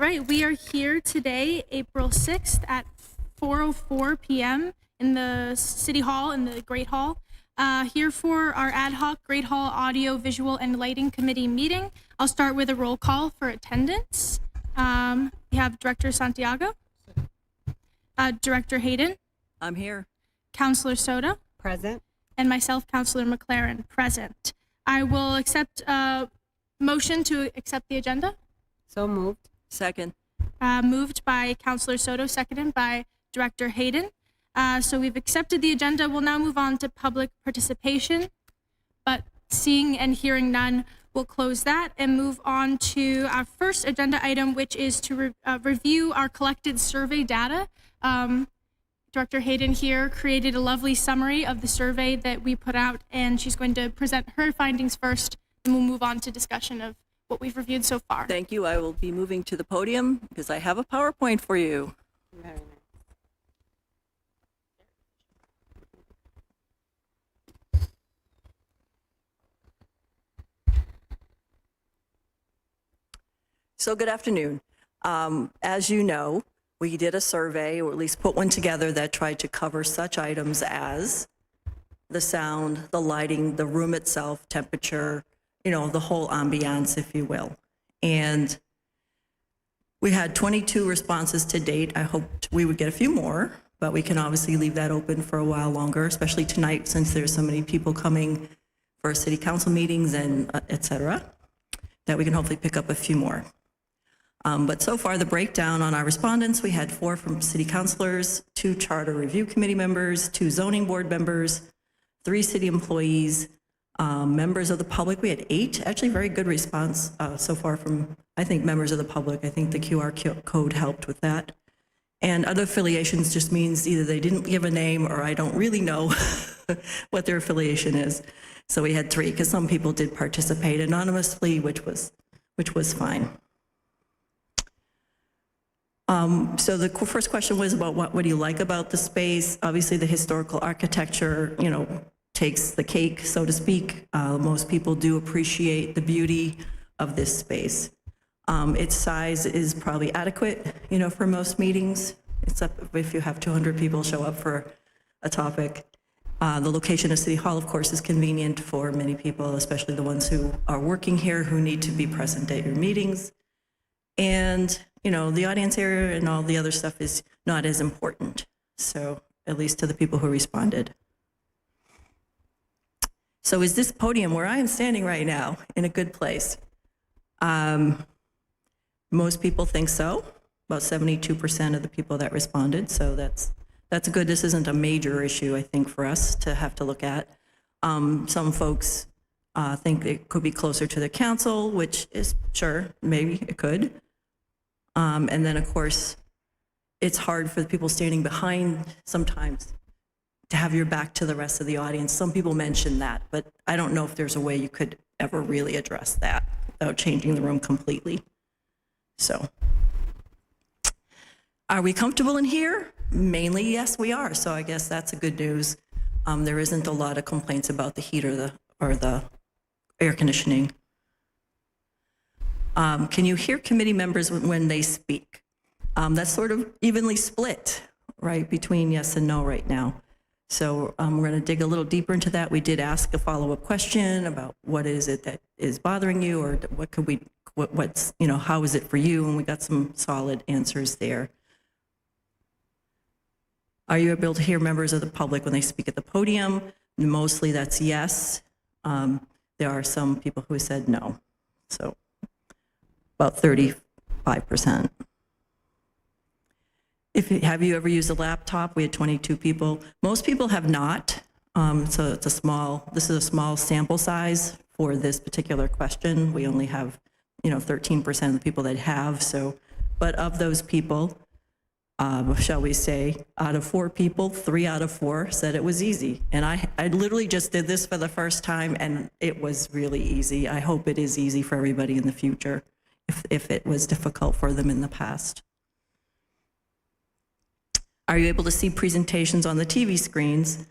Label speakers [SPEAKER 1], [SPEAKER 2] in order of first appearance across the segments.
[SPEAKER 1] right, we are here today, April 6th at 4:04 p.m. in the City Hall, in the Great Hall, here for our ad hoc Great Hall Audio, Visual, and Lighting Committee meeting. I'll start with a roll call for attendance. We have Director Santiago, Director Hayden,
[SPEAKER 2] I'm here.
[SPEAKER 1] Councilor Soto,
[SPEAKER 3] Present.
[SPEAKER 1] and myself, Councilor McLaren, present. I will accept a motion to accept the agenda.
[SPEAKER 3] So moved.
[SPEAKER 2] Second.
[SPEAKER 1] Moved by Councilor Soto, seconded by Director Hayden. So we've accepted the agenda. We'll now move on to public participation, but seeing and hearing none, we'll close that and move on to our first agenda item, which is to review our collected survey data. Director Hayden here created a lovely summary of the survey that we put out, and she's going to present her findings first, and we'll move on to discussion of what we've reviewed so far.
[SPEAKER 2] Thank you. I will be moving to the podium because I have a PowerPoint for you.
[SPEAKER 3] Very nice.
[SPEAKER 2] So good afternoon. As you know, we did a survey, or at least put one together, that tried to cover such items as the sound, the lighting, the room itself, temperature, the whole ambiance, if you will. And we had 22 responses to date. I hoped we would get a few more, but we can obviously leave that open for a while longer, especially tonight since there's so many people coming for city council meetings and et cetera, that we can hopefully pick up a few more. But so far, the breakdown on our respondents, we had 4 from city councilors, 2 charter review committee members, 2 zoning board members, 3 city employees, members of the public. We had 8, actually very good response so far from, I think, members of the public. I think the QR code helped with that. And other affiliations just means either they didn't give a name or I don't really know what their affiliation is. So we had 3 because some people did participate anonymously, which was fine. So the first question was about what do you like about the space? Obviously, the historical architecture, takes the cake, so to speak. Most people do appreciate the beauty of this space. Its size is probably adequate, for most meetings, except if you have 200 people show up for a topic. The location of City Hall, of course, is convenient for many people, especially the ones who are working here who need to be present at your meetings. And the audience area and all the other stuff is not as important. So at least to the people who responded. So is this podium where I am standing right now in a good place? Most people think so. About 72% of the people that responded. So that's good. This isn't a major issue, I think, for us to have to look at. Some folks think it could be closer to the council, which is sure, maybe it could. And then, of course, it's hard for the people standing behind sometimes to have your back to the rest of the audience. Some people mention that, but I don't know if there's a way you could ever really address that without changing the room completely. So, are we comfortable in here? Mainly, yes, we are. So I guess that's a good news. There isn't a lot of complaints about the heat or the air conditioning. Can you hear committee members when they speak? That's sort of evenly split, right, between yes and no right now. So we're going to dig a little deeper into that. We did ask a follow-up question about what is it that is bothering you, or what's how is it for you? And we got some solid answers there. Are you able to hear members of the public when they speak at the podium? Mostly that's yes. There are some people who said no. So about 35%. Have you ever used a laptop? We had 22 people. Most people have not. So this is a small sample size for this particular question. We only have, 13% of the people that have. So, but of those people, shall we say, out of 4 people, 3 out of 4 said it was easy. And I literally just did this for the first time, and it was really easy. I hope it is easy for everybody in the future, if it was difficult for them in the past. Are you able to see presentations on the TV screens?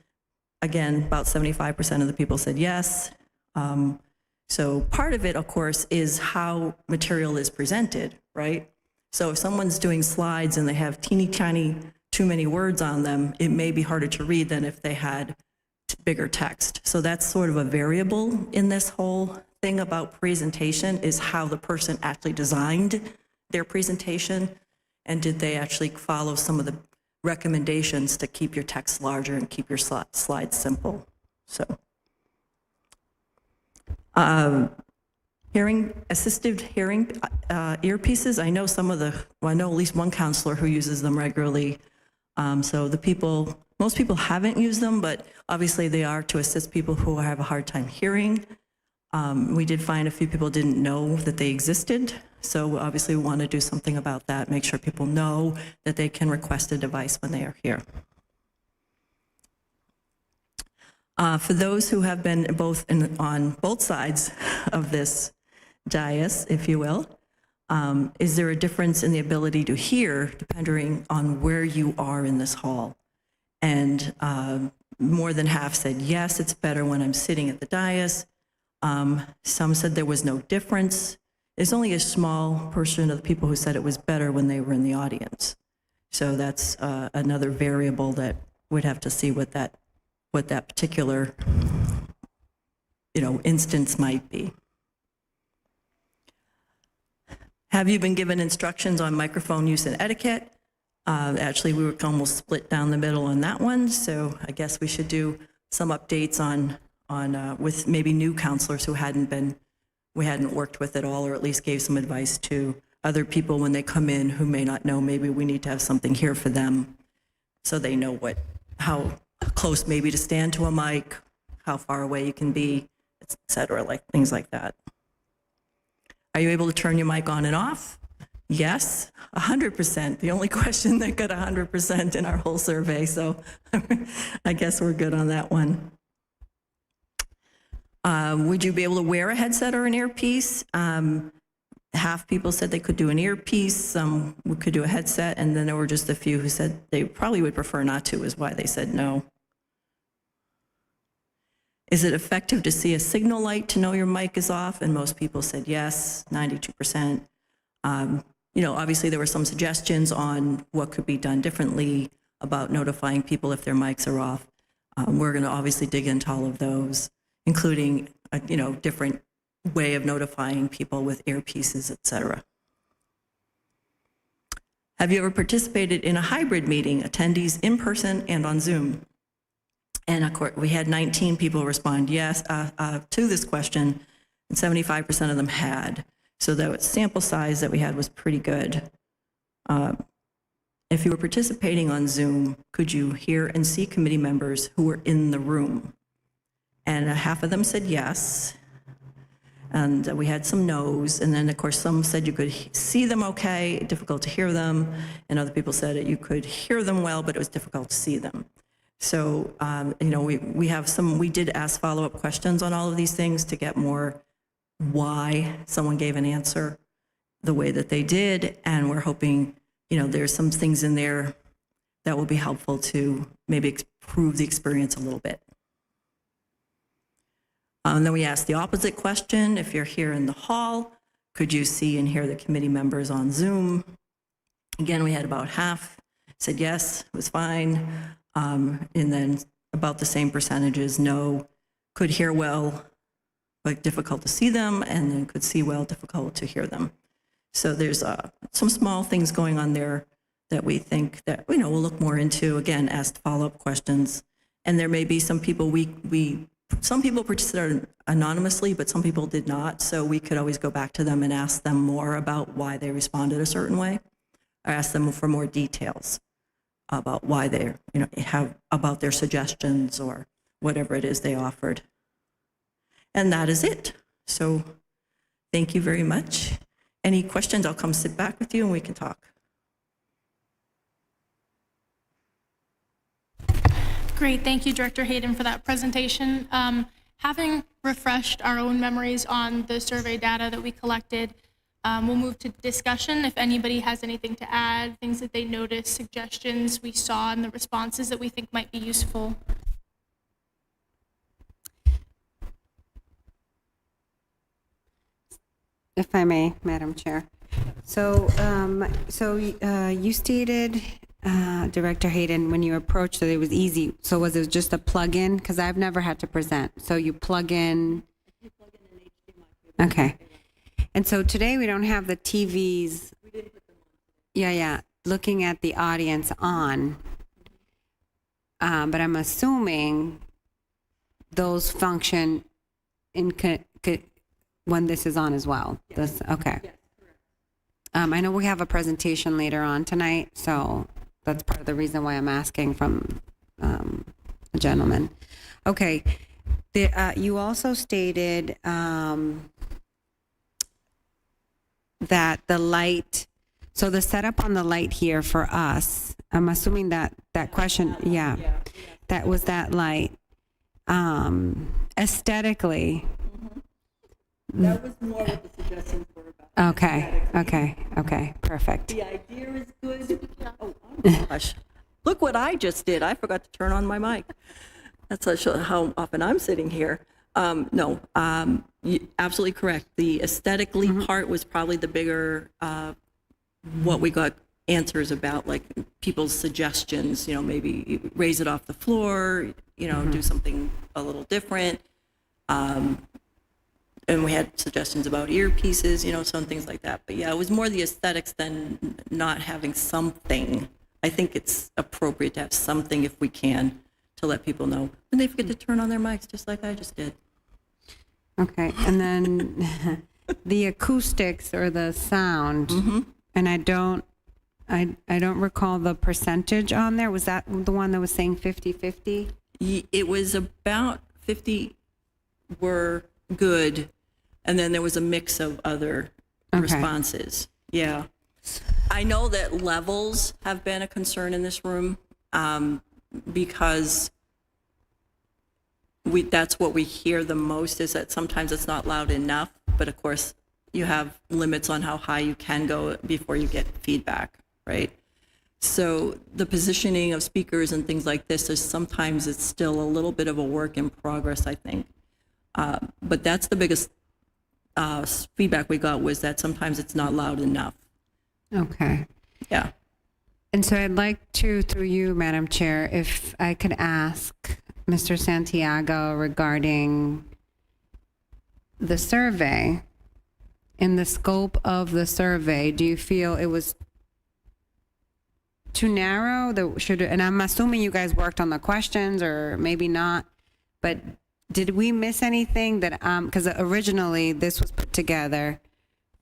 [SPEAKER 2] Again, about 75% of the people said yes. So part of it, of course, is how material is presented, right? So if someone's doing slides and they have teeny tiny, too many words on them, it may be harder to read than if they had bigger text. So that's sort of a variable in this whole thing about presentation, is how the person actually designed their presentation, and did they actually follow some of the recommendations to keep your text larger and keep your slides simple. So assistive hearing earpieces, I know I know at least one counselor who uses them regularly. So most people haven't used them, but obviously they are to assist people who have a hard time hearing. We did find a few people didn't know that they existed, so obviously we want to do something about that, make sure people know that they can request a device when they are here. For those who have been on both sides of this dais, if you will, is there a difference in the ability to hear depending on where you are in this hall? And more than half said, yes, it's better when I'm sitting at the dais. Some said there was no difference. There's only a small portion of the people who said it was better when they were in the audience. So that's another variable that we'd have to see what that particular, instance might be. Have you been given instructions on microphone use and etiquette? Actually, we were almost split down the middle on that one, so I guess we should do some updates on with maybe new counselors who we hadn't worked with at all, or at least gave some advice to other people when they come in who may not know. Maybe we need to have something here for them so they know how close maybe to stand to a mic, how far away you can be, et cetera, like things like that. Are you able to turn your mic on and off? Yes, 100%. The only question that got 100% in our whole survey, so I guess we're good on that one. Would you be able to wear a headset or an earpiece? Half people said they could do an earpiece, some could do a headset, and then there were just a few who said they probably would prefer not to, is why they said no. Is it effective to see a signal light to know your mic is off? And most people said yes, 92%. Obviously there were some suggestions on what could be done differently about notifying people if their mics are off. We're going to obviously dig into all of those, including a different way of notifying people with earpieces, et cetera. Have you ever participated in a hybrid meeting, attendees in person and on Zoom? And of course, we had 19 people respond yes to this question, and 75% of them had. So the sample size that we had was pretty good. If you were participating on Zoom, could you hear and see committee members who were in the room? And half of them said yes. And we had some no's. And then, of course, some said you could see them okay, difficult to hear them. And other people said that you could hear them well, but it was difficult to see them. So, we did ask follow-up questions on all of these things to get more why someone gave an answer the way that they did. And we're hoping, there's some things in there that will be helpful to maybe improve the experience a little bit. And then we asked the opposite question. If you're here in the hall, could you see and hear the committee members on Zoom? Again, we had about half said yes, it was fine. And then about the same percentages, no, could hear well, but difficult to see them, and then could see well, difficult to hear them. So there's some small things going on there that we think that, we'll look more into. Again, asked follow-up questions. And there may be some people some people participated anonymously, but some people did not. So we could always go back to them and ask them more about why they responded a certain way, or ask them for more details about why they're, about their suggestions or whatever it is they offered. And that is it. So thank you very much. Any questions? I'll come sit back with you and we can talk.
[SPEAKER 1] Great, thank you, Director Hayden, for that presentation. Having refreshed our own memories on the survey data that we collected, we'll move to discussion. If anybody has anything to add, things that they noticed, suggestions we saw in the responses that we think might be useful.
[SPEAKER 3] If I may, Madam Chair. You stated, Director Hayden, when you approached that it was easy. So was it just a plug-in? Because I've never had to present. So you plug in. Okay. And so today we don't have the TVs. Yeah. Looking at the audience on. But I'm assuming those function when this is on as well. Okay. I know we have a presentation later on tonight, so that's part of the reason why I'm asking from the gentleman. Okay. You also stated that the light, so the setup on the light here for us, I'm assuming that question, that was that light. Aesthetically.
[SPEAKER 2] That was more what the suggestions were about.
[SPEAKER 3] Okay, perfect.
[SPEAKER 2] The idea is good. Oh my gosh. Look what I just did. I forgot to turn on my mic. That's how often I'm sitting here. No, absolutely correct. The aesthetically part was probably the bigger, what we got answers about, like people's suggestions, maybe raise it off the floor, do something a little different. And we had suggestions about earpieces, some things like that. But yeah, it was more the aesthetics than not having something. I think it's appropriate to have something if we can to let people know when they forget to turn on their mics, just like I just did.
[SPEAKER 3] Okay, and then the acoustics or the sound, and I don't recall the percentage on there. Was that the one that was saying 50-50?
[SPEAKER 2] It was about 50 were good, and then there was a mix of other responses. Yeah. I know that levels have been a concern in this room because that's what we hear the most, is that sometimes it's not loud enough, but of course you have limits on how high you can go before you get feedback, right? So the positioning of speakers and things like this is sometimes it's still a little bit of a work in progress, I think. But that's the biggest feedback we got, was that sometimes it's not loud enough.
[SPEAKER 3] Okay.
[SPEAKER 2] Yeah.
[SPEAKER 3] And so I'd like to, through you, Madam Chair, if I could ask Mr. Santiago regarding the survey. In the scope of the survey, do you feel it was too narrow? And I'm assuming you guys worked on the questions, or maybe not, but did we miss anything that, because originally this was put together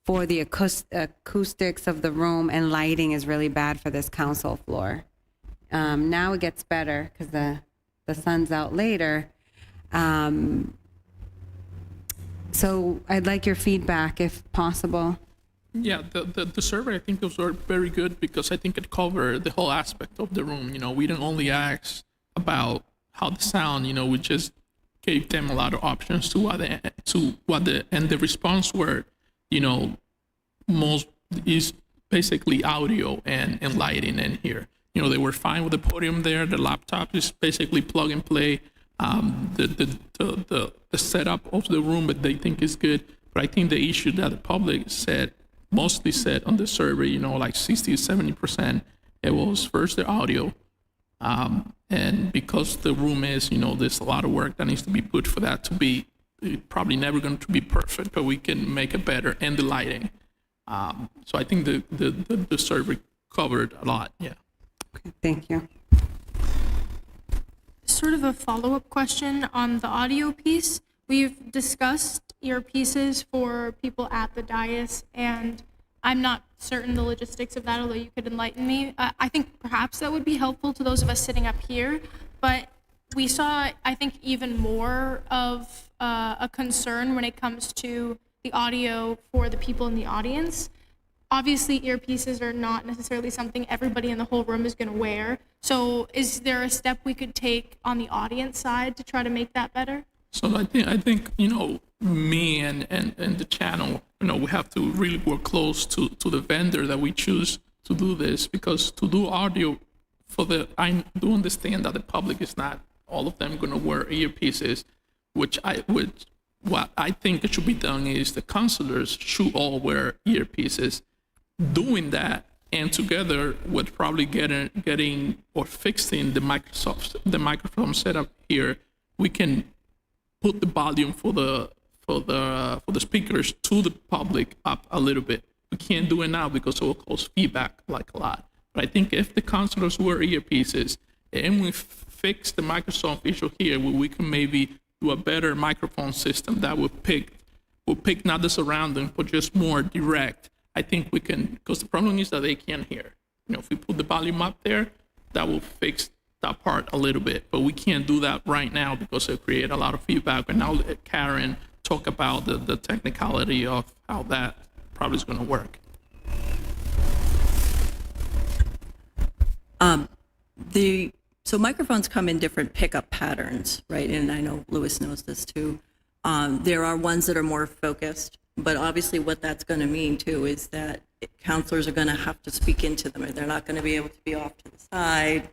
[SPEAKER 3] for the acoustics of the room, and lighting is really bad for this council floor. Now it gets better because the sun's out later. So I'd like your feedback if possible.
[SPEAKER 4] Yeah, the survey, I think, was very good because I think it covered the whole aspect of the room. We didn't only ask about how the sound, we just gave them a lot of options and the response were, most is basically audio and lighting in here. They were fine with the podium there. The laptop is basically plug and play. The setup of the room, but they think is good. But I think the issue that the public mostly said on the survey, like 60 to 70%, it was first the audio. And because the room is, there's a lot of work that needs to be put for that to be probably never going to be perfect, but we can make it better, and the lighting. So I think the survey covered a lot. Yeah.
[SPEAKER 3] Okay, thank you.
[SPEAKER 1] Sort of a follow-up question on the audio piece. We've discussed earpieces for people at the dais, and I'm not certain the logistics of that, although you could enlighten me. I think perhaps that would be helpful to those of us sitting up here, but we saw, I think, even more of a concern when it comes to the audio for the people in the audience. Obviously, earpieces are not necessarily something everybody in the whole room is going to wear. So is there a step we could take on the audience side to try to make that better?
[SPEAKER 4] So I think me and the channel, we have to really work close to the vendor that we choose to do this, because to do audio I do understand that the public is not all of them going to wear earpieces, what I think it should be done is the counselors should all wear earpieces, doing that, and together with probably getting or fixing the microphone setup here, we can put the volume for the speakers to the public up a little bit. We can't do it now because it will cause feedback like a lot. But I think if the counselors wear earpieces and we fix the Microsoft issue here, where we can maybe do a better microphone system that will pick not the surrounding, but just more direct. I think we can, because the problem is that they can't hear. If we put the volume up there, that will fix that part a little bit. But we can't do that right now because it create a lot of feedback. And now let Karen talk about the technicality of how that probably is going to work.
[SPEAKER 2] So microphones come in different pickup patterns, right? And I know Louis knows this too. There are ones that are more focused, but obviously what that's going to mean too is that counselors are going to have to speak into them, or they're not going to be able to be off to the side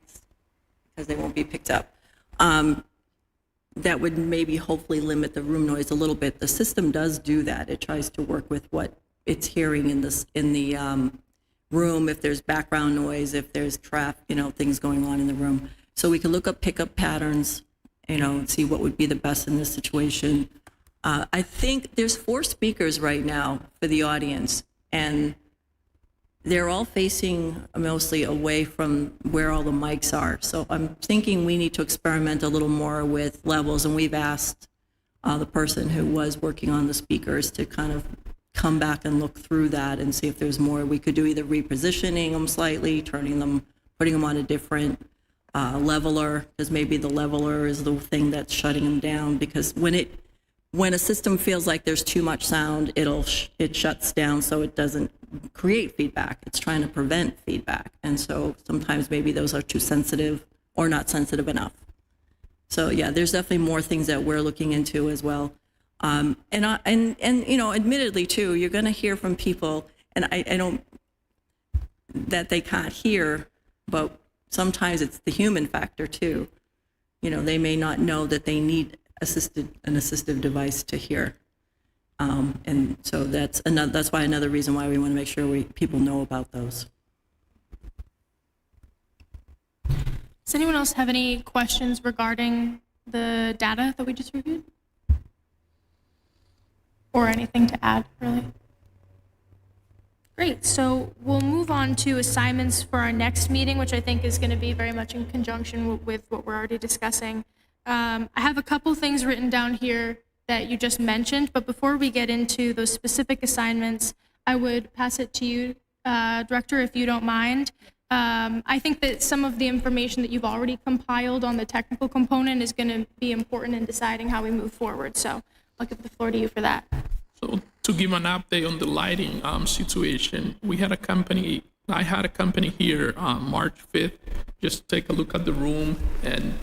[SPEAKER 2] because they won't be picked up. That would maybe hopefully limit the room noise a little bit. The system does do that. It tries to work with what it's hearing in the room, if there's background noise, if there's traffic, things going on in the room. So we can look up pickup patterns, and see what would be the best in this situation. I think there's 4 speakers right now for the audience, and they're all facing mostly away from where all the mics are. So I'm thinking we need to experiment a little more with levels, and we've asked the person who was working on the speakers to kind of come back and look through that and see if there's more we could do, either repositioning them slightly, putting them on a different leveler, because maybe the leveler is the thing that's shutting them down, because when a system feels like there's too much sound, it shuts down so it doesn't create feedback. It's trying to prevent feedback. And so sometimes maybe those are too sensitive or not sensitive enough. So yeah, there's definitely more things that we're looking into as well. And admittedly too, you're going to hear from people, and I don't, that they can't hear, but sometimes it's the human factor too. They may not know that they need an assistive device to hear. And so that's why another reason why we want to make sure people know about those.
[SPEAKER 1] Does anyone else have any questions regarding the data that we just reviewed? Or anything to add, really? Great, so we'll move on to assignments for our next meeting, which I think is going to be very much in conjunction with what we're already discussing. I have a couple things written down here that you just mentioned, but before we get into those specific assignments, I would pass it to you, Director, if you don't mind. I think that some of the information that you've already compiled on the technical component is going to be important in deciding how we move forward, so I'll give the floor to you for that.
[SPEAKER 4] So to give an update on the lighting situation, I had a company here March 5th, just to take a look at the room, and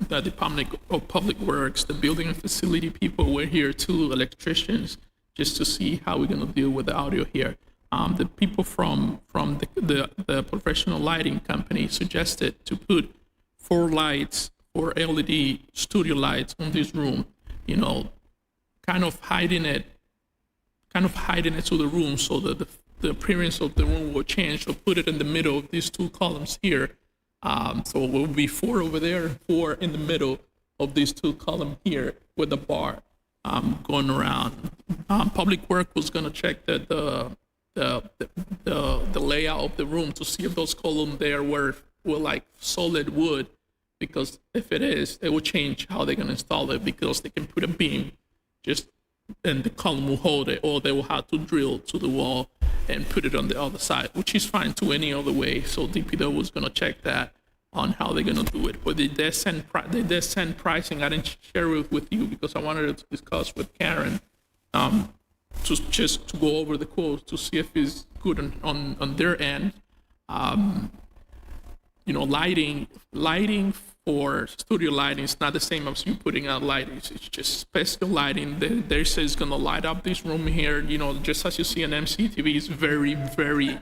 [SPEAKER 4] the Department of Public Works, the building and facility people were here too, electricians, just to see how we're going to deal with the audio here. The people from the professional lighting company suggested to put 4 LED studio lights on this room, kind of hiding it to the room so that the appearance of the room will change. So put it in the middle of these 2 columns here. So it will be 4 over there, 4 in the middle of these 2 columns here with the bar going around. Public Work was going to check the layout of the room to see if those columns there were like solid wood, because if it is, it will change how they're going to install it, because they can put a beam and the column will hold it, or they will have to drill to the wall and put it on the other side, which is fine to any other way. So DPW was going to check that on how they're going to do it. But they did send pricing. I didn't share it with you because I wanted to discuss with Karen, to go over the quotes to see if it's good on their end. Lighting for studio lighting is not the same as you putting out lighting. It's just special lighting. They say it's going to light up this room here, just as you see on MCTV. It's very, very,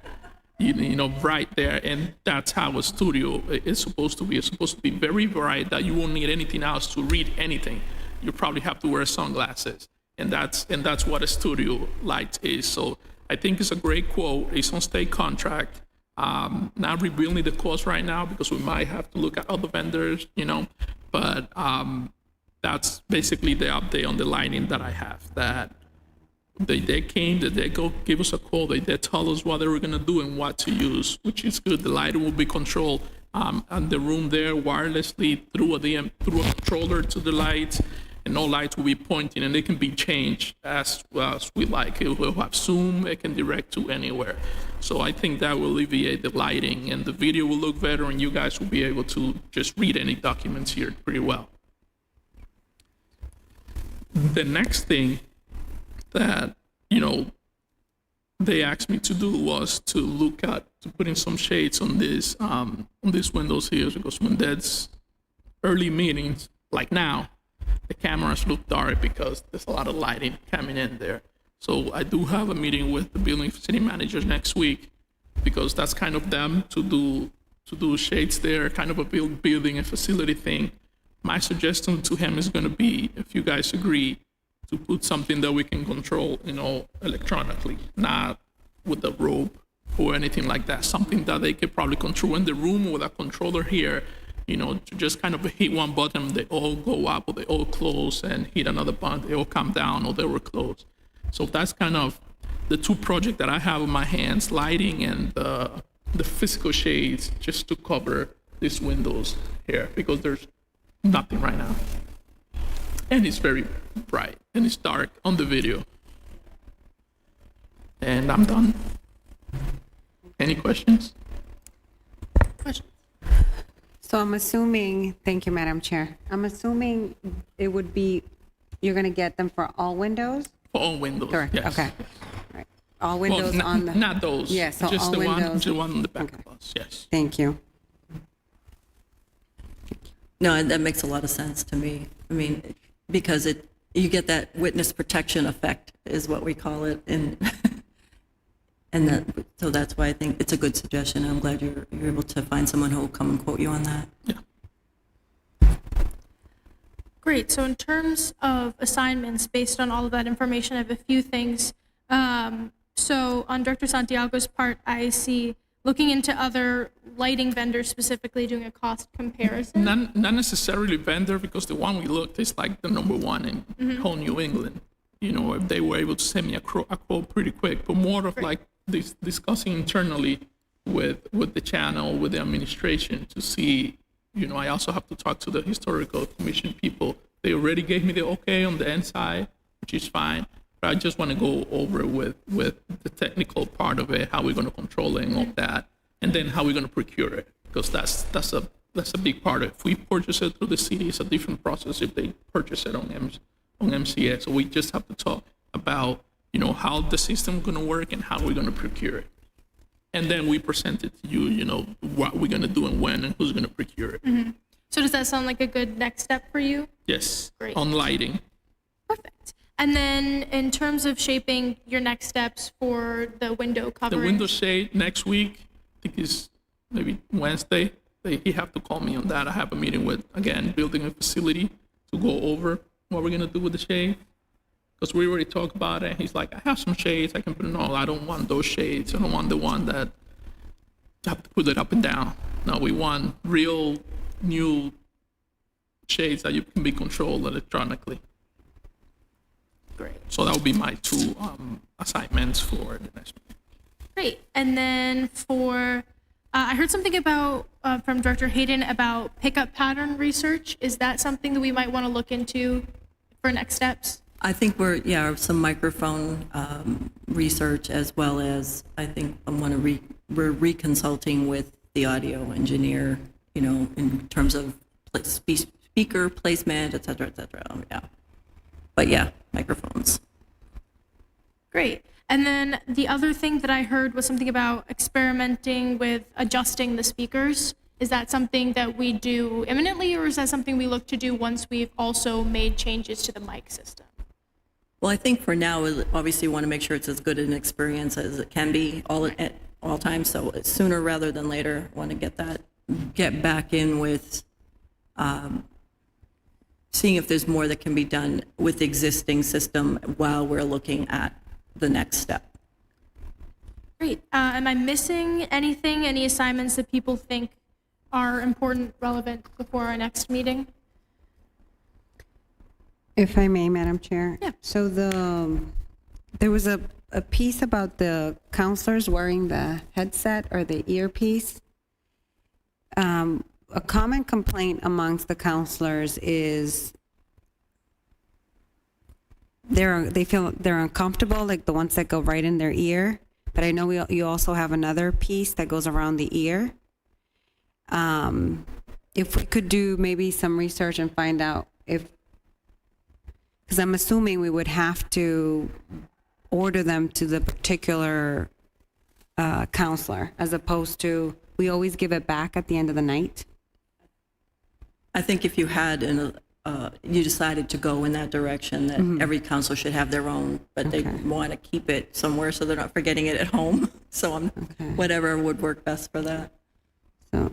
[SPEAKER 4] bright there. And that's how a studio is supposed to be. It's supposed to be very bright that you won't need anything else to read anything. You probably have to wear sunglasses. And that's what a studio light is. So I think it's a great quote. It's on state contract. Not revealing the cost right now because we might have to look at other vendors, but that's basically the update on the lighting that I have. That they came, that they go give us a call, they tell us what they were gonna do and what to use, which is good. The lighting will be controlled and the room there wirelessly through a controller to the lights, and all lights will be pointing, and they can be changed as we like. It will have zoom, it can direct to anywhere. So I think that will alleviate the lighting, and the video will look better, and you guys will be able to just read any documents here pretty well. The next thing that, they asked me to do was to look at, to put in some shades on these windows here, because when there's early meetings, like now, the cameras look dark because there's a lot of lighting coming in there. So I do have a meeting with the building city managers next week, because that's kind of them to do shades there, kind of a building and facility thing. My suggestion to him is going to be, if you guys agree, to put something that we can control, electronically, not with a rope or anything like that. Something that they could probably control in the room with a controller here, to just kind of hit one button, they all go up or they all close, and hit another button, they all come down or they were closed. So that's kind of the two projects that I have in my hands, lighting and the physical shades, just to cover these windows here, because there's nothing right now. And it's very bright and it's dark on the video. And I'm done. Any questions?
[SPEAKER 3] So I'm assuming, thank you, Madam Chair. I'm assuming it would be, you're going to get them for all windows?
[SPEAKER 4] For all windows,
[SPEAKER 3] Correct,
[SPEAKER 4] yes.
[SPEAKER 3] okay. Right. All windows
[SPEAKER 4] Well,
[SPEAKER 3] on the...
[SPEAKER 4] not those.
[SPEAKER 3] Yes, so
[SPEAKER 4] just
[SPEAKER 3] all
[SPEAKER 4] the
[SPEAKER 3] windows.
[SPEAKER 4] one on the back
[SPEAKER 3] Okay.
[SPEAKER 4] of us, yes.
[SPEAKER 3] Thank you.
[SPEAKER 2] No, that makes a lot of sense to me. I mean, because you get that witness protection effect is what we call it, and so that's why I think it's a good suggestion. I'm glad you're able to find someone who will come and quote you on that.
[SPEAKER 4] Yeah.
[SPEAKER 1] Great. So in terms of assignments, based on all of that information, I have a few things. So on Director Santiago's part, I see looking into other lighting vendors, specifically doing a cost comparison.
[SPEAKER 4] Not necessarily vendor, because the one we looked is like the number one in whole New England. If they were able to send me a quote pretty quick, but more of like this discussing internally with the channel, with the administration to see, I also have to talk to the historical commission people. They already gave me the okay on the inside, which is fine. But I just want to go over with the technical part of it, how we're going to control it and all that, and then how we're going to procure it, because that's a big part of it. If we purchase it through the city, it's a different process if they purchase it on MCS. So we just have to talk about, how the system is going to work and how we're going to procure it. And then we present it to you, what we're going to do and when and who's going to procure it.
[SPEAKER 1] Mm-hmm. So does that sound like a good next step for you?
[SPEAKER 4] Yes,
[SPEAKER 1] Great.
[SPEAKER 4] on lighting.
[SPEAKER 1] Perfect. And then in terms of shaping your next steps for the window covering.
[SPEAKER 4] The window shade next week, I think is maybe Wednesday. He have to call me on that. I have a meeting with, again, building a facility to go over what we're going to do with the shade. Because we already talked about it. He's like, I have some shades. I can put it on. I don't want those shades. I don't want the one that you have to put it up and down. No, we want real new shades that you can be controlled electronically.
[SPEAKER 1] Great.
[SPEAKER 4] So that would be my two assignments for the next week.
[SPEAKER 1] Great. And then for, I heard something about, from Director Hayden about pickup pattern research. Is that something that we might want to look into for next steps?
[SPEAKER 2] I think some microphone research, as well as I think we're reconsulting with the audio engineer, in terms of speaker placement, et cetera, et cetera. Yeah. But yeah, microphones.
[SPEAKER 1] Great. And then the other thing that I heard was something about experimenting with adjusting the speakers. Is that something that we do imminently, or is that something we look to do once we've also made changes to the mic system?
[SPEAKER 2] Well, I think for now, we obviously want to make sure it's as good an experience as it can be at all times. So sooner rather than later, want to get back in with seeing if there's more that can be done with the existing system while we're looking at the next step.
[SPEAKER 1] Great. Am I missing anything, any assignments that people think are important, relevant before our next meeting?
[SPEAKER 3] If I may, Madam Chair.
[SPEAKER 1] Yeah.
[SPEAKER 3] So there was a piece about the counselors wearing the headset or the earpiece. A common complaint amongst the counselors is they feel they're uncomfortable, like the ones that go right in their ear. But I know you also have another piece that goes around the ear. If we could do maybe some research and find out because I'm assuming we would have to order them to the particular counselor, as opposed to we always give it back at the end of the night.
[SPEAKER 2] I think if you had you decided to go in that direction, that every counselor should have their own, but they want to keep it somewhere so they're not forgetting it at home. So whatever would work best for that.
[SPEAKER 3] So,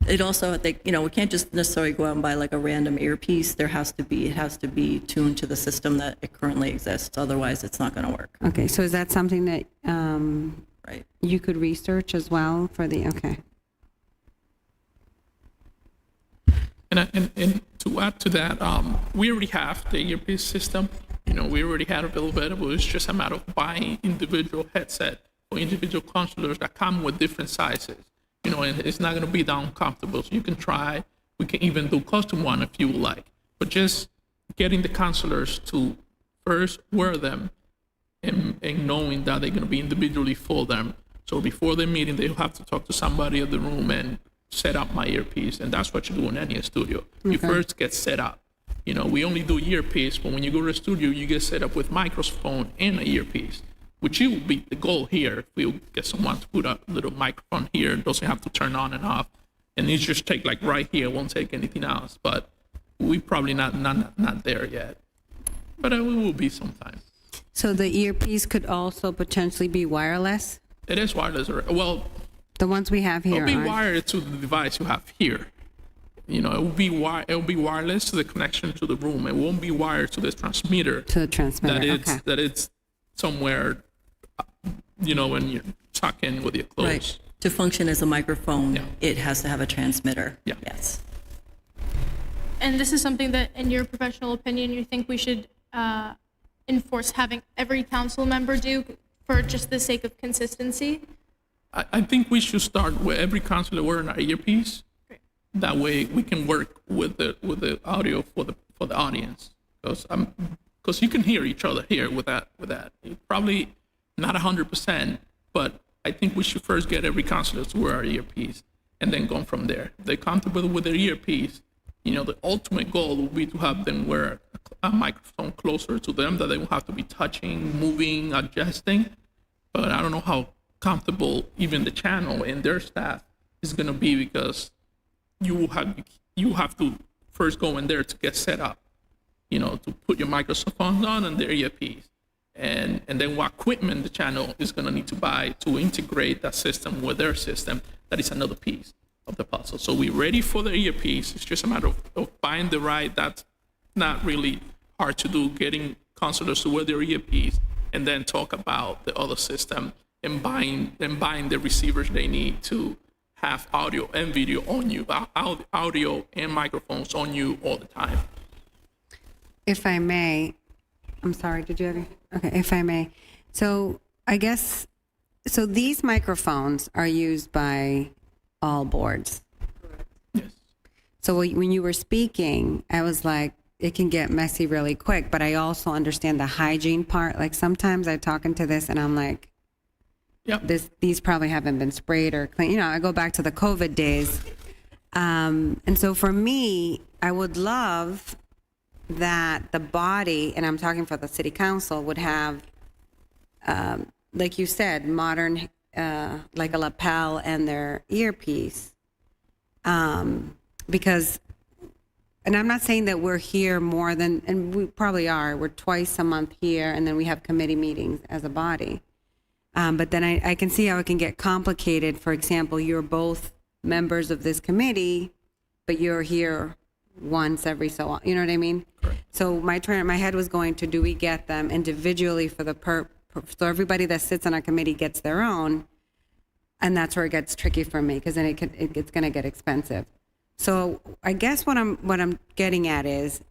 [SPEAKER 2] It also, we can't just necessarily go out and buy like a random earpiece. It has to be tuned to the system that it currently exists. Otherwise, it's not going to work.
[SPEAKER 3] okay, so is that something that
[SPEAKER 2] Right.
[SPEAKER 3] you could research as well for the, okay.
[SPEAKER 4] And to add to that, we already have the earpiece system. We already had it available. It's just a matter of buying individual headset for individual counselors that come with different sizes. And it's not going to be that uncomfortable. So you can try. We can even do custom one if you would like. But just getting the counselors to first wear them and knowing that they're going to be individually for them. So before the meeting, they'll have to talk to somebody in the room and set up my earpiece. And that's what you do in any studio. You first get set up. We only do earpiece, but when you go to the studio, you get set up with microphone and an earpiece, which will be the goal here. If we'll get someone to put a little microphone here, it doesn't have to turn on and off. And it just take like right here, won't take anything else. But we probably not there yet. But we will be sometime.
[SPEAKER 3] So the earpiece could also potentially be wireless?
[SPEAKER 4] It is wireless. Well,
[SPEAKER 3] The ones we have here
[SPEAKER 4] it'll be
[SPEAKER 3] aren't.
[SPEAKER 4] wired to the device you have here. It will be wireless to the connection to the room. It won't be wired to the transmitter.
[SPEAKER 3] To the transmitter,
[SPEAKER 4] That it's somewhere, when you're tucking with your clothes.
[SPEAKER 2] Right. To function as a microphone, it has to have a transmitter.
[SPEAKER 4] Yeah.
[SPEAKER 2] Yes.
[SPEAKER 1] And this is something that, in your professional opinion, you think we should enforce having every council member do for just the sake of consistency?
[SPEAKER 4] I think we should start with every counselor wearing an earpiece.
[SPEAKER 1] Great.
[SPEAKER 4] That way we can work with the audio for the audience, because you can hear each other here with that. Probably not 100%, but I think we should first get every counselor to wear an earpiece and then go from there. If they're comfortable with their earpiece, the ultimate goal will be to have them wear a microphone closer to them that they will have to be touching, moving, adjusting. But I don't know how comfortable even the channel and their staff is going to be, because you have to first go in there to get set up, to put your microphones on and their earpiece. And then what equipment the channel is going to need to buy to integrate that system with their system, that is another piece of the puzzle. So we're ready for the earpiece. It's just a matter of buying the right. That's not really hard to do, getting counselors to wear their earpiece and then talk about the other system and buying the receivers they need to have audio and video on you, audio and microphones on you all the time.
[SPEAKER 3] If I may, I'm sorry, did you have any? Okay, if I may. So I guess, so these microphones are used by all boards.
[SPEAKER 4] Yes.
[SPEAKER 3] So when you were speaking, I was like, it can get messy really quick, but I also understand the hygiene part. Like sometimes I talk into this and I'm like,
[SPEAKER 4] Yeah.
[SPEAKER 3] these probably haven't been sprayed or cleaned. I go back to the COVID days. And so for me, I would love that the body, and I'm talking for the city council, would have, like you said, modern, like a lapel and their earpiece. Because, and I'm not saying that we're here more than, and we probably are, we're twice a month here, and then we have committee meetings as a body. But then I can see how it can get complicated. For example, you're both members of this committee, but you're here once every so often. You know what I mean?
[SPEAKER 4] Correct.
[SPEAKER 3] So my head was going to, do we get them individually for the so everybody that sits on our committee gets their own, and that's where it gets tricky for me, because then it's going to get expensive. So I guess what I'm getting at is,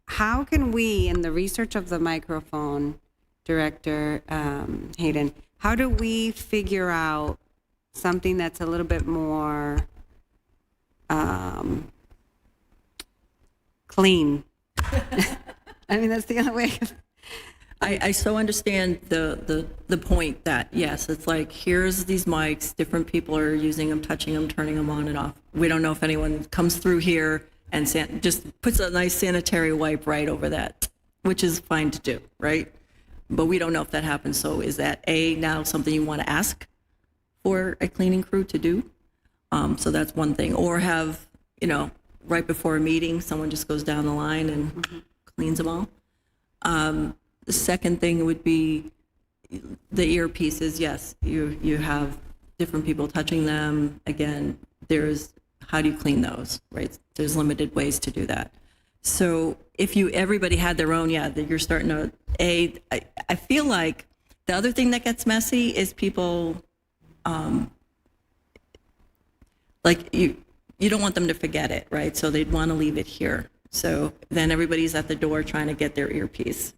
[SPEAKER 3] how can we, in the research of the microphone, Director Hayden, how do we figure out something that's a little bit more clean? I mean, that's the only way.
[SPEAKER 2] I so understand the point that, yes, it's like, here's these mics, different people are using them, touching them, turning them on and off. We don't know if anyone comes through here and just puts a nice sanitary wipe right over that, which is fine to do, right? But we don't know if that happens. So is that now something you want to ask for a cleaning crew to do? So that's one thing. Or have, right before a meeting, someone just goes down the line and cleans them all. The second thing would be the earpieces. Yes, you have different people touching them. Again, how do you clean those, right? There's limited ways to do that. So if everybody had their own, that you're starting to, I feel like the other thing that gets messy is people, like you don't want them to forget it, right? So they'd want to leave it here. So then everybody's at the door trying to get their earpiece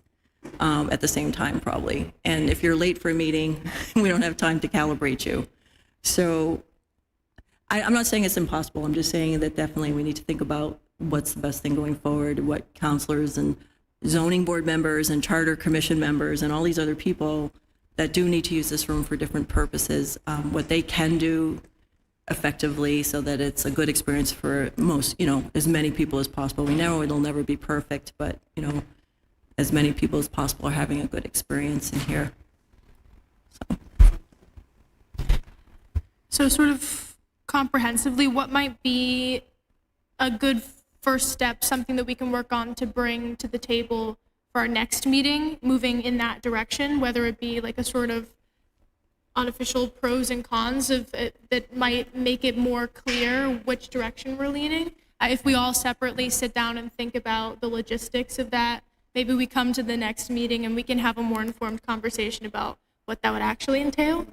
[SPEAKER 2] at the same time, probably. And if you're late for a meeting, we don't have time to calibrate you. So I'm not saying it's impossible. I'm just saying that definitely we need to think about what's the best thing going forward, what counselors and zoning board members and charter commission members and all these other people that do need to use this room for different purposes, what they can do effectively so that it's a good experience for most, as many people as possible. We know it'll never be perfect, but, as many people as possible are having a good experience in here.
[SPEAKER 1] So sort of comprehensively, what might be a good first step, something that we can work on to bring to the table for our next meeting, moving in that direction, whether it be like a sort of unofficial pros and cons of it that might make it more clear which direction we're leaning? If we all separately sit down and think about the logistics of that, maybe we come to the next meeting and we can have a more informed conversation about what that would actually entail.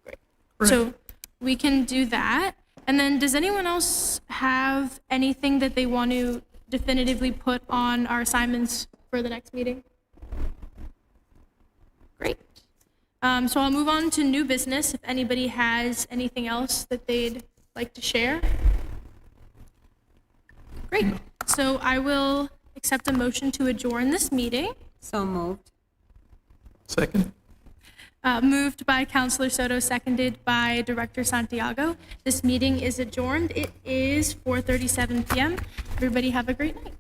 [SPEAKER 1] Great. So we can do that. And then does anyone else have anything that they want to definitively put on our assignments for the next meeting? Great. So I'll move on to new business if anybody has anything else that they'd like to share. Great. So I will accept a motion to adjourn this meeting.
[SPEAKER 3] So moved.
[SPEAKER 4] Second.
[SPEAKER 1] Moved by Councilor Soto, seconded by Director Santiago. This meeting is adjourned. It is 4:37 p.m. Everybody have a great night.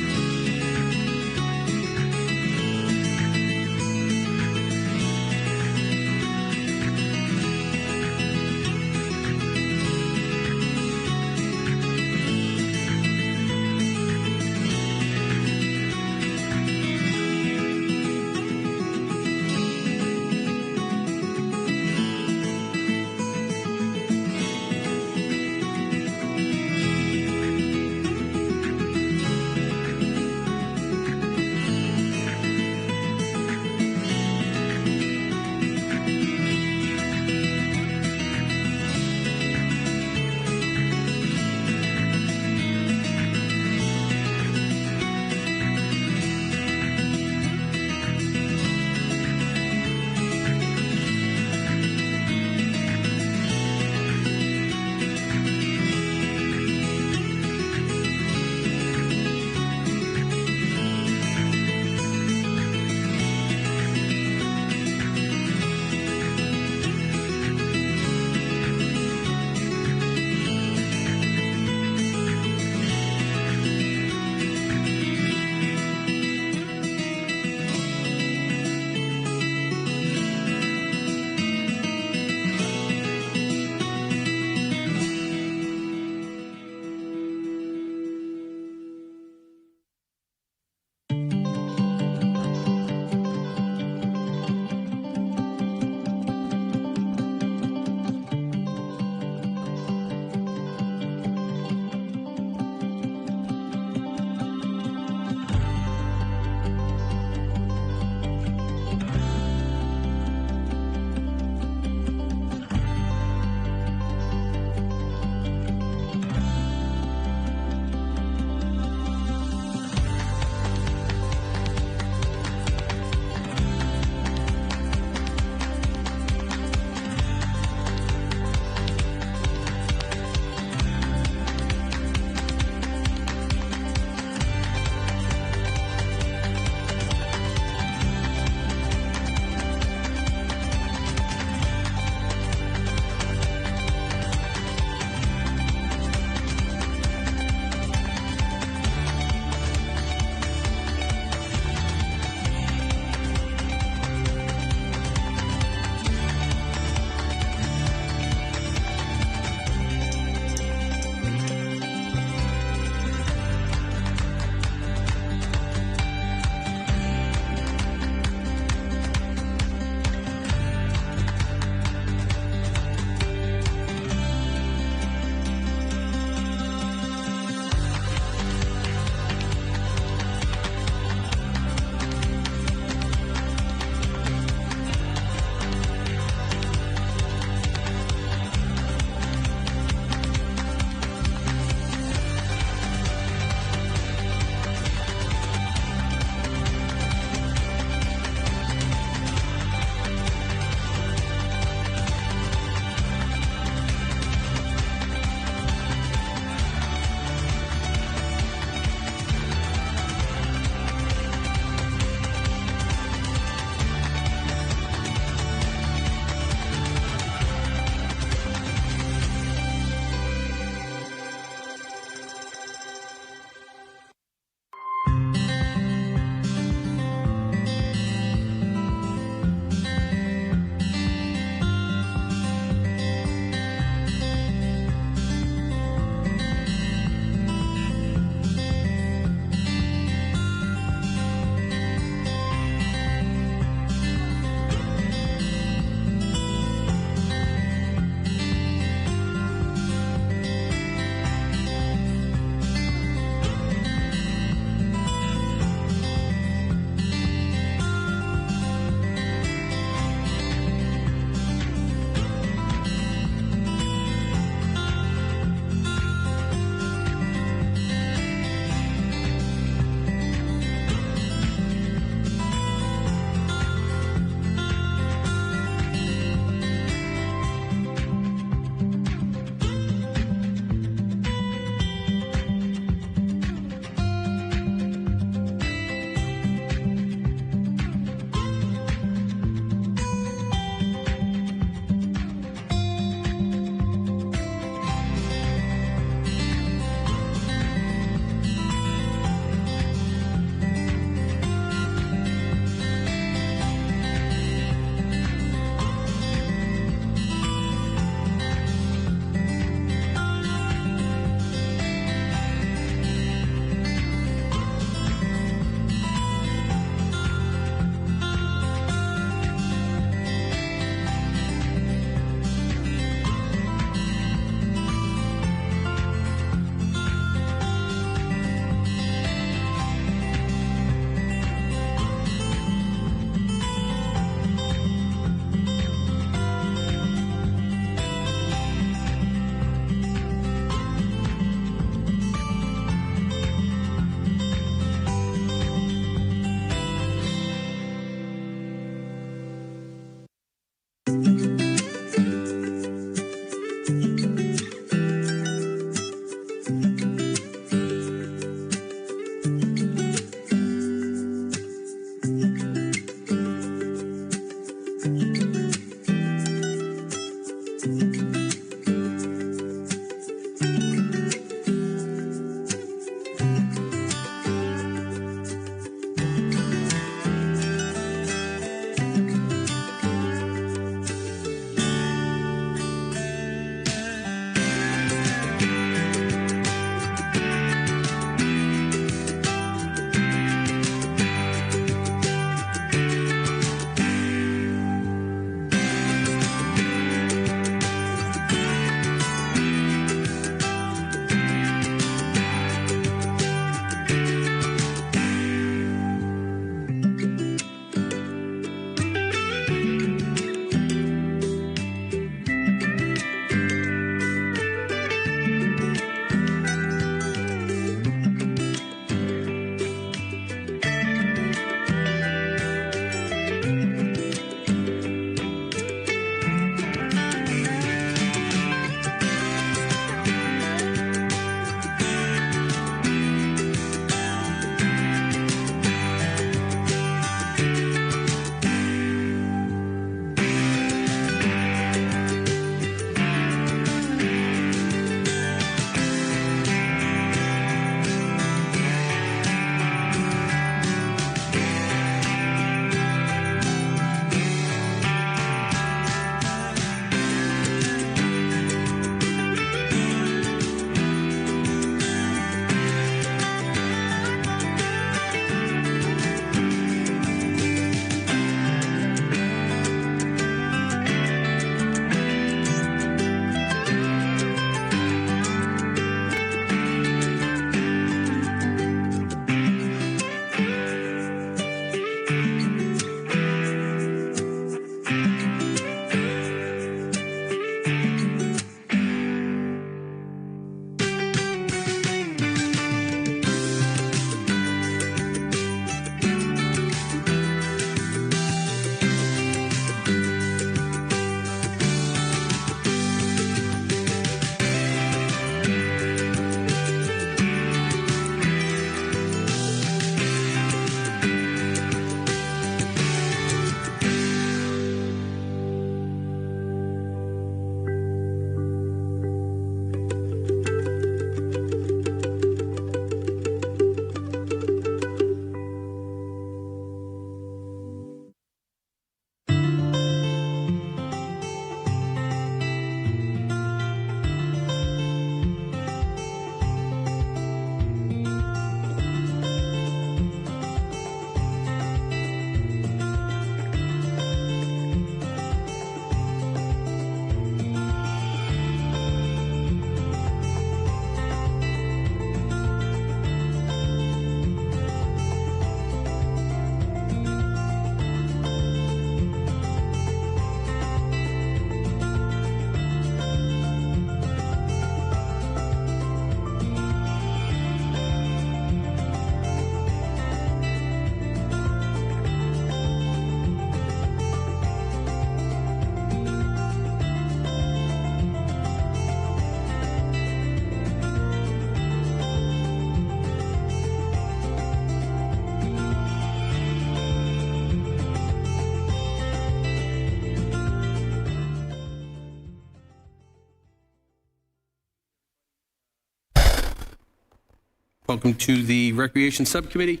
[SPEAKER 5] Welcome to the Recreation Subcommittee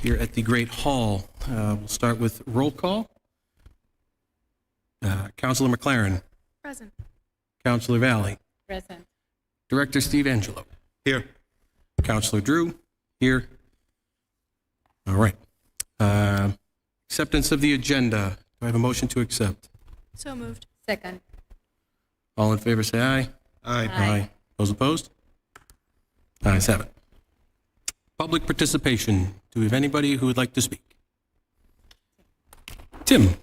[SPEAKER 5] here at the Great Hall. We'll start with roll call. Councilor McLaren.
[SPEAKER 1] Present.
[SPEAKER 5] Councilor Valley.
[SPEAKER 3] Present.
[SPEAKER 5] Director Steve Angelo.
[SPEAKER 6] Here.
[SPEAKER 5] Councilor Drew. Here. All right. Acceptance of the agenda. Do I have a motion to accept?
[SPEAKER 1] So moved.
[SPEAKER 3] Second.
[SPEAKER 5] All in favor, say aye.
[SPEAKER 6] Aye.
[SPEAKER 5] Aye. Those opposed? Ayes have it. Public participation. Do we have anybody who would like to speak? Tim.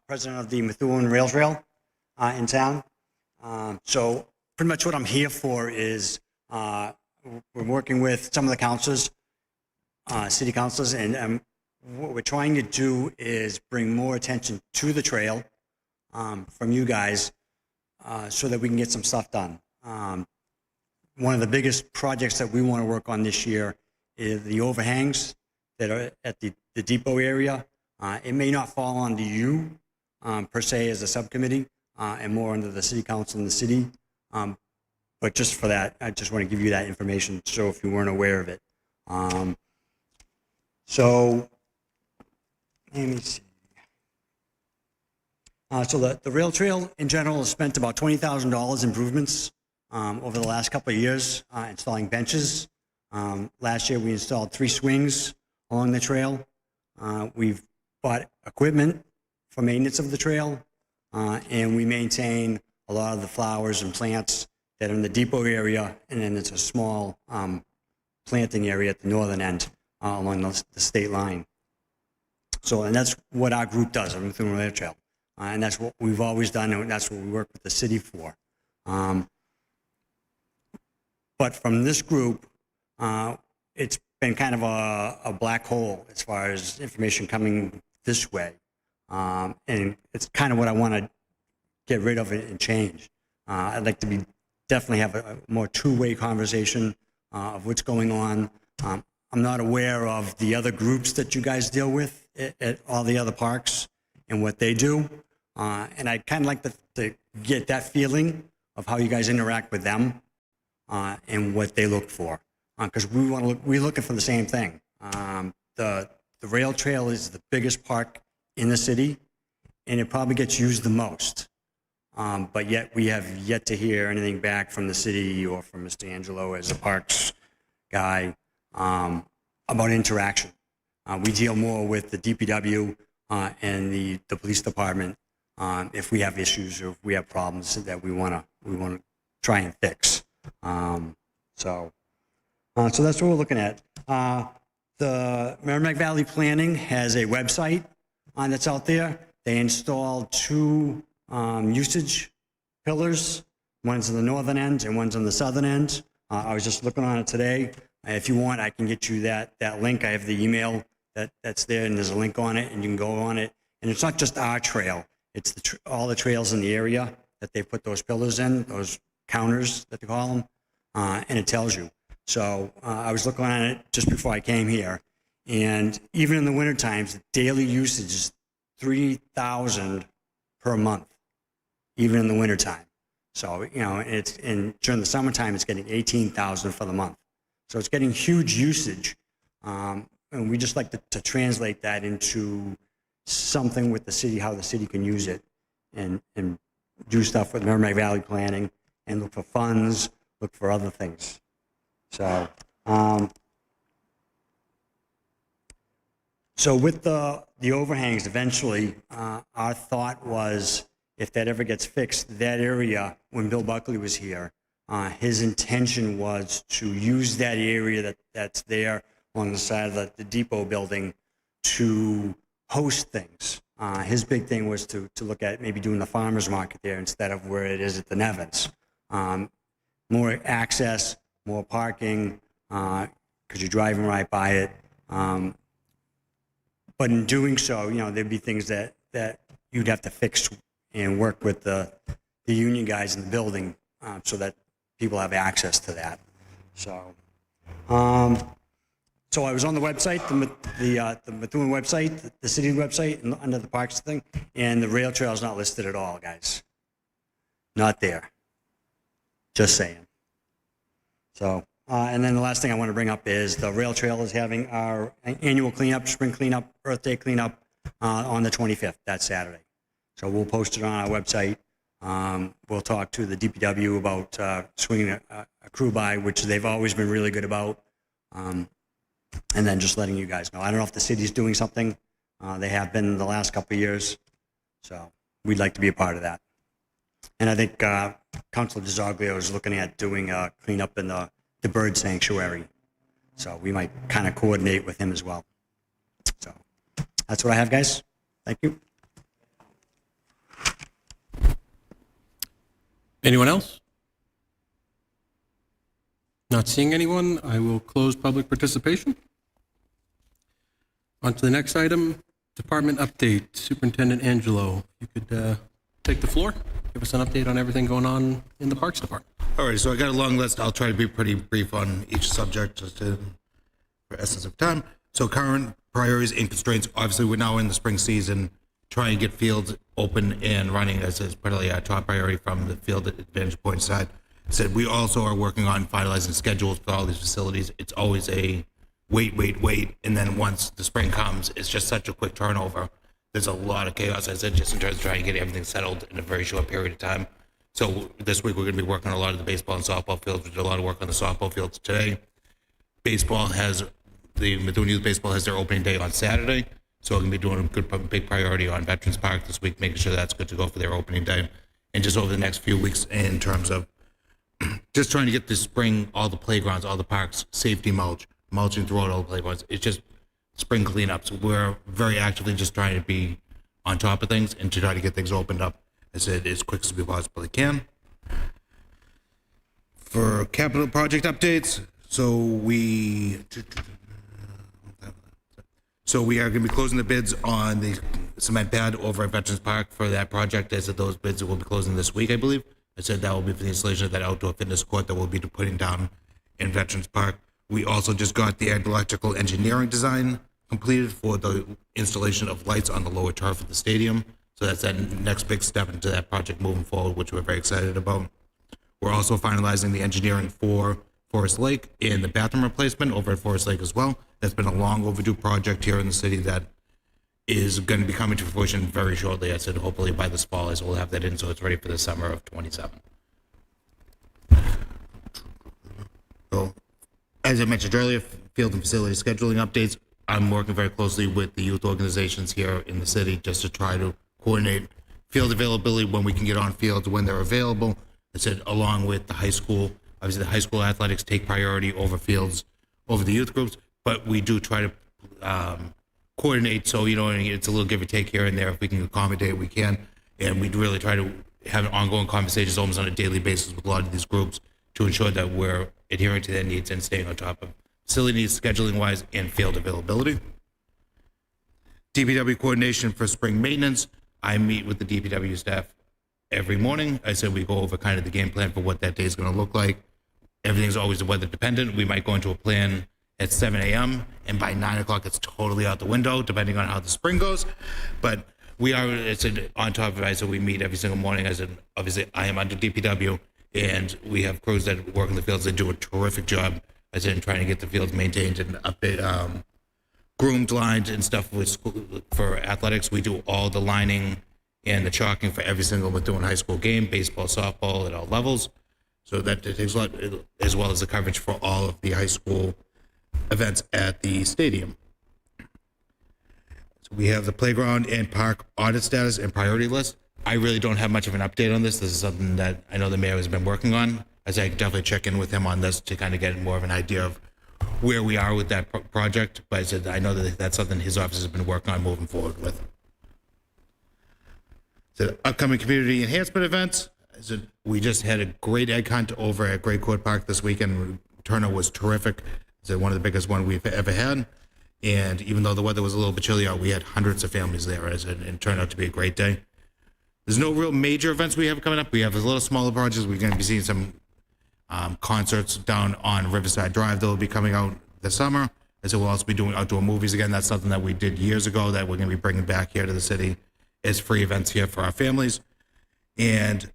[SPEAKER 7] President of the Methuen Rail Trail in town. So pretty much what I'm here for is we're working with some of the councilors, city councilors, and what we're trying to do is bring more attention to the trail from you guys so that we can get some stuff done. One of the biggest projects that we want to work on this year is the overhangs that are at the depot area. It may not fall onto you per se as a subcommittee and more under the city council in the city. But just for that, I just want to give you that information so if you weren't aware of it. So let me see. So the rail trail in general has spent about $20,000 improvements over the last couple of years installing benches. Last year we installed 3 swings along the trail. We've bought equipment for maintenance of the trail, and we maintain a lot of the flowers and plants that are in the depot area, and then it's a small planting area at the northern end along the state line. So, and that's what our group does on Methuen Rail Trail, and that's what we've always done, and that's what we work with the city for. But from this group, it's been kind of a black hole as far as information coming this way. And it's kind of what I want to get rid of and change. I'd like to definitely have a more two-way conversation of what's going on. I'm not aware of the other groups that you guys deal with at all the other parks and what they do. And I'd kind of like to get that feeling of how you guys interact with them and what they look for. Because we're looking for the same thing. The rail trail is the biggest park in the city, and it probably gets used the most. But yet we have yet to hear anything back from the city or from Mr. Angelo as a parks guy about interaction. We deal more with the DPW and the police department if we have issues or if we have problems that we want to try and fix. So that's what we're looking at. The Merrimack Valley Planning has a website that's out there. They installed 2 usage pillars. One's on the northern end and one's on the southern end. I was just looking on it today. If you want, I can get you that link. I have the email that's there, and there's a link on it, and you can go on it. And it's not just our trail. It's all the trails in the area that they put those pillars in, those counters that they call them, and it tells you. So I was looking at it just before I came here, and even in the winter times, the daily usage is 3,000 per month, even in the winter time. So, during the summertime, it's getting 18,000 for the month. So it's getting huge usage. And we just like to translate that into something with the city, how the city can use it and do stuff with Merrimack Valley Planning and look for funds, look for other things. So, so with the overhangs, eventually, our thought was if that ever gets fixed, that area, when Bill Buckley was here, his intention was to use that area that's there on the side of the depot building to host things. His big thing was to look at maybe doing the farmer's market there instead of where it is at the Nevins. More access, more parking, because you're driving right by it. But in doing so, there'd be things that you'd have to fix and work with the union guys in the building so that people have access to that. So So I was on the website, the Methuen website, the city website, and under the parks thing, and the rail trail is not listed at all, guys. Not there. Just saying. So, and then the last thing I want to bring up is the rail trail is having our annual cleanup, spring cleanup, Earth Day cleanup on the 25th, that Saturday. So we'll post it on our website. We'll talk to the DPW about swinging a crew by, which they've always been really good about. And then just letting you guys know. I don't know if the city's doing something. They have been the last couple of years. So we'd like to be a part of that. And I think Councilor DiZoglio is looking at doing a cleanup in the bird sanctuary. So we might kind of coordinate with him as well. So that's what I have, guys. Thank you.
[SPEAKER 5] Anyone else? Not seeing anyone, I will close public participation. On to the next item, department update. Superintendent Angelo, if you could take the floor, give us an update on everything going on in the Parks Department.
[SPEAKER 6] All right, so I got a long list. I'll try to be pretty brief on each subject just for essence of time. So current priorities and constraints. Obviously, we're now in the spring season. Trying to get fields open and running as is probably our top priority from the field advantage point side. Said we also are working on finalizing schedules for all these facilities. It's always a wait, and then once the spring comes, it's just such a quick turnover. There's a lot of chaos, I said, just in terms of trying to get everything settled in a very short period of time. So this week we're going to be working on a lot of the baseball and softball fields. We did a lot of work on the softball fields today. Baseball has, the Methuen Youth Baseball has their opening day on Saturday. So we're going to be doing a good big priority on Veterans Park this week, making sure that's good to go for their opening day. And just over the next few weeks in terms of just trying to get this spring, all the playgrounds, all the parks, safety mulching throughout all the playgrounds. It's just spring cleanups. We're very actively just trying to be on top of things and to try to get things opened up, as quick as we possibly can. For capital project updates, so we are going to be closing the bids on the cement pad over at Veterans Park for that project. I said those bids will be closing this week, I believe. I said that will be for the installation of that outdoor fitness court that we'll be putting down in Veterans Park. We also just got the electrical engineering design completed for the installation of lights on the lower turf of the stadium. So that's that next big step into that project moving forward, which we're very excited about. We're also finalizing the engineering for Forest Lake and the bathroom replacement over at Forest Lake as well. That's been a long overdue project here in the city that is going to be coming to fruition very shortly. I said hopefully by this fall, as we'll have that in, so it's ready for the summer of 27. So, as I mentioned earlier, field and facility scheduling updates. I'm working very closely with the youth organizations here in the city just to try to coordinate field availability when we can get on fields when they're available. I said along with the high school. Obviously, the high school athletics take priority over fields, over the youth groups, but we do try to coordinate. So, it's a little give or take here and there. If we can accommodate, we can. And we really try to have ongoing conversations almost on a daily basis with a lot of these groups to ensure that we're adhering to their needs and staying on top of facility needs, scheduling wise, and field availability. DPW coordination for spring maintenance. I meet with the DPW staff every morning. I said we go over kind of the game plan for what that day is going to look like. Everything's always weather dependent. We might go into a plan at 7 a.m. and by 9 o'clock it's totally out the window, depending on how the spring goes. But we are, it's on top of it. So we meet every single morning. As in, obviously, I am under DPW, and we have crews that work in the fields that do a terrific job. As in trying to get the fields maintained and update, groomed, lined, and stuff with school, for athletics. We do all the lining and the chalking for every single Methuen high school game, baseball, softball, at all levels. So that takes a lot, as well as the coverage for all of the high school events at the stadium. So we have the playground and park audit status and priority list. I really don't have much of an update on this. This is something that I know the mayor has been working on. I say I can definitely check in with him on this to kind of get more of an idea of where we are with that project. But I said I know that that's something his office has been working on moving forward with. So upcoming community enhancement events. So we just had a great egg hunt over at Great Court Park this weekend. Turnout was terrific. It's one of the biggest one we've ever had. And even though the weather was a little bit chilly out, we had hundreds of families there, and it turned out to be a great day. There's no real major events we have coming up. We have a little smaller projects. We're going to be seeing some concerts down on Riverside Drive that will be coming out this summer. I said we'll also be doing outdoor movies again. That's something that we did years ago that we're going to be bringing back here to the city as free events here for our families. And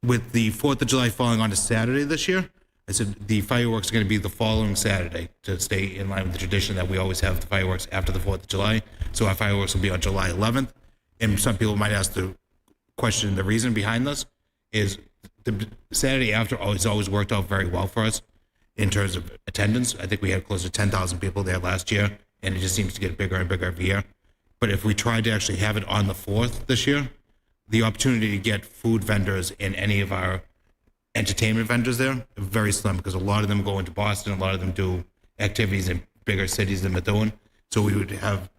[SPEAKER 6] with the 4th of July falling on a Saturday this year, I said the fireworks are going to be the following Saturday to stay in line with the tradition that we always have the fireworks after the 4th of July. So our fireworks will be on July 11th. And some people might ask the question, the reason behind this is the Saturday after always worked out very well for us in terms of attendance. I think we had close to 10,000 people there last year, and it just seems to get bigger and bigger every year. But if we tried to actually have it on the 4th this year, the opportunity to get food vendors and any of our entertainment vendors there very slim, because a lot of them go into Boston, a lot of them do activities in bigger cities than Methuen. So we would have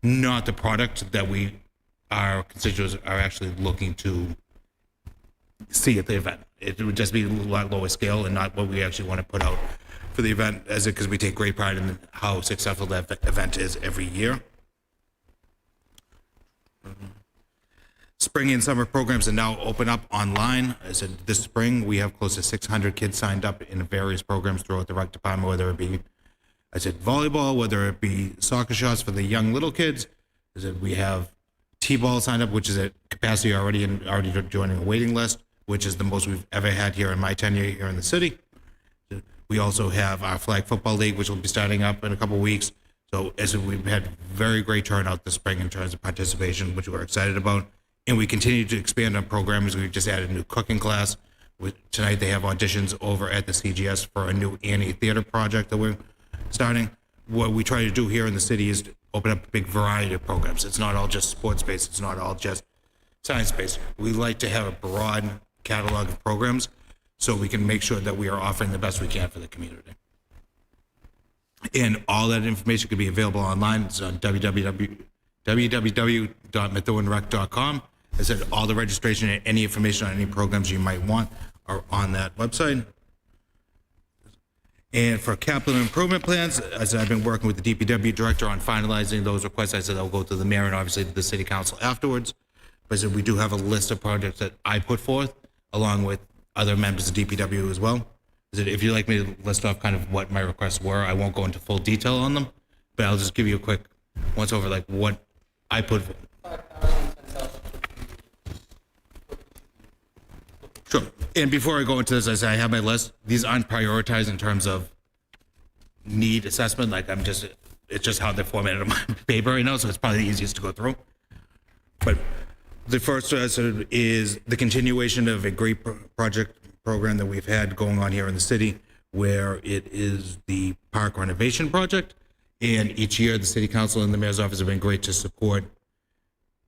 [SPEAKER 6] not the product that our constituents are actually looking to see at the event. It would just be a lot lower scale and not what we actually want to put out for the event, because we take great pride in how successful that event is every year. Spring and summer programs are now open up online. I said this spring we have close to 600 kids signed up in various programs throughout the rec department, whether it be, I said, volleyball, whether it be soccer shots for the young little kids. I said we have T-ball signed up, which is at capacity already and already joining a waiting list, which is the most we've ever had here in my tenure here in the city. We also have our flag football league, which will be starting up in a couple of weeks. So as we've had very great turnout this spring in terms of participation, which we're excited about. And we continue to expand on programs. We just added a new cooking class. Tonight they have auditions over at the CGS for a new Annie Theater project that we're starting. What we try to do here in the city is to open up a big variety of programs. It's not all just sports-based. It's not all just science-based. We like to have a broad catalog of programs so we can make sure that we are offering the best we can for the community. And all that information can be available online. It's on www.methuenrec.com. I said all the registration and any information on any programs you might want are on that website. And for capital improvement plans, as I've been working with the DPW director on finalizing those requests, I said I'll go to the mayor and obviously to the city council afterwards. But I said we do have a list of projects that I put forth along with other members of DPW as well. I said if you'd like me to list off kind of what my requests were, I won't go into full detail on them, but I'll just give you a quick once over like what I put. Sure. And before I go into this, I say I have my list. These aren't prioritized in terms of need assessment. Like it's just how they're formatted on my paper right now, so it's probably the easiest to go through. But the first is the continuation of a great program that we've had going on here in the city, where it is the park renovation project. And each year, the city council and the mayor's office have been great to support,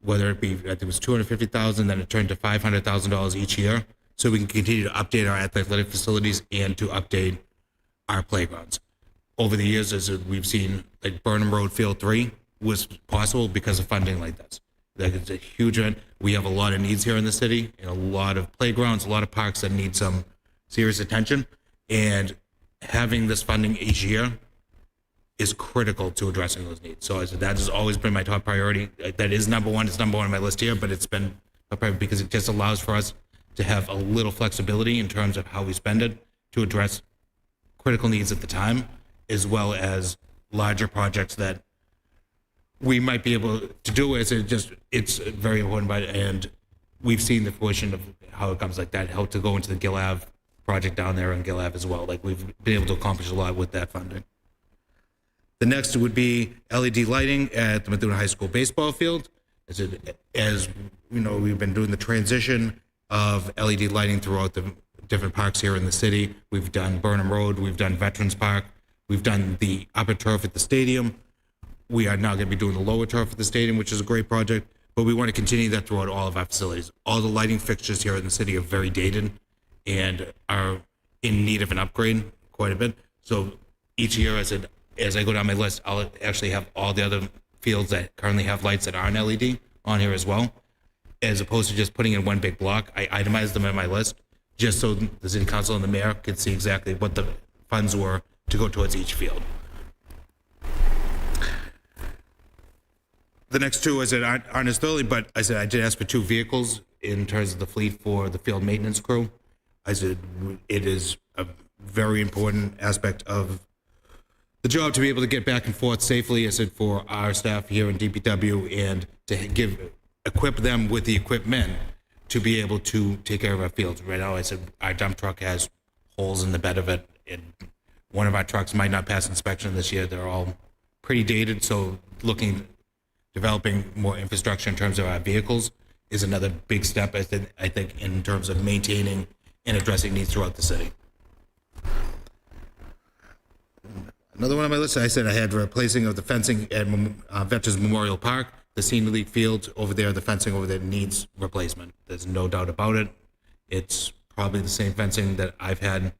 [SPEAKER 6] whether it be, I think it was $250,000, then it turned to $500,000 each year. So we can continue to update our athletic facilities and to update our playgrounds. Over the years, as we've seen, like Burnham Road Field 3 was possible because of funding like this. Like it's a huge event. We have a lot of needs here in the city, and a lot of playgrounds, a lot of parks that need some serious attention. And having this funding each year is critical to addressing those needs. So I said that has always been my top priority. That is number one. It's number one on my list here, but it's been a priority because it just allows for us to have a little flexibility in terms of how we spend it to address critical needs at the time, as well as larger projects that we might be able to do. It's very important, and we've seen the fruition of how it comes like that, how to go into the Gill Ave project down there in Gill Ave as well. Like we've been able to accomplish a lot with that funding. The next would be LED lighting at the Methuen High School baseball field. As you know, we've been doing the transition of LED lighting throughout the different parks here in the city. We've done Burnham Road, we've done Veterans Park, we've done the upper turf at the stadium. We are now going to be doing the lower turf at the stadium, which is a great project, but we want to continue that throughout all of our facilities. All the lighting fixtures here in the city are very dated and are in need of an upgrade quite a bit. So each year, as I go down my list, I'll actually have all the other fields that currently have lights that aren't LED on here as well, as opposed to just putting in one big block. I itemize them in my list just so the city council and the mayor can see exactly what the funds were to go towards each field. The next two, I said, aren't as thoroughly, but I said I did ask for 2 vehicles in terms of the fleet for the field maintenance crew. I said it is a very important aspect of the job to be able to get back and forth safely, I said, for our staff here in DPW and to equip them with the equipment to be able to take care of our fields. Right now, I said, our dump truck has holes in the bed of it, and one of our trucks might not pass inspection this year. They're all pretty dated, so developing more infrastructure in terms of our vehicles is another big step, I think, in terms of maintaining and addressing needs throughout the city. Another one on my list, I said I had replacing of the fencing at Veterans Memorial Park. The Senior League field over there, the fencing over there needs replacement. There's no doubt about it. It's probably the same fencing that I've had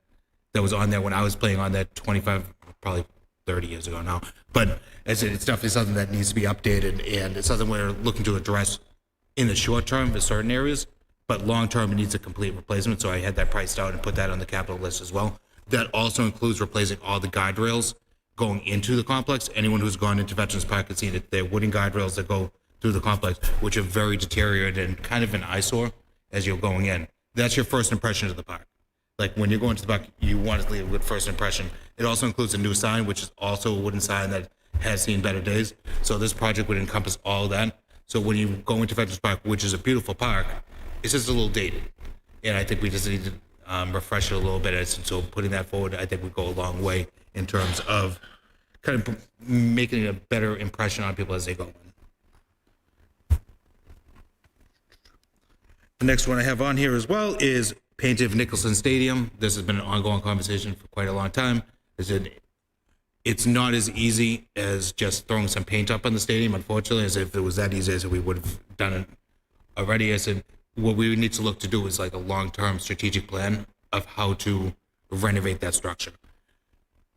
[SPEAKER 6] that was on there when I was playing on that 25, probably 30 years ago now. But as I said, it's definitely something that needs to be updated, and it's something we're looking to address in the short term for certain areas, but long term it needs a complete replacement. So I had that priced out and put that on the capital list as well. That also includes replacing all the guardrails going into the complex. Anyone who's gone into Veterans Park has seen that they're wooden guardrails that go through the complex, which are very deteriorated and kind of an eyesore as you're going in. That's your first impression of the park. Like when you're going to the park, you want to leave a good first impression. It also includes a new sign, which is also a wooden sign that has seen better days. So this project would encompass all of that. So when you go into Veterans Park, which is a beautiful park, it's just a little dated. And I think we just need to refresh it a little bit. And so putting that forward, I think would go a long way in terms of kind of making a better impression on people as they go in. The next one I have on here as well is painting of Nicholson Stadium. This has been an ongoing conversation for quite a long time. It's not as easy as just throwing some paint up on the stadium, unfortunately. As if it was that easy, as if we would have done it already. I said, what we would need to look to do is like a long-term strategic plan of how to renovate that structure.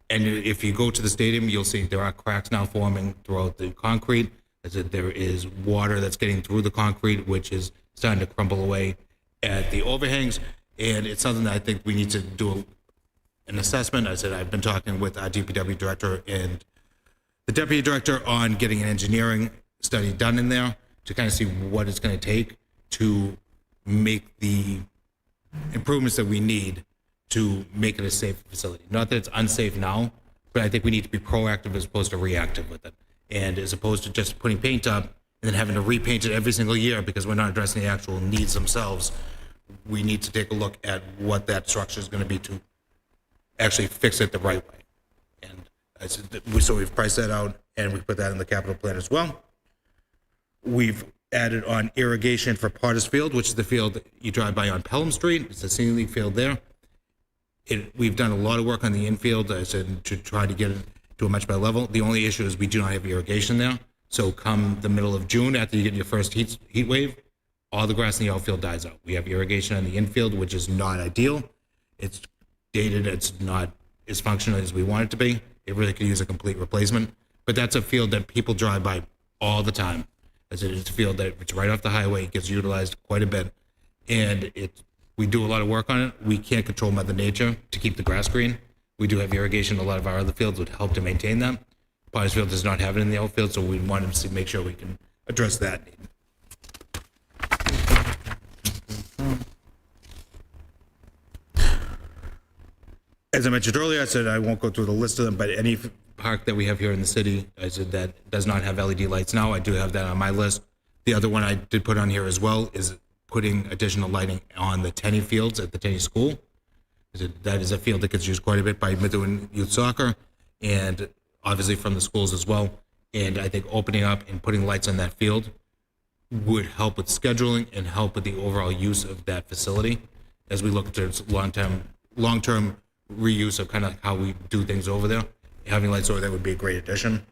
[SPEAKER 6] And if you go to the stadium, you'll see there are cracks now forming throughout the concrete. I said there is water that's getting through the concrete, which is starting to crumble away at the overhangs. And it's something that I think we need to do an assessment. I said I've been talking with our DPW director and the deputy director on getting an engineering study done in there to kind of see what it's going to take to make the improvements that we need to make it a safe facility. Not that it's unsafe now, but I think we need to be proactive as opposed to reactive with it. And as opposed to just putting paint up and then having to repaint it every single year because we're not addressing the actual needs themselves, we need to take a look at what that structure is going to be to actually fix it the right way. And I said, so we've priced that out and we put that in the capital plan as well. We've added on irrigation for Potter's Field, which is the field that you drive by on Pelham Street. It's a Senior League field there. We've done a lot of work on the infield, I said, to try to get it to a much better level. The only issue is we do not have irrigation there. So come the middle of June, after you get your first heat wave, all the grass in the outfield dies out. We have irrigation on the infield, which is not ideal. It's dated. It's not as functional as we want it to be. It really could use a complete replacement. But that's a field that people drive by all the time. As it is a field that it's right off the highway. It gets utilized quite a bit. And we do a lot of work on it. We can't control Mother Nature to keep the grass green. We do have irrigation. A lot of our other fields would help to maintain that. Potter's Field does not have it in the outfield, so we wanted to make sure we can address that need. As I mentioned earlier, I said I won't go through the list of them, but any park that we have here in the city, I said that does not have LED lights now. I do have that on my list. The other one I did put on here as well is putting additional lighting on the tennis fields at the tennis school. That is a field that gets used quite a bit by Methuen youth soccer and obviously from the schools as well. And I think opening up and putting lights on that field would help with scheduling and help with the overall use of that facility as we look to long-term reuse of kind of how we do things over there. Having lights over there would be a great addition.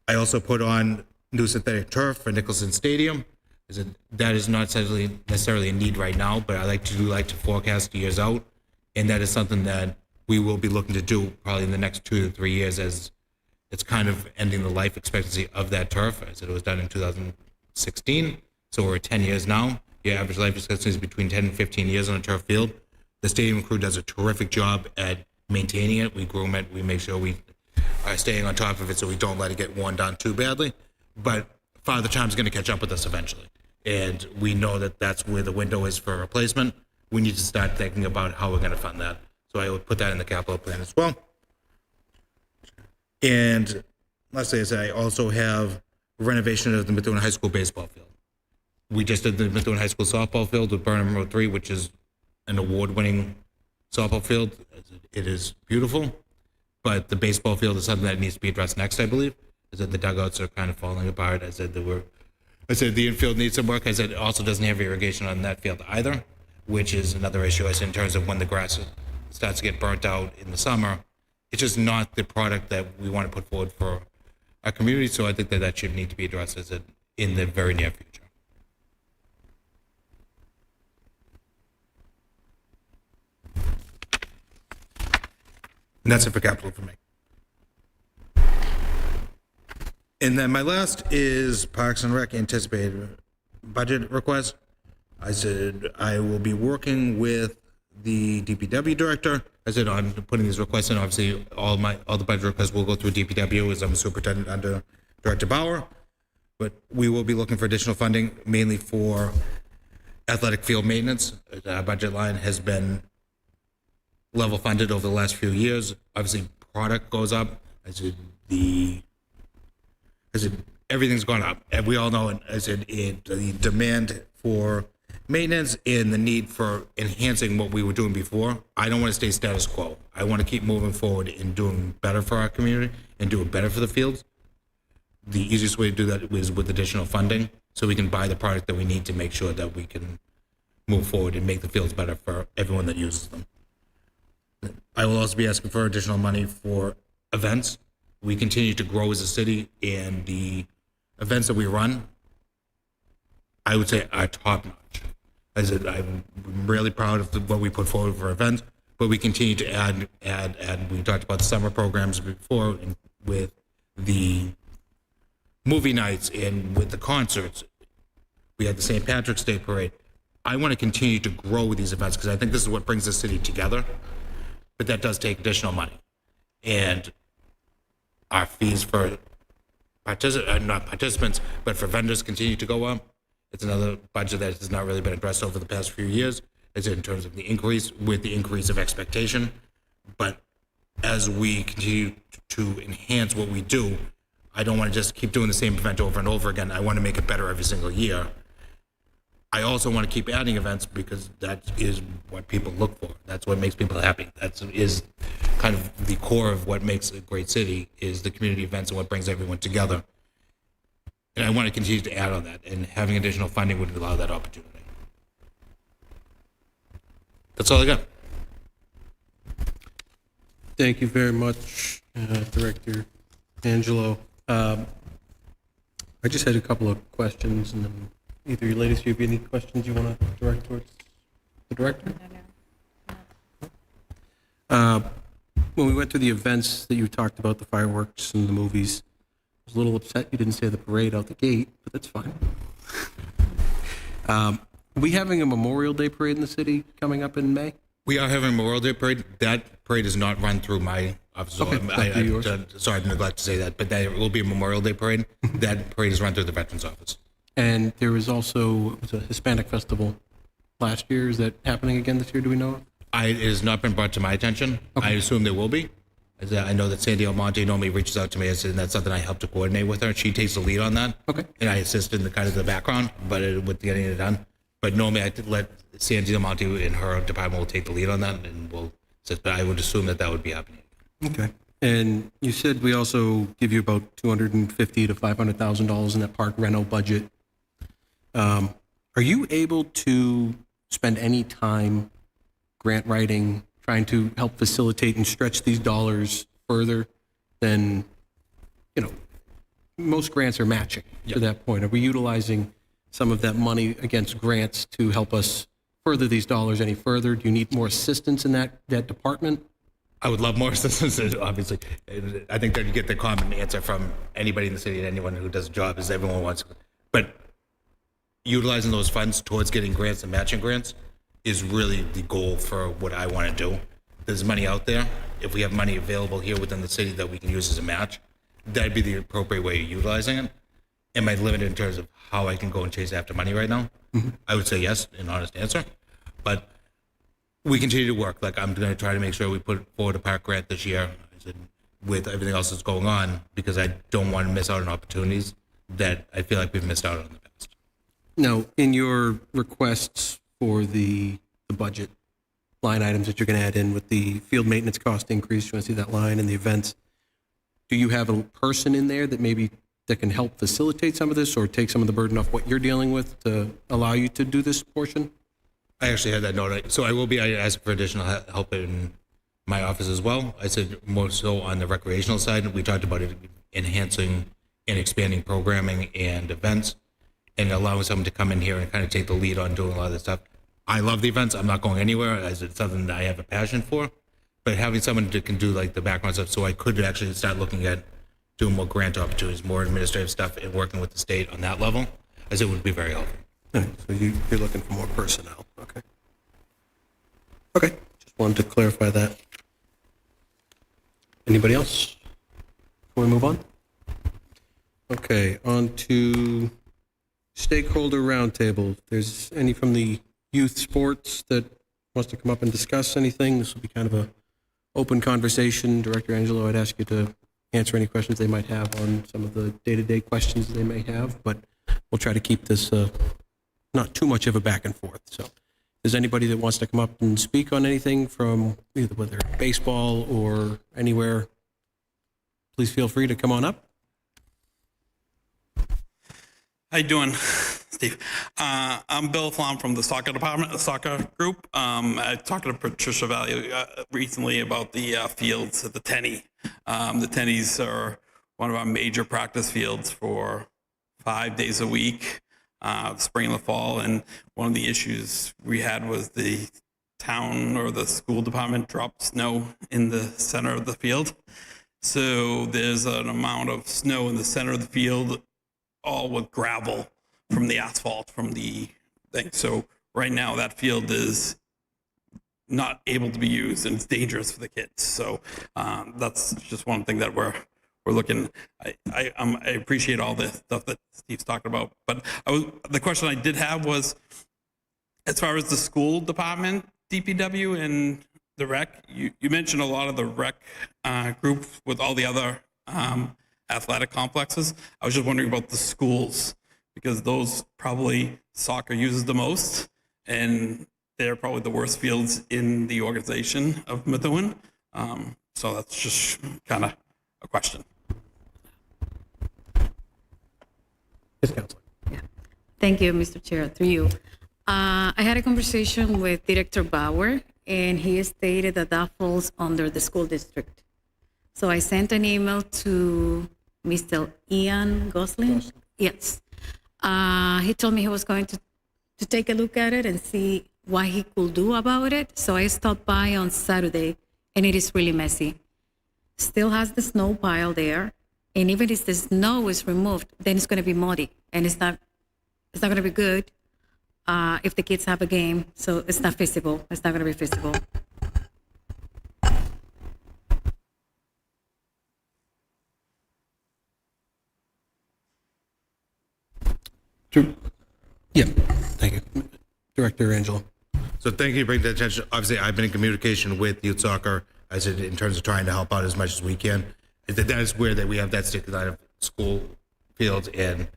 [SPEAKER 6] I also put on new synthetic turf for Nicholson Stadium. That is not necessarily a need right now, but I like to forecast years out, and that is something that we will be looking to do probably in the next 2 to 3 years as it's kind of ending the life expectancy of that turf. I said it was done in 2016, so we're at 10 years now. Your average life expectancy is between 10 and 15 years on a turf field. The stadium crew does a terrific job at maintaining it. We groom it. We make sure we are staying on top of it so we don't let it get worn down too badly. But Father Time's going to catch up with us eventually. And we know that that's where the window is for replacement. We need to start thinking about how we're going to fund that. So I would put that in the capital plan as well. And lastly, as I also have renovation of the Methuen High School baseball field. We just did the Methuen High School softball field with Burnham Road 3, which is an award-winning softball field. It is beautiful, but the baseball field is something that needs to be addressed next, I believe. I said the dugouts are kind of falling apart. I said the infield needs some work. I said it also doesn't have irrigation on that field either, which is another issue. I said in terms of when the grass starts to get burnt out in the summer, it's just not the product that we want to put forward for our community. So I think that should need to be addressed in the very near future. And that's it for capital for me. And then my last is Parks and Rec anticipated budget request. I said I will be working with the DPW director. I said on putting these requests in. Obviously, all the budget requests will go through DPW as I'm a superintendent under Director Bauer. But we will be looking for additional funding, mainly for athletic field maintenance. Our budget line has been level funded over the last few years. Obviously, product goes up. I said everything's gone up, and we all know it. I said the demand for maintenance and the need for enhancing what we were doing before. I don't want to stay status quo. I want to keep moving forward and doing better for our community and doing better for the fields. The easiest way to do that is with additional funding, so we can buy the product that we need to make sure that we can move forward and make the fields better for everyone that uses them. I will also be asking for additional money for events. We continue to grow as a city, and the events that we run, I would say, are top notch. I said I'm really proud of what we put forward for events, but we continue to add. We talked about the summer programs before, and with the movie nights and with the concerts. We had the St. Patrick's Day parade. I want to continue to grow these events because I think this is what brings the city together. But that does take additional money. And our fees for not participants, but for vendors continue to go up. It's another budget that has not really been addressed over the past few years. It's in terms of the increase with the increase of expectation. But as we continue to enhance what we do, I don't want to just keep doing the same event over and over again. I want to make it better every single year. I also want to keep adding events because that is what people look for. That's what makes people happy. That is kind of the core of what makes a great city is the community events and what brings everyone together. And I want to continue to add on that, and having additional funding would allow that opportunity. That's all I got.
[SPEAKER 5] Thank you very much, Director Angelo. I just had a couple of questions, and then either you ladies, do you have any questions you want to direct towards the director? When we went through the events that you talked about, the fireworks and the movies, I was a little upset you didn't say the parade out the gate, but that's fine. Are we having a Memorial Day parade in the city coming up in May?
[SPEAKER 6] We are having a Memorial Day parade. That parade is not run through my office. So
[SPEAKER 5] Okay,
[SPEAKER 6] sorry, I neglect to say that, but that will be a Memorial Day parade. That parade is run through the Veterans Office.
[SPEAKER 5] And there was also a Hispanic festival last year. Is that happening again this year? Do we know?
[SPEAKER 6] It has not been brought to my attention. Okay. I assume there will be. I know that Sandy Almonte normally reaches out to me, and that's something I help to coordinate with her. She takes the lead on that. Okay. And I assist in the kind of the background, but with getting it done. But normally I let Sandy Almonte and her department will take the lead on that, and but I would assume that would be happening.
[SPEAKER 5] Okay. And you said we also give you about $250,000 to $500,000 in that park reno budget. Are you able to spend any time grant writing, trying to help facilitate and stretch these dollars further than, most grants are matching to that point? Are we utilizing some of that money against grants to help us further these dollars any further? Do you need more assistance in that department?
[SPEAKER 6] I would love more assistance, obviously. I think that you get the common answer from anybody in the city and anyone who does a job is everyone wants. But utilizing those funds towards getting grants and matching grants is really the goal for what I want to do. There's money out there. If we have money available here within the city that we can use as a match, that'd be the appropriate way of utilizing it. Am I limited in terms of how I can go and chase after money right now? Mm-hmm. I would say yes, an honest answer. But we continue to work. Like, I'm going to try to make sure we put forward a park grant this year, I said, with everything else that's going on, because I don't want to miss out on opportunities that I feel like we've missed out on in the past.
[SPEAKER 5] Now, in your requests for the budget line items that you're going to add in with the field maintenance cost increase, you want to see that line, and the events, do you have a person in there that maybe that can help facilitate some of this or take some of the burden off what you're dealing with to allow you to do this portion?
[SPEAKER 6] I actually had that note. So I will be asking for additional help in my office as well. I said more so on the recreational side. We talked about it enhancing and expanding programming and events and allowing someone to come in here and kind of take the lead on doing a lot of this stuff. I love the events. I'm not going anywhere as it's something that I have a passion for, but having someone that can do like the background stuff, so I could actually start looking at doing more grant opportunities, more administrative stuff, and working with the state on that level, as it would be very helpful.
[SPEAKER 5] All right, so you're looking for more personnel. Okay. Okay, just wanted to clarify that. Anybody else before we move on? Okay, on to stakeholder roundtable. If there's any from the youth sports that wants to come up and discuss anything, this will be kind of a open conversation. Director Angelo, I'd ask you to answer any questions they might have on some of the day-to-day questions they may have, but we'll try to keep this not too much of a back and forth. So if there's anybody that wants to come up and speak on anything from either whether baseball or anywhere, please feel free to come on up.
[SPEAKER 8] How you doing, Steve? I'm Bill Flom from the soccer department, the soccer group. I talked to Patricia Valley recently about the fields at the Tenny. The Tennies are one of our major practice fields for 5 days a week, the spring and the fall. And one of the issues we had was the town or the school department dropped snow in the center of the field. So there's an amount of snow in the center of the field, all with gravel from the asphalt from the thing. So right now that field is not able to be used and it's dangerous for the kids. So that's just one thing that we're looking. I appreciate all the stuff that Steve's talking about, but the question I did have was, as far as the school department, DPW and the rec, you mentioned a lot of the rec group with all the other athletic complexes. I was just wondering about the schools, because those probably soccer uses the most, and they're probably the worst fields in the organization of Methuen. So that's just kind of a question.
[SPEAKER 5] Yes, Councilor.
[SPEAKER 9] Thank you, Mr. Chair, through you. I had a conversation with Director Bauer, and he stated that that falls under the school district. So I sent an email to Mr. Ian Gosling. Yes. He told me he was going to take a look at it and see what he could do about it. So I stopped by on Saturday, and it is really messy. Still has the snow pile there, and even if the snow is removed, then it's going to be muddy, and it's not going to be good if the kids have a game. So it's not feasible. It's not going to be feasible.
[SPEAKER 5] Yeah, thank you. Director Angelo.
[SPEAKER 6] So thank you for bringing that attention. Obviously, I've been in communication with youth soccer as in terms of trying to help out as much as we can. That is where that we have that stick line of school fields and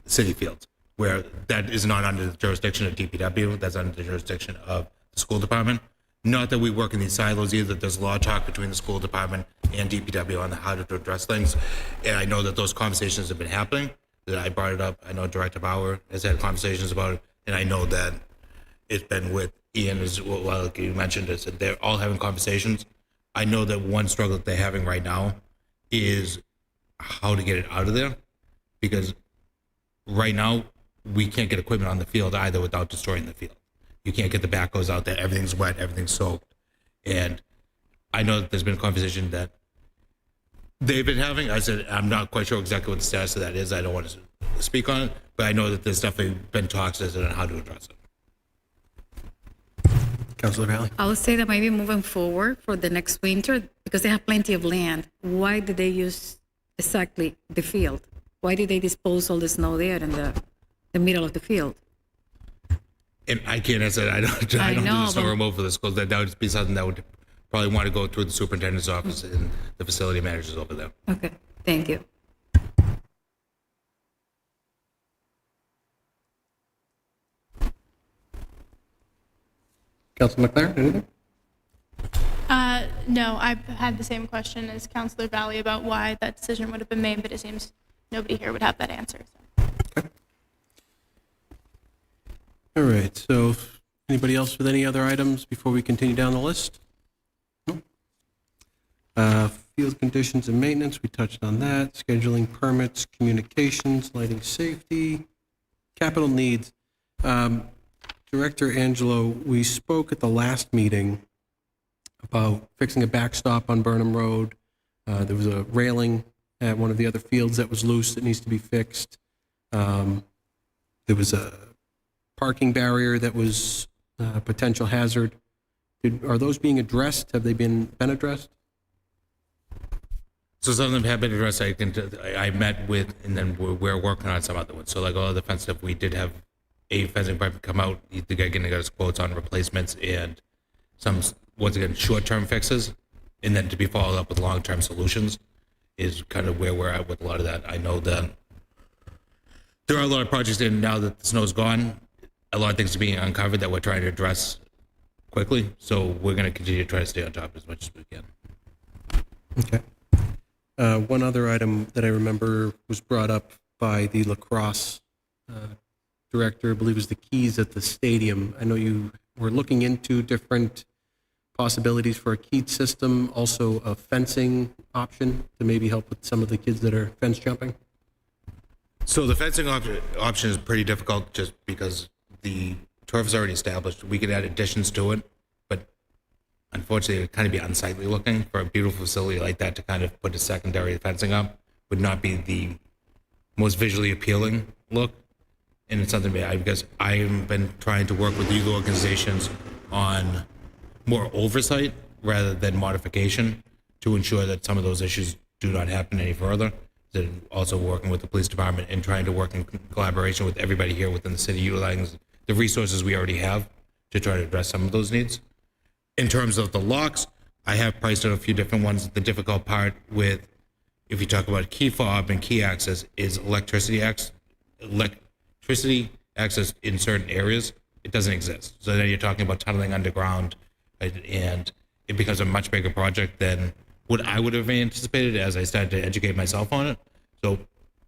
[SPEAKER 6] city fields, where that is not under the jurisdiction of DPW. That's under the jurisdiction of the school department. Not that we work in these silos either. There's a lot of talk between the school department and DPW on how to address things. And I know that those conversations have been happening. That I brought it up. I know Director Bauer has had conversations about it, and I know that it's been with Ian as well, like you mentioned. Is that they're all having conversations. I know that one struggle that they're having right now is how to get it out of there, because right now we can't get equipment on the field either without destroying the field. You can't get the backhoes out there. Everything's wet. Everything's soaked, and I know that there's been a conversation that they've been having. I said, I'm not quite sure exactly what the status of that is. I don't want to speak on it, but I know that there's definitely been talks as to how to address it.
[SPEAKER 5] Councilor Valley.
[SPEAKER 9] I would say that maybe moving forward for the next winter, because they have plenty of land, why did they use exactly the field? Why did they dispose all the snow there in the middle of the field?
[SPEAKER 6] And I can't answer that. I don't do
[SPEAKER 9] know,
[SPEAKER 6] the snow
[SPEAKER 9] but-
[SPEAKER 6] removal for the schools. That would be something that would probably want to go through the superintendent's office and the facility managers over there.
[SPEAKER 9] Okay, thank you.
[SPEAKER 5] Councilor McLaren, anything?
[SPEAKER 1] No, I've had the same question as Councilor Valley about why that decision would have been made, but it seems nobody here would have that answer. So.
[SPEAKER 5] All right, so anybody else with any other items before we continue down the list? No? Field conditions and maintenance, we touched on that. Scheduling permits, communications, lighting safety, capital needs. Director Angelo, we spoke at the last meeting about fixing a backstop on Burnham Road. There was a railing at one of the other fields that was loose that needs to be fixed. There was a parking barrier that was a potential hazard. Are those being addressed? Have they been addressed?
[SPEAKER 6] So some of them have been addressed. I met with, and then we're working on some other ones. So like all of the fence stuff, we did have a fencing department come out. The guy getting us quotes on replacements and some, once again, short-term fixes, and then to be followed up with long-term solutions is kind of where we're at with a lot of that. I know that there are a lot of projects in now that the snow's gone. A lot of things are being uncovered that we're trying to address quickly. So we're going to continue to try to stay on top as much as we can.
[SPEAKER 5] Okay. One other item that I remember was brought up by the lacrosse director, I believe, was the keys at the stadium. I know you were looking into different possibilities for a keyed system, also a fencing option to maybe help with some of the kids that are fence jumping.
[SPEAKER 6] So the fencing option is pretty difficult just because the turf is already established. We could add additions to it, but unfortunately, it would kind of be unsightly looking for a beautiful facility like that to kind of put a secondary fencing up would not be the most visually appealing look. And it's something because I've been trying to work with youth organizations on more oversight rather than modification to ensure that some of those issues do not happen any further. Then also working with the police department and trying to work in collaboration with everybody here within the city, utilizing the resources we already have to try to address some of those needs. In terms of the locks, I have priced out a few different ones. The difficult part with, if you talk about key fob and key access, is electricity access in certain areas. It doesn't exist. So then you're talking about tunneling underground, and it becomes a much bigger project than what I would have anticipated as I started to educate myself on it. So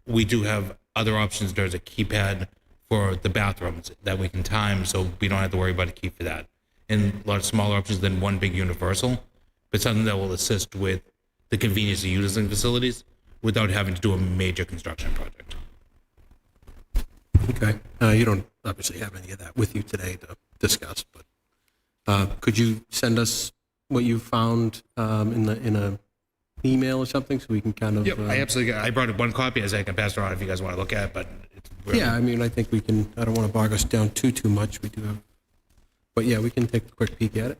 [SPEAKER 6] we do have other options. There's a keypad for the bathrooms that we can time, so we don't have to worry about a key for that. And a lot of smaller options than one big universal, but something that will assist with the convenience of using facilities without having to do a major construction project.
[SPEAKER 5] Okay. You don't obviously have any of that with you today to discuss, but could you send us what you found in a email or something so we can kind of...
[SPEAKER 6] Yep, I absolutely got, I brought one copy as I can pass it around if you guys want to look at it, but it's really,
[SPEAKER 5] Yeah, I mean, I think we can, I don't want to bog us down too much. We do have, but yeah, we can take a quick peek at it.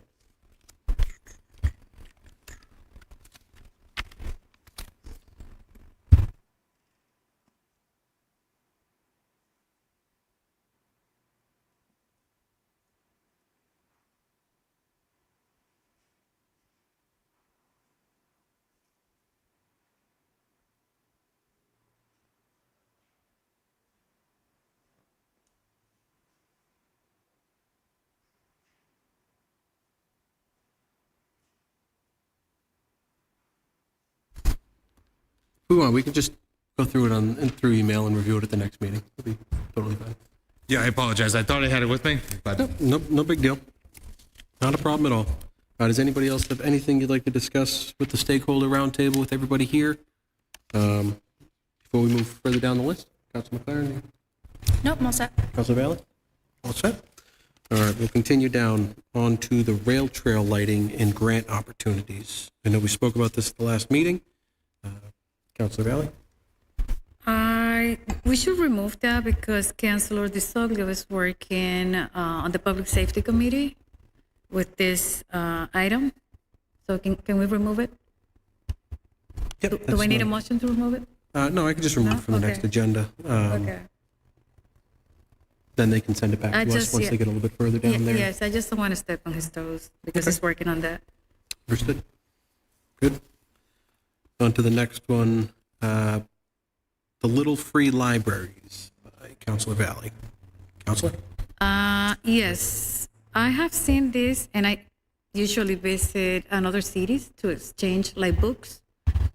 [SPEAKER 5] If we want, we can just go through it through email and review it at the next meeting. It'll be totally fine.
[SPEAKER 6] yeah, I apologize. I thought I had it with me, but
[SPEAKER 5] No big deal. Not a problem at all. Does anybody else have anything you'd like to discuss with the stakeholder roundtable with everybody here? Before we move further down the list, Councilor McLaren,
[SPEAKER 1] Nope, I'm all set.
[SPEAKER 5] Councilor Valley, all set? All right, we'll continue down on to the rail trail lighting and grant opportunities. I know we spoke about this at the last meeting. Councilor Valley?
[SPEAKER 9] We should remove that because Councilor DeSoglio is working on the Public Safety Committee with this item. So can we remove it?
[SPEAKER 5] Yep.
[SPEAKER 9] Do I need a motion to remove it?
[SPEAKER 5] No, I can just remove it from the next
[SPEAKER 9] Okay.
[SPEAKER 5] agenda.
[SPEAKER 9] Okay.
[SPEAKER 5] then they can send it back
[SPEAKER 9] I
[SPEAKER 5] to us
[SPEAKER 9] just-
[SPEAKER 5] once
[SPEAKER 9] yeah.
[SPEAKER 5] they get a little bit further down there.
[SPEAKER 9] Yes, I just don't want to step on his toes because he's working on that.
[SPEAKER 5] Understood. Good. On to the next one. The Little Free Libraries by Councilor Valley. Councilor?
[SPEAKER 9] Yes, I have seen this, and I usually visit another cities to exchange like books.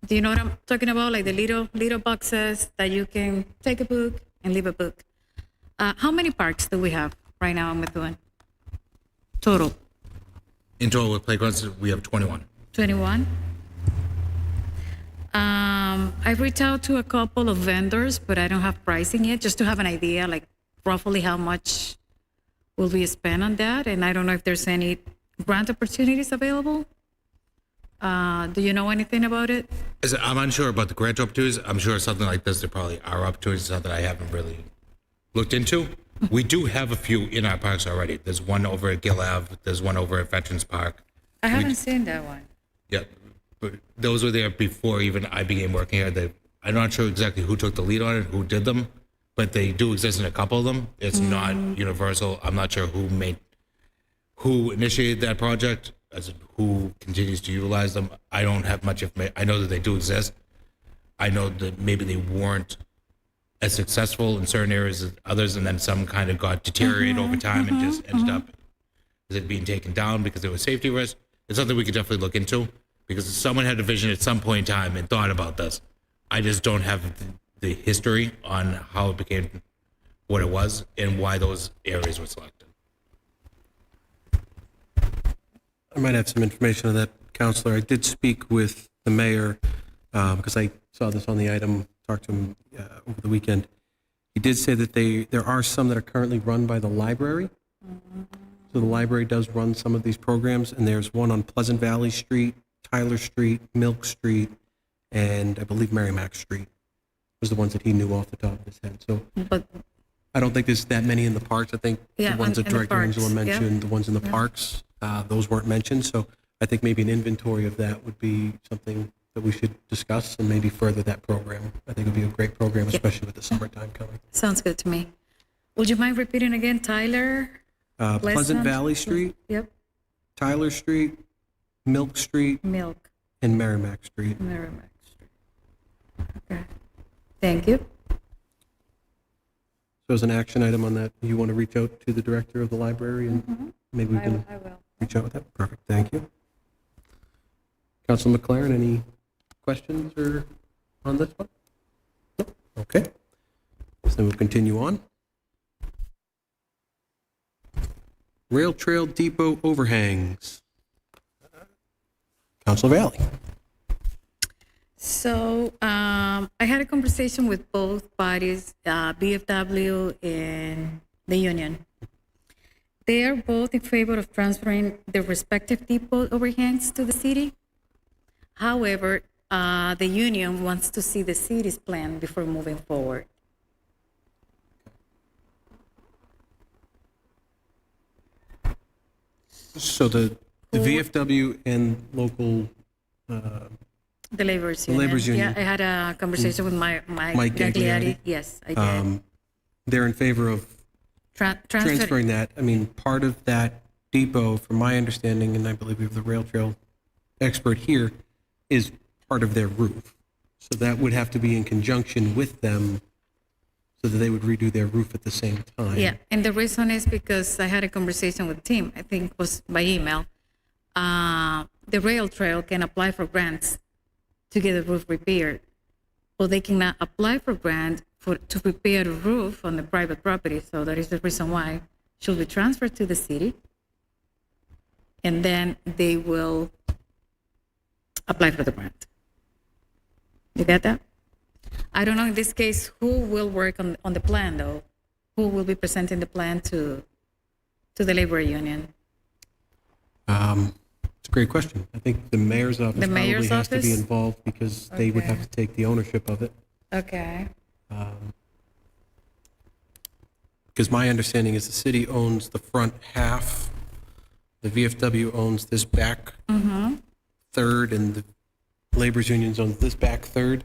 [SPEAKER 9] Do you know what I'm talking about? Like the little boxes that you can take a book and leave a book. How many parks do we have right now in Methuen? Total,
[SPEAKER 6] In total with playgrounds, we have 21.
[SPEAKER 9] 21. I've reached out to a couple of vendors, but I don't have pricing yet, just to have an idea, like roughly how much will we spend on that. And I don't know if there's any grant opportunities available. Do you know anything about it?
[SPEAKER 6] I'm unsure about the grant opportunities. I'm sure something like this, there probably are opportunities, something I haven't really looked into. We do have a few in our parks already. There's one over at Gill Ave. There's one over at Veterans Park.
[SPEAKER 9] I haven't seen that one.
[SPEAKER 6] Yeah, but those were there before even I began working here. I'm not sure exactly who took the lead on it, who did them, but they do exist in a couple of them. It's not universal. I'm not sure who initiated that project, as in who continues to utilize them. I don't have much information. I know that they do exist. I know that maybe they weren't as successful in certain areas as others, and then some kind of got deteriorated over time and just ended up as it being taken down because there was safety risk. It's something we could definitely look into, because someone had a vision at some point in time and thought about this. I just don't have the history on how it became what it was and why those areas were selected.
[SPEAKER 5] I might have some information on that, Counselor. I did speak with the mayor because I saw this on the item, talked to him over the weekend. He did say that there are some that are currently run by the library. So the library does run some of these programs, and there's one on Pleasant Valley Street, Tyler Street, Milk Street, and I believe Merrimack Street was the ones that he knew off the top of his head. So
[SPEAKER 9] But
[SPEAKER 5] I don't think there's that many in the parks. I think
[SPEAKER 9] Yeah,
[SPEAKER 5] the ones that
[SPEAKER 9] in the
[SPEAKER 5] Director
[SPEAKER 9] parks,
[SPEAKER 5] Angela
[SPEAKER 9] yeah.
[SPEAKER 5] mentioned, the ones in the parks, those weren't mentioned. So I think maybe an inventory of that would be something that we should discuss and maybe further that program. I think it would be a great program, especially with the summertime coming.
[SPEAKER 9] sounds good to me. Would you mind repeating again, Tyler?
[SPEAKER 5] Pleasant Valley Street,
[SPEAKER 9] Yep,
[SPEAKER 5] Tyler Street, Milk Street,
[SPEAKER 9] Milk,
[SPEAKER 5] and Merrimack Street.
[SPEAKER 9] Merrimack Street. Okay, thank you.
[SPEAKER 5] So as an action item on that, you want to reach out to the director of the library and maybe we can
[SPEAKER 9] I will.
[SPEAKER 5] reach out with that? Perfect, thank you. Council McLaren, any questions or on this one? No? Okay. So then we'll continue on. Rail Trail Depot overhangs. Council Valley.
[SPEAKER 9] So I had a conversation with both parties, BFW and the union. They are both in favor of transferring their respective depot overhangs to the city. However, the union wants to see the city's plan before moving forward.
[SPEAKER 5] So the VFW and local,
[SPEAKER 9] The laborers union.
[SPEAKER 5] laborers union.
[SPEAKER 9] Yeah, I had a conversation with Mike
[SPEAKER 5] Mike
[SPEAKER 9] Gagliardi.
[SPEAKER 5] Gagliardi.
[SPEAKER 9] Yes, I did.
[SPEAKER 5] they're in favor of transferring that. I mean, part of that depot, from my understanding, and I believe we have the rail trail expert here, is part of their roof. So that would have to be in conjunction with them so that they would redo their roof at the same time.
[SPEAKER 9] Yeah, and the reason is because I had a conversation with Tim, I think it was by email. The rail trail can apply for grants to get the roof repaired, but they cannot apply for grant to repair the roof on the private property. So that is the reason why it should be transferred to the city, and then they will apply for the grant. You get that? I don't know in this case who will work on the plan though. Who will be presenting the plan to the labor union?
[SPEAKER 5] It's a great question. I think the mayor's office
[SPEAKER 9] The mayor's
[SPEAKER 5] probably has to be
[SPEAKER 9] office?
[SPEAKER 5] involved because they would
[SPEAKER 9] Okay.
[SPEAKER 5] have to take the ownership of it.
[SPEAKER 9] Okay.
[SPEAKER 5] Because my understanding is the city owns the front half, the VFW owns this back third, and the labor's unions owns this back third,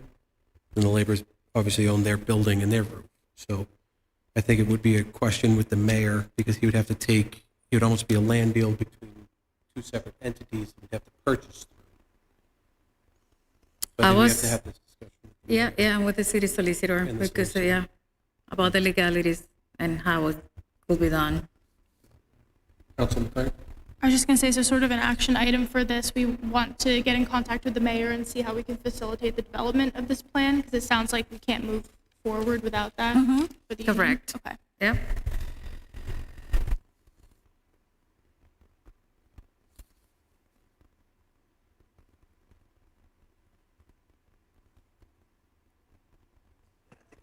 [SPEAKER 5] and the laborers obviously own their building and their roof. So I think it would be a question with the mayor because he would have to take, it would almost be a land deal between two separate entities that would have to purchase. But I think we have to have this discussion.
[SPEAKER 9] Yeah, I'm with the city solicitor
[SPEAKER 5] And the
[SPEAKER 9] because,
[SPEAKER 5] solicitor.
[SPEAKER 9] about the legalities and how it could be done.
[SPEAKER 5] Councilman Clark?
[SPEAKER 1] I was just going to say, so sort of an action item for this, we want to get in contact with the mayor and see how we can facilitate the development of this plan, because it sounds like we can't move forward without that. For the evening.
[SPEAKER 9] Correct.
[SPEAKER 1] Okay.
[SPEAKER 9] Yep.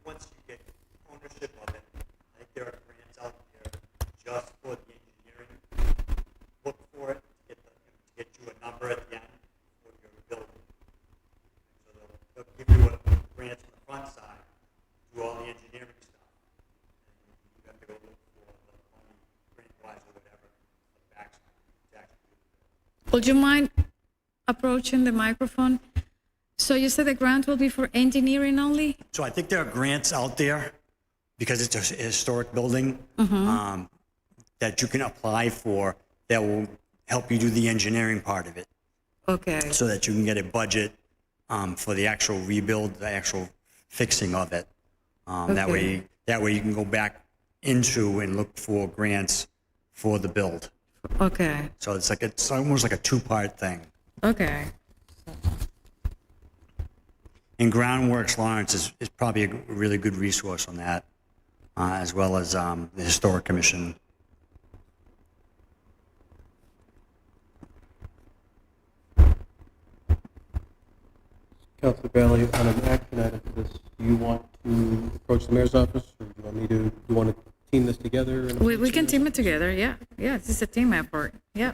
[SPEAKER 7] Once you get ownership of it, like there are grants out there just for the engineering. Look for it to get you a number at the end for your building. So they'll give you a grant on the front side, do all the engineering stuff. And you have to go look for the money, grant-wise or whatever, on the backside to actually do it.
[SPEAKER 9] Would you mind approaching the microphone? So you said the grant will be for engineering only?
[SPEAKER 7] So I think there are grants out there, because it's a historic building, that you can apply for that will help you do the engineering part of it,
[SPEAKER 9] Okay.
[SPEAKER 7] so that you can get a budget for the actual rebuild, the actual fixing of it. That
[SPEAKER 9] Okay.
[SPEAKER 7] way you can go back into and look for grants for the build.
[SPEAKER 9] Okay.
[SPEAKER 7] So it's almost like a two-part thing.
[SPEAKER 9] Okay.
[SPEAKER 7] And Groundworks Lawrence is probably a really good resource on that, as well as the Historic Commission.
[SPEAKER 5] Councilor Bailey, on an action item for this, do you want to approach the mayor's office, or do you want me to, do you want to team this together? and
[SPEAKER 9] We
[SPEAKER 5] approach the
[SPEAKER 9] can
[SPEAKER 5] mayor's
[SPEAKER 9] team it together, yeah. Yeah, this is a team effort. Yeah,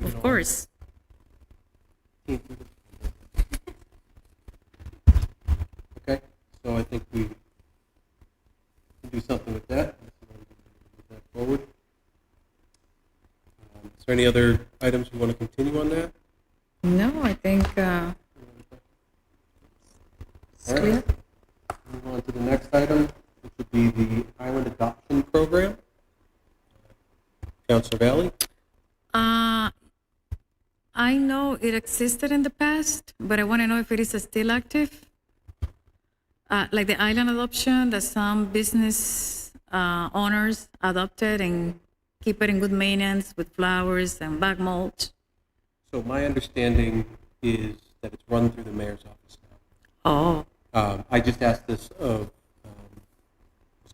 [SPEAKER 9] of course.
[SPEAKER 5] office? Okay, so I think we can do something with that. Move that forward. Is there any other items we want to continue on that?
[SPEAKER 9] No, I think it's
[SPEAKER 5] All
[SPEAKER 9] clear.
[SPEAKER 5] right. Move on to the next item, which would be the Island Adoption Program. Councilor Valley?
[SPEAKER 9] I know it existed in the past, but I want to know if it is still active. Like the island adoption that some business owners adopted and keep it in good maintenance with flowers and bag mulch.
[SPEAKER 5] So my understanding is that it's run through the mayor's office now.
[SPEAKER 9] Oh,
[SPEAKER 5] I just asked this of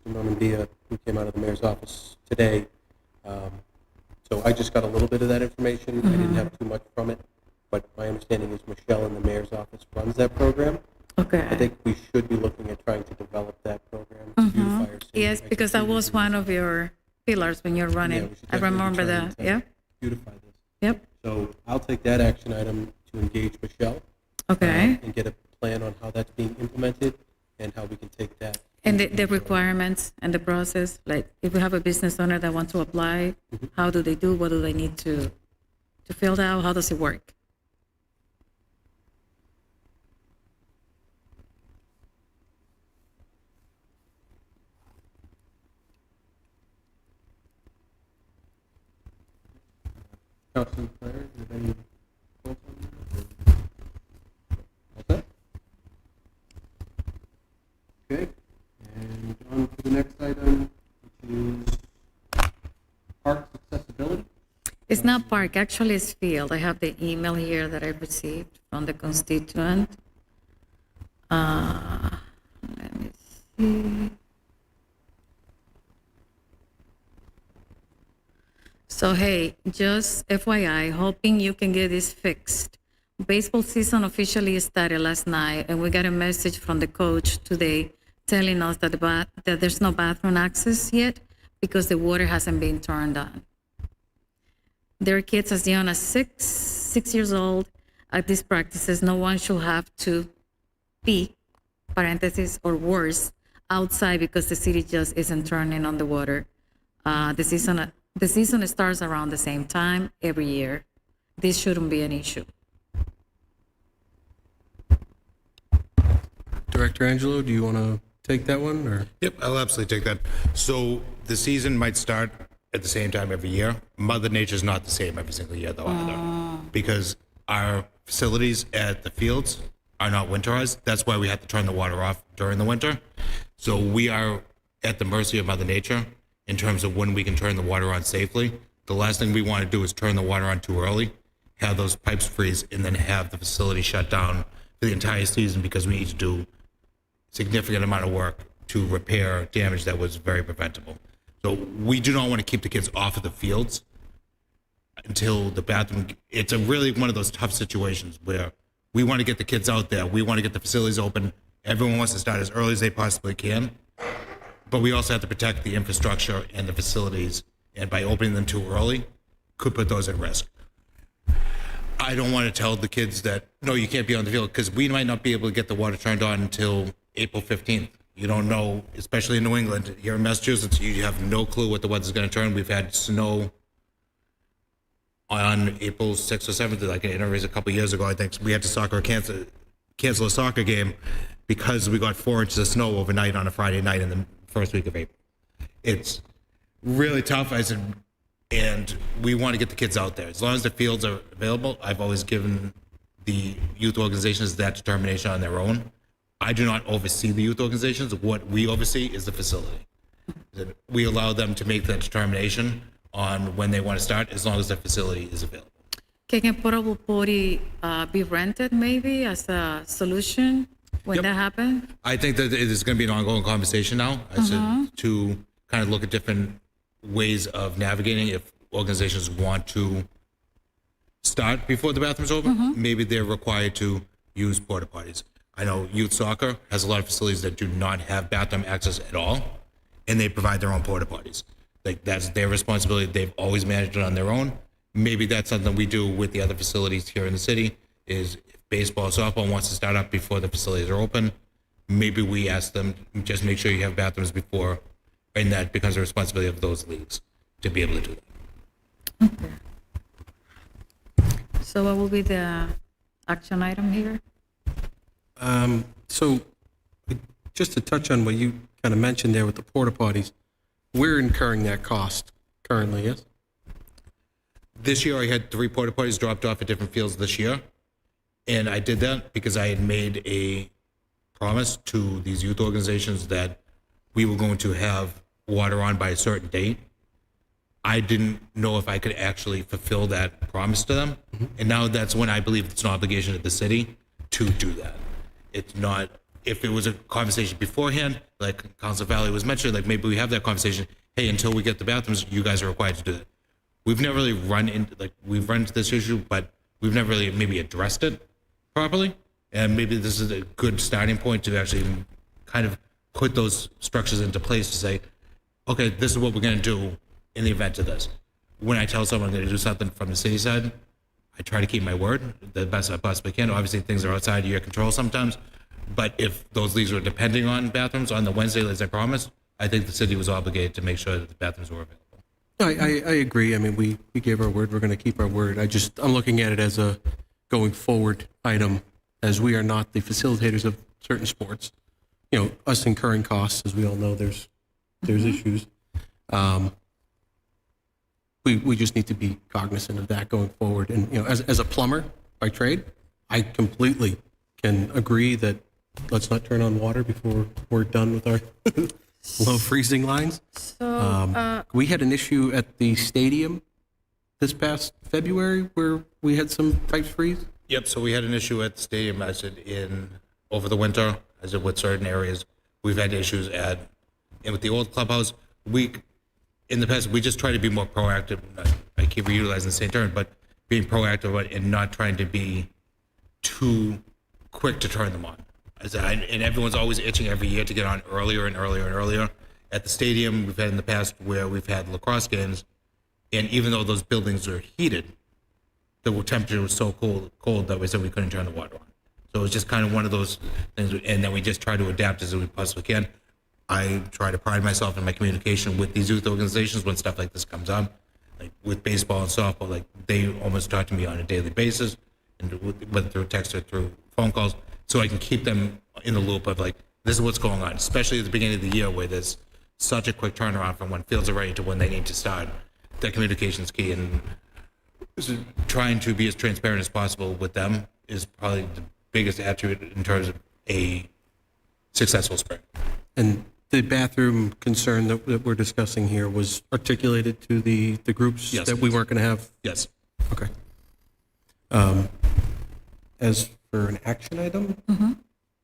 [SPEAKER 5] Mr. Normandia, who came out of the mayor's office today. So I just got a little bit of that information. I didn't have too much from it, but my understanding is Michelle in the mayor's office runs that program.
[SPEAKER 9] okay.
[SPEAKER 5] I think we should be looking at trying to develop that program to do fire safety.
[SPEAKER 9] Yes, because that was one of your pillars when you're
[SPEAKER 5] Yeah,
[SPEAKER 9] running.
[SPEAKER 5] we should
[SPEAKER 9] I
[SPEAKER 5] definitely be
[SPEAKER 9] remember
[SPEAKER 5] trying
[SPEAKER 9] that.
[SPEAKER 5] to
[SPEAKER 9] Yeah.
[SPEAKER 5] Beautify this.
[SPEAKER 9] Yep.
[SPEAKER 5] So I'll take that action item to engage Michelle.
[SPEAKER 9] Okay.
[SPEAKER 5] And get a plan on how that's being implemented and how we can take that.
[SPEAKER 9] And the requirements and the process, like if we have a business owner that wants to apply, how do they do? What do they need to fill out? How does it work?
[SPEAKER 5] Councilman Clare, do you have any points on that? Okay. Okay, and on to the next item, which is parks accessibility.
[SPEAKER 9] It's not park, actually it's field. I have the email here that I received from the constituent. Let me see. So hey, just FYI, hoping you can get this fixed. Baseball season officially started last night, and we got a message from the coach today telling us that that there's no bathroom access yet because the water hasn't been turned on. There are kids as young as 6 years old at these practices. No one should have to be, parentheses, or worse, outside because the city just isn't turning on the water. The season starts around the same time every year. This shouldn't be an issue.
[SPEAKER 5] Director Angelo, do you want to take that one, or?
[SPEAKER 6] Yep, I'll absolutely take that. So the season might start at the same time every year. Mother Nature's not the same every single year, though, either. Because our facilities at the fields are not winterized. That's why we have to turn the water off during the winter. So we are at the mercy of Mother Nature in terms of when we can turn the water on safely. The last thing we want to do is turn the water on too early, have those pipes freeze, and then have the facility shut down for the entire season because we need to do significant amount of work to repair damage that was very preventable. So we do not want to keep the kids off of the fields until the bathroom. It's a really one of those tough situations where we want to get the kids out there. We want to get the facilities open. Everyone wants to start as early as they possibly can. But we also have to protect the infrastructure and the facilities. And by opening them too early, could put those at risk. I don't want to tell the kids that, no, you can't be on the field, because we might not be able to get the water turned on until April 15th. You don't know, especially in New England. Here in Massachusetts, you have no clue what the weather's going to turn. We've had snow on April 6th or 7th, like it was a couple of years ago. I think we had to cancel a soccer game because we got 4 inches of snow overnight on a Friday night in the first week of April. It's really tough. I said, and we want to get the kids out there. As long as the fields are available, I've always given the youth organizations that determination on their own. I do not oversee the youth organizations. What we oversee is the facility. We allow them to make that determination on when they want to start, as long as the facility is available.
[SPEAKER 9] Can a portable potty be rented maybe as a solution when that happens?
[SPEAKER 6] I think that it is going to be an ongoing conversation now. I said to kind of look at different ways of navigating if organizations want to start before the bathroom's open. Maybe they're required to use porta potties. I know youth soccer has a lot of facilities that do not have bathroom access at all, and they provide their own porta potties. Like, that's their responsibility. They've always managed it on their own. Maybe that's something we do with the other facilities here in the city, is if baseball, softball wants to start up before the facilities are open, maybe we ask them, just make sure you have bathrooms before, and that becomes the responsibility of those leagues to be able to do that.
[SPEAKER 9] So what will be the action item here?
[SPEAKER 5] So just to touch on what you kind of mentioned there with the porta potties, we're incurring that cost currently, yes?
[SPEAKER 6] This year I had 3 porta potties dropped off at different fields this year. And I did that because I had made a promise to these youth organizations that we were going to have water on by a certain date. I didn't know if I could actually fulfill that promise to them. And now that's when I believe it's an obligation of the city to do that. It's not, if it was a conversation beforehand, like Council Valley was mentioning, like maybe we have that conversation, hey, until we get the bathrooms, you guys are required to do that. We've never really run into, like, we've run into this issue, but we've never really maybe addressed it properly. And maybe this is a good starting point to actually kind of put those structures into place to say, okay, this is what we're going to do in the event of this. When I tell someone I'm going to do something from the city side, I try to keep my word the best I possibly can. Obviously, things are outside of your control sometimes. But if those leagues were depending on bathrooms on the Wednesday, as I promised, I think the city was obligated to make sure that the bathrooms were available.
[SPEAKER 5] I agree. I mean, we gave our word. We're going to keep our word. I'm looking at it as a going forward item, as we are not the facilitators of certain sports. You know, us incurring costs, as we all know, there's issues. We just need to be cognizant of that going forward. And, you know, as a plumber by trade, I completely can agree that let's not turn on water before we're done with our low freezing lines.
[SPEAKER 9] So,
[SPEAKER 5] We had an issue at the stadium this past February where we had some pipes freeze.
[SPEAKER 6] Yep, so we had an issue at the stadium, over the winter, with certain areas. We've had issues and with the old clubhouse. In the past, we just try to be more proactive. I keep reutilizing the same term, but being proactive and not trying to be too quick to turn them on. And everyone's always itching every year to get on earlier and earlier and earlier. At the stadium, we've had in the past where we've had lacrosse games, and even though those buildings are heated, the temperature was so cold that we said we couldn't turn the water on. So it was just kind of one of those things, and then we just try to adapt as we possibly can. I try to pride myself in my communication with these youth organizations when stuff like this comes up, like with baseball and softball. Like, they almost talk to me on a daily basis, and whether through text or through phone calls, so I can keep them in the loop of, like, this is what's going on, especially at the beginning of the year where there's such a quick turnaround from when fields are ready to when they need to start. That communication is key, and trying to be as transparent as possible with them is probably the biggest attribute in terms of a successful spring.
[SPEAKER 5] And the bathroom concern that we're discussing here was articulated to the groups
[SPEAKER 6] Yes.
[SPEAKER 5] that we weren't going to have?
[SPEAKER 6] Yes.
[SPEAKER 5] Okay. As for an action item,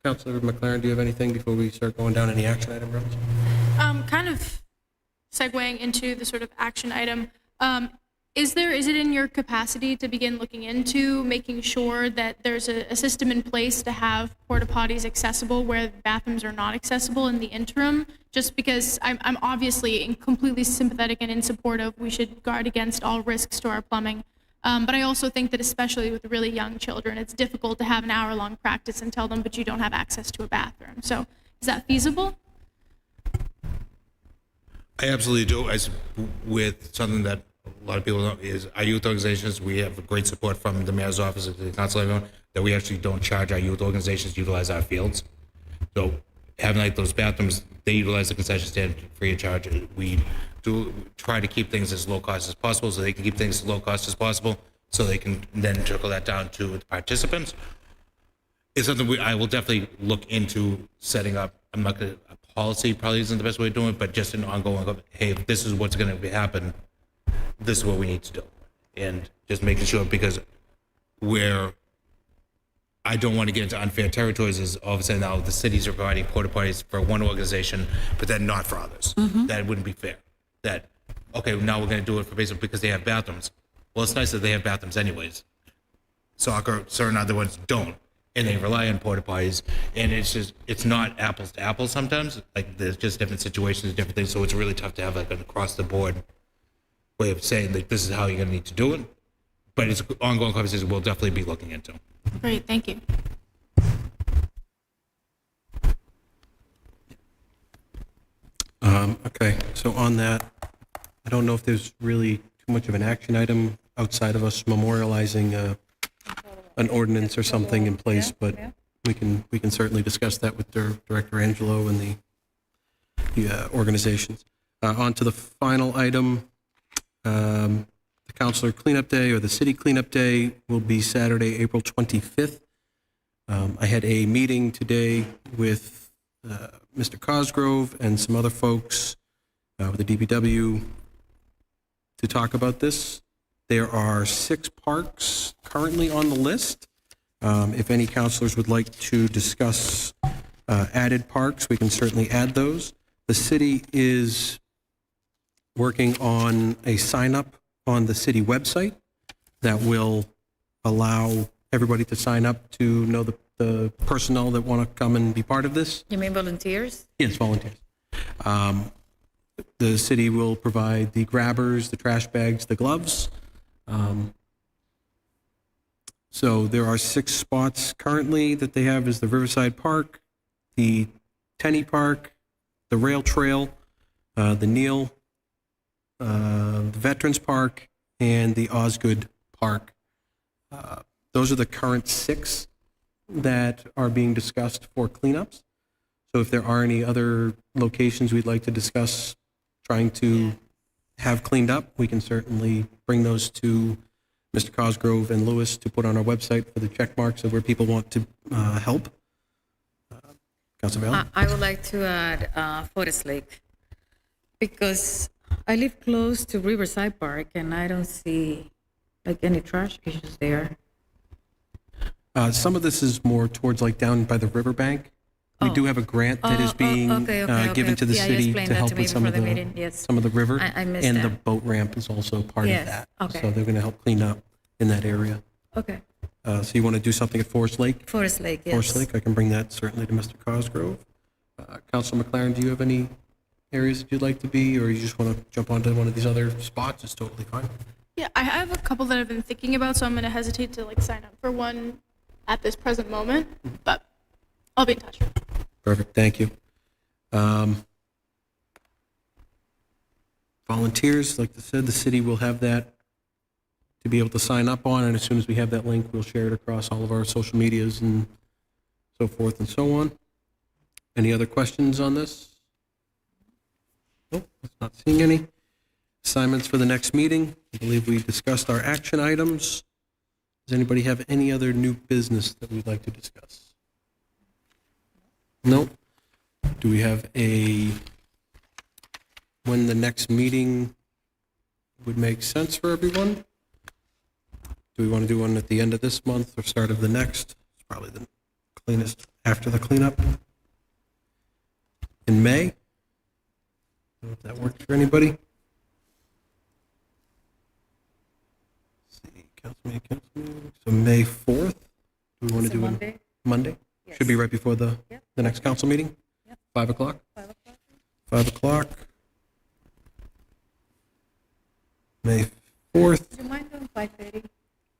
[SPEAKER 5] Councilor McLaren, do you have anything before we start going down any action item routes?
[SPEAKER 1] Kind of segueing into the sort of action item, is it in your capacity to begin looking into making sure that there's a system in place to have porta potties accessible where bathrooms are not accessible in the interim? Just because I'm obviously completely sympathetic and in support of we should guard against all risks to our plumbing. But I also think that especially with really young children, it's difficult to have an hour-long practice and tell them, but you don't have access to a bathroom. So is that feasible?
[SPEAKER 6] I absolutely do. As with something that a lot of people don't is our youth organizations, we have great support from the mayor's office and the council, everyone, that we actually don't charge our youth organizations to utilize our fields. So having like those bathrooms, they utilize the concession stand free of charge. We do try to keep things as low cost as possible so they can keep things as low cost as possible so they can then trickle that down to the participants. It's something I will definitely look into setting up. I'm not going to, a policy probably isn't the best way of doing it, but just an ongoing, hey, if this is what's going to happen, this is what we need to do. And just making sure, because I don't want to get into unfair territories is all of a sudden now the cities are providing porta potties for one organization, but then not for others. That wouldn't be fair. That, okay, now we're going to do it for baseball because they have bathrooms. Well, it's nice that they have bathrooms anyways. Soccer, certain other ones don't. And they rely on porta potties, and it's not apples to apples sometimes. Like there's just different situations, different things. So it's really tough to have like an across the board way of saying like this is how you're gonna need to do it. But it's ongoing conversation we'll definitely be looking into.
[SPEAKER 1] Great, thank you.
[SPEAKER 5] Okay, so on that, I don't know if there's really too much of an action item outside of us memorializing an ordinance or something in place, but we can certainly discuss that with Director Angelo and the organizations. On to the final item, the Councilor Cleanup Day or the City Cleanup Day will be Saturday, April 25th. I had a meeting today with Mr. Cosgrove and some other folks with the DPW to talk about this. There are 6 parks currently on the list. If any councilors would like to discuss added parks, we can certainly add those. The city is working on a sign-up on the city website that will allow everybody to sign up to know the personnel that want to come and be part of this.
[SPEAKER 9] You mean volunteers?
[SPEAKER 5] Yes, volunteers. The city will provide the grabbers, the trash bags, the gloves. So there are 6 spots currently that they have is the Riverside Park, the Tenney Park, the Rail Trail, the Neal, the Veterans Park, and the Osgood Park. Those are the current 6 that are being discussed for cleanups. So if there are any other locations we'd like to discuss trying to have cleaned up, we can certainly bring those to Mr. Cosgrove and Lewis to put on our website for the check marks of where people want to help. Councilor Valen?
[SPEAKER 9] I would like to add Forest Lake because I live close to Riverside Park and I don't see like any trash issues there.
[SPEAKER 5] Some of this is more towards like down by the riverbank. We do have a grant that is being given to the
[SPEAKER 9] Yeah, you
[SPEAKER 5] city
[SPEAKER 9] explained
[SPEAKER 5] to
[SPEAKER 9] that
[SPEAKER 5] help
[SPEAKER 9] to me
[SPEAKER 5] with some of
[SPEAKER 9] before the
[SPEAKER 5] the
[SPEAKER 9] meeting, yes.
[SPEAKER 5] some of the river,
[SPEAKER 9] I missed
[SPEAKER 5] and the
[SPEAKER 9] that.
[SPEAKER 5] boat ramp is also part
[SPEAKER 9] Yes,
[SPEAKER 5] of that.
[SPEAKER 9] okay.
[SPEAKER 5] So they're going to help clean up in that area.
[SPEAKER 9] Okay.
[SPEAKER 5] So you want to do something at Forest Lake?
[SPEAKER 9] Forest Lake, yes.
[SPEAKER 5] Forest Lake, I can bring that certainly to Mr. Cosgrove. Councilor McLaren, do you have any areas that you'd like to be, or you just want to jump onto one of these other spots? It's totally fine.
[SPEAKER 1] Yeah, I have a couple that I've been thinking about, so I'm going to hesitate to like sign up for one at this present moment, but I'll be in touch.
[SPEAKER 5] Perfect, thank you. Volunteers, like I said, the city will have that to be able to sign up on, and as soon as we have that link, we'll share it across all of our social medias and so forth and so on. Any other questions on this? Nope, not seeing any. Assignments for the next meeting. I believe we discussed our action items. Does anybody have any other new business that we'd like to discuss? Nope. Do we have when the next meeting would make sense for everyone? Do we want to do one at the end of this month or start of the next? It's probably the cleanest after the cleanup. In May? I don't know if that works for anybody. Let's see, council meeting. So May 4th? Do we want to do it Monday? Should be right before the next council meeting? 5 o'clock? 5 o'clock. May 4th.
[SPEAKER 9] Do you mind doing 5:30?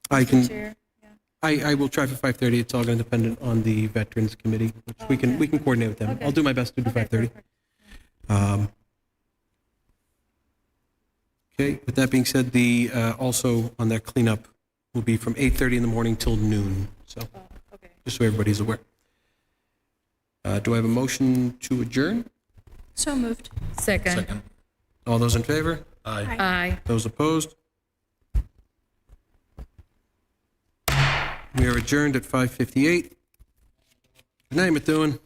[SPEAKER 5] I can.
[SPEAKER 9] Chair? Yeah.
[SPEAKER 5] I will try for 5:30. It's all going to depend on the Veterans Committee, which we can coordinate with them.
[SPEAKER 9] Okay.
[SPEAKER 5] I'll do my best to do 5:30. Okay. With that being said, the also on that cleanup will be from 8:30 in the morning till noon. So just so everybody's aware. Do I have a motion to adjourn?
[SPEAKER 1] So moved.
[SPEAKER 9] Second.
[SPEAKER 5] All those in favor?
[SPEAKER 6] Aye.
[SPEAKER 9] Aye.
[SPEAKER 5] Those opposed? We are adjourned at 5:58. Good night, Methuen.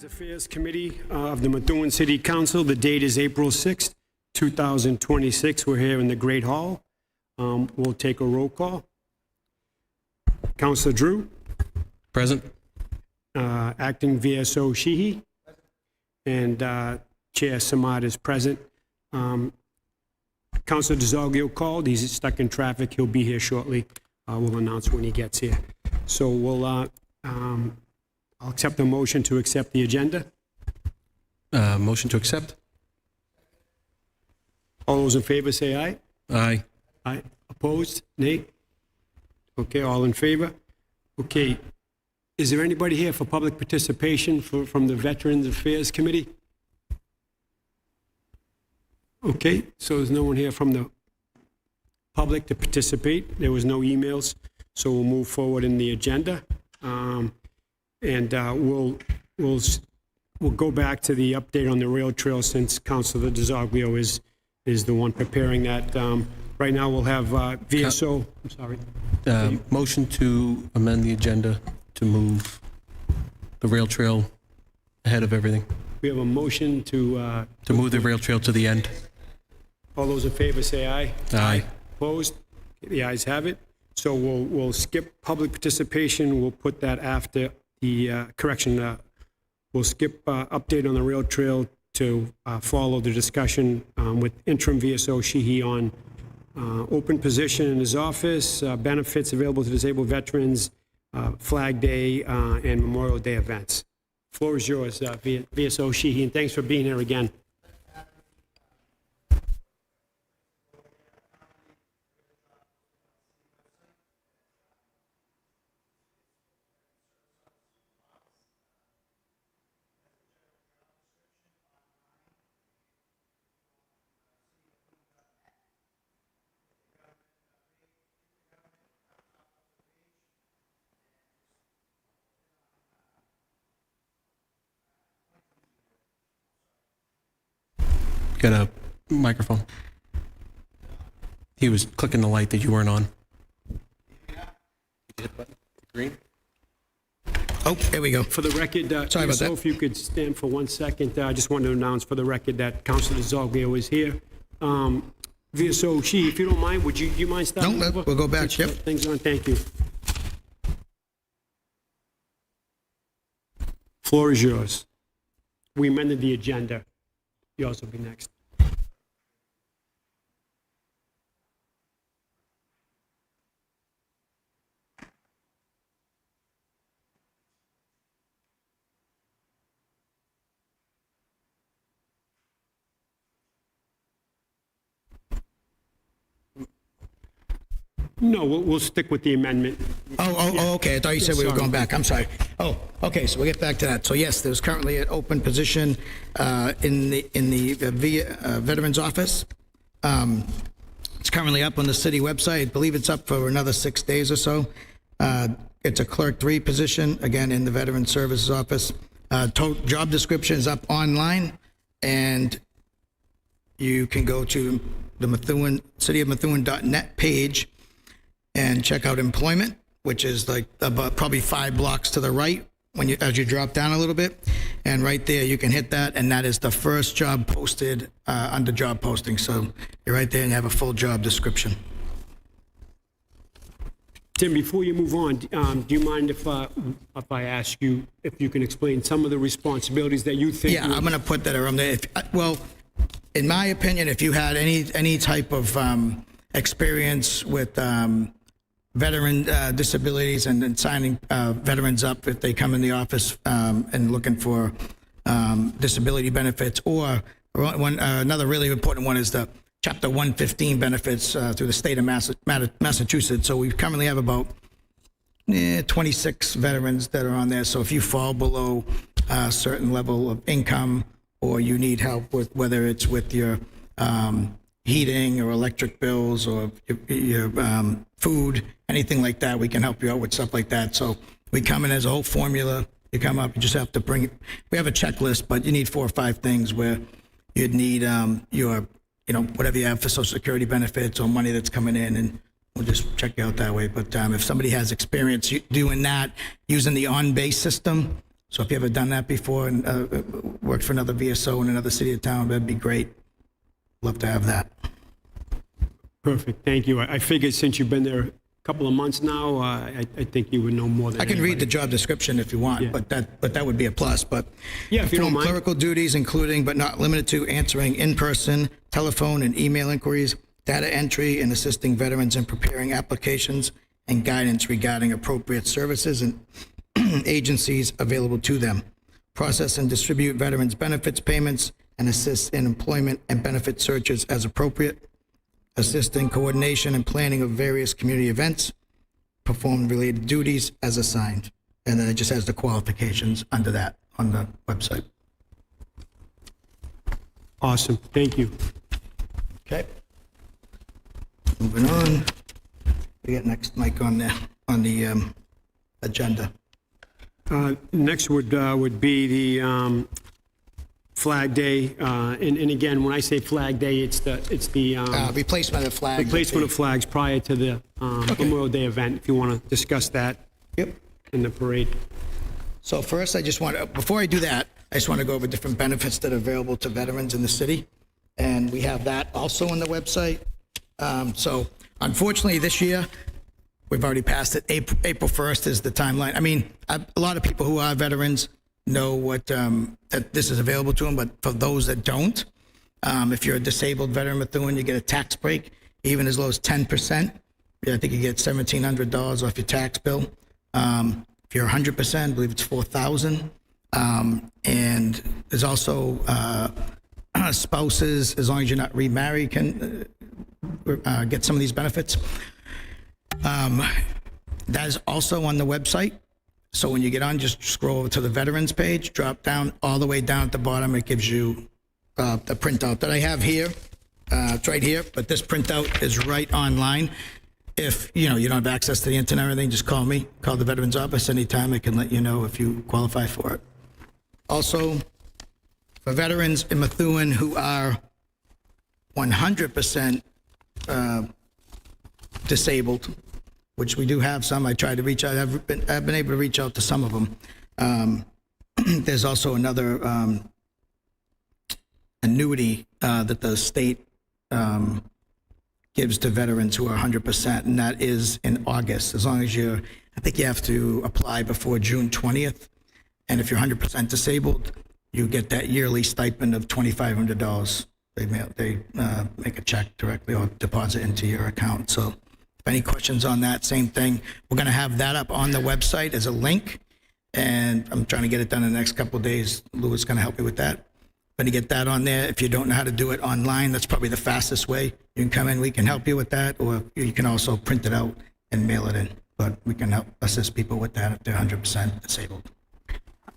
[SPEAKER 10] Affairs Committee of the Methuen City Council. The date is April 6th, 2026. We're here in the Great Hall. We'll take a roll call. Councilor Drew,
[SPEAKER 5] Present?
[SPEAKER 10] Acting VSO Sheehy, and Chair Samad is present. Councilor DeZoglio called. He's stuck in traffic. He'll be here shortly. We'll announce when he gets here. So I'll accept the motion to accept the agenda.
[SPEAKER 5] Motion to accept?
[SPEAKER 10] All those in favor say aye.
[SPEAKER 5] Aye.
[SPEAKER 10] Aye. Opposed? Nay? Okay, all in favor? Okay. Is there anybody here for public participation from the Veterans Affairs Committee? Okay, so there's no one here from the public to participate. There was no emails, so we'll move forward in the agenda. And we'll go back to the update on the rail trail since Councilor DeZoglio is the one preparing that. Right now, we'll have VSO, I'm sorry.
[SPEAKER 5] Motion to amend the agenda to move the rail trail ahead of everything.
[SPEAKER 10] We have a motion to
[SPEAKER 5] move the rail trail to the end.
[SPEAKER 10] all those in favor say aye.
[SPEAKER 5] Aye.
[SPEAKER 10] Opposed? The ayes have it. So we'll skip public participation. We'll put that after the correction. We'll skip update on the rail trail to follow the discussion with interim VSO Sheehy on open position in his office, benefits available to disabled veterans, Flag Day, and Memorial Day events. Floor is yours, VSO Sheehy, and thanks for being here again.
[SPEAKER 5] Got a microphone. He was clicking the light that you weren't on. Green?
[SPEAKER 11] Oh, there we go.
[SPEAKER 10] For the record,
[SPEAKER 11] Sorry about
[SPEAKER 10] so
[SPEAKER 11] that.
[SPEAKER 10] if you could stand for 1 second, I just wanted to announce for the record that Councilor Zoglio is here. VSO Sheehy, if you don't mind, would you mind starting
[SPEAKER 11] No,
[SPEAKER 10] over?
[SPEAKER 11] we'll go back,
[SPEAKER 10] Get
[SPEAKER 11] yep.
[SPEAKER 10] Things on, thank you. Floor is yours. We amended the agenda. Yours will be next. No, we'll stick with the amendment.
[SPEAKER 11] Oh, okay. I thought you said we were
[SPEAKER 10] Sorry.
[SPEAKER 11] going back. I'm sorry. Oh, okay. So we'll get back to that. So yes, there's currently an open position in the Veterans Office. It's currently up on the city website. I believe it's up for another 6 days or so. It's a Clerk 3 position, again, in the Veterans Services Office. Job description is up online, and you can go to the cityofmethuen.net page and check out employment, which is like about probably 5 blocks to the right as you drop down a little bit. And right there, you can hit that, and that is the first job posted under job posting. So you're right there and you have a full job description.
[SPEAKER 10] Tim, before you move on, do you mind if I ask you if you can explain some of the responsibilities that you think?
[SPEAKER 11] Yeah, I'm going to put that around there. Well, in my opinion, if you had any type of experience with veteran disabilities and signing veterans up if they come in the office and looking for disability benefits, or another really important one is the Chapter 115 benefits through the state of Massachusetts. So we currently have about 26 veterans that are on there. So if you fall below a certain level of income, or you need help with whether it's with your heating or electric bills or your food, anything like that, we can help you out with stuff like that. So we come in as a whole formula. You come up, you just have to bring it. We have a checklist, but you need 4 or 5 things where you'd need your, whatever you have for Social Security benefits or money that's coming in, and we'll just check you out that way. But if somebody has experience doing that, using the on-base system, So if you ever done that before and worked for another VSO in another city or town, that'd be great. Love to have that.
[SPEAKER 10] Perfect, thank you. I figured since you've been there a couple of months now, I think you would know more than
[SPEAKER 11] I can read the
[SPEAKER 10] anybody.
[SPEAKER 11] job description if you want,
[SPEAKER 10] Yeah.
[SPEAKER 11] but that would be a plus. But
[SPEAKER 10] Yeah, if you don't
[SPEAKER 11] perform
[SPEAKER 10] mind.
[SPEAKER 11] clerical duties, including but not limited to answering in-person, telephone, and email inquiries, data entry, and assisting veterans in preparing applications and guidance regarding appropriate services and agencies available to them. Process and distribute veterans' benefits payments and assist in employment and benefit searches as appropriate. Assist in coordination and planning of various community events. Perform related duties as assigned. And then it just has the qualifications under that on the website.
[SPEAKER 10] Awesome, thank you.
[SPEAKER 11] Okay. Moving on. We got next Mike on the agenda.
[SPEAKER 10] Next would be the Flag Day, and again, when I say Flag Day, it's the
[SPEAKER 11] Replacement of flag.
[SPEAKER 10] replacement of flags prior to the Memorial Day event, if you want to discuss that
[SPEAKER 11] Yep.
[SPEAKER 10] in the parade.
[SPEAKER 11] So first, before I do that, I just want to go over different benefits that are available to veterans in the city. And we have that also on the website. So unfortunately, this year, we've already passed it. April 1st is the timeline. I mean, a lot of people who are veterans know what that this is available to them, but for those that don't, if you're a disabled veteran Methuen, you get a tax break, even as low as 10%. Yeah, I think you get $1,700 off your tax bill. If you're 100%, I believe it's $4,000. And there's also spouses, as long as you're not remarried, can get some of these benefits. That is also on the website. So when you get on, just scroll over to the veterans page, drop down all the way down at the bottom. It gives you the printout that I have here. It's right here, but this printout is right online. If you don't have access to the internet or anything, just call me. Call the veterans office anytime. I can let you know if you qualify for it. Also, for veterans in Methuen who are 100% disabled, which we do have some. I tried to reach out. I've been able to reach out to some of them. There's also another annuity that the state gives to veterans who are 100%, and that is in August. As long as I think you have to apply before June 20th. And if you're 100% disabled, you get that yearly stipend of $2,500. They make a check directly or deposit into your account. So if any questions on that, same thing. We're going to have that up on the website as a link, and I'm trying to get it done in the next couple of days. Lou is going to help me with that. Going to get that on there. If you don't know how to do it online, that's probably the fastest way. You can come in, we can help you with that, or you can also print it out and mail it in. But we can help assist people with that if they're 100% disabled.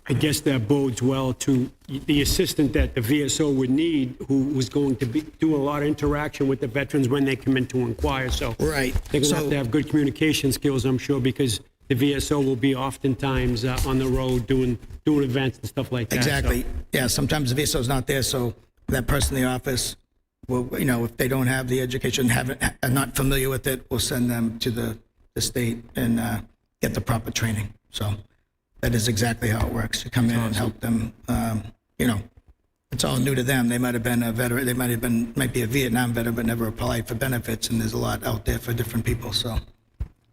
[SPEAKER 10] I guess that bodes well to the assistant that the VSO would need, who was going to do a lot of interaction with the veterans when they come in to inquire. So
[SPEAKER 11] Right.
[SPEAKER 10] they're going to have good communication skills, I'm sure, because the VSO will be oftentimes on the road doing events and stuff like that.
[SPEAKER 11] Exactly.
[SPEAKER 10] So,
[SPEAKER 11] Yeah, sometimes the VSO is not there, so that person in the office will, if they don't have the education, are not familiar with it, we'll send them to the state and get the proper training. So that is exactly how it works. You come in and help them. It's all new to them. They might have been a veteran. They might be a Vietnam veteran, but never applied for benefits. And there's a lot out there for different people. So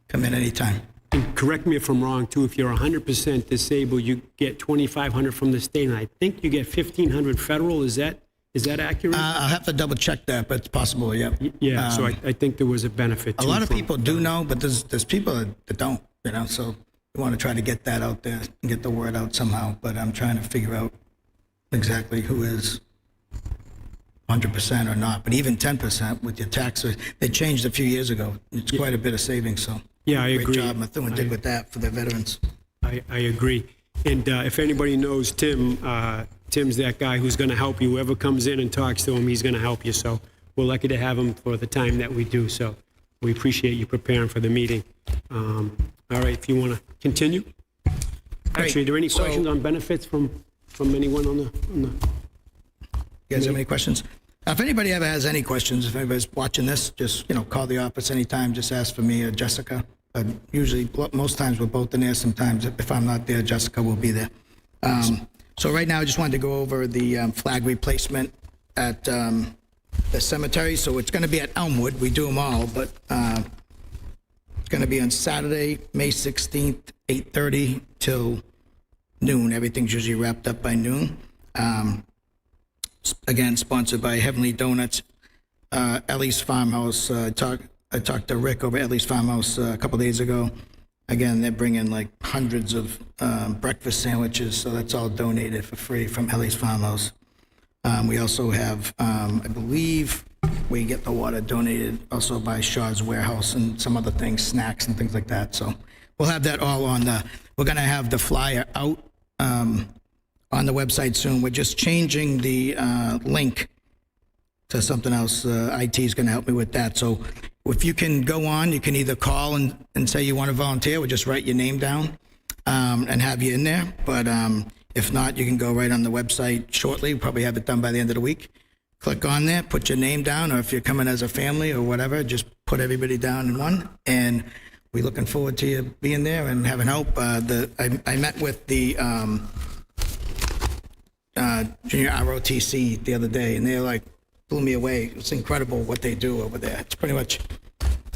[SPEAKER 11] come in anytime.
[SPEAKER 10] and correct me if I'm wrong, too, if you're 100% disabled, you get $2,500 from the state, and I think you get $1,500 federal. Is that accurate?
[SPEAKER 11] I'll have to double check that, but it's possible. Yeah.
[SPEAKER 10] Yeah, so I think there was a benefit.
[SPEAKER 11] A
[SPEAKER 10] too
[SPEAKER 11] lot of
[SPEAKER 10] from-
[SPEAKER 11] people do know, but there's people that don't. So we want to try to get that out there and get the word out somehow. But I'm trying to figure out exactly who is 100% or not. But even 10% with your taxes, they changed a few years ago. It's quite a bit of savings. So
[SPEAKER 10] Yeah, I agree.
[SPEAKER 11] Great job Methuen did with that for the veterans.
[SPEAKER 10] I agree. And if anybody knows Tim, Tim's that guy who's going to help you. Whoever comes in and talks to him, he's going to help you. So we're lucky to have him for the time that we do. So we appreciate you preparing for the meeting. All right, if you want to continue. Actually, are there any
[SPEAKER 11] So-
[SPEAKER 10] questions on benefits from anyone on the?
[SPEAKER 11] You guys have any questions? If anybody ever has any questions, if anybody's watching this, just, call the office anytime. Just ask for me or Jessica. Usually, most times we're both in there. Sometimes if I'm not there, Jessica will be there. So right now, I just wanted to go over the flag replacement at the cemetery. So it's going to be at Elmwood. We do them all, but it's going to be on Saturday, May 16th, 8:30 till noon. Everything's usually wrapped up by noon. Again, sponsored by Heavenly Donuts, Ellie's Farmhouse. I talked to Rick over at Ellie's Farmhouse a couple days ago. Again, they're bringing like hundreds of breakfast sandwiches, so that's all donated for free from Ellie's Farmhouse. We also have, I believe, we get the water donated also by Shaw's Warehouse and some other things, snacks and things like that. So we'll have that all on we're going to have the flyer out on the website soon. We're just changing the link to something else. IT is going to help me with that. So if you can go on, you can either call and say you want to volunteer, or just write your name down and have you in there. But if not, you can go right on the website shortly. We'll probably have it done by the end of the week. Click on there, put your name down, or if you're coming as a family or whatever, just put everybody down in one. And we're looking forward to you being there and having help. I met with the junior ROTC the other day, and they're like, blew me away. It's incredible what they do over there. It's pretty much,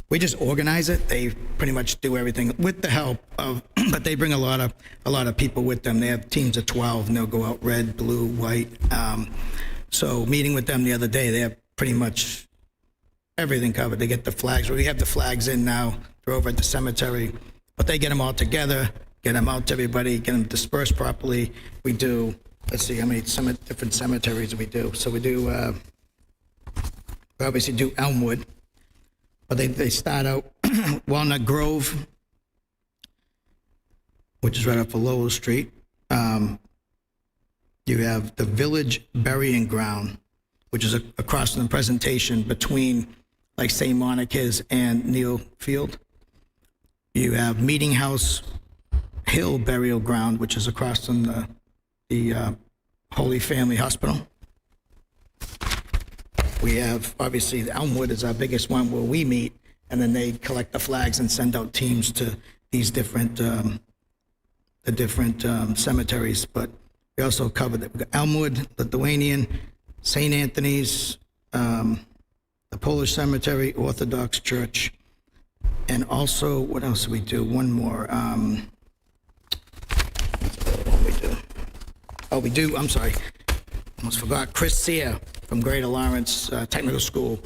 [SPEAKER 11] we just organize it. They pretty much do everything with the help of, but they bring a lot of people with them. They have teams of 12, and they'll go out red, blue, white. So meeting with them the other day, they have pretty much everything covered. They get the flags. We have the flags in now. They're over at the cemetery, but they get them all together, get them out to everybody, get them dispersed properly. We do, let's see how many different cemeteries we do. So we do, we obviously do Elmwood, but they start out Walnut Grove, which is right off of Lowell Street. You have the Village Burying Ground, which is across from the presentation between like St. Monica's and Neal Field. You have Meeting House Hill Burial Ground, which is across from the Holy Family Hospital. We have, obviously, the Elmwood is our biggest one where we meet, and then they collect the flags and send out teams to these different, cemeteries. But we also cover the Elmwood, Lithuanian, St. Anthony's, the Polish Cemetery, Orthodox Church, and also, what else do we do? One more. We do, I'm sorry, almost forgot, Chris Sear from Greater Lawrence Technical School.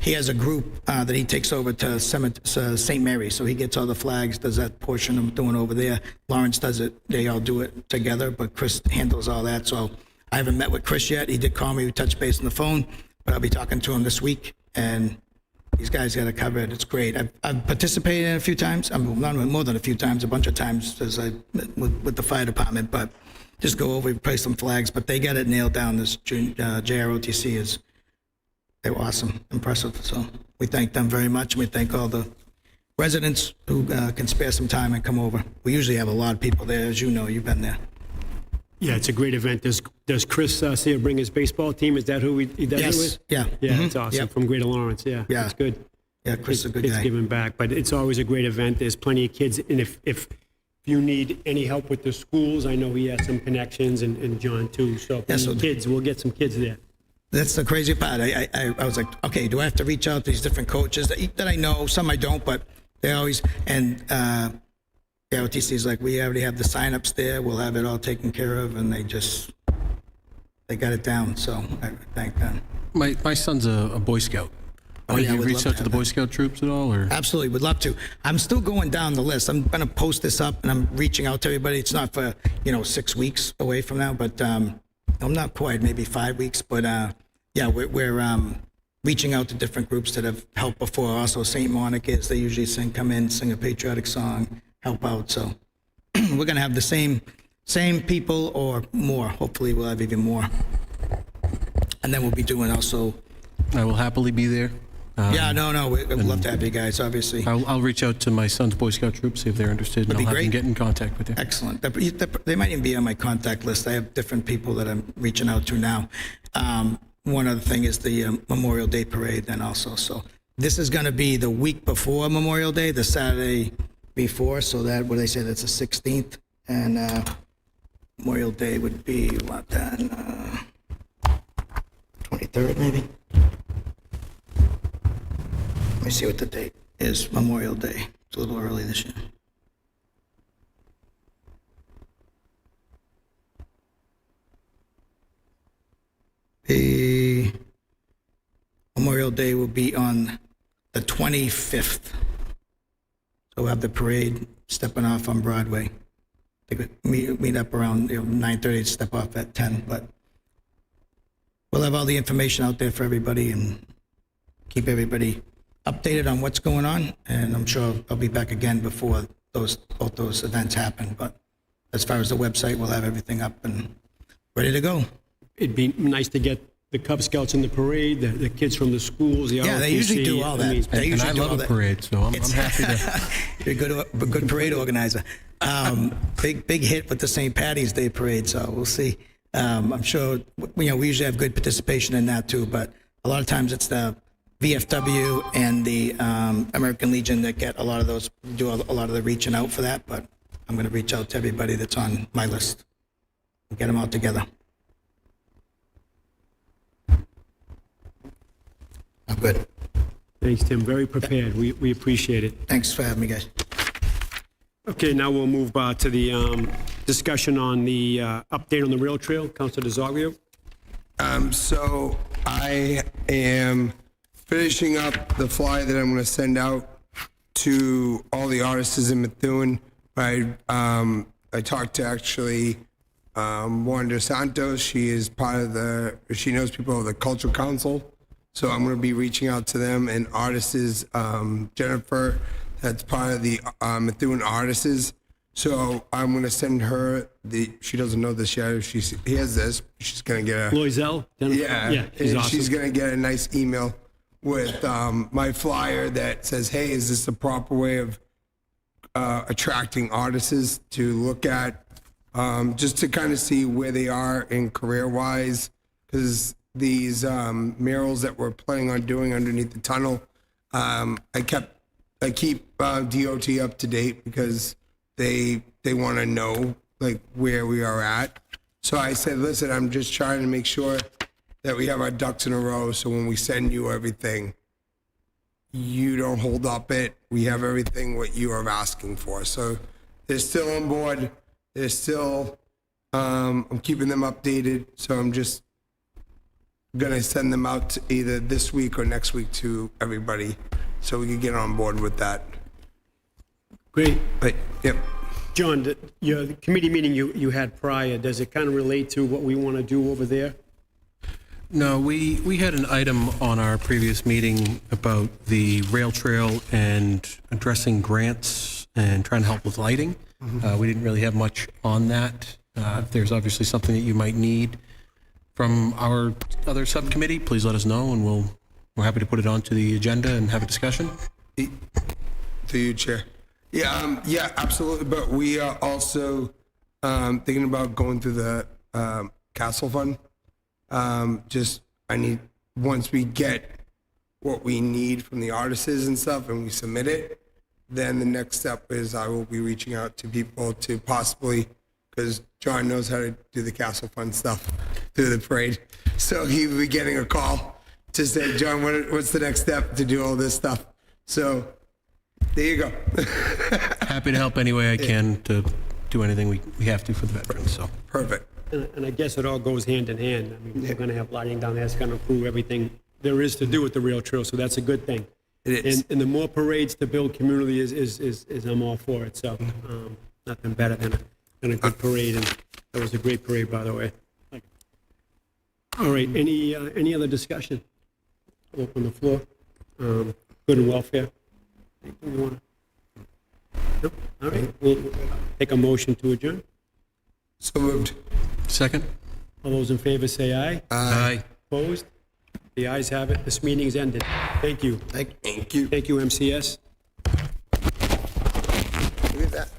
[SPEAKER 11] He has a group that he takes over to St. Mary's, so he gets all the flags, does that portion I'm doing over there. Lawrence does it, they all do it together, but Chris handles all that. So I haven't met with Chris yet. He did call me, we touched base on the phone, but I'll be talking to him this week, and these guys got it covered. It's great. I've participated in it a few times. Not more than a few times, a bunch of times with the fire department, but just go over, place some flags, but they got it nailed down. This JROTC they're awesome, impressive. So we thank them very much. And we thank all the residents who can spare some time and come over. We usually have a lot of people there, as you know, you've been there.
[SPEAKER 10] Yeah, it's a great event. Does Chris Sear bring his baseball team? Is that who he does it with?
[SPEAKER 11] Yeah.
[SPEAKER 10] Yeah, it's awesome.
[SPEAKER 11] Yep.
[SPEAKER 10] From Greater Lawrence, yeah.
[SPEAKER 11] Yeah.
[SPEAKER 10] It's good.
[SPEAKER 11] Yeah, Chris is a good
[SPEAKER 10] It's
[SPEAKER 11] guy.
[SPEAKER 10] giving back, but it's always a great event. There's plenty of kids, and if you need any help with the schools, I know he has some connections, and John too. So if you need kids, we'll get some kids there.
[SPEAKER 11] That's the crazy part. I was like, okay, do I have to reach out to these different coaches that I know? Some I don't, but they always, and OTC is like, we already have the signups there. We'll have it all taken care of, and they got it down. So I thank them.
[SPEAKER 5] My son's a Boy Scout.
[SPEAKER 11] Oh, yeah,
[SPEAKER 5] you
[SPEAKER 11] we'd
[SPEAKER 5] reached
[SPEAKER 11] love
[SPEAKER 5] out
[SPEAKER 11] to
[SPEAKER 5] to the
[SPEAKER 11] have
[SPEAKER 5] Boy Scout troops at all, or?
[SPEAKER 11] Absolutely, would love to. I'm still going down the list. I'm going to post this up, and I'm reaching out to everybody. It's not for 6 weeks away from now, but I'm not quite, maybe 5 weeks. But yeah, we're reaching out to different groups that have helped before. Also, St. Monica's, they usually come in, sing a patriotic song, help out. So we're going to have the same people or more. Hopefully, we'll have even more. And then we'll be doing also.
[SPEAKER 5] I will happily be there.
[SPEAKER 11] We'd love to have you guys, obviously.
[SPEAKER 5] I'll reach out to my son's Boy Scout troop, see if they're interested, and
[SPEAKER 11] That'd be
[SPEAKER 5] I'll have
[SPEAKER 11] great.
[SPEAKER 5] them get in contact with you.
[SPEAKER 11] Excellent. They might even be on my contact list. I have different people that I'm reaching out to now. One other thing is the Memorial Day parade then also. So this is going to be the week before Memorial Day, the Saturday before. So that, what they say, that's the 16th. And Memorial Day would be what then? 23rd, maybe? Let me see what the date is, Memorial Day. It's a little early this year. The Memorial Day will be on the 25th. So we'll have the parade stepping off on Broadway. They could meet up around 9:30, step off at 10, but we'll have all the information out there for everybody and keep everybody updated on what's going on. And I'm sure I'll be back again before both those events happen. But as far as the website, we'll have everything up and ready to go.
[SPEAKER 10] It'd be nice to get the Cub Scouts in the parade, the kids from the schools, the
[SPEAKER 11] Yeah, they usually do all that. They
[SPEAKER 5] And
[SPEAKER 11] usually
[SPEAKER 5] I
[SPEAKER 11] do
[SPEAKER 5] love
[SPEAKER 11] all
[SPEAKER 5] a
[SPEAKER 11] that.
[SPEAKER 5] parade, so I'm happy to.
[SPEAKER 11] You're a good parade organizer. Big hit with the St. Patty's Day parade, so we'll see. I'm sure, we usually have good participation in that too, but a lot of times it's the VFW and the American Legion that get a lot of those, do a lot of the reaching out for that, but I'm going to reach out to everybody that's on my list and get them all together. I'm good.
[SPEAKER 10] Thanks, Tim. Very prepared. We appreciate it.
[SPEAKER 11] Thanks for having me, guys.
[SPEAKER 10] Okay, now we'll move to the discussion on the update on the rail trail. Councilor DeZoglio.
[SPEAKER 12] So I am finishing up the flyer that I'm going to send out to all the artists in Methuen. I talked to actually Wanda Santos. She is part of she knows people of the Cultural Council. So I'm going to be reaching out to them, and artists, Jennifer, that's part of the Methuen artists. So I'm going to send her she doesn't know this yet. If she hears this, she's going to get a,
[SPEAKER 10] Loisel.
[SPEAKER 12] yeah,
[SPEAKER 10] she's
[SPEAKER 12] and
[SPEAKER 10] awesome.
[SPEAKER 12] she's going to get a nice email with my flyer that says, hey, is this the proper way of attracting artists to look at, just to kind of see where they are in career-wise, because these murals that we're planning on doing underneath the tunnel, I keep DOT up to date because they want to know like where we are at. So I said, listen, I'm just trying to make sure that we have our ducks in a row. So when we send you everything, you don't hold up it. We have everything what you are asking for. So they're still on board. They're still, I'm keeping them updated. So I'm just going to send them out to either this week or next week to everybody so we can get on board with that.
[SPEAKER 10] Great.
[SPEAKER 12] But, yep.
[SPEAKER 10] John, the committee meeting you had prior, does it kind of relate to what we want to do over there?
[SPEAKER 5] No, we had an item on our previous meeting about the rail trail and addressing grants and trying to help with lighting. We didn't really have much on that. If there's obviously something that you might need from our other subcommittee, please let us know, and we're happy to put it onto the agenda and have a discussion.
[SPEAKER 12] To you, Chair. Yeah, yeah, absolutely. But we are also thinking about going through the Castle Fund. Once we get what we need from the artists and stuff and we submit it, then the next step is I will be reaching out to people to possibly, because John knows how to do the Castle Fund stuff through the parade. So he will be getting a call to say, John, what's the next step to do all this stuff? So there you go.
[SPEAKER 5] Happy to help any way I can to do anything we have to for the veterans. So
[SPEAKER 12] Perfect.
[SPEAKER 10] And I guess it all goes hand in hand. I mean, we're going to have lighting down there. It's going to improve everything there is to do with the rail trail, so that's a good thing.
[SPEAKER 12] It is.
[SPEAKER 10] And the more parades to build community is I'm all for it. So nothing better than a good parade, and that was a great parade, by the way. All right, any other discussion? Open the floor. Good and welfare. Anything you want to? No? All right, we'll take a motion to adjourn.
[SPEAKER 12] So moved.
[SPEAKER 5] second.
[SPEAKER 10] All those in favor say aye.
[SPEAKER 5] Aye.
[SPEAKER 10] Opposed? The ayes have it. This meeting is ended. Thank you.
[SPEAKER 12] Thank you.
[SPEAKER 10] Thank you, MCS.
[SPEAKER 12] Look at that.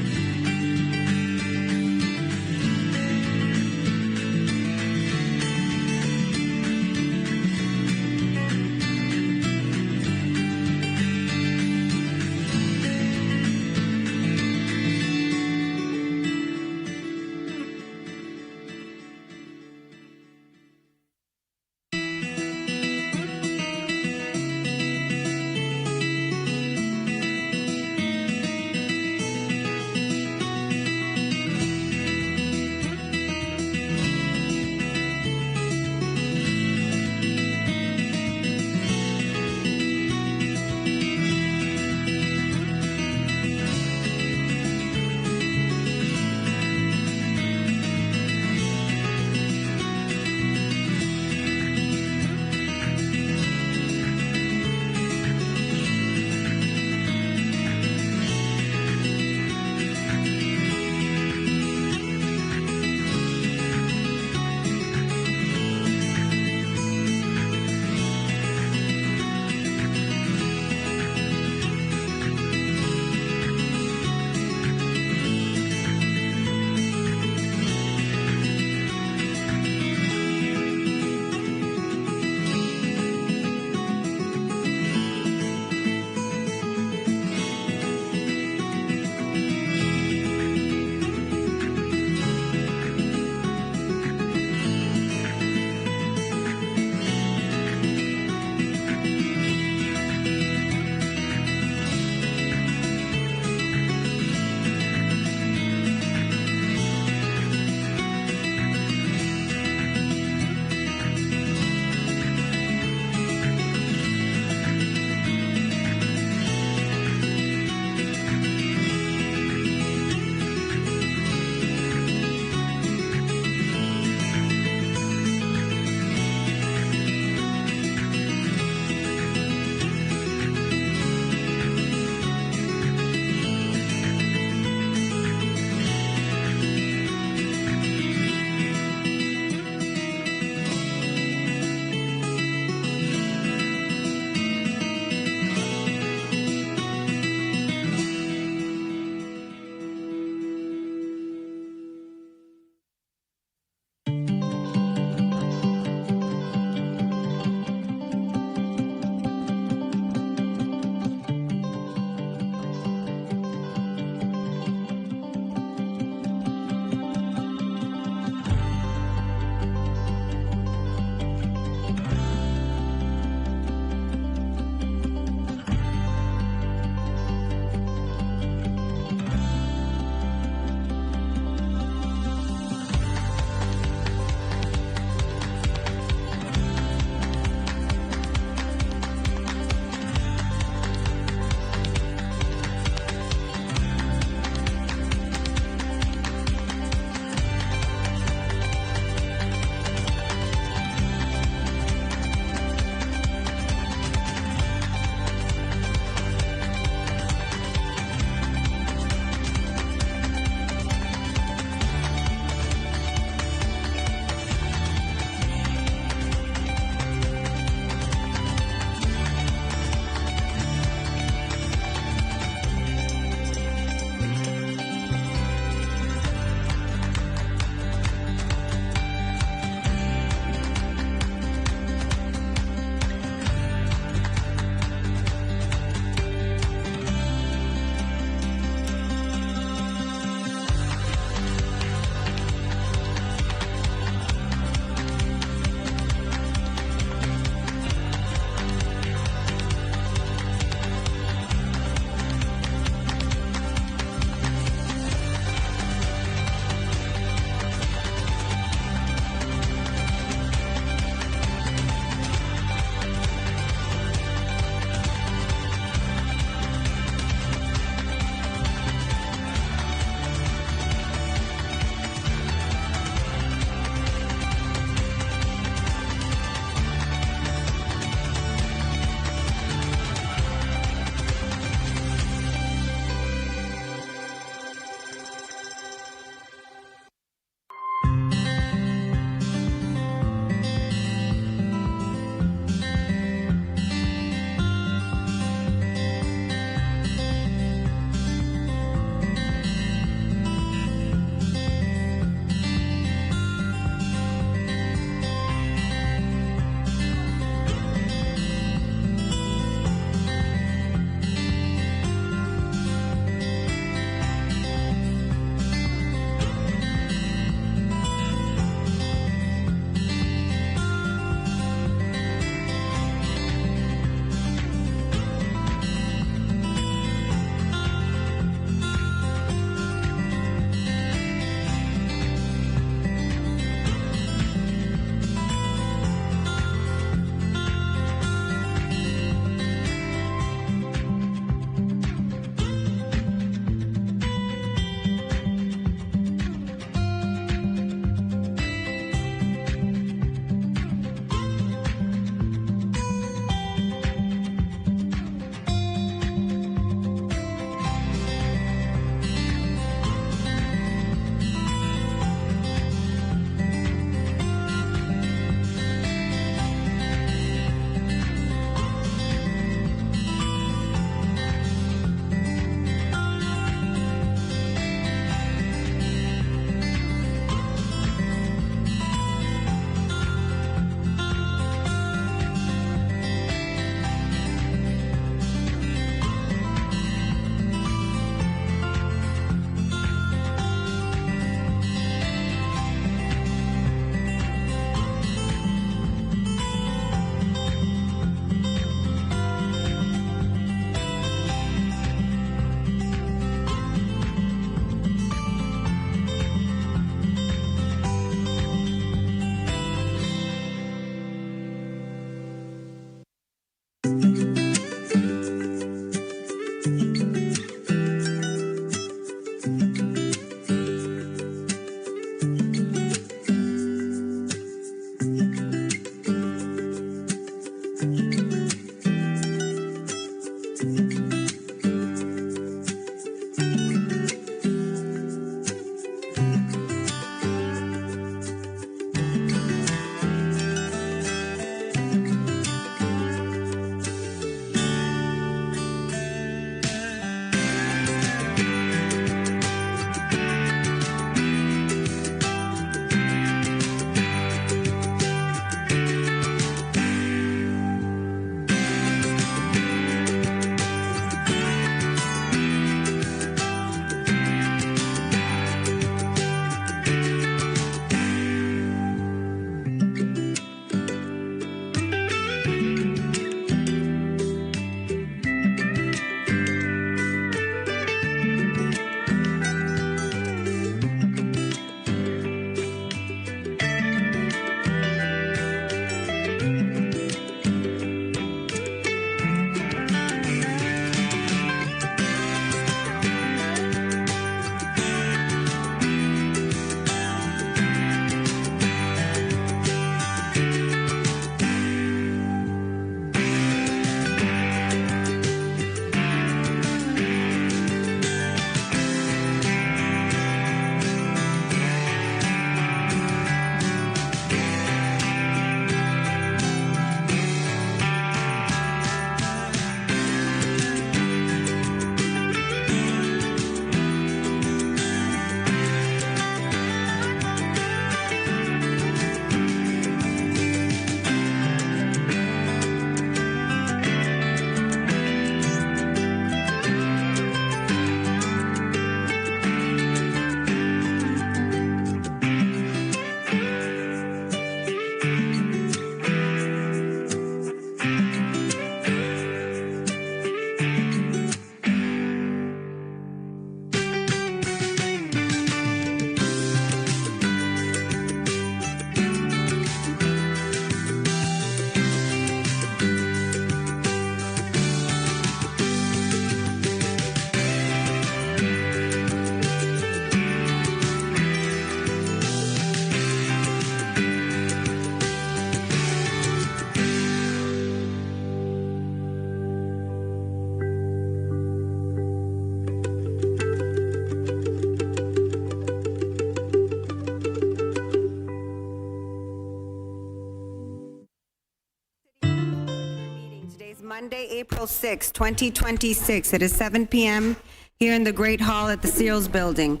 [SPEAKER 3] Monday, April 6, 2026. It is 7 p.m. here in the Great Hall at the Seals Building.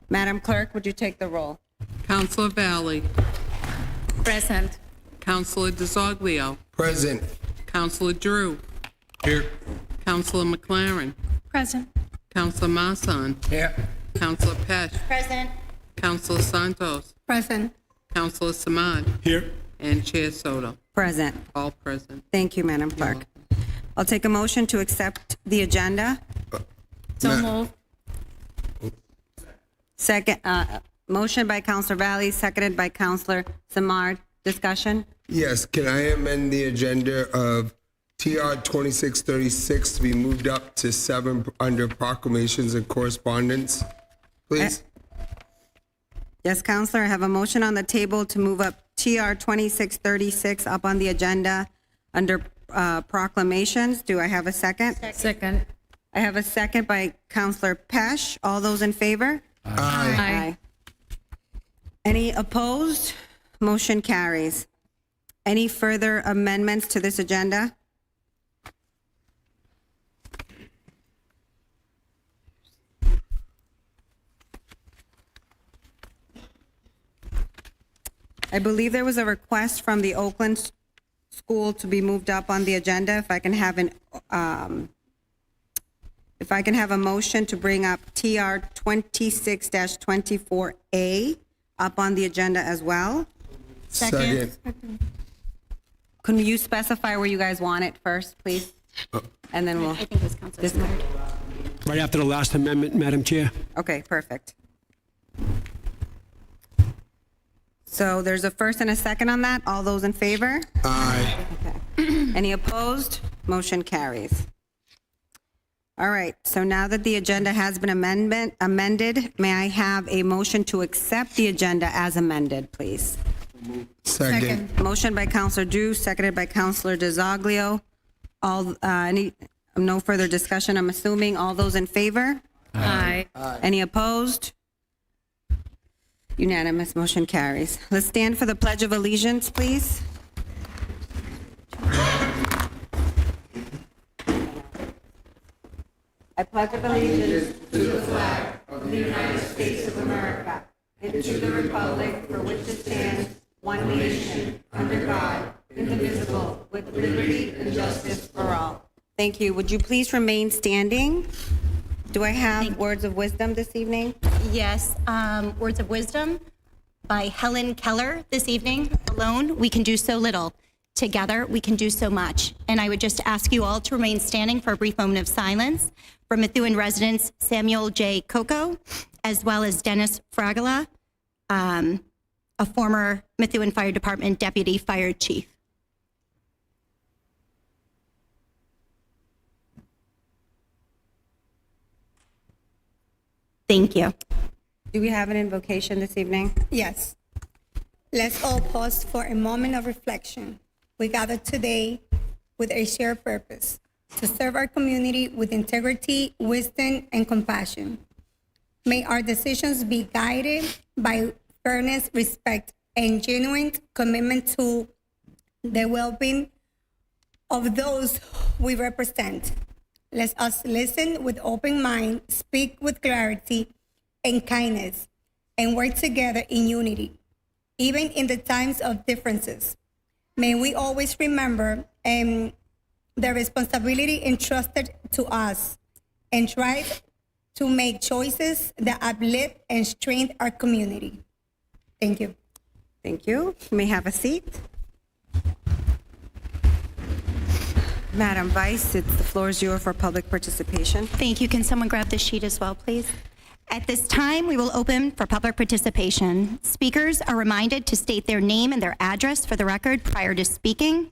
[SPEAKER 3] Madam Clerk, would you take the roll?
[SPEAKER 13] Counselor Valley.
[SPEAKER 9] Present.
[SPEAKER 13] Counselor DeZoglio.
[SPEAKER 12] Present.
[SPEAKER 13] Counselor Drew.
[SPEAKER 5] Here.
[SPEAKER 13] Counselor McLaren.
[SPEAKER 1] Present.
[SPEAKER 13] Counselor Marsan.
[SPEAKER 12] Here.
[SPEAKER 13] Counselor Pesh.
[SPEAKER 9] Present.
[SPEAKER 13] Counselor Santos.
[SPEAKER 9] Present.
[SPEAKER 13] Counselor Samad.
[SPEAKER 10] Here.
[SPEAKER 13] And Chair Soto.
[SPEAKER 3] Present.
[SPEAKER 13] All present.
[SPEAKER 3] Thank you, Madam Clerk. I'll take a motion to accept the agenda.
[SPEAKER 9] So moved.
[SPEAKER 3] Second, motion by Counselor Valley, seconded by Counselor Samard. Discussion?
[SPEAKER 12] Yes, can I amend the agenda of TR 2636 to be moved up to 7 under proclamations and correspondence, please?
[SPEAKER 3] Yes, Counselor, I have a motion on the table to move up TR 2636 up on the agenda under proclamations. Do I have a second?
[SPEAKER 9] Second.
[SPEAKER 3] I have a second by Counselor Pesh. All those in favor?
[SPEAKER 9] Aye.
[SPEAKER 3] Any opposed? Motion carries. Any further amendments to this agenda? I believe there was a request from the Oakland School to be moved up on the agenda. If I can have a motion to bring up TR 26-24A up on the agenda as well.
[SPEAKER 12] Second.
[SPEAKER 3] Can you specify where you guys want it first, please? And then we'll.
[SPEAKER 9] I think it was Counselor Samard.
[SPEAKER 10] Right after the last amendment, Madam Chair.
[SPEAKER 3] Okay, perfect. So there's a first and a second on that. All those in favor?
[SPEAKER 12] Aye.
[SPEAKER 3] Okay. Any opposed? Motion carries. All right, so now that the agenda has been amended, may I have a motion to accept the agenda as amended, please?
[SPEAKER 12] Second.
[SPEAKER 3] Motion by Counselor Drew, seconded by Counselor DeZoglio. No further discussion, I'm assuming. All those in favor?
[SPEAKER 9] Aye.
[SPEAKER 3] Any opposed? Unanimous, motion carries. Let's stand for the Pledge of Allegiance, please. I pledge allegiance to the flag of the United States of America and to the republic for which it stands, one nation, under God, indivisible, with liberty and justice for all. Thank you. Would you please remain standing? Do I have words of wisdom this evening?
[SPEAKER 14] Yes, words of wisdom by Helen Keller this evening. Alone, we can do so little. Together, we can do so much. And I would just ask you all to remain standing for a brief moment of silence for Methuen residents Samuel J. Coco, as well as Dennis Fragola, a former Methuen Fire Department Deputy Fire Chief. Thank you.
[SPEAKER 3] Do we have an invocation this evening?
[SPEAKER 15] Yes. Let's all pause for a moment of reflection. We gather today with a shared purpose to serve our community with integrity, wisdom, and compassion. May our decisions be guided by fairness, respect, and genuine commitment to the well-being of those we represent. Let us listen with open mind, speak with clarity and kindness, and work together in unity, even in the times of differences. May we always remember the responsibility entrusted to us and try to make choices that uplift and strengthen our community. Thank you.
[SPEAKER 3] Thank you. You may have a seat. Madam Vice, the floor is yours for public participation.
[SPEAKER 14] Thank you. Can someone grab the sheet as well, please? At this time, we will open for public participation. Speakers are reminded to state their name and their address for the record prior to speaking.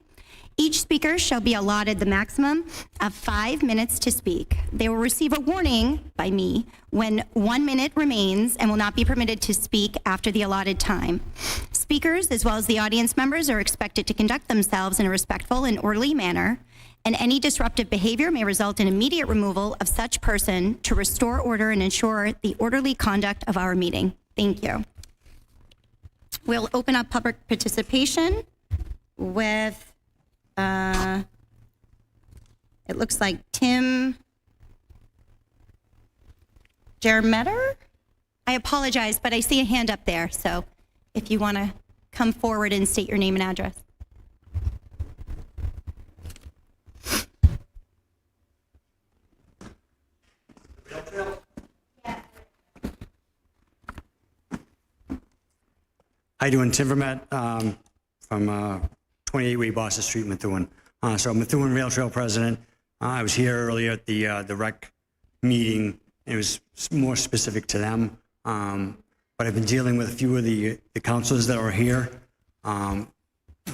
[SPEAKER 14] Each speaker shall be allotted the maximum of 5 minutes to speak. They will receive a warning by me when 1 minute remains and will not be permitted to speak after the allotted time. Speakers, as well as the audience members, are expected to conduct themselves in a respectful and orderly manner, and any disruptive behavior may result in immediate removal of such person to restore order and ensure the orderly conduct of our meeting. Thank you. We'll open up public participation with it looks like Tim Jermeter. I apologize, but I see a hand up there. So if you want to come forward and state your name and address.
[SPEAKER 7] How you doing? Tim Vermette from 28 Way Boston Street, Methuen. So Methuen Rail Trail president. I was here earlier at the rec meeting. It was more specific to them. But I've been dealing with a few of the councilors that are here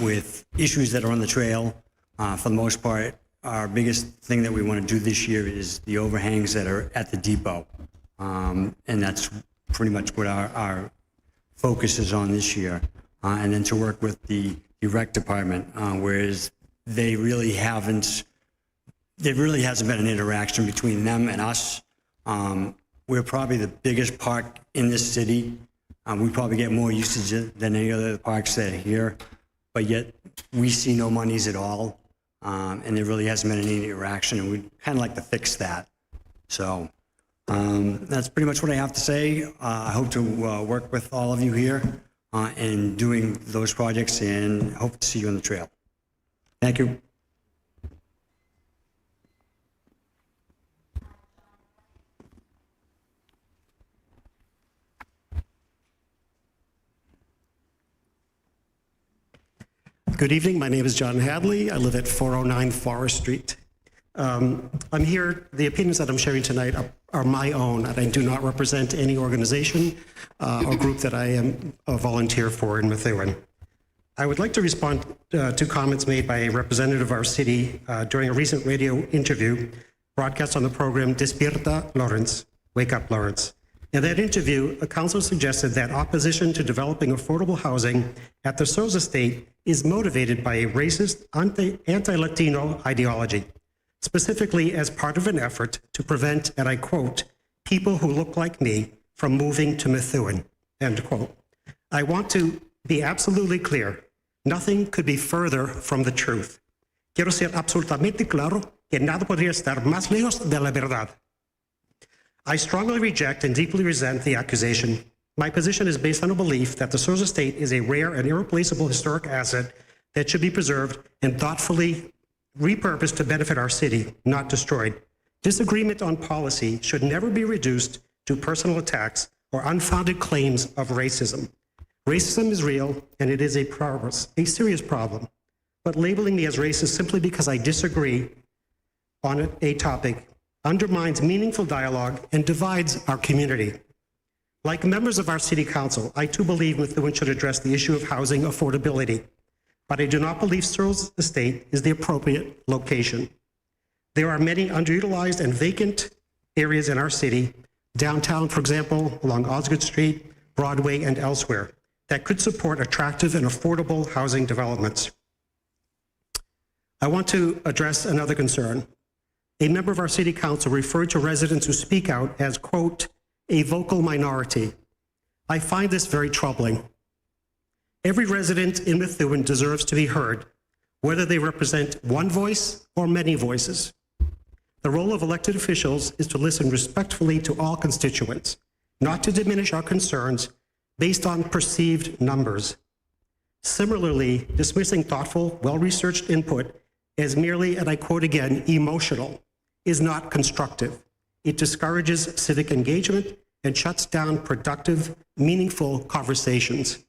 [SPEAKER 7] with issues that are on the trail. For the most part, our biggest thing that we want to do this year is the overhangs that are at the depot. And that's pretty much what our focus is on this year. And then to work with the rec department, whereas there really hasn't been an interaction between them and us. We're probably the biggest park in this city. We probably get more usage than any other parks that are here, but yet we see no monies at all. And there really hasn't been any interaction, and we'd kind of like to fix that. So that's pretty much what I have to say. I hope to work with all of you here in doing those projects, and hope to see you on the trail. Thank you.
[SPEAKER 16] Good evening. My name is John Hadley. I live at 409 Forest Street. I'm here, the opinions that I'm sharing tonight are my own, and I do not represent any organization or group that I am a volunteer for in Methuen. I would like to respond to comments made by a representative of our city during a recent radio interview broadcast on the program Despierta Lawrence, Wake Up Lawrence, In that interview, a counselor suggested that opposition to developing affordable housing at the Searles estate is motivated by a racist, anti-Latino ideology, specifically as part of an effort to prevent, and I quote, people who look like me from moving to Methuen, end quote. I want to be absolutely clear. Nothing could be further from the truth. Quiero ser absolutamente claro que nada podría estar más lejos de la verdad. I strongly reject and deeply resent the accusation. My position is based on a belief that the Searles estate is a rare and irreplaceable historic asset that should be preserved and thoughtfully repurposed to benefit our city, not destroyed. Disagreement on policy should never be reduced to personal attacks or unfounded claims of racism. Racism is real, and it is a serious problem. But labeling me as racist simply because I disagree on a topic undermines meaningful dialogue and divides our community. Like members of our city council, I too believe Methuen should address the issue of housing affordability, but I do not believe Searles Estate is the appropriate location. There are many underutilized and vacant areas in our city, downtown, for example, along Osgood Street, Broadway, and elsewhere, that could support attractive and affordable housing developments. I want to address another concern. A member of our city council referred to residents who speak out as, quote, a vocal minority. I find this very troubling. Every resident in Methuen deserves to be heard, whether they represent one voice or many voices. The role of elected officials is to listen respectfully to all constituents, not to diminish our concerns based on perceived numbers. Similarly, dismissing thoughtful, well-researched input as merely, and I quote again, emotional, is not constructive. It discourages civic engagement and shuts down productive, meaningful conversations.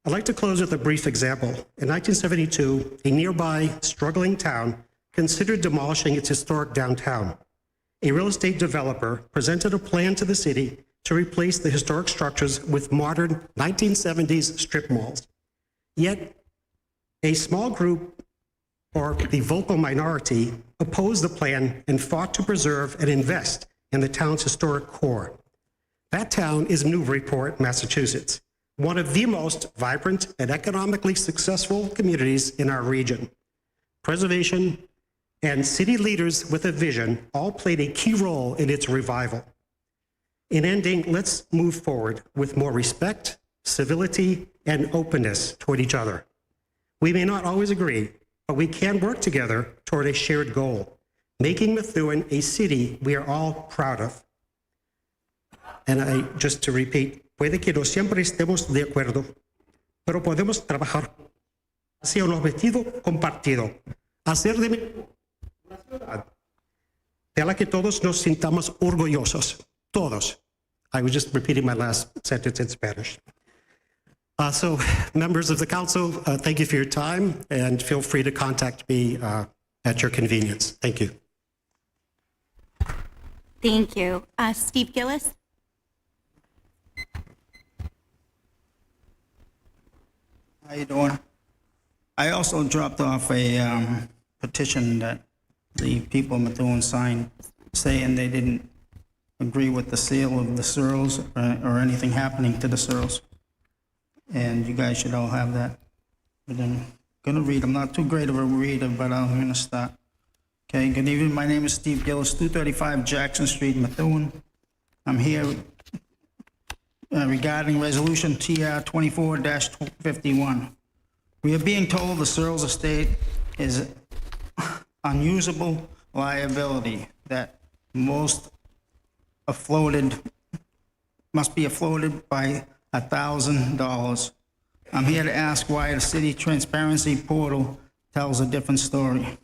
[SPEAKER 16] I'd like to close with a brief example. In 1972, a nearby struggling town considered demolishing its historic downtown. A real estate developer presented a plan to the city to replace the historic structures with modern 1970s strip malls. Yet, a small group, or the vocal minority, opposed the plan and fought to preserve and invest in the town's historic core. That town is Newburyport, Massachusetts, one of the most vibrant and economically successful communities in our region. Preservation and city leaders with a vision all played a key role in its revival. In ending, let's move forward with more respect, civility, and openness toward each other. We may not always agree, but we can work together toward a shared goal, making Methuen a city we are all proud of. And just to repeat, puede que no siempre estemos de acuerdo, pero podemos trabajar hacia un objetivo compartido, hacer de una ciudad de la que todos nos sintamos orgullosos, todos. I was just repeating my last sentence in Spanish. So, members of the council, thank you for your time, and feel free to contact me at your convenience. Thank you.
[SPEAKER 14] Thank you. Steve Gillis?
[SPEAKER 17] How you doing? I also dropped off a petition that the people of Methuen signed saying they didn't agree with the sale of the Searles or anything happening to the Searles. And you guys should all have that. But I'm going to read. I'm not too great of a reader, but I'm going to start. Okay, good evening. My name is Steve Gillis, 235 Jackson Street, Methuen. I'm here regarding Resolution TR 24-51. We are being told the Searles estate is unusable liability that must be floated by $1,000. I'm here to ask why the city transparency portal tells a different story.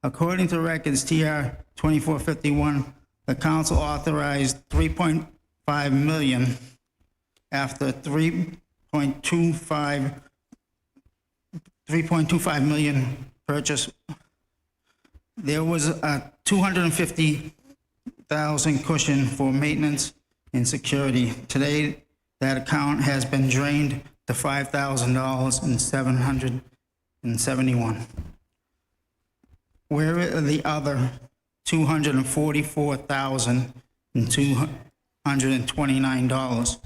[SPEAKER 17] According to records TR 2451, the council authorized $3.5 million after $3.25 million purchase. There was a $250,000 cushion for maintenance and security. Today, that account has been drained to $5,000 and $771. Where are the other $244,000 and $129.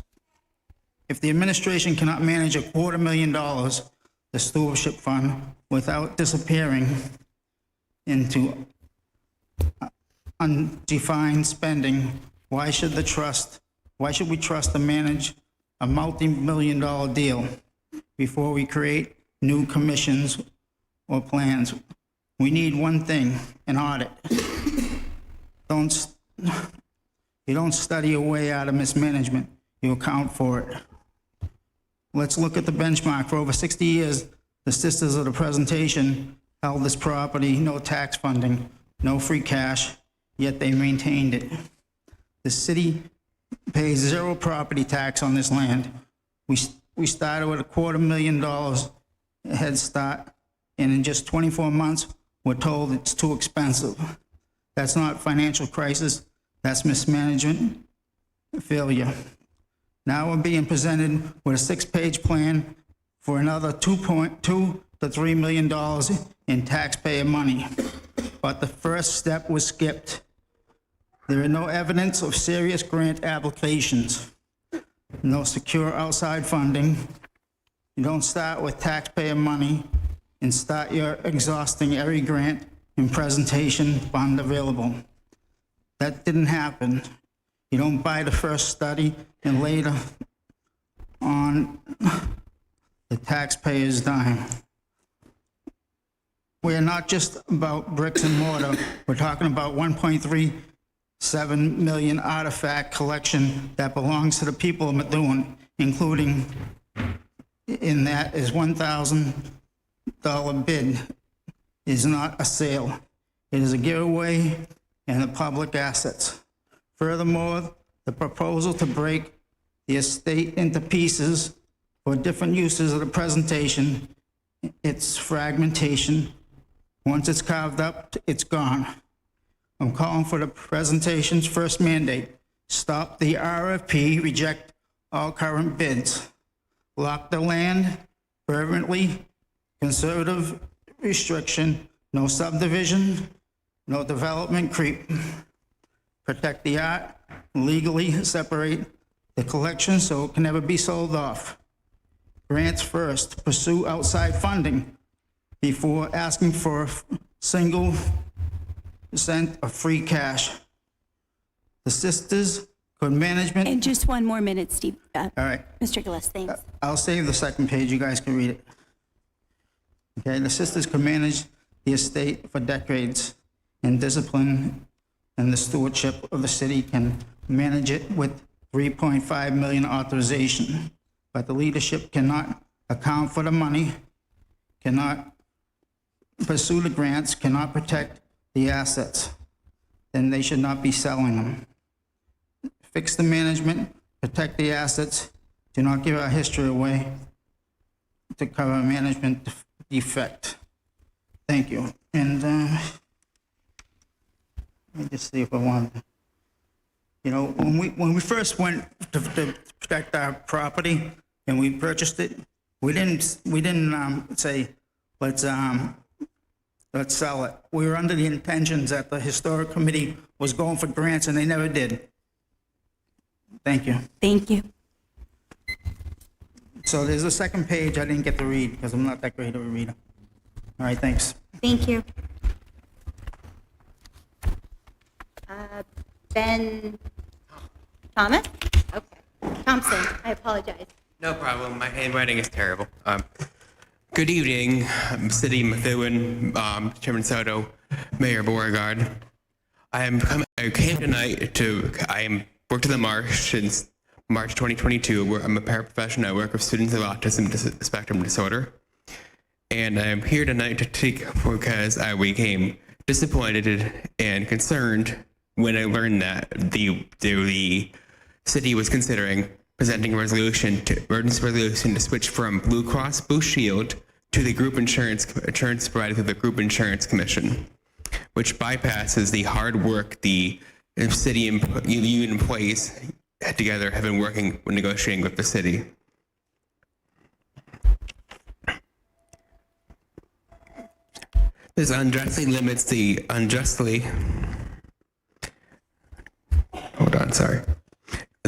[SPEAKER 17] If the administration cannot manage $250,000, the stewardship fund, without disappearing into undefined spending, why should we trust to manage a multi-million-dollar deal before we create new commissions or plans? We need one thing, an audit. You don't study your way out of mismanagement, you account for it. Let's look at the benchmark. For over 60 years, the sisters of the presentation held this property, no tax funding, no free cash, yet they maintained it. The city pays zero property tax on this land. We started with $250,000 head start, and in just 24 months, we're told it's too expensive. That's not financial crisis, that's mismanagement failure. Now we're being presented with a 6-page plan for another $2.2 to $3 million in taxpayer money. But the first step was skipped. There is no evidence of serious grant applications, no secure outside funding. You don't start with taxpayer money and start your exhausting every grant and presentation fund available. That didn't happen. You don't buy the first study and later on the taxpayer's dime. We're not just about bricks and mortar. We're talking about 1.37 million artifact collection that belongs to the people of Methuen, including in that is $1,000 bid is not a sale. It is a giveaway and the public assets. Furthermore, the proposal to break the estate into pieces for different uses of the presentation, it's fragmentation. Once it's carved up, it's gone. I'm calling for the presentation's first mandate. Stop the RFP, reject all current bids. Lock the land permanently, conservative restriction, no subdivision, no development creep. Protect the art, legally separate the collection so it can never be sold off. Grants first, pursue outside funding before asking for a single cent of free cash. The sisters could management.
[SPEAKER 14] And just one more minute, Steve.
[SPEAKER 17] All right.
[SPEAKER 14] Mr. Gillis, thanks.
[SPEAKER 17] I'll save the second page, you guys can read it. Okay, the sisters could manage the estate for decades, and discipline and the stewardship of the city can manage it with 3.5 million authorization. But the leadership cannot account for the money, cannot pursue the grants, cannot protect the assets. Then they should not be selling them. Fix the management, protect the assets, do not give our history away to cover a management defect. Thank you. And let me just see if I want. You know, when we first went to protect our property and we purchased it, we didn't say let's sell it. We were under the intentions that the historic committee was going for grants, and they never did. Thank you.
[SPEAKER 14] Thank you.
[SPEAKER 17] So there's a second page I didn't get to read because I'm not that great of a reader. All right, thanks.
[SPEAKER 14] Thank you. Ben Thomas? Okay. Thompson, I apologize.
[SPEAKER 18] No problem. My handwriting is terrible. Good evening, City Methuen, Chairman Soto, Mayor Beauregard. I came tonight I worked at the Marsh since March 2022. Where I'm a paraprofessional. I work with students with autism spectrum disorder. And I'm here tonight to take because I became disappointed and concerned when I learned that the city was considering presenting a emergency resolution to switch from Blue Cross Blue Shield to the group insurance provided through the Group Insurance Commission, which bypasses the hard work the city union employees together have been working when negotiating with the city. This unjustly limits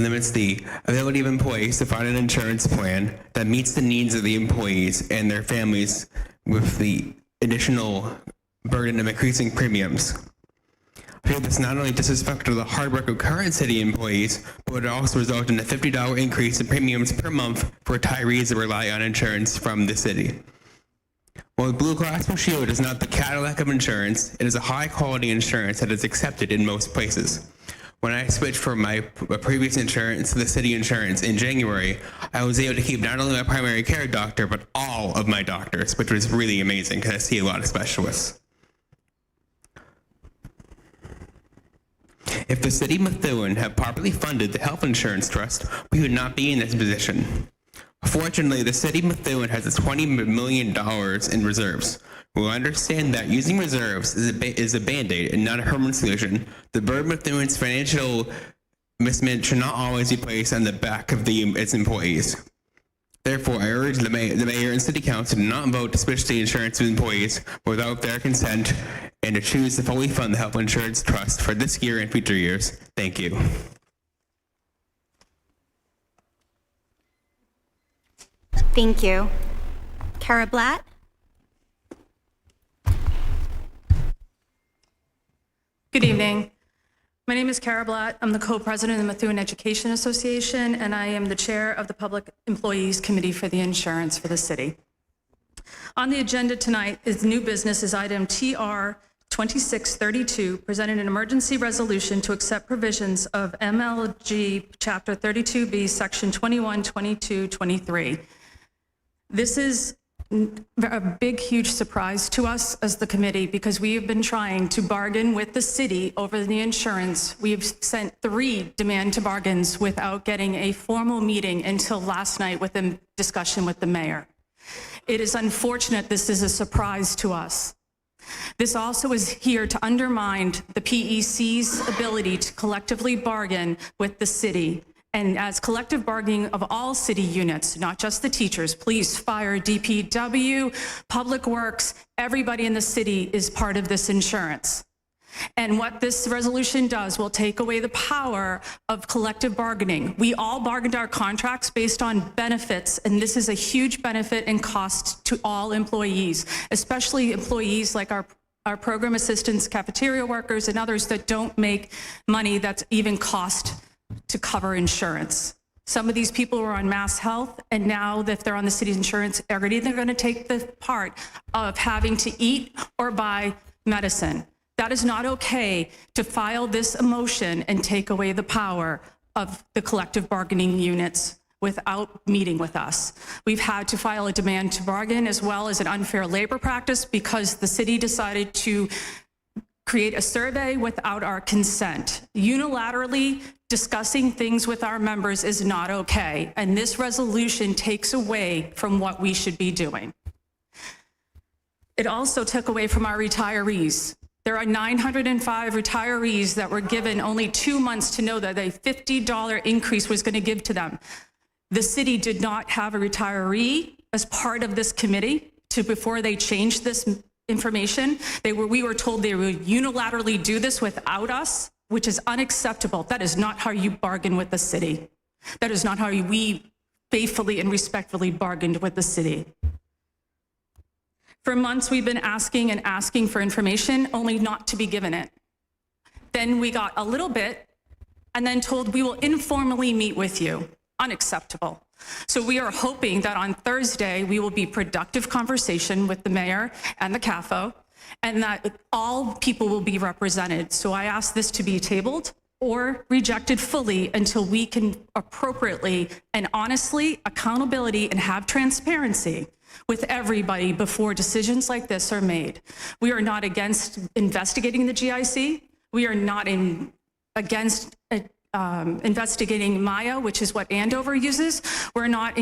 [SPEAKER 18] limits the ability of employees to find an insurance plan that meets the needs of the employees and their families with the additional burden of increasing premiums. I feel this not only disrespectful to the hard work of current city employees, but would also result in a $50 increase in premiums per month for retirees that rely on insurance from the city. While Blue Cross Blue Shield is not the Cadillac of insurance, it is a high-quality insurance that is accepted in most places. When I switched from my previous insurance to the city insurance in January, I was able to keep not only my primary care doctor, but all of my doctors, which was really amazing because I see a lot of specialists. If the city of Methuen had properly funded the health insurance trust, we would not be in this position. Fortunately, the city of Methuen has $20 million in reserves. We understand that using reserves is a Band-Aid and not a permanent solution. The burden of Methuen's financial mismanagement should not always be placed on the back of its employees. Therefore, I urge the mayor and city council to not vote to switch the insurance of employees without their consent and to choose to fully fund the health insurance trust for this year and future years. Thank you.
[SPEAKER 14] Thank you. Kara Blatt?
[SPEAKER 19] Good evening. My name is Kara Blatt. I'm the co-president of the Methuen Education Association, and I am the chair of the Public Employees Committee for the Insurance for the city. On the agenda tonight is new business is item TR 2632, presenting an emergency resolution to accept provisions of MLG Chapter 32B, Section 21, 22, 23. This is a big, huge surprise to us as the committee because we have been trying to bargain with the city over the insurance. We've sent 3 demand to bargains without getting a formal meeting until last night with a discussion with the mayor. It is unfortunate this is a surprise to us. This also is here to undermine the PEC's ability to collectively bargain with the city. And as collective bargaining of all city units, not just the teachers, police, fire, DPW, Public Works, everybody in the city is part of this insurance. And what this resolution does will take away the power of collective bargaining. We all bargained our contracts based on benefits, and this is a huge benefit and cost to all employees, especially employees like our program assistants, cafeteria workers, and others that don't make money that's even cost to cover insurance. Some of these people were on Mass Health, and now if they're on the city's insurance, they're going to take the part of having to eat or buy medicine. That is not okay to file this motion and take away the power of the collective bargaining units without meeting with us. We've had to file a demand to bargain as well as an unfair labor practice because the city decided to create a survey without our consent. Unilaterally discussing things with our members is not okay, and this resolution takes away from what we should be doing. It also took away from our retirees. There are 905 retirees that were given only 2 months to know that a $50 increase was going to give to them. The city did not have a retiree as part of this committee before they changed this information. We were told they would unilaterally do this without us, which is unacceptable. That is not how you bargain with the city. That is not how we faithfully and respectfully bargained with the city. For months, we've been asking and asking for information, only not to be given it. Then we got a little bit and then told we will informally meet with you. Unacceptable. So we are hoping that on Thursday, we will be productive conversation with the mayor and the CAFO, and that all people will be represented. So I ask this to be tabled or rejected fully until we can appropriately and honestly accountability and have transparency with everybody before decisions like this are made. We are not against investigating the GIC. We are not against investigating Maya, which is what Andover uses. We're not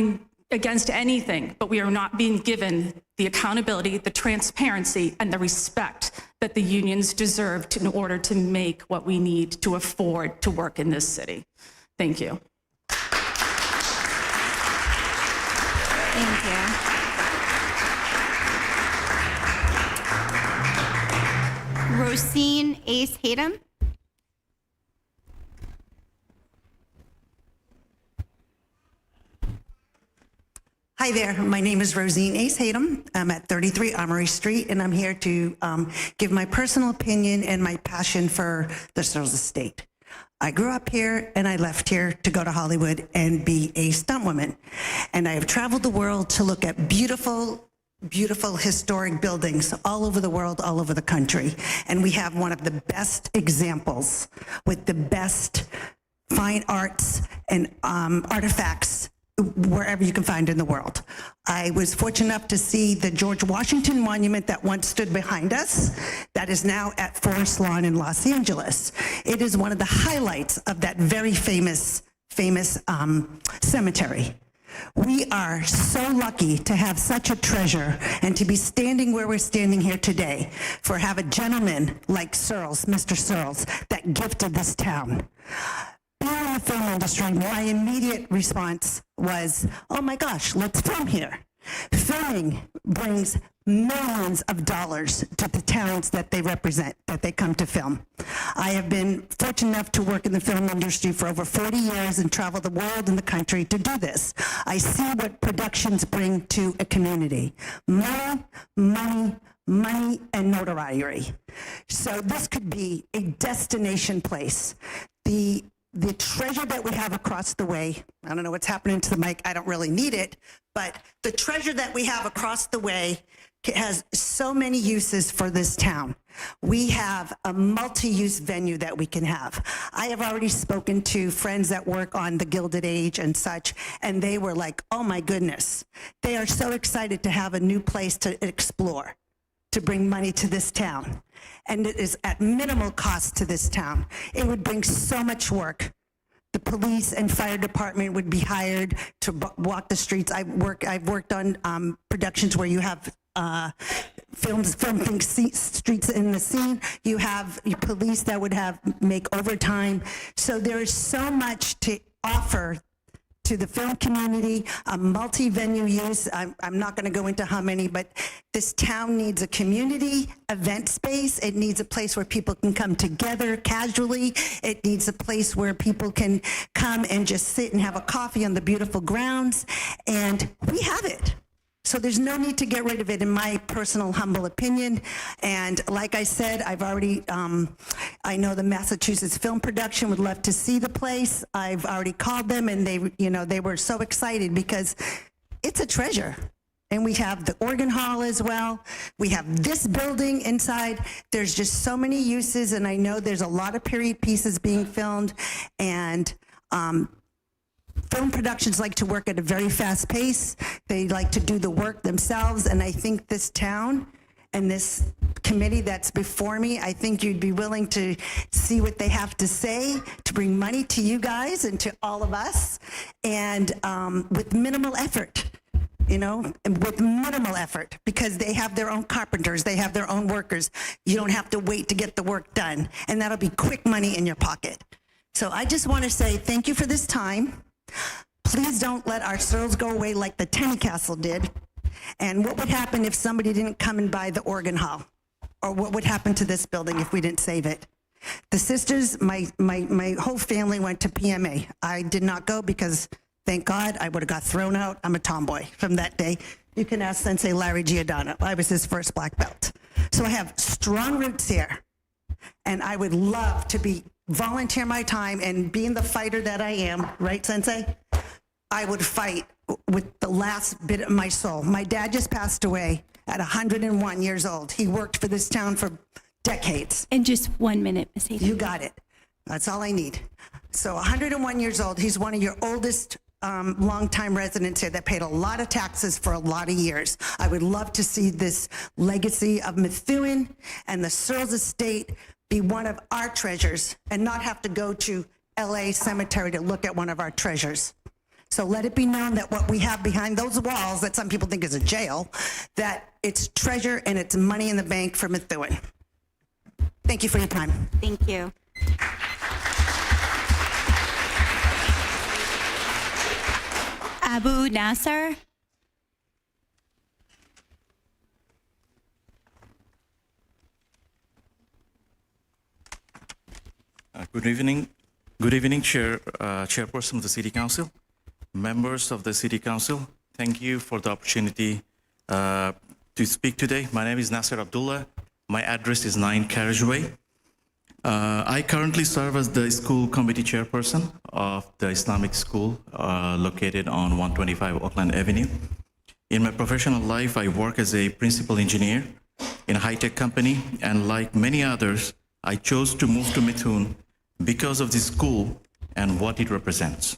[SPEAKER 19] against anything, but we are not being given the accountability, the transparency, and the respect that the unions deserve in order to make what we need to afford to work in this city. Thank you.
[SPEAKER 14] Thank you. Rosine Ace Hatem.
[SPEAKER 20] Hi there, my name is Rosine Ace Hatem. I'm at 33 Armory Street, and I'm here to give my personal opinion and my passion for the Searles Estate. I grew up here, and I left here to go to Hollywood and be a stunt woman. And I have traveled the world to look at beautiful, beautiful historic buildings all over the world, all over the country. And we have one of the best examples with the best fine arts and artifacts wherever you can find in the world. I was fortunate enough to see the George Washington Monument that once stood behind us, that is now at Forest Lawn in Los Angeles. It is one of the highlights of that very famous cemetery. We are so lucky to have such a treasure and to be standing where we're standing here today, for have a gentleman like Searles, Mr. Searles, that gifted this town. Being in the film industry, my immediate response was, oh my gosh, let's film here. Filming brings millions of dollars to the towns that they represent, that they come to film. I have been fortunate enough to work in the film industry for over 40 years and travel the world and the country to do this. I see what productions bring to a community. Money, money, money, and notoriety. So this could be a destination place. The treasure that we have across the way, I don't know what's happening to the mic, I don't really need it, but the treasure that we have across the way has so many uses for this town. We have a multi-use venue that we can have. I have already spoken to friends that work on the Gilded Age and such, and they were like, oh my goodness. They are so excited to have a new place to explore, to bring money to this town. And it is at minimal cost to this town. It would bring so much work. The police and fire department would be hired to walk the streets. I've worked on productions where you have filming streets in the scene. You have police that would make overtime. So there is so much to offer to the film community, a multi-venue use. I'm not going to go into how many, but this town needs a community event space. It needs a place where people can come together casually. It needs a place where people can come and just sit and have a coffee on the beautiful grounds. And we have it. So there's no need to get rid of it, in my personal humble opinion. And like I said, I've already, I know the Massachusetts Film Production would love to see the place. I've already called them, and they were so excited because it's a treasure. And we have the organ hall as well. We have this building inside. There's just so many uses, and I know there's a lot of period pieces being filmed, and film productions like to work at a very fast pace. They like to do the work themselves, and I think this town and this committee that's before me, I think you'd be willing to see what they have to say to bring money to you guys and to all of us, and with minimal effort. With minimal effort, because they have their own carpenters, they have their own workers. You don't have to wait to get the work done, and that'll be quick money in your pocket. So I just want to say thank you for this time. Please don't let our Searles go away like the Tenney Castle did. And what would happen if somebody didn't come and buy the organ hall? Or what would happen to this building if we didn't save it? The sisters, my whole family went to PMA. I did not go because, thank God, I would have got thrown out. I'm a tomboy from that day. You can ask Sensei Larry Giordano. I was his first black belt. So I have strong roots here. And I would love to volunteer my time, and being the fighter that I am, right, Sensei? I would fight with the last bit of my soul. My dad just passed away at 101 years old. He worked for this town for decades.
[SPEAKER 14] In just 1 minute, Ms. Hayden.
[SPEAKER 20] You got it. That's all I need. So 101 years old. He's one of your oldest longtime residents here that paid a lot of taxes for a lot of years. I would love to see this legacy of Methuen and the Searles Estate be one of our treasures, and not have to go to LA Cemetery to look at one of our treasures. So let it be known that what we have behind those walls, that some people think is a jail, that it's treasure and it's money in the bank for Methuen. Thank you for your time.
[SPEAKER 14] Thank you. Abu Nasser.
[SPEAKER 21] Good evening, Chairperson of the City Council, members of the City Council, Thank you for the opportunity to speak today. My name is Nasser Abdullah. My address is 9 Carriageway. I currently serve as the school committee chairperson of the Islamic school located on 125 Oakland Avenue. In my professional life, I work as a principal engineer in a high-tech company, and like many others, I chose to move to Methuen because of the school and what it represents.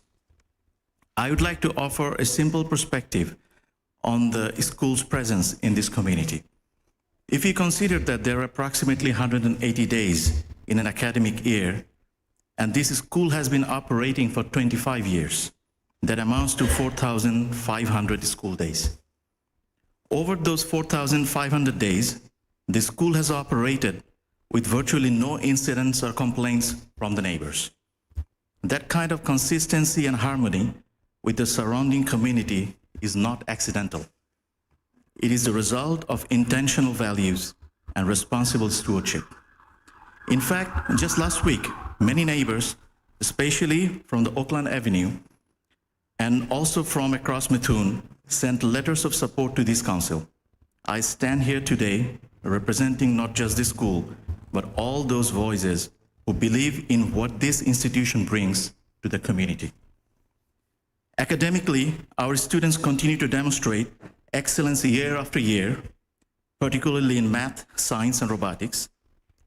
[SPEAKER 21] I would like to offer a simple perspective on the school's presence in this community. If you consider that there are approximately 180 days in an academic year, and this school has been operating for 25 years, that amounts to 4,500 school days. Over those 4,500 days, the school has operated with virtually no incidents or complaints from the neighbors. That kind of consistency and harmony with the surrounding community is not accidental. It is the result of intentional values and responsible stewardship. In fact, just last week, many neighbors, especially from the Oakland Avenue and also from across Methuen, sent letters of support to this council. I stand here today representing not just the school, but all those voices who believe in what this institution brings to the community. Academically, our students continue to demonstrate excellence year after year, particularly in math, science, and robotics.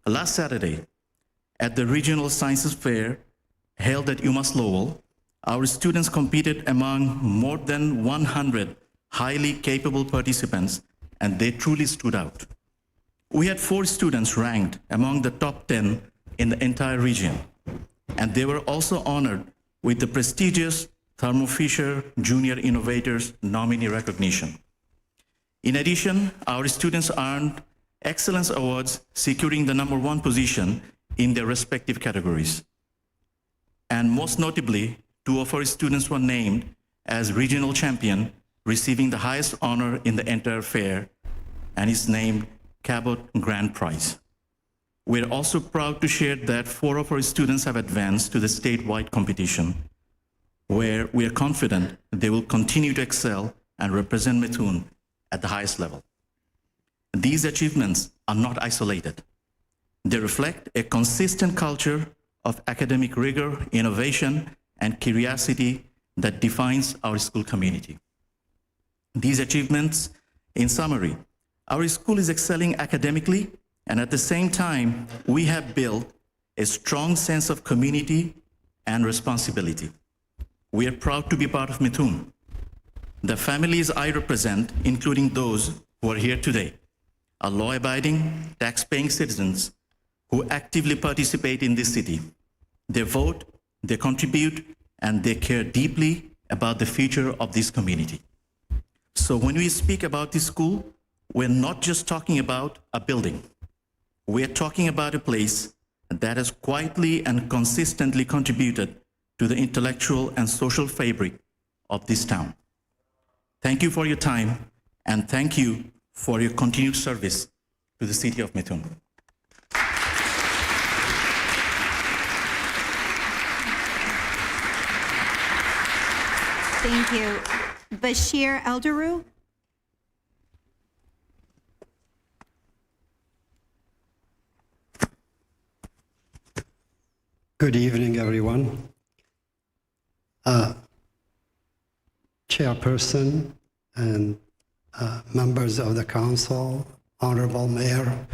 [SPEAKER 21] Last Saturday, at the Regional Sciences Fair held at UMass Lowell, our students competed among more than 100 highly capable participants, and they truly stood out. We had 4 students ranked among the top 10 in the entire region, and they were also honored with the prestigious Thermo Fisher Junior Innovators nominee recognition. In addition, our students earned excellence awards, securing the #1 position in their respective categories. And most notably, 2 of our students were named as regional champion, receiving the highest honor in the entire fair, and is named Cabot Grand Prize. We're also proud to share that 4 of our students have advanced to the statewide competition, where we are confident they will continue to excel and represent Methuen at the highest level. These achievements are not isolated. They reflect a consistent culture of academic rigor, innovation, and curiosity that defines our school community. These achievements, in summary, our school is excelling academically, and at the same time, we have built a strong sense of community and responsibility. We are proud to be part of Methuen. The families I represent, including those who are here today, are law-abiding, tax-paying citizens who actively participate in this city. They vote, they contribute, and they care deeply about the future of this community. So when we speak about this school, we're not just talking about a building. We're talking about a place that has quietly and consistently contributed to the intellectual and social fabric of this town. Thank you for your time, and thank you for your continued service to the city of Methuen.
[SPEAKER 14] Thank you. Bashir Eldaru.
[SPEAKER 2] Good evening, everyone. Chairperson and members of the council, Honorable Mayor.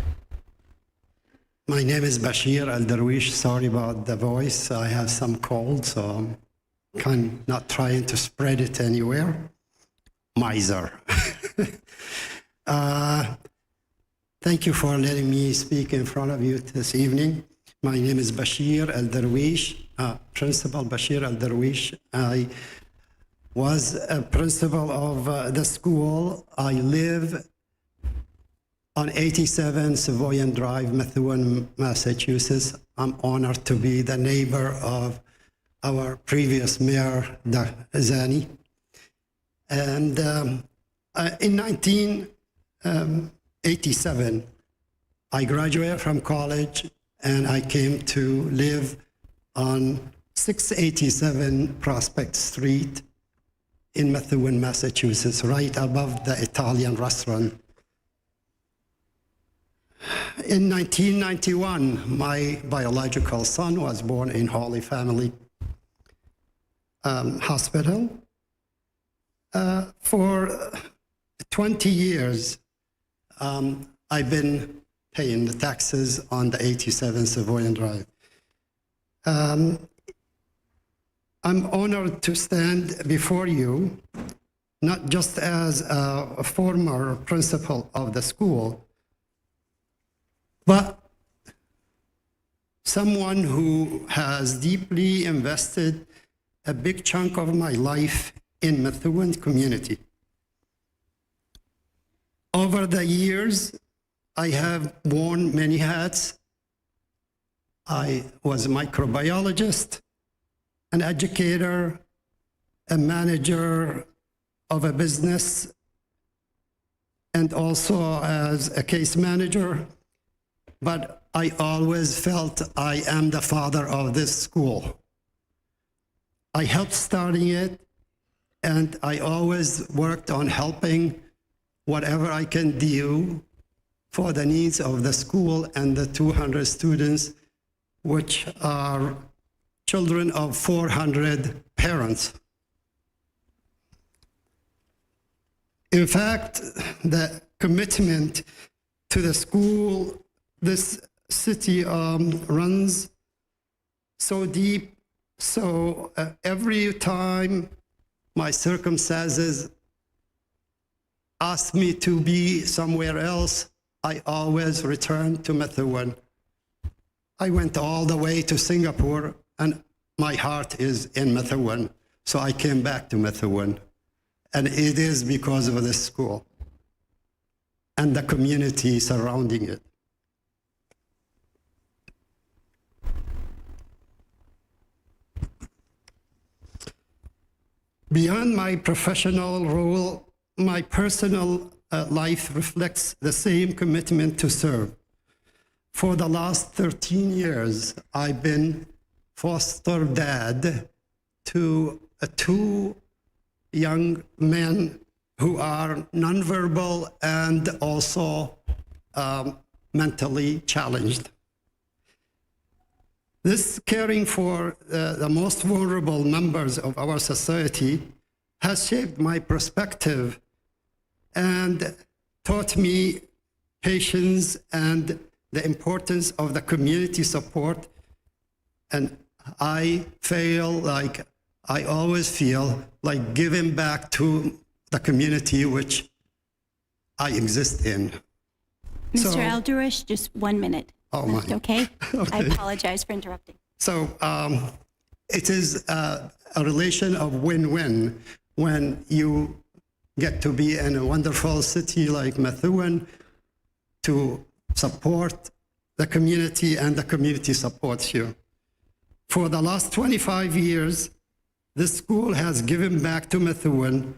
[SPEAKER 2] My name is Bashir Al-Darwish. Sorry about the voice. I have some cold, so I'm not trying to spread it anywhere. Miser. Thank you for letting me speak in front of you this evening. My name is Bashir Al-Darwish, Principal Bashir Al-Darwish. I was a principal of the school. I live on 87 Savoyan Drive, Methuen, Massachusetts. I'm honored to be the neighbor of our previous mayor, Zani. And in 1987, I graduated from college and I came to live on 687 Prospect Street in Methuen, Massachusetts, right above the Italian restaurant. In 1991, my biological son was born in Holy Family Hospital. For 20 years, I've been paying the taxes on the 87 Savoyan Drive. I'm honored to stand before you, not just as a former principal of the school, but someone who has deeply invested a big chunk of my life in Methuen community. Over the years, I have worn many hats. I was a microbiologist, an educator, a manager of a business, and also as a case manager. But I always felt I am the father of this school. I helped starting it, and I always worked on helping whatever I can do for the needs of the school and the 200 students, which are children of 400 parents. In fact, the commitment to the school this city runs so deep, so every time my circumstances ask me to be somewhere else, I always return to Methuen. I went all the way to Singapore, and my heart is in Methuen, so I came back to Methuen. And it is because of this school and the community surrounding it. Beyond my professional role, my personal life reflects the same commitment to serve. For the last 13 years, I've been foster dad to two young men who are nonverbal and also mentally challenged. This caring for the most vulnerable members of our society has shaped my perspective and taught me patience and the importance of the community support. And I always feel like giving back to the community which I exist in.
[SPEAKER 14] Mr. Elderish, just 1 minute.
[SPEAKER 2] Oh, my.
[SPEAKER 14] Okay?
[SPEAKER 2] Okay.
[SPEAKER 14] I apologize for interrupting.
[SPEAKER 2] So it is a relation of win-win when you get to be in a wonderful city like Methuen to support the community and the community supports you. For the last 25 years, this school has given back to Methuen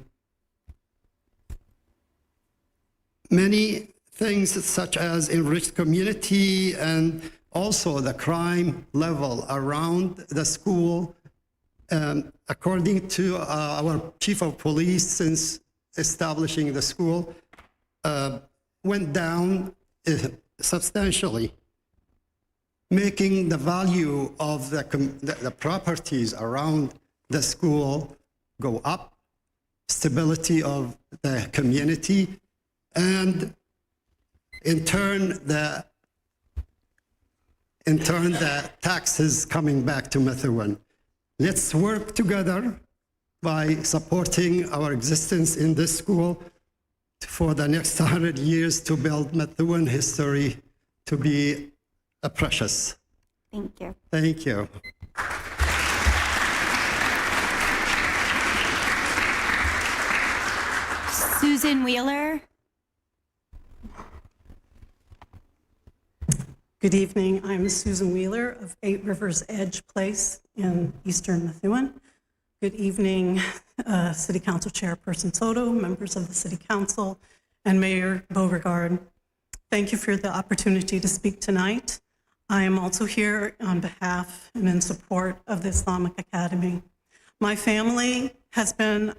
[SPEAKER 2] many things such as enriched community and also the crime level around the school. According to our chief of police, since establishing the school, went down substantially, making the value of the properties around the school go up, stability of the community, and in turn the taxes coming back to Methuen. Let's work together by supporting our existence in this school for the next 100 years to build Methuen history to be precious.
[SPEAKER 14] Thank you.
[SPEAKER 2] Thank you.
[SPEAKER 14] Susan Wheeler.
[SPEAKER 4] Good evening. I'm Susan Wheeler of 8 Rivers Edge Place in Eastern Methuen. Good evening, City Council Chairperson Soto, members of the City Council, and Mayor Beauregard. Thank you for the opportunity to speak tonight. I am also here on behalf and in support of the Islamic Academy. My family have been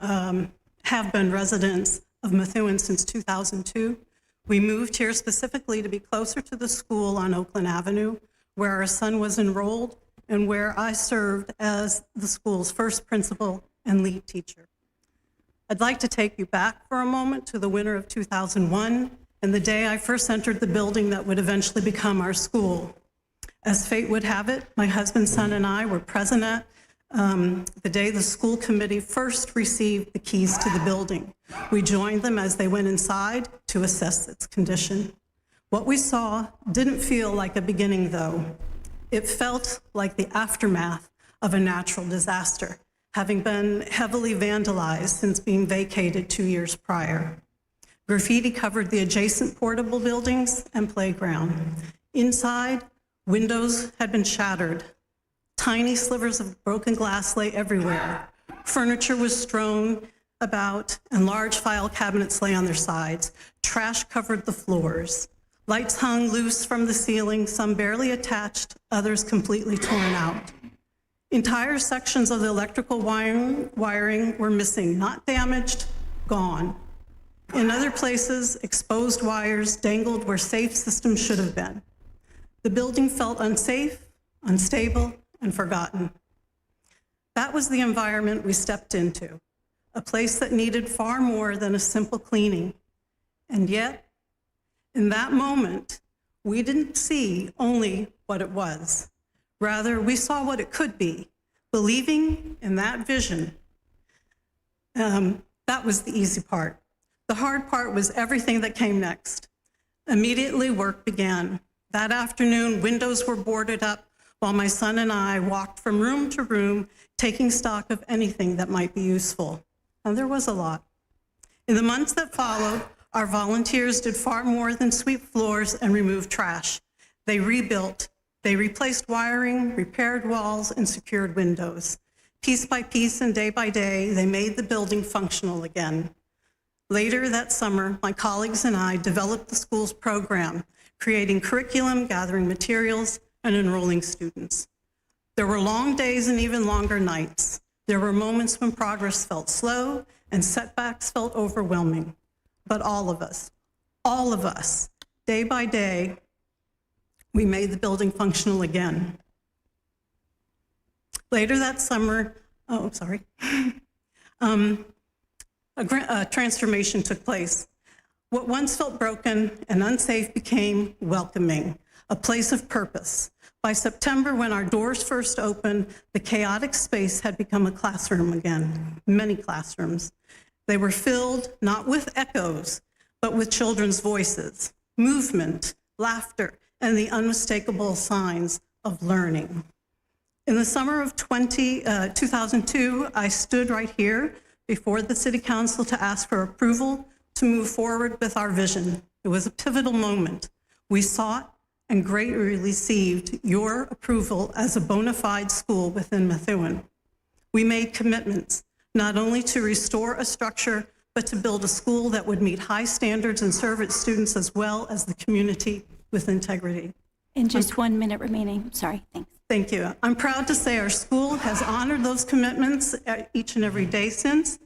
[SPEAKER 4] residents of Methuen since 2002. We moved here specifically to be closer to the school on Oakland Avenue, where our son was enrolled and where I served as the school's first principal and lead teacher. I'd like to take you back for a moment to the winter of 2001 and the day I first entered the building that would eventually become our school. As fate would have it, my husband, son, and I were present at the day the school committee first received the keys to the building. We joined them as they went inside to assess its condition. What we saw didn't feel like a beginning, though. It felt like the aftermath of a natural disaster, having been heavily vandalized since being vacated 2 years prior. Graffiti covered the adjacent portable buildings and playground. Inside, windows had been shattered. Tiny slivers of broken glass lay everywhere. Furniture was strewn about, and large file cabinets lay on their sides. Trash covered the floors. Lights hung loose from the ceiling, some barely attached, others completely torn out. Entire sections of the electrical wiring were missing, not damaged, gone. In other places, exposed wires dangled where safe systems should have been. The building felt unsafe, unstable, and forgotten. That was the environment we stepped into, a place that needed far more than a simple cleaning. And yet, in that moment, we didn't see only what it was. Rather, we saw what it could be. Believing in that vision, that was the easy part. The hard part was everything that came next. Immediately, work began. That afternoon, windows were boarded up while my son and I walked from room to room, taking stock of anything that might be useful. And there was a lot. In the months that followed, our volunteers did far more than sweep floors and remove trash. They rebuilt, they replaced wiring, repaired walls, and secured windows. Piece by piece and day by day, they made the building functional again. Later that summer, my colleagues and I developed the school's program, creating curriculum, gathering materials, and enrolling students. There were long days and even longer nights. There were moments when progress felt slow and setbacks felt overwhelming. But all of us, day by day, we made the building functional again. Later that summer, a transformation took place. What once felt broken and unsafe became welcoming, a place of purpose. By September, when our doors first opened, the chaotic space had become a classroom again, many classrooms. They were filled not with echoes, but with children's voices, movement, laughter, and the unmistakable signs of learning. In the summer of 2002, I stood right here before the City Council to ask for approval to move forward with our vision. It was a pivotal moment. We sought and greatly received your approval as a bona fide school within Methuen. We made commitments, not only to restore a structure, but to build a school that would meet high standards and serve its students as well as the community with integrity.
[SPEAKER 14] In just 1 minute remaining. Sorry, thanks.
[SPEAKER 4] Thank you. I'm proud to say our school has honored those commitments each and every day since.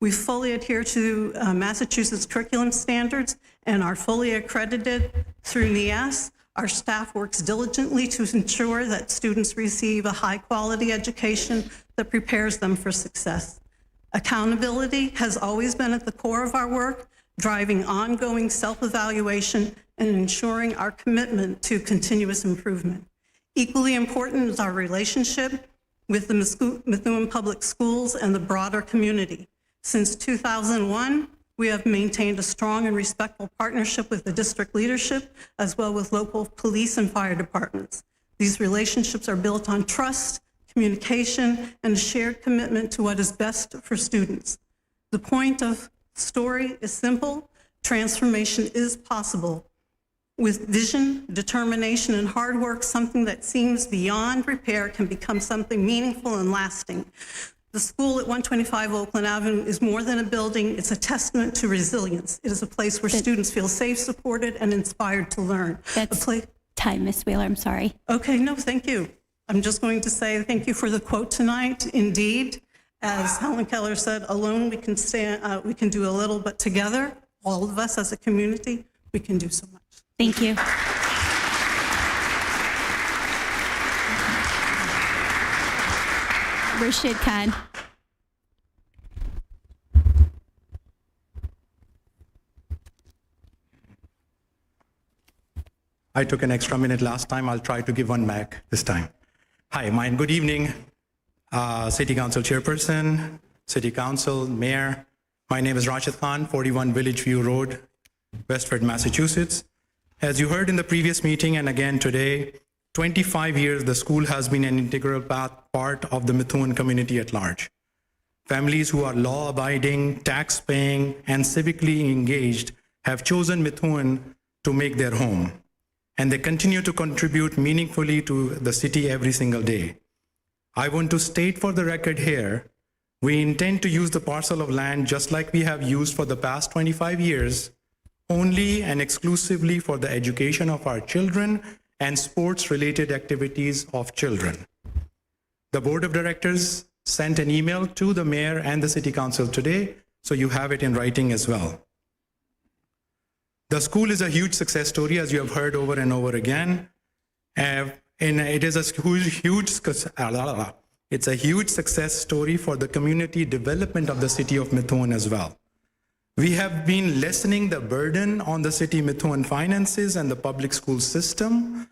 [SPEAKER 4] We fully adhere to Massachusetts curriculum standards and are fully accredited through NEAS. Our staff works diligently to ensure that students receive a high-quality education that prepares them for success. Accountability has always been at the core of our work, driving ongoing self-evaluation and ensuring our commitment to continuous improvement. Equally important is our relationship with the Methuen Public Schools and the broader community. Since 2001, we have maintained a strong and respectful partnership with the district leadership, as well with local police and fire departments. These relationships are built on trust, communication, and a shared commitment to what is best for students. The point of the story is simple. Transformation is possible. With vision, determination, and hard work, something that seems beyond repair can become something meaningful and lasting. The school at 125 Oakland Avenue is more than a building. It's a testament to resilience. It is a place where students feel safe, supported, and inspired to learn.
[SPEAKER 14] That's time, Ms. Wheeler. I'm sorry.
[SPEAKER 4] Okay, no, thank you. I'm just going to say thank you for the quote tonight. Indeed, As Helen Keller said, alone we can stand, we can do a little, but together, all of us as a community, we can do so much.
[SPEAKER 14] Thank you. Rashid Khan.
[SPEAKER 8] I took an extra minute last time. I'll try to give one back this time. Hi, good evening, City Council Chairperson, City Council, Mayor. My name is Rashid Khan, 41 Village View Road, Westford, Massachusetts. As you heard in the previous meeting and again today, 25 years the school has been an integral part of the Methuen community at large. Families who are law-abiding, tax-paying, and civically engaged have chosen Methuen to make their home, and they continue to contribute meaningfully to the city every single day. I want to state for the record here, we intend to use the parcel of land just like we have used for the past 25 years, only and exclusively for the education of our children and sports-related activities of children. The Board of Directors sent an email to the Mayor and the City Council today, so you have it in writing as well. The school is a huge success story, as you have heard over and over again. And it is it's a huge success story for the community development of the city of Methuen as well. We have been lessening the burden on the city Methuen finances and the public school system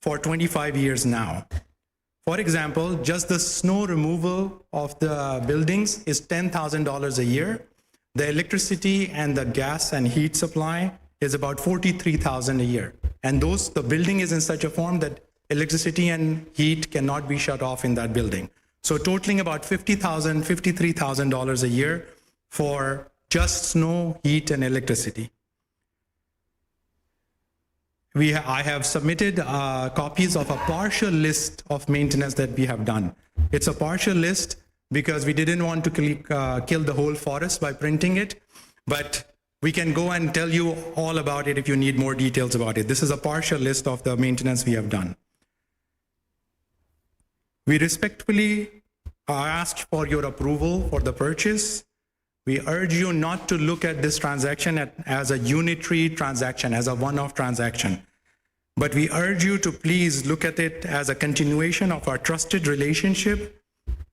[SPEAKER 8] for 25 years now. For example, just the snow removal of the buildings is $10,000 a year. The electricity and the gas and heat supply is about $43,000 a year. And the building is in such a form that electricity and heat cannot be shut off in that building. So totaling about $50,000, $53,000 a year for just snow, heat, and electricity. I have submitted copies of a partial list of maintenance that we have done. It's a partial list because we didn't want to kill the whole forest by printing it, but we can go and tell you all about it if you need more details about it. This is a partial list of the maintenance we have done. We respectfully ask for your approval for the purchase. We urge you not to look at this transaction as a unitary transaction, as a one-off transaction. But we urge you to please look at it as a continuation of our trusted relationship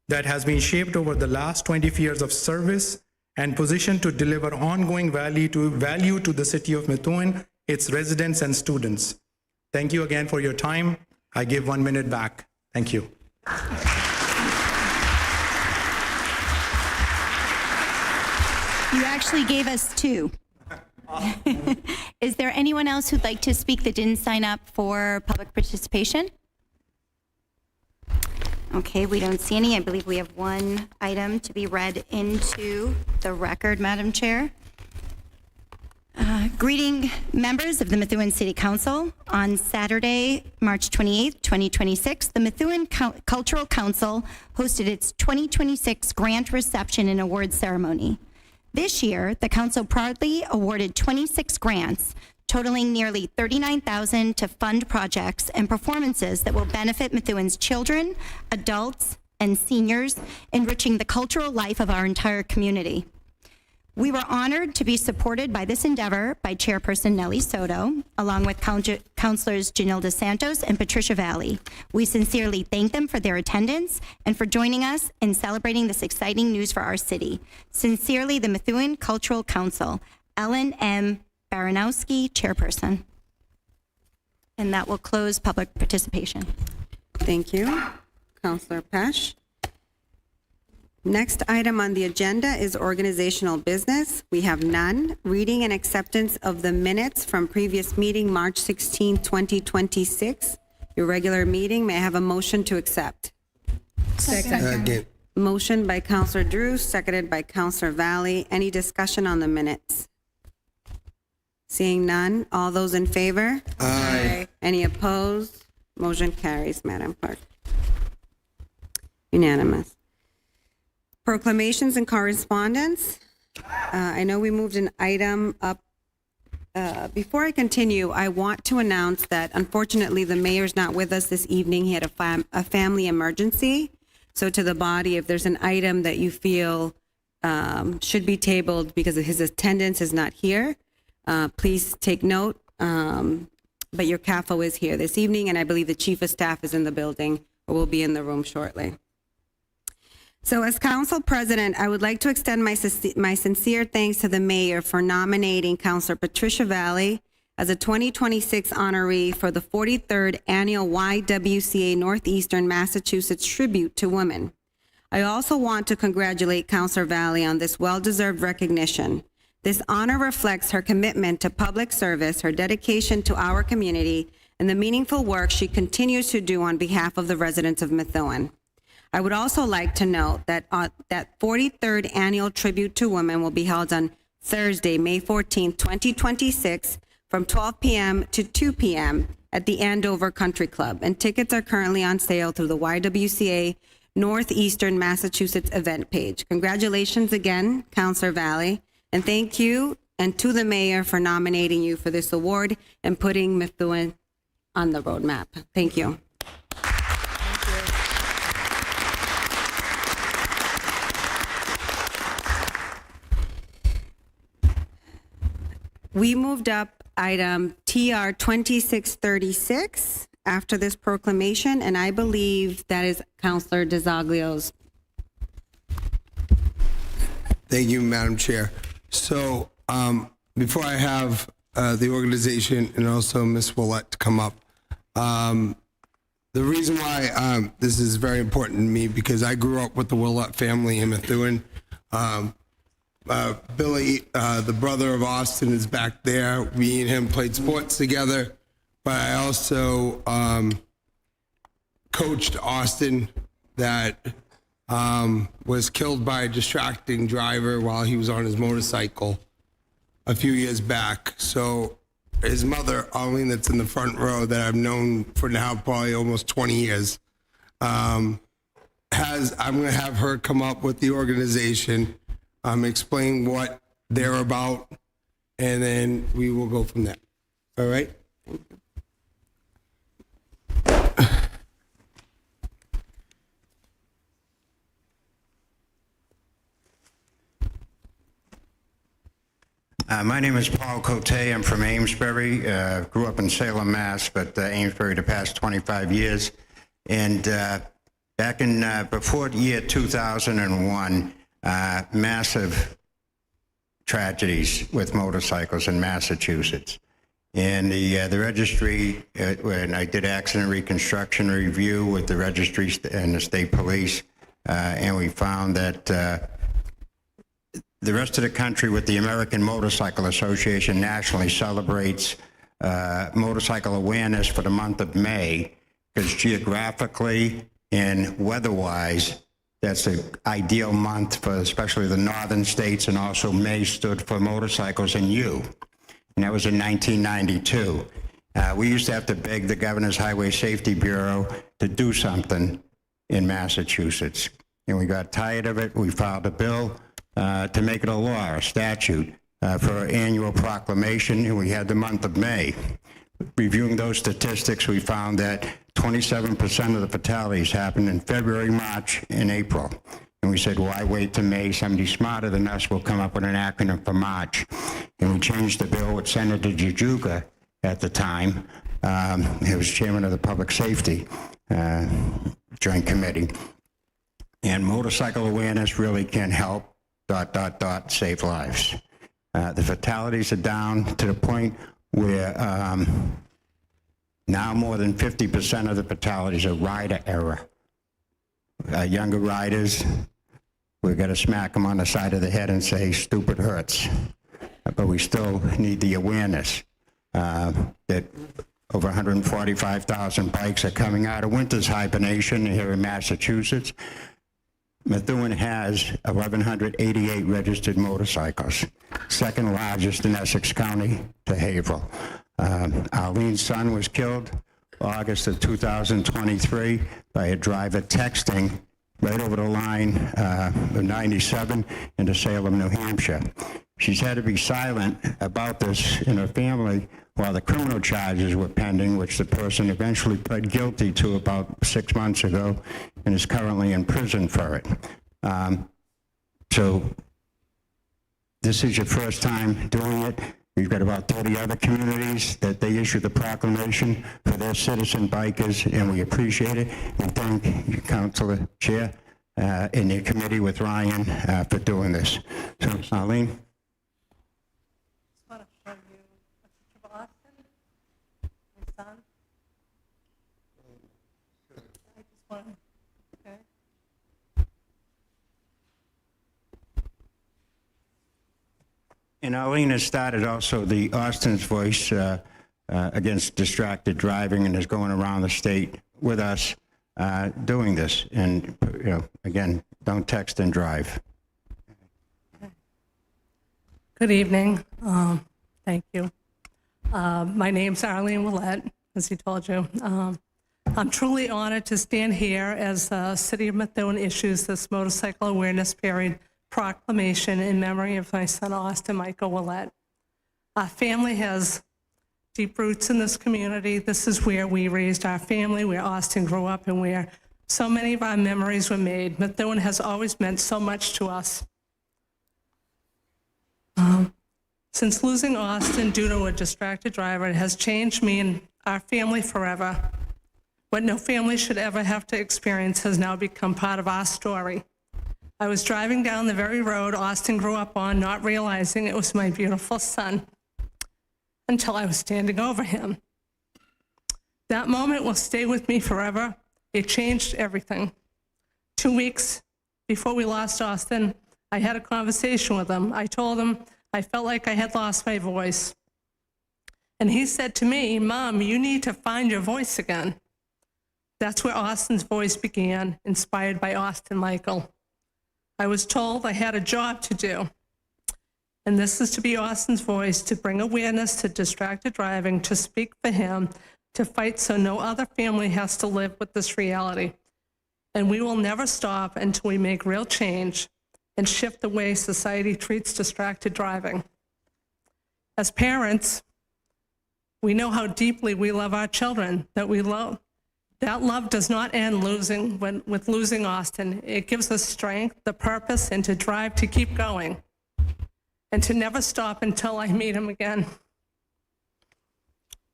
[SPEAKER 8] that has been shaped over the last 20 years of service and positioned to deliver ongoing value to the city of Methuen, its residents and students. Thank you again for your time. I give 1 minute back. Thank you.
[SPEAKER 14] You actually gave us 2. Is there anyone else who'd like to speak that didn't sign up for public participation? Okay, we don't see any. I believe we have one item to be read into the record, Madam Chair. Greeting members of the Methuen City Council. On Saturday, March 28th, 2026, the Methuen Cultural Council hosted its 2026 grant reception and award ceremony. This year, the council proudly awarded 26 grants, totaling nearly $39,000 to fund projects and performances that will benefit Methuen's children, adults, and seniors, enriching the cultural life of our entire community. We were honored to be supported by this endeavor by Chairperson Nellie Soto, along with Councilors Janilda Santos and Patricia Valley. We sincerely thank them for their attendance and for joining us in celebrating this exciting news for our city. Sincerely, the Methuen Cultural Council, Ellen M. Baranowski, Chairperson. And that will close public participation.
[SPEAKER 3] Thank you, Councilor Pesh. Next item on the agenda is organizational business. We have none. Reading and acceptance of the minutes from previous meeting, March 16, 2026. Your regular meeting. May I have a motion to accept?
[SPEAKER 12] Second.
[SPEAKER 3] Motion by Councilor Drew, seconded by Councilor Valley. Any discussion on the minutes? Seeing none. All those in favor?
[SPEAKER 12] Aye.
[SPEAKER 3] Any opposed? Motion carries, Madam Clerk. Unanimous. Proclamations and correspondence. I know we moved an item up. Before I continue, I want to announce that unfortunately the mayor's not with us this evening. He had a family emergency. So to the body, if there's an item that you feel should be tabled because of his attendance is not here, please take note. But your CAFO is here this evening, and I believe the Chief of Staff is in the building or will be in the room shortly. So as Council President, I would like to extend my sincere thanks to the Mayor for nominating Councilor Patricia Valley as a 2026 honoree for the 43rd Annual YWCA Northeastern Massachusetts Tribute to Women. I also want to congratulate Councilor Valley on this well-deserved recognition. This honor reflects her commitment to public service, her dedication to our community, and the meaningful work she continues to do on behalf of the residents of Methuen. I would also like to note that that 43rd Annual Tribute to Women will be held on Thursday, May 14th, 2026, from 12 p.m. to 2 p.m. at the Andover Country Club, and tickets are currently on sale through the YWCA Northeastern Massachusetts event page. Congratulations again, Councilor Valley. And thank you and to the Mayor for nominating you for this award and putting Methuen on the roadmap. Thank you. We moved up item TR 2636 after this proclamation, and I believe that is Councilor DeZoglio's.
[SPEAKER 12] Thank you, Madam Chair. So before I have the organization and also Ms. Willett to come up, the reason why this is very important to me, because I grew up with the Willett family in Methuen. Billy, the brother of Austin, is back there. Me and him played sports together, but I also coached Austin that was killed by a distracting driver while he was on his motorcycle a few years back. So his mother, Arlene, that's in the front row, that I've known for now probably almost 20 years, I'm going to have her come up with the organization, explain what they're about, and then we will go from there. All right?
[SPEAKER 6] My name is Paul Cote. I'm from Amesbury. Grew up in Salem, Mass, but Amesbury the past 25 years. And back in before the year 2001, massive tragedies with motorcycles in Massachusetts. And the registry, when I did accident reconstruction review with the registry and the state police, and we found that the rest of the country, with the American Motorcycle Association, nationally celebrates motorcycle awareness for the month of May, because geographically and weather-wise, that's an ideal month for especially the northern states, and also May stood for motorcycles and you. And that was in 1992. We used to have to beg the Governor's Highway Safety Bureau to do something in Massachusetts. And we got tired of it. We filed a bill to make it a law, a statute, for an annual proclamation, and we had the month of May. Reviewing those statistics, we found that 27% of the fatalities happened in February, March, and April. And we said, why wait to May? Somebody smarter than us will come up with an acronym for March. And we changed the bill with Senator Giudica at the time. He was chairman of the Public Safety Joint Committee. And motorcycle awareness really can help save lives. The fatalities are down to the point where now more than 50% of the fatalities are rider error. Younger riders, we've got to smack them on the side of the head and say, stupid hurts. But we still need the awareness that over 145,000 bikes are coming out of winter's hibernation here in Massachusetts. Methuen has 1,188 registered motorcycles, second largest in Essex County to Haverhill. Arlene's son was killed August of 2023 by a driver texting right over the line of 97 into Salem, New Hampshire. She's had to be silent about this in her family while the criminal charges were pending, which the person eventually pled guilty to about 6 months ago and is currently in prison for it. So this is your first time doing it. We've got about 30 other communities that they issued the proclamation for their citizen bikers, and we appreciate it. We thank you, Councilor Chair, and your committee with Ryan for doing this. So, Arlene? And Arlene has started also the Austin's Voice against distracted driving and is going around the state with us doing this. And, you know, again, don't text and drive.
[SPEAKER 11] Good evening. Thank you. My name's Arlene Willett, as he told you. I'm truly honored to stand here as the City of Methuen issues this Motorcycle Awareness Period proclamation in memory of my son, Austin Michael Willett. Our family has deep roots in this community. This is where we raised our family, where Austin grew up, and where so many of our memories were made. Methuen has always meant so much to us. Since losing Austin due to a distracted driver, it has changed me and our family forever. What no family should ever have to experience has now become part of our story. I was driving down the very road Austin grew up on, not realizing it was my beautiful son, until I was standing over him. That moment will stay with me forever. It changed everything. 2 weeks before we lost Austin, I had a conversation with him. I told him I felt like I had lost my voice. And he said to me, "Mom, you need to find your voice again." That's where Austin's voice began, inspired by Austin Michael. I was told I had a job to do, and this is to be Austin's voice, to bring awareness to distracted driving, to speak for him, to fight so no other family has to live with this reality. And we will never stop until we make real change and shift the way society treats distracted driving. As parents, we know how deeply we love our children, that love does not end with losing Austin. It gives us strength, the purpose, and to drive to keep going and to never stop until I meet him again.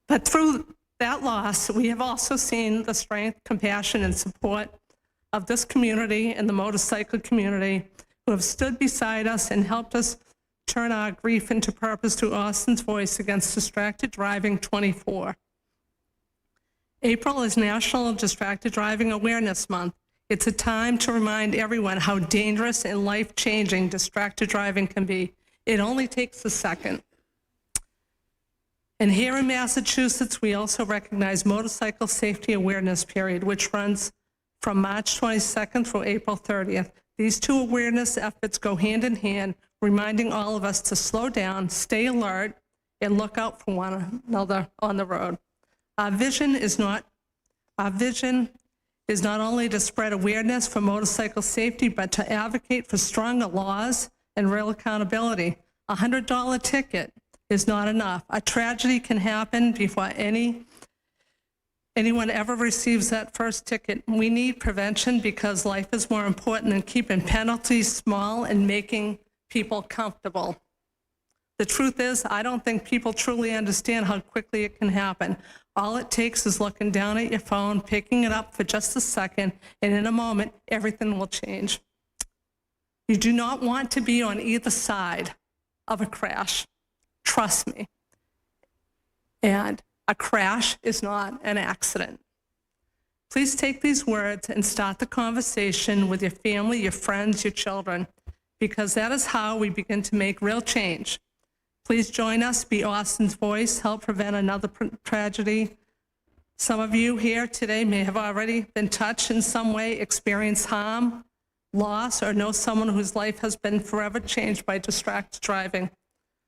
[SPEAKER 11] But through that loss, we have also seen the strength, compassion, and support of this community and the motorcycle community who have stood beside us and helped us turn our grief into purpose through Austin's Voice Against Distracted Driving 24. April is National Distracted Driving Awareness Month. It's a time to remind everyone how dangerous and life-changing distracted driving can be. It only takes a second. And here in Massachusetts, we also recognize Motorcycle Safety Awareness Period, which runs from March 22nd through April 30th. These two awareness efforts go hand in hand, reminding all of us to slow down, stay alert, and look out for one another on the road. Our vision is not only to spread awareness for motorcycle safety, but to advocate for stronger laws and real accountability. A $100 ticket is not enough. A tragedy can happen before anyone ever receives that first ticket. We need prevention because life is more important than keeping penalties small and making people comfortable. The truth is, I don't think people truly understand how quickly it can happen. All it takes is looking down at your phone, picking it up for just a second, and in a moment, everything will change. You do not want to be on either side of a crash. Trust me. And a crash is not an accident. Please take these words and start the conversation with your family, your friends, your children, because that is how we begin to make real change. Please join us, be Austin's voice, help prevent another tragedy. Some of you here today may have already been touched in some way, experienced harm, loss, or know someone whose life has been forever changed by distracted driving.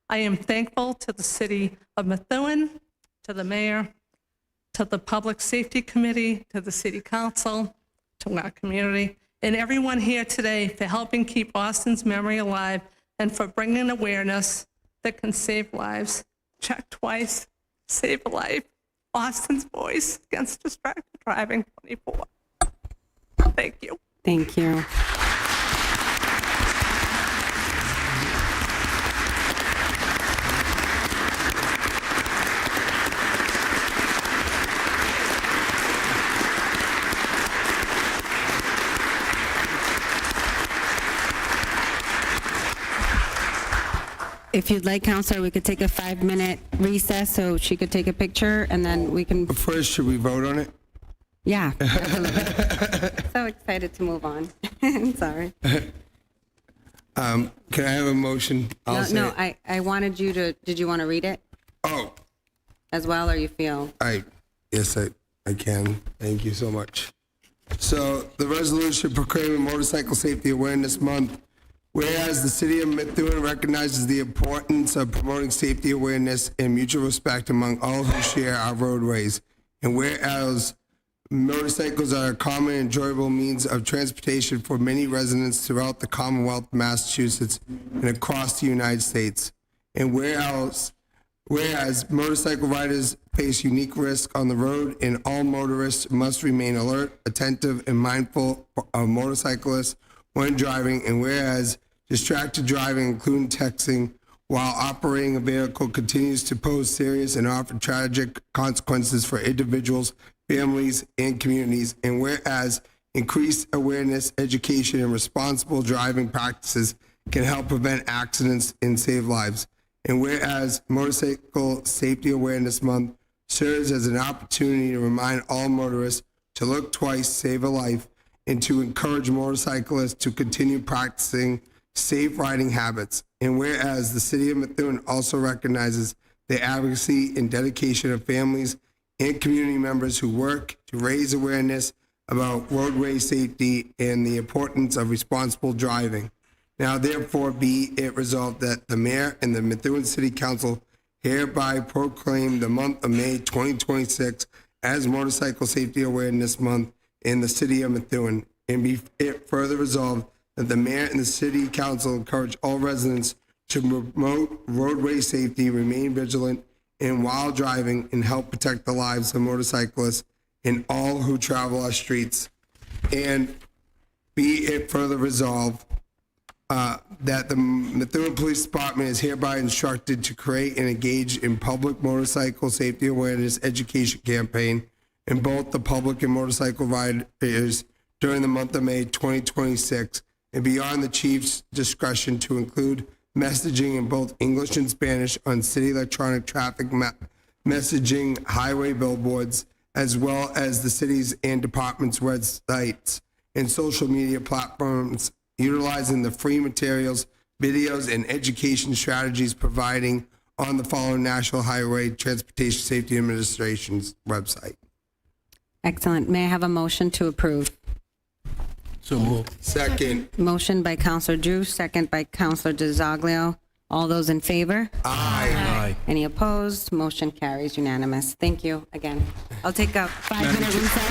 [SPEAKER 11] I am thankful to the City of Methuen, to the mayor, to the Public Safety Committee, to the City Council, to our community, and everyone here today for helping keep Austin's memory alive and for bringing awareness that can save lives. Check twice, Save a Life, Austin's Voice Against Distracted Driving 24. Thank you.
[SPEAKER 3] Thank you. If you'd like, Counselor, we could take a 5-minute recess so she could take a picture, and then we can,
[SPEAKER 12] First, should we vote on it?
[SPEAKER 3] yeah. Absolutely. So excited to move on. Sorry.
[SPEAKER 12] Can I have a motion? I'll say
[SPEAKER 3] No,
[SPEAKER 12] it.
[SPEAKER 3] I wanted you to, did you want to read it
[SPEAKER 12] Oh,
[SPEAKER 3] as well, or you feel?
[SPEAKER 12] yes, I can. Thank you so much. So the resolution proclaiming Motorcycle Safety Awareness Month. Whereas the city of Methuen recognizes the importance of promoting safety awareness and mutual respect among all who share our roadways, and whereas motorcycles are a common and enjoyable means of transportation for many residents throughout the Commonwealth of Massachusetts and across the United States, and whereas motorcycle riders face unique risk on the road, and all motorists must remain alert, attentive, and mindful of motorcyclists when driving, and whereas distracted driving, including texting, while operating a vehicle continues to pose serious and often tragic consequences for individuals, families, and communities, and whereas increased awareness, education, and responsible driving practices can help prevent accidents and save lives, and whereas Motorcycle Safety Awareness Month serves as an opportunity to remind all motorists to look twice, save a life, and to encourage motorcyclists to continue practicing safe riding habits. And whereas the city of Methuen also recognizes the advocacy and dedication of families and community members who work to raise awareness about roadway safety and the importance of responsible driving. Now, therefore, be it resolved that the mayor and the Methuen City Council hereby proclaim the month of May 2026 as Motorcycle Safety Awareness Month in the city of Methuen, and be it further resolved that the mayor and the city council encourage all residents to promote roadway safety, remain vigilant, and while driving, and help protect the lives of motorcyclists and all who travel our streets. And be it further resolved that the Methuen Police Department is hereby instructed to create and engage in public motorcycle safety awareness education campaign in both the public and motorcycle riders during the month of May 2026, and beyond the chief's discretion to include messaging in both English and Spanish on city electronic traffic messaging, highway billboards, as well as the city's and departments' websites and social media platforms, utilizing the free materials, videos, and education strategies providing on the following National Highway Transportation Safety Administration's website.
[SPEAKER 3] Excellent. May I have a motion to approve?
[SPEAKER 12] So moved. Second.
[SPEAKER 3] Motion by Counselor Drew, second by Counselor DiZoglio. All those in favor?
[SPEAKER 12] Aye.
[SPEAKER 3] Any opposed? Motion carries unanimous. Thank you again. I'll take a 5-minute recess.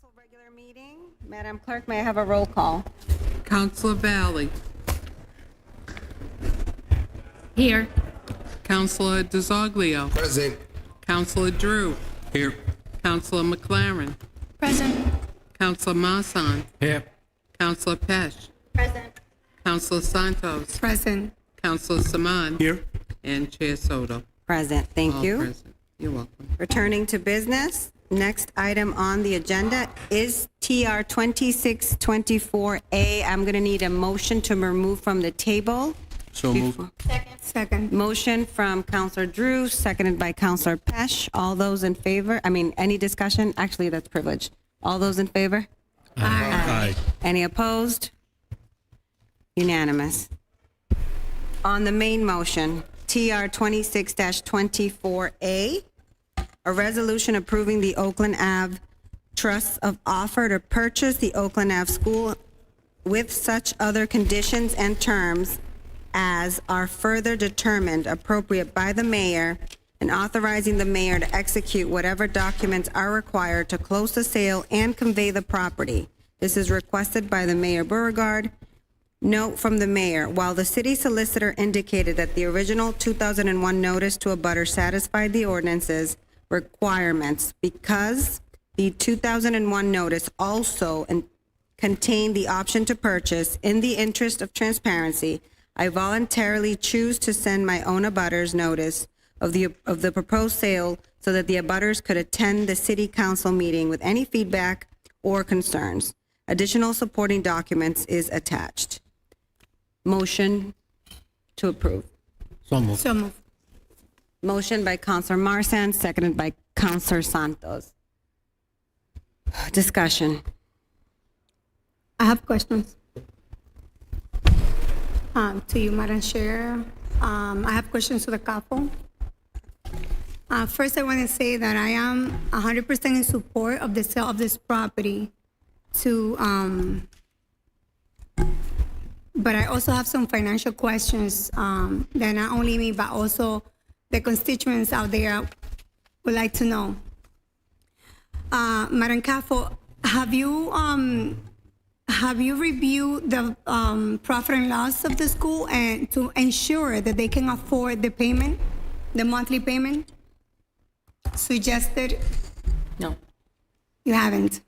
[SPEAKER 3] Council regular meeting. Madam Clerk, may I have a roll call?
[SPEAKER 13] Counselor Valley.
[SPEAKER 9] Here.
[SPEAKER 13] Counselor DeZoglio.
[SPEAKER 12] Present.
[SPEAKER 13] Counselor Drew.
[SPEAKER 6] Here.
[SPEAKER 13] Counselor McLaren.
[SPEAKER 1] Present.
[SPEAKER 13] Counselor Marsan.
[SPEAKER 10] Here.
[SPEAKER 13] Counselor Pesh.
[SPEAKER 14] Present.
[SPEAKER 13] Counselor Santos.
[SPEAKER 15] Present.
[SPEAKER 13] Counselor Saman.
[SPEAKER 10] Here.
[SPEAKER 13] And Chair Soto.
[SPEAKER 3] Present, thank
[SPEAKER 13] All
[SPEAKER 3] you.
[SPEAKER 13] present. You're welcome.
[SPEAKER 3] Returning to business, next item on the agenda is TR 2624A. I'm going to need a motion to remove from the table.
[SPEAKER 21] So moved.
[SPEAKER 15] Second.
[SPEAKER 3] Motion from Counselor Drew, seconded by Counselor Pesh. All those in favor? Any discussion? Actually, that's privilege. All those in favor?
[SPEAKER 21] Aye.
[SPEAKER 3] Any opposed? Unanimous. On the main motion, TR 26-24A, a resolution approving the Oakland Ave Trust's of offer to purchase the Oakland Ave School with such other conditions and terms as are further determined appropriate by the mayor, and authorizing the mayor to execute whatever documents are required to close the sale and convey the property. This is requested by the Mayor Beauregard. Note from the mayor, while the city solicitor indicated that the original 2001 notice to abutters satisfied the ordinance's requirements, because the 2001 notice also contained the option to purchase, in the interest of transparency, I voluntarily choose to send my own abutters notice of the proposed sale so that the abutters could attend the city council meeting with any feedback or concerns. Additional supporting documents is attached. Motion to approve.
[SPEAKER 21] So moved.
[SPEAKER 15] So moved.
[SPEAKER 3] Motion by Counselor Marsan, seconded by Counselor Santos. Discussion.
[SPEAKER 15] I have questions. To you, Madam Chair. I have questions to the couple. First, I want to say that I am 100% in support of the sale of this property but I also have some financial questions that not only me, but also the constituents out there would like to know. Madam Caffo, have you reviewed the profit and loss of the school and to ensure that they can afford the payment, the monthly payment suggested?
[SPEAKER 9] No.
[SPEAKER 15] You haven't?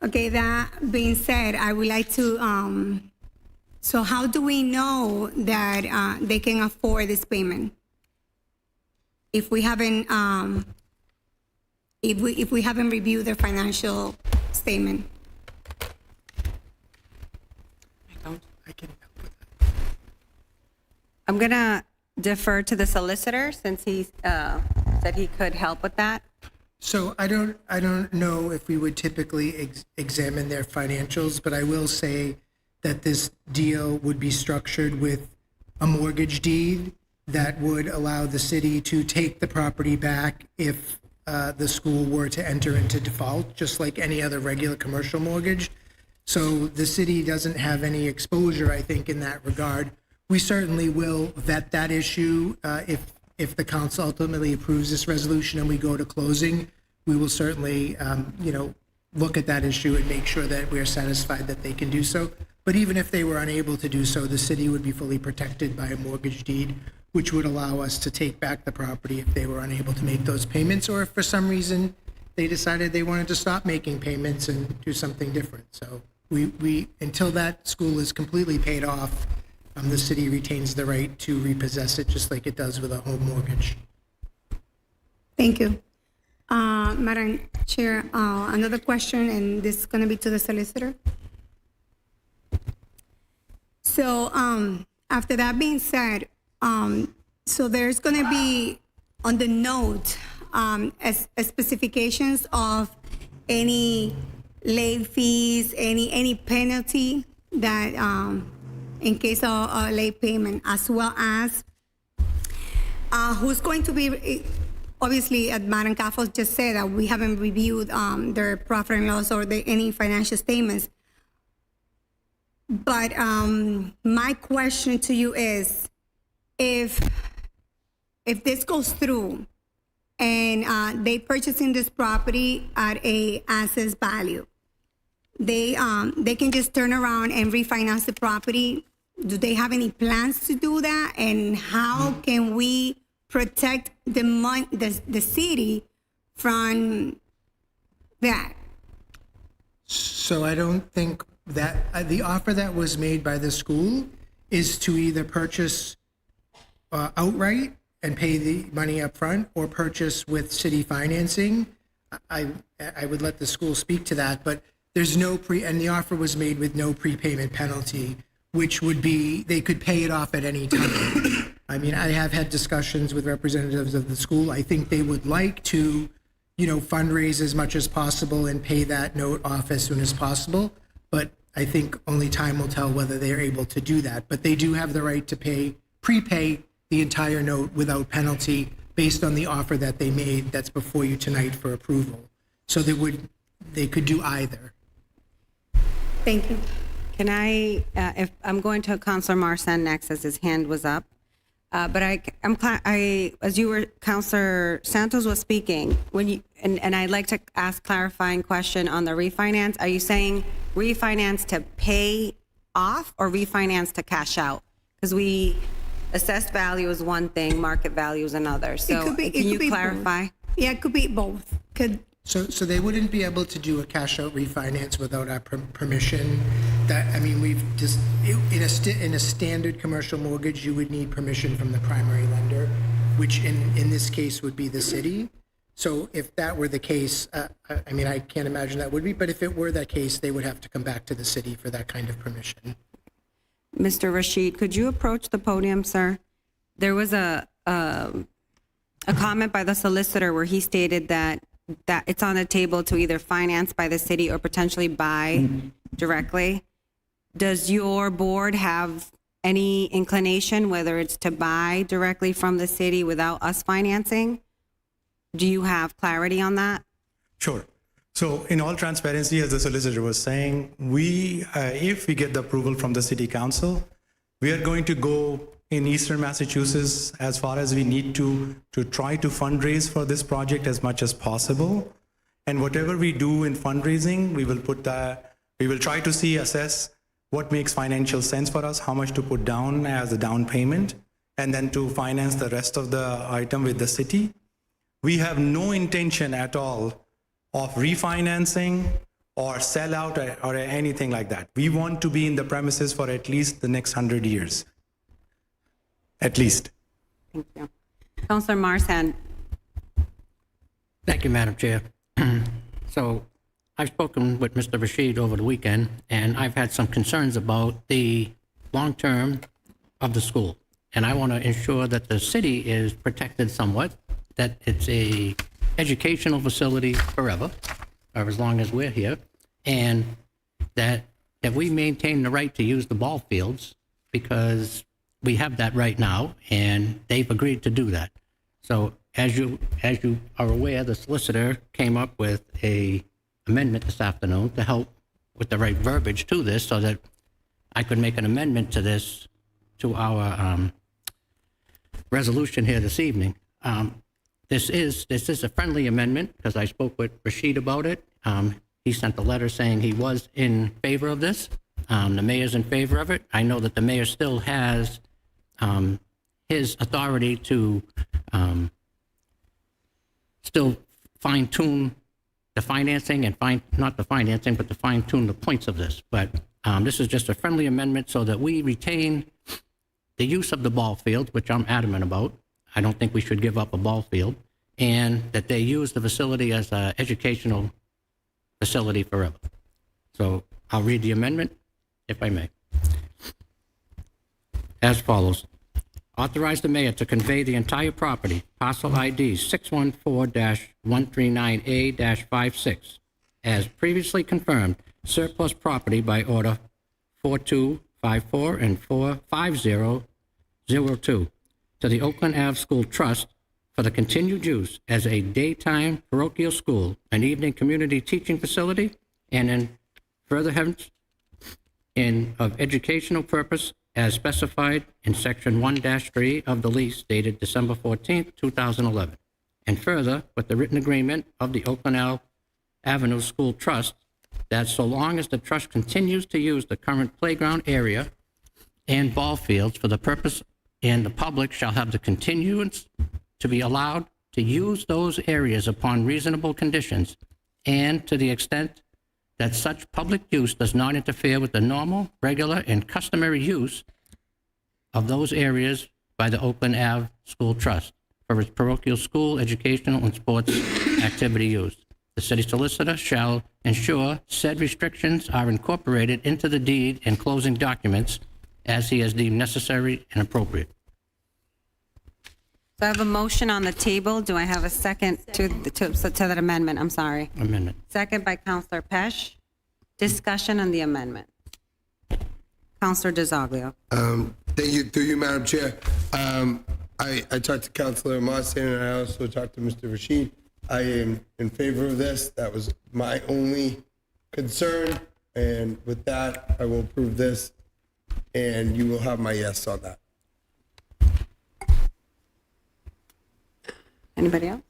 [SPEAKER 15] Okay, that being said, I would like to, so how do we know that they can afford this payment? If we haven't, if we haven't reviewed their financial statement?
[SPEAKER 3] I'm going to defer to the solicitor since he said he could help with that.
[SPEAKER 5] So I don't know if we would typically examine their financials, but I will say that this deal would be structured with a mortgage deed that would allow the city to take the property back if the school were to enter into default, just like any other regular commercial mortgage. So the city doesn't have any exposure, I think, in that regard. We certainly will vet that issue if the council ultimately approves this resolution and we go to closing. We will certainly, look at that issue and make sure that we're satisfied that they can do so. But even if they were unable to do so, the city would be fully protected by a mortgage deed, which would allow us to take back the property if they were unable to make those payments, or if for some reason they decided they wanted to stop making payments and do something different. So we until that school is completely paid off, the city retains the right to repossess it, just like it does with a home mortgage.
[SPEAKER 15] Thank you. Madam Chair, another question, and this is going to be to the solicitor. So after that being said, so there's going to be on the note as specifications of any late fees, any penalty that in case of a late payment, as well as who's going to be. Obviously, Madam Caffo just said that we haven't reviewed their profit and loss or any financial statements. But my question to you is, if this goes through and they purchasing this property at a assessed value. They can just turn around and refinance the property. Do they have any plans to do that? And how can we protect the city from that?
[SPEAKER 5] So I don't think that the offer that was made by the school is to either purchase outright and pay the money up front, or purchase with city financing. I would let the school speak to that, but there's no and the offer was made with no prepayment penalty, which would be, they could pay it off at any time. I mean, I have had discussions with representatives of the school. I think they would like to, fundraise as much as possible and pay that note off as soon as possible. But I think only time will tell whether they're able to do that. But they do have the right to prepay the entire note without penalty based on the offer that they made that's before you tonight for approval. So they could do either.
[SPEAKER 15] Thank you.
[SPEAKER 3] Can I, if I'm going to Councilor Marsan next, as his hand was up, but as you were, Councilor Santos was speaking, and I'd like to ask clarifying question on the refinance. Are you saying refinance to pay off or refinance to cash out? Because assessed value is one thing, market value is another. So can you clarify?
[SPEAKER 15] Yeah, it could be both.
[SPEAKER 5] So they wouldn't be able to do a cash out refinance without our permission. We've just in a standard commercial mortgage, you would need permission from the primary lender, which in this case would be the city. So if that were the case, I can't imagine that would be, but if it were that case, they would have to come back to the city for that kind of permission.
[SPEAKER 3] Mr. Rashid, could you approach the podium, sir? There was a comment by the solicitor where he stated that it's on the table to either finance by the city or potentially buy directly. Does your board have any inclination whether it's to buy directly from the city without us financing? Do you have clarity on that?
[SPEAKER 8] Sure. So in all transparency, as the solicitor was saying, if we get the approval from the city council, we are going to go in Eastern Massachusetts as far as we need to try to fundraise for this project as much as possible. And whatever we do in fundraising, we will try to assess what makes financial sense for us, how much to put down as a down payment, and then to finance the rest of the item with the city. We have no intention at all of refinancing or sell out or anything like that. We want to be in the premises for at least the next 100 years. At least.
[SPEAKER 3] Thank you. Councilor Marsan.
[SPEAKER 7] Thank you, Madam Chair. So I've spoken with Mr. Rashid over the weekend, and I've had some concerns about the long term of the school. And I want to ensure that the city is protected somewhat, that it's a educational facility forever, or as long as we're here, and that we maintain the right to use the ball fields, because we have that right now, and they've agreed to do that. So as you are aware, the solicitor came up with a amendment this afternoon to help with the right verbiage to this, so that I could make an amendment to this, to our resolution here this evening. This is a friendly amendment, because I spoke with Rashid about it. He sent a letter saying he was in favor of this. The mayor's in favor of it. I know that the mayor still has his authority to still fine-tune the financing and not the financing, but to fine-tune the points of this. But this is just a friendly amendment so that we retain the use of the ball field, which I'm adamant about. I don't think we should give up a ball field, and that they use the facility as an educational facility forever. So I'll read the amendment, if I may. As follows. Authorize the mayor to convey the entire property, parcel ID 614-139A-56, as previously confirmed, surplus property by order 4254 and 45002 to the Oakland Ave School Trust for the continued use as a daytime parochial school, an evening community teaching facility, and in furtherance of educational purpose as specified in Section 1-3 of the lease dated December 14th, 2011. And further, with the written agreement of the Oakland Avenue School Trust, that so long as the trust continues to use the current playground area and ball fields for the purpose, and the public shall have the continuance to be allowed to use those areas upon reasonable conditions, and to the extent that such public use does not interfere with the normal, regular, and customary use of those areas by the Oakland Ave School Trust for its parochial school, educational, and sports activity use. The city solicitor shall ensure said restrictions are incorporated into the deed and closing documents as he has deemed necessary and appropriate.
[SPEAKER 3] So I have a motion on the table. Do I have a second to that amendment? I'm sorry.
[SPEAKER 7] Amendment.
[SPEAKER 3] Second by Counselor Pesh. Discussion on the amendment. Counselor DeZoglio.
[SPEAKER 12] Thank you, through you, Madam Chair. I talked to Councilor Martin and I also talked to Mr. Rashid. I am in favor of this. That was my only concern. And with that, I will approve this. And you will have my yes on that.
[SPEAKER 3] Anybody else?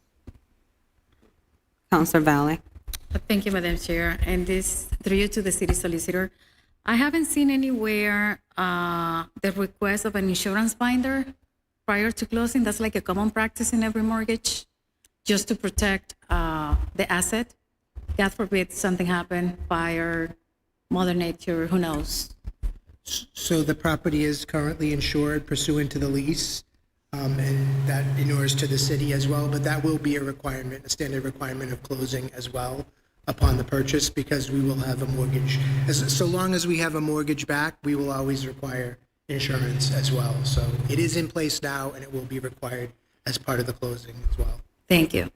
[SPEAKER 3] Counselor Valle.
[SPEAKER 9] Thank you, Madam Chair. And this, through you to the city solicitor, I haven't seen anywhere the request of an insurance binder prior to closing. That's like a common practice in every mortgage, just to protect the asset. God forbid something happen, fire, Mother Nature, who knows?
[SPEAKER 5] So the property is currently insured pursuant to the lease, and that inures to the city as well, but that will be a requirement, a standard requirement of closing as well upon the purchase, because we will have a mortgage. So long as we have a mortgage back, we will always require insurance as well. So it is in place now, and it will be required as part of the closing as well.
[SPEAKER 9] Thank you.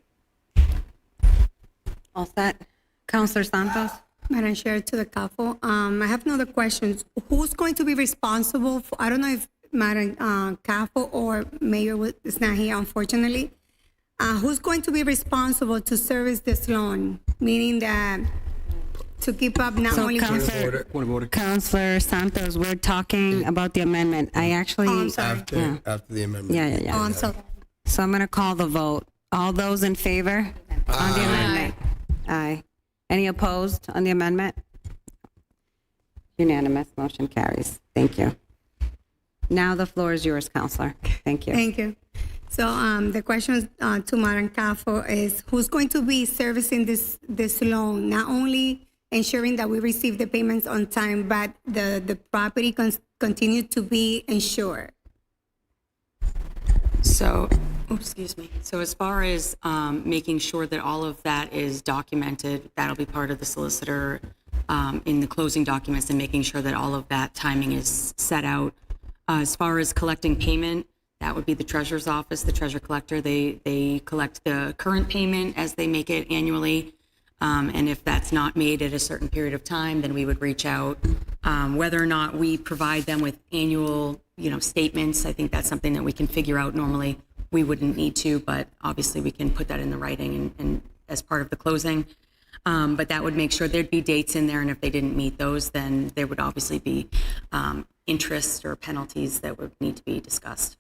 [SPEAKER 3] All set. Counselor Santos.
[SPEAKER 15] Madam Chair, to the CAFO, I have another question. Who's going to be responsible for, I don't know if Madam CAFO or Mayor is not here, unfortunately. Who's going to be responsible to service this loan? Meaning that to keep up not only...
[SPEAKER 3] Counselor Santos, we're talking about the amendment. I actually...
[SPEAKER 15] Oh, I'm sorry.
[SPEAKER 12] After the amendment.
[SPEAKER 3] Yeah.
[SPEAKER 15] Oh, I'm so...
[SPEAKER 3] So I'm going to call the vote. All those in favor on the amendment? Aye. Any opposed on the amendment? Unanimous, motion carries. Thank you. Now the floor is yours, Counselor. Thank you.
[SPEAKER 15] Thank you. So the question to Madam CAFO is, who's going to be servicing this loan? Not only ensuring that we receive the payments on time, but the property continue to be insured.
[SPEAKER 16] So, excuse me. So as far as making sure that all of that is documented, that'll be part of the solicitor in the closing documents, and making sure that all of that timing is set out. As far as collecting payment, that would be the treasurer's office, the treasurer collector. They collect the current payment as they make it annually. And if that's not made at a certain period of time, then we would reach out. Whether or not we provide them with annual, statements, I think that's something that we can figure out. Normally, we wouldn't need to, but obviously we can put that in the writing and as part of the closing. But that would make sure there'd be dates in there, and if they didn't meet those, then there would obviously be interest or penalties that would need to be discussed.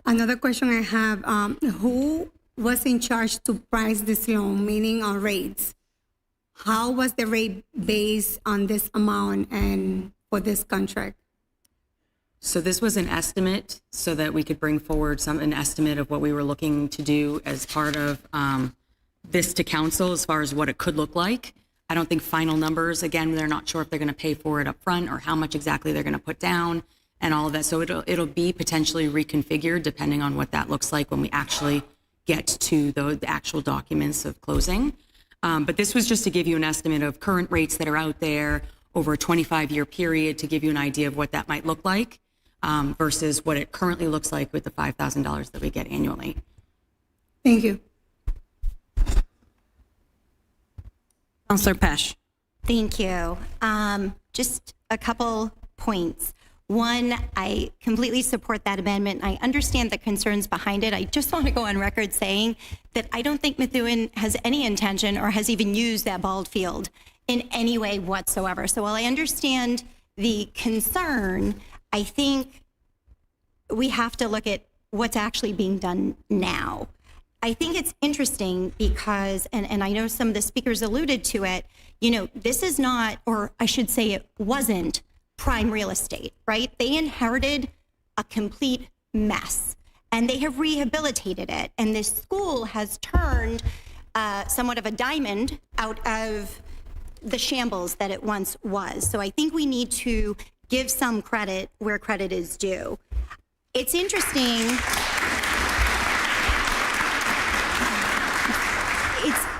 [SPEAKER 15] Another question I have, who was in charge to price this loan, meaning on rates? How was the rate based on this amount and for this contract?
[SPEAKER 16] So this was an estimate so that we could bring forward an estimate of what we were looking to do as part of this to council as far as what it could look like. I don't think final numbers, again, they're not sure if they're going to pay for it up front or how much exactly they're going to put down and all of that. So it'll be potentially reconfigured depending on what that looks like when we actually get to the actual documents of closing. But this was just to give you an estimate of current rates that are out there over a 25-year period to give you an idea of what that might look like versus what it currently looks like with the $5,000 that we get annually.
[SPEAKER 15] Thank you.
[SPEAKER 3] Counselor Pesh.
[SPEAKER 14] Thank you. Just a couple points. One, I completely support that amendment. I understand the concerns behind it. I just want to go on record saying that I don't think Methuen has any intention or has even used that ball field in any way whatsoever. So while I understand the concern, I think we have to look at what's actually being done now. I think it's interesting because, and I know some of the speakers alluded to it, this is not, or I should say it wasn't prime real estate, right? They inherited a complete mess and they have rehabilitated it. And this school has turned somewhat of a diamond out of the shambles that it once was. So I think we need to give some credit where credit is due. It's interesting.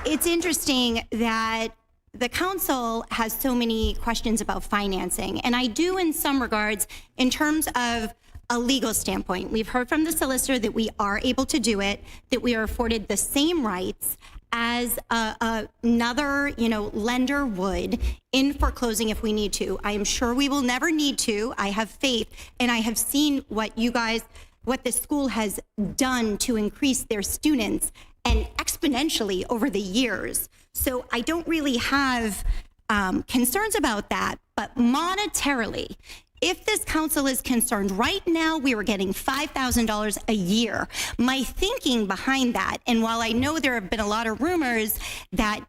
[SPEAKER 14] It's interesting that the council has so many questions about financing, and I do in some regards in terms of a legal standpoint. We've heard from the solicitor that we are able to do it, that we are afforded the same rights as another, lender would in foreclosing if we need to. I am sure we will never need to. I have faith, and I have seen what the school has done to increase their students and exponentially over the years. So I don't really have concerns about that, but monetarily, if this council is concerned, right now we were getting $5,000 a year. My thinking behind that, and while I know there have been a lot of rumors that,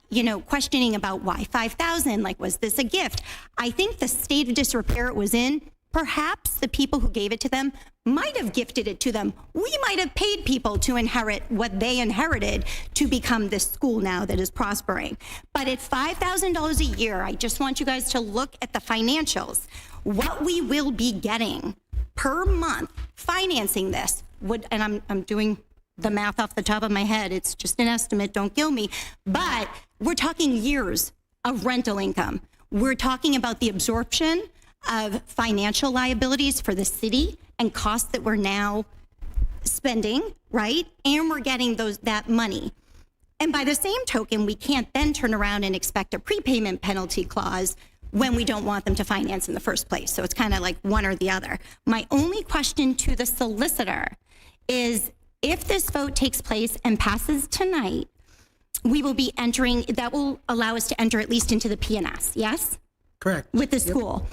[SPEAKER 14] questioning about why 5,000, like was this a gift? I think the state of disrepair it was in, perhaps the people who gave it to them might have gifted it to them. We might have paid people to inherit what they inherited to become this school now that is prospering. But at $5,000 a year, I just want you guys to look at the financials. What we will be getting per month financing this would, and I'm doing the math off the top of my head, it's just an estimate, don't kill me, but we're talking years of rental income. We're talking about the absorption of financial liabilities for the city and costs that we're now spending, right? And we're getting that money. And by the same token, we can't then turn around and expect a prepayment penalty clause when we don't want them to finance in the first place. So it's kind of like one or the other. My only question to the solicitor is, if this vote takes place and passes tonight, we will be entering, that will allow us to enter at least into the PNS, yes?
[SPEAKER 5] Correct.
[SPEAKER 14] With the school.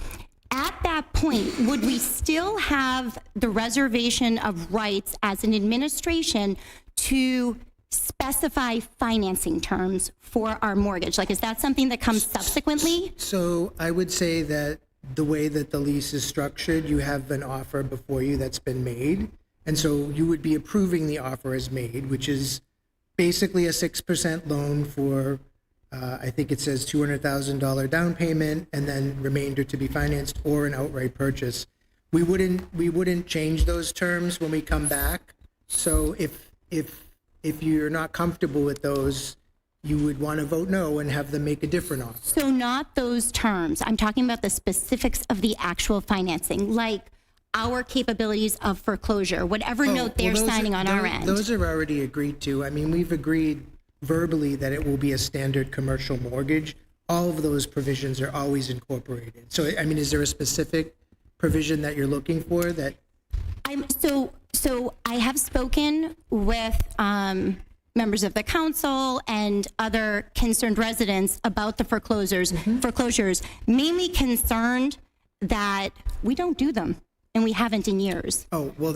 [SPEAKER 14] At that point, would we still have the reservation of rights as an administration to specify financing terms for our mortgage? Like, is that something that comes subsequently?
[SPEAKER 5] So I would say that the way that the lease is structured, you have an offer before you that's been made. And so you would be approving the offer as made, which is basically a 6% loan for, I think it says $200,000 down payment and then remainder to be financed, or an outright purchase. We wouldn't change those terms when we come back. So if you're not comfortable with those, you would want to vote no and have them make a different offer.
[SPEAKER 14] So not those terms. I'm talking about the specifics of the actual financing, like our capabilities of foreclosure, whatever note they're signing on our end.
[SPEAKER 5] Those are already agreed to. I mean, we've agreed verbally that it will be a standard commercial mortgage. All of those provisions are always incorporated. So, I mean, is there a specific provision that you're looking for that?
[SPEAKER 14] So I have spoken with members of the council and other concerned residents about the foreclosures, mainly concerned that we don't do them and we haven't in years.
[SPEAKER 5] Oh, well,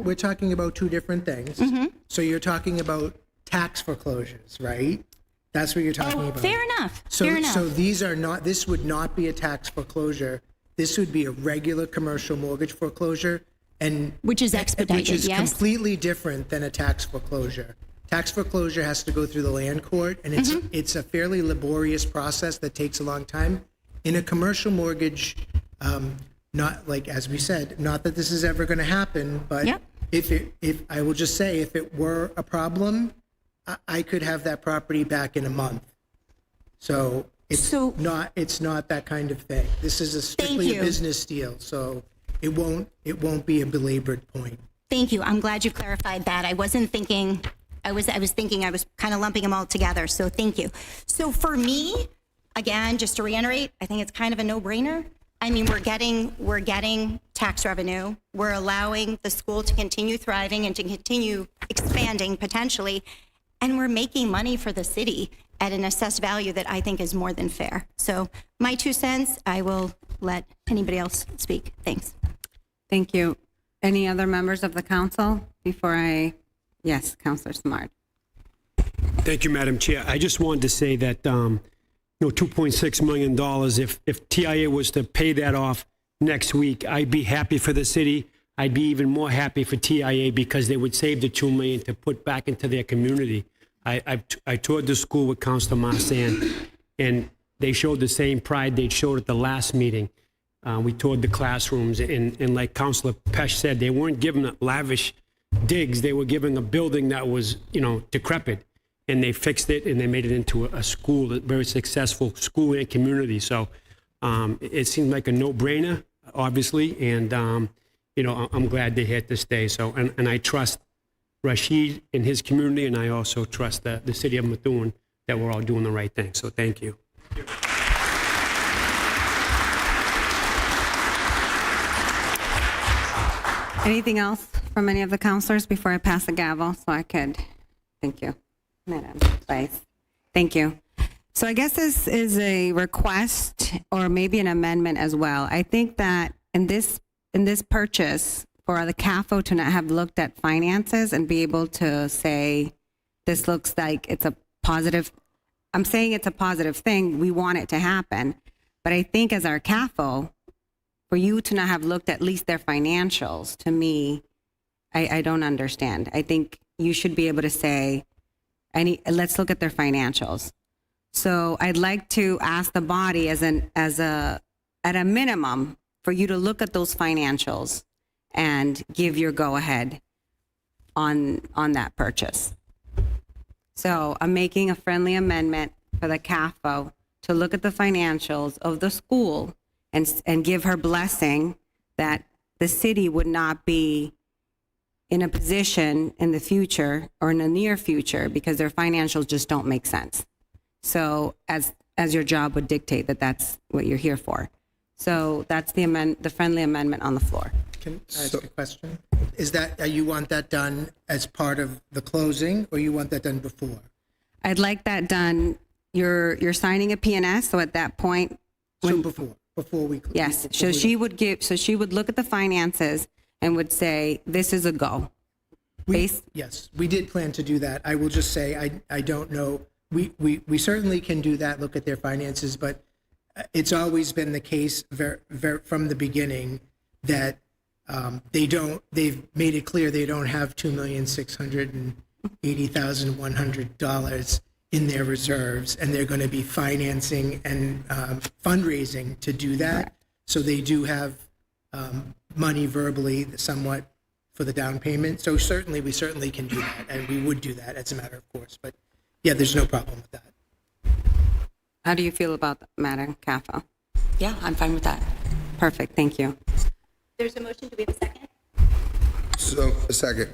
[SPEAKER 5] we're talking about two different things. So you're talking about tax foreclosures, right? That's what you're talking about.
[SPEAKER 14] Fair enough.
[SPEAKER 5] So,
[SPEAKER 14] fair enough.
[SPEAKER 5] So this would not be a tax foreclosure. This would be a regular commercial mortgage foreclosure, and
[SPEAKER 14] which is expedited,
[SPEAKER 5] which is
[SPEAKER 14] yes?
[SPEAKER 5] completely different than a tax foreclosure. Tax foreclosure has to go through the land court, and it's a fairly laborious process that takes a long time. In a commercial mortgage, not like, as we said, not that this is ever going to happen, but if I will just say, if it were a problem, I could have that property back in a month. So it's not that kind of thing. This is strictly a business deal, so it won't be a belabored point.
[SPEAKER 14] Thank you. I'm glad you clarified that. I wasn't thinking. I was thinking I was kind of lumping them all together. So thank you. So for me, again, just to reiterate, I think it's kind of a no-brainer. I mean, we're getting tax revenue. We're allowing the school to continue thriving and to continue expanding potentially, and we're making money for the city at an assessed value that I think is more than fair. So my 2 cents, I will let anybody else speak. Thanks.
[SPEAKER 3] Thank you. Any other members of the council before Yes, Councilor Smart.
[SPEAKER 10] Thank you, Madam Chair. I just wanted to say that, $2.6 million, if TIA was to pay that off next week, I'd be happy for the city. I'd be even more happy for TIA because they would save the $2 million to put back into their community. I toured the school with Councilor Marsan, and they showed the same pride they showed at the last meeting. We toured the classrooms, and like Councilor Pesh said, they weren't given lavish digs. They were given a building that was, decrepit, and they fixed it, and they made it into a school, a very successful school and community. So it seemed like a no-brainer, obviously, and, I'm glad they're here to stay. So, and I trust Rashid and his community, and I also trust the city of Methuen that we're all doing the right thing. So thank you.
[SPEAKER 3] Anything else from any of the counselors before I pass the gavel so I could? Thank you, Madam Vice. Thank you. So I guess this is a request or maybe an amendment as well. I think that in this purchase for the CAFO to not have looked at finances and be able to say, this looks like it's a positive, I'm saying it's a positive thing, we want it to happen. But I think as our CAFO, for you to not have looked at least their financials, to me, I don't understand. I think you should be able to say, let's look at their financials. So I'd like to ask the body at a minimum for you to look at those financials and give your go-ahead on that purchase. So I'm making a friendly amendment for the CAFO to look at the financials of the school and give her blessing that the city would not be in a position in the future or in the near future because their financials just don't make sense. So as your job would dictate that's what you're here for. So that's the friendly amendment on the floor.
[SPEAKER 5] Can I ask a question? Is that, you want that done as part of the closing, or you want that done before?
[SPEAKER 3] I'd like that done, you're signing a PNS, so at that point.
[SPEAKER 5] So before we.
[SPEAKER 3] Yes, so she would look at the finances and would say, this is a go.
[SPEAKER 5] Yes, we did plan to do that. I will just say, I don't know. We certainly can do that, look at their finances, but it's always been the case from the beginning that they've made it clear they don't have $2,680,100 in their reserves, and they're going to be financing and fundraising to do that. So they do have money verbally somewhat for the down payment. So we certainly can do that, and we would do that as a matter of course. But yeah, there's no problem with that.
[SPEAKER 3] How do you feel about that, Madam CAFO?
[SPEAKER 16] Yeah, I'm fine with that.
[SPEAKER 3] Perfect, thank you.
[SPEAKER 14] There's a motion. Do we have a second?
[SPEAKER 12] So, a second.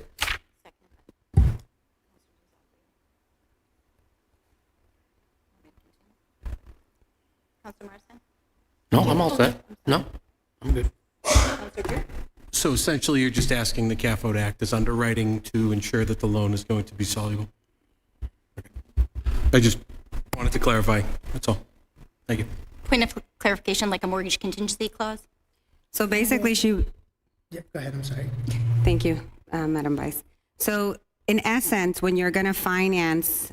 [SPEAKER 14] Councilor Morrison?
[SPEAKER 7] No, I'm all set. No, I'm good.
[SPEAKER 14] Councilor Drew?
[SPEAKER 17] So essentially, you're just asking the CAFO to act as underwriting to ensure that the loan is going to be soluble? I just wanted to clarify, that's all. Thank you.
[SPEAKER 14] Point of clarification, like a mortgage contingency clause?
[SPEAKER 3] So basically
[SPEAKER 5] Yeah, go ahead, I'm sorry.
[SPEAKER 3] Thank you, Madam Vice. So in essence, when you're going to finance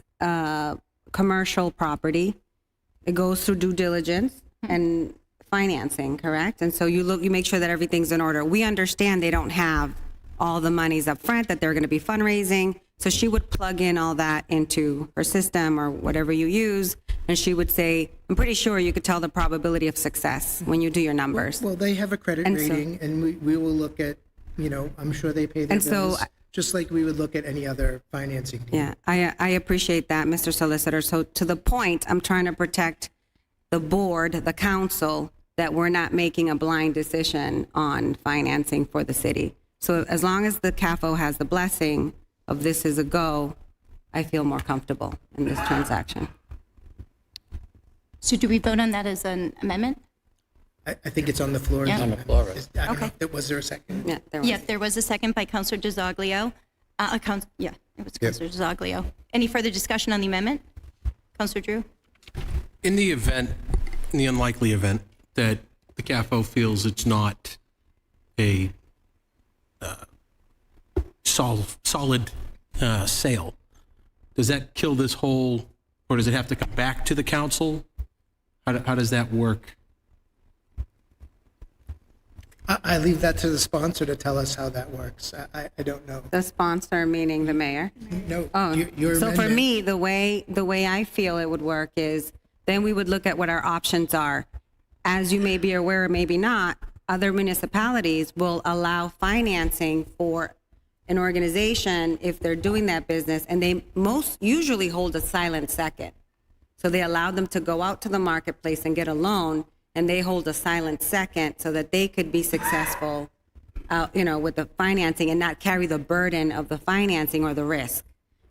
[SPEAKER 3] commercial property, it goes through due diligence and financing, correct? And so you make sure that everything's in order. We understand they don't have all the monies up front, that they're going to be fundraising. So she would plug in all that into her system or whatever you use, and she would say, I'm pretty sure you could tell the probability of success when you do your numbers.
[SPEAKER 5] Well, they have a credit rating, and we will look at, I'm sure they pay their bills, just like we would look at any other financing deal.
[SPEAKER 3] Yeah, I appreciate that, Mr. Solicitor. So to the point, I'm trying to protect the board, the council, that we're not making a blind decision on financing for the city. So as long as the CAFO has the blessing of this is a go, I feel more comfortable in this transaction.
[SPEAKER 14] So do we vote on that as an amendment?
[SPEAKER 5] I think it's on the floor.
[SPEAKER 14] Yeah.
[SPEAKER 7] On the floor, right?
[SPEAKER 14] Okay.
[SPEAKER 5] Was there a second?
[SPEAKER 3] Yeah, there was.
[SPEAKER 14] Yeah, there was a second by Councilor DiZoglio. It was Councilor DiZoglio. Any further discussion on the amendment? Councilor Drew?
[SPEAKER 17] In the unlikely event that the CAFO feels it's not a solid sale, does that kill this whole, or does it have to come back to the council? How does that work?
[SPEAKER 5] I leave that to the sponsor to tell us how that works. I don't know.
[SPEAKER 3] The sponsor, meaning the mayor?
[SPEAKER 5] No,
[SPEAKER 3] Oh,
[SPEAKER 5] your
[SPEAKER 3] so for
[SPEAKER 5] amendment-
[SPEAKER 3] me, the way I feel it would work is then we would look at what our options are. As you may be aware, or maybe not, other municipalities will allow financing for an organization if they're doing that business, and they most usually hold a silent second. So they allow them to go out to the marketplace and get a loan, and they hold a silent second so that they could be successful, with the financing and not carry the burden of the financing or the risk.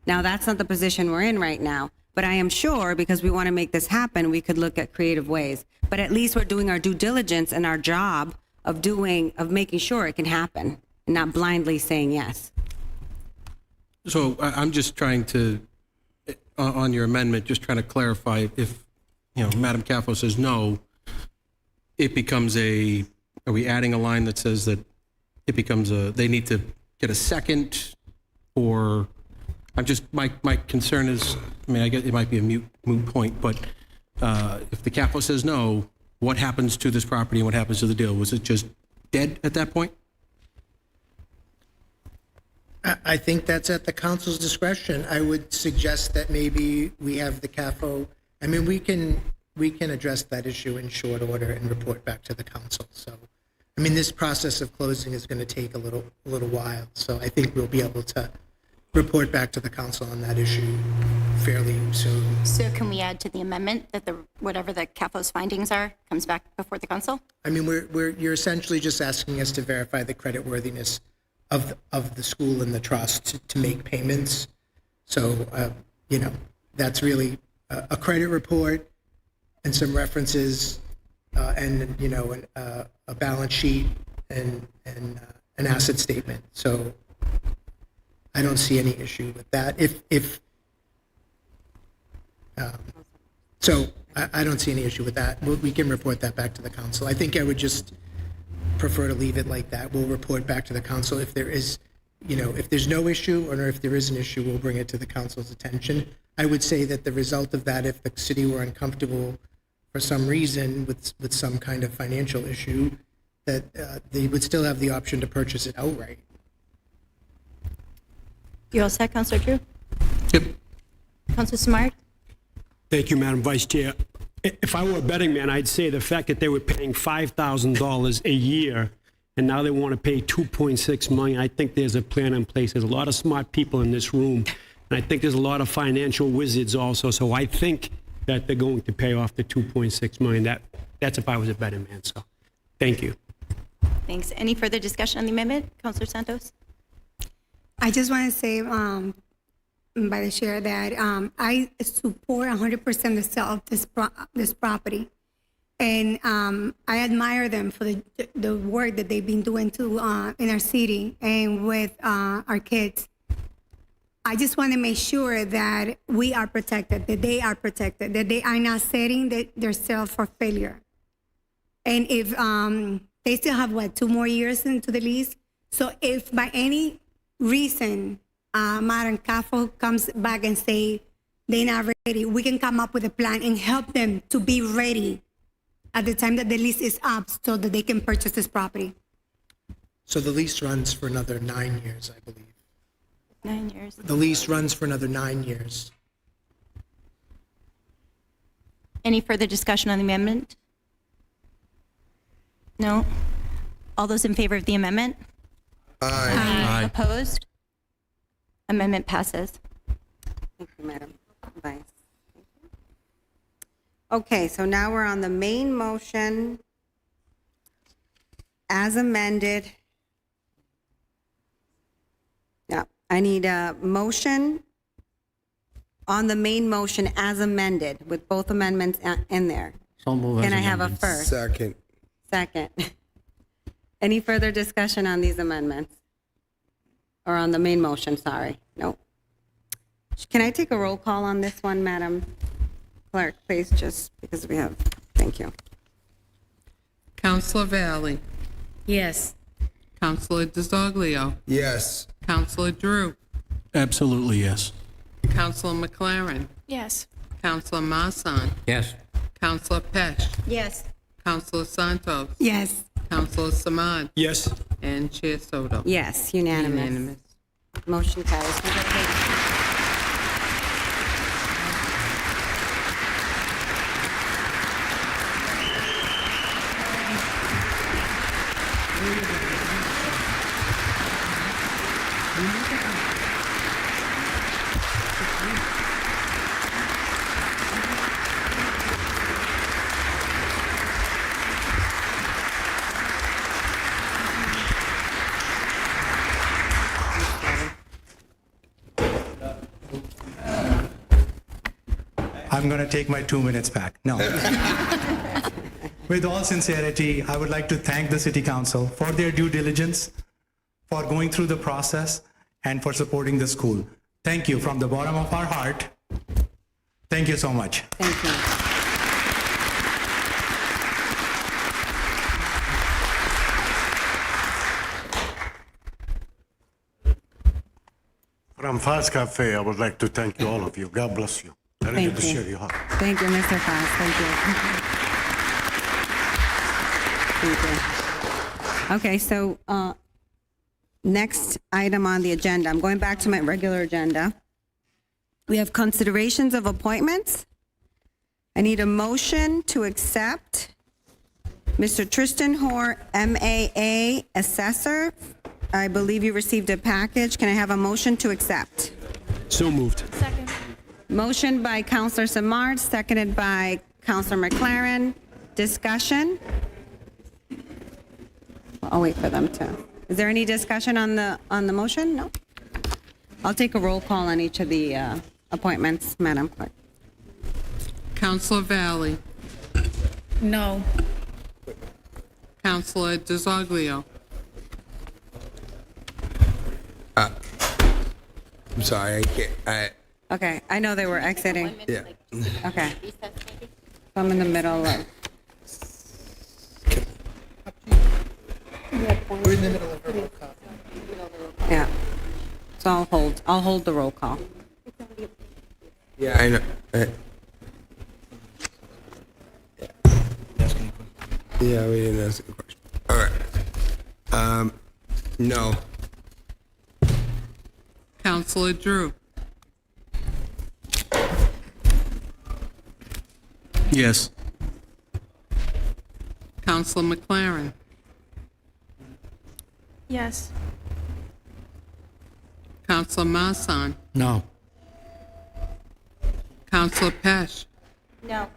[SPEAKER 3] Now, that's not the position we're in right now, but I am sure because we want to make this happen, we could look at creative ways. But at least we're doing our due diligence and our job of making sure it can happen, and not blindly saying yes.
[SPEAKER 17] So I'm just trying to, on your amendment, just trying to clarify if, Madam Caffo says no, it becomes are we adding a line that says that it becomes they need to get a second, or my concern is, I guess it might be a moot point, but if the CAFO says no, what happens to this property and what happens to the deal? Was it just dead at that point?
[SPEAKER 5] I think that's at the council's discretion. I would suggest that maybe we have the CAFO, we can address that issue in short order and report back to the council. So, this process of closing is going to take a little while. So I think we'll be able to report back to the council on that issue fairly soon.
[SPEAKER 14] So can we add to the amendment that whatever the CAFO's findings are comes back before the council?
[SPEAKER 5] You're essentially just asking us to verify the creditworthiness of the school and the trust to make payments. So, that's really a credit report and some references, and a balance sheet and an asset statement. So I don't see any issue with that. I don't see any issue with that. We can report that back to the council. I think I would just prefer to leave it like that. We'll report back to the council if there is, if there's no issue, or if there is an issue, we'll bring it to the council's attention. I would say that the result of that, if the city were uncomfortable for some reason with some kind of financial issue, that they would still have the option to purchase it outright.
[SPEAKER 14] You all set, Councilor Drew?
[SPEAKER 17] Yep.
[SPEAKER 14] Councilor Smart?
[SPEAKER 10] Thank you, Madam Vice Chair. If I were a betting man, I'd say the fact that they were paying $5,000 a year and now they want to pay $2.6 million, I think there's a plan in place. There's a lot of smart people in this room, and I think there's a lot of financial wizards also. So I think that they're going to pay off the $2.6 million. That's if I was a betting man. So thank you.
[SPEAKER 14] Thanks. Any further discussion on the amendment? Councilor Santos?
[SPEAKER 15] I just want to say, by the chair, that I support 100% the sale of this property, and I admire them for the work that they've been doing in our city and with our kids. I just want to make sure that we are protected, that they are protected, that they are not setting themselves for failure. And if they still have 2 more years into the lease, so if by any reason Madam CAFO comes back and say they're not ready, we can come up with a plan and help them to be ready at the time that the lease is up so that they can purchase this property.
[SPEAKER 5] So the lease runs for another 9 years, I believe.
[SPEAKER 14] 9 years.
[SPEAKER 5] The lease runs for another 9 years.
[SPEAKER 14] Any further discussion on the amendment? No? All those in favor of the amendment?
[SPEAKER 13] Aye.
[SPEAKER 14] Opposed? Amendment passes.
[SPEAKER 3] Thank you, Madam Vice. Thank you. Okay, so now we're on the main motion as amended. Yeah, I need a motion on the main motion as amended with both amendments in there.
[SPEAKER 7] So move as
[SPEAKER 3] Can I have a
[SPEAKER 7] amended.
[SPEAKER 3] first?
[SPEAKER 12] Second.
[SPEAKER 3] Second. Any further discussion on these amendments? Or on the main motion, sorry. No. Can I take a roll call on this one, Madam Clerk, please, just because we have, thank you.
[SPEAKER 13] Counselor Valley,
[SPEAKER 9] Yes.
[SPEAKER 13] Counselor DiZoglio,
[SPEAKER 12] Yes.
[SPEAKER 13] Counselor Drew,
[SPEAKER 17] Absolutely, yes.
[SPEAKER 18] Counselor McLaren,
[SPEAKER 1] Yes.
[SPEAKER 18] Counselor Marsan,
[SPEAKER 7] Yes.
[SPEAKER 18] Counselor Pesh,
[SPEAKER 14] Yes.
[SPEAKER 18] Counselor Santos,
[SPEAKER 15] Yes.
[SPEAKER 18] Counselor Samad,
[SPEAKER 10] Yes.
[SPEAKER 18] and Chair Soto.
[SPEAKER 3] Yes, unanimous.
[SPEAKER 18] Unanimous.
[SPEAKER 3] Motion carries. Congratulations.
[SPEAKER 8] I'm going to take my 2 minutes back. No. With all sincerity, I would like to thank the City Council for their due diligence, for going through the process, and for supporting the school. Thank you from the bottom of our heart. Thank you so much.
[SPEAKER 3] Thank you.
[SPEAKER 22] From Fast Cafe, I would like to thank you, all of you. God bless you. I really
[SPEAKER 3] Thank you.
[SPEAKER 22] appreciate your heart.
[SPEAKER 3] Thank you, Mr. Foss. Thank you. Thank you. Okay, so next item on the agenda, I'm going back to my regular agenda. We have considerations of appointments. I need a motion to accept Mr. Tristan Hoare, MAA Assessor. I believe you received a package. Can I have a motion to accept?
[SPEAKER 10] So moved.
[SPEAKER 1] Second.
[SPEAKER 3] Motion by Counselor Samard, seconded by Counselor McLaren. Discussion? I'll wait for them to. Is there any discussion on the motion? No? I'll take a roll call on each of the appointments, Madam Clerk.
[SPEAKER 18] Counselor Valley,
[SPEAKER 9] No.
[SPEAKER 18] Counselor DiZoglio,
[SPEAKER 12] I'm sorry, I can't.
[SPEAKER 3] Okay, I know they were exiting.
[SPEAKER 12] Yeah.
[SPEAKER 3] Okay. I'm in the middle of.
[SPEAKER 5] We're in the middle of a roll call.
[SPEAKER 3] Yeah. So I'll hold the roll call.
[SPEAKER 12] Yeah, I know. Yeah, we didn't ask a question. All right. No.
[SPEAKER 18] Counselor Drew,
[SPEAKER 17] Yes.
[SPEAKER 18] Counselor McLaren,
[SPEAKER 1] Yes.
[SPEAKER 18] Counselor Marsan,
[SPEAKER 7] No.
[SPEAKER 18] Counselor Pesh,
[SPEAKER 14] No.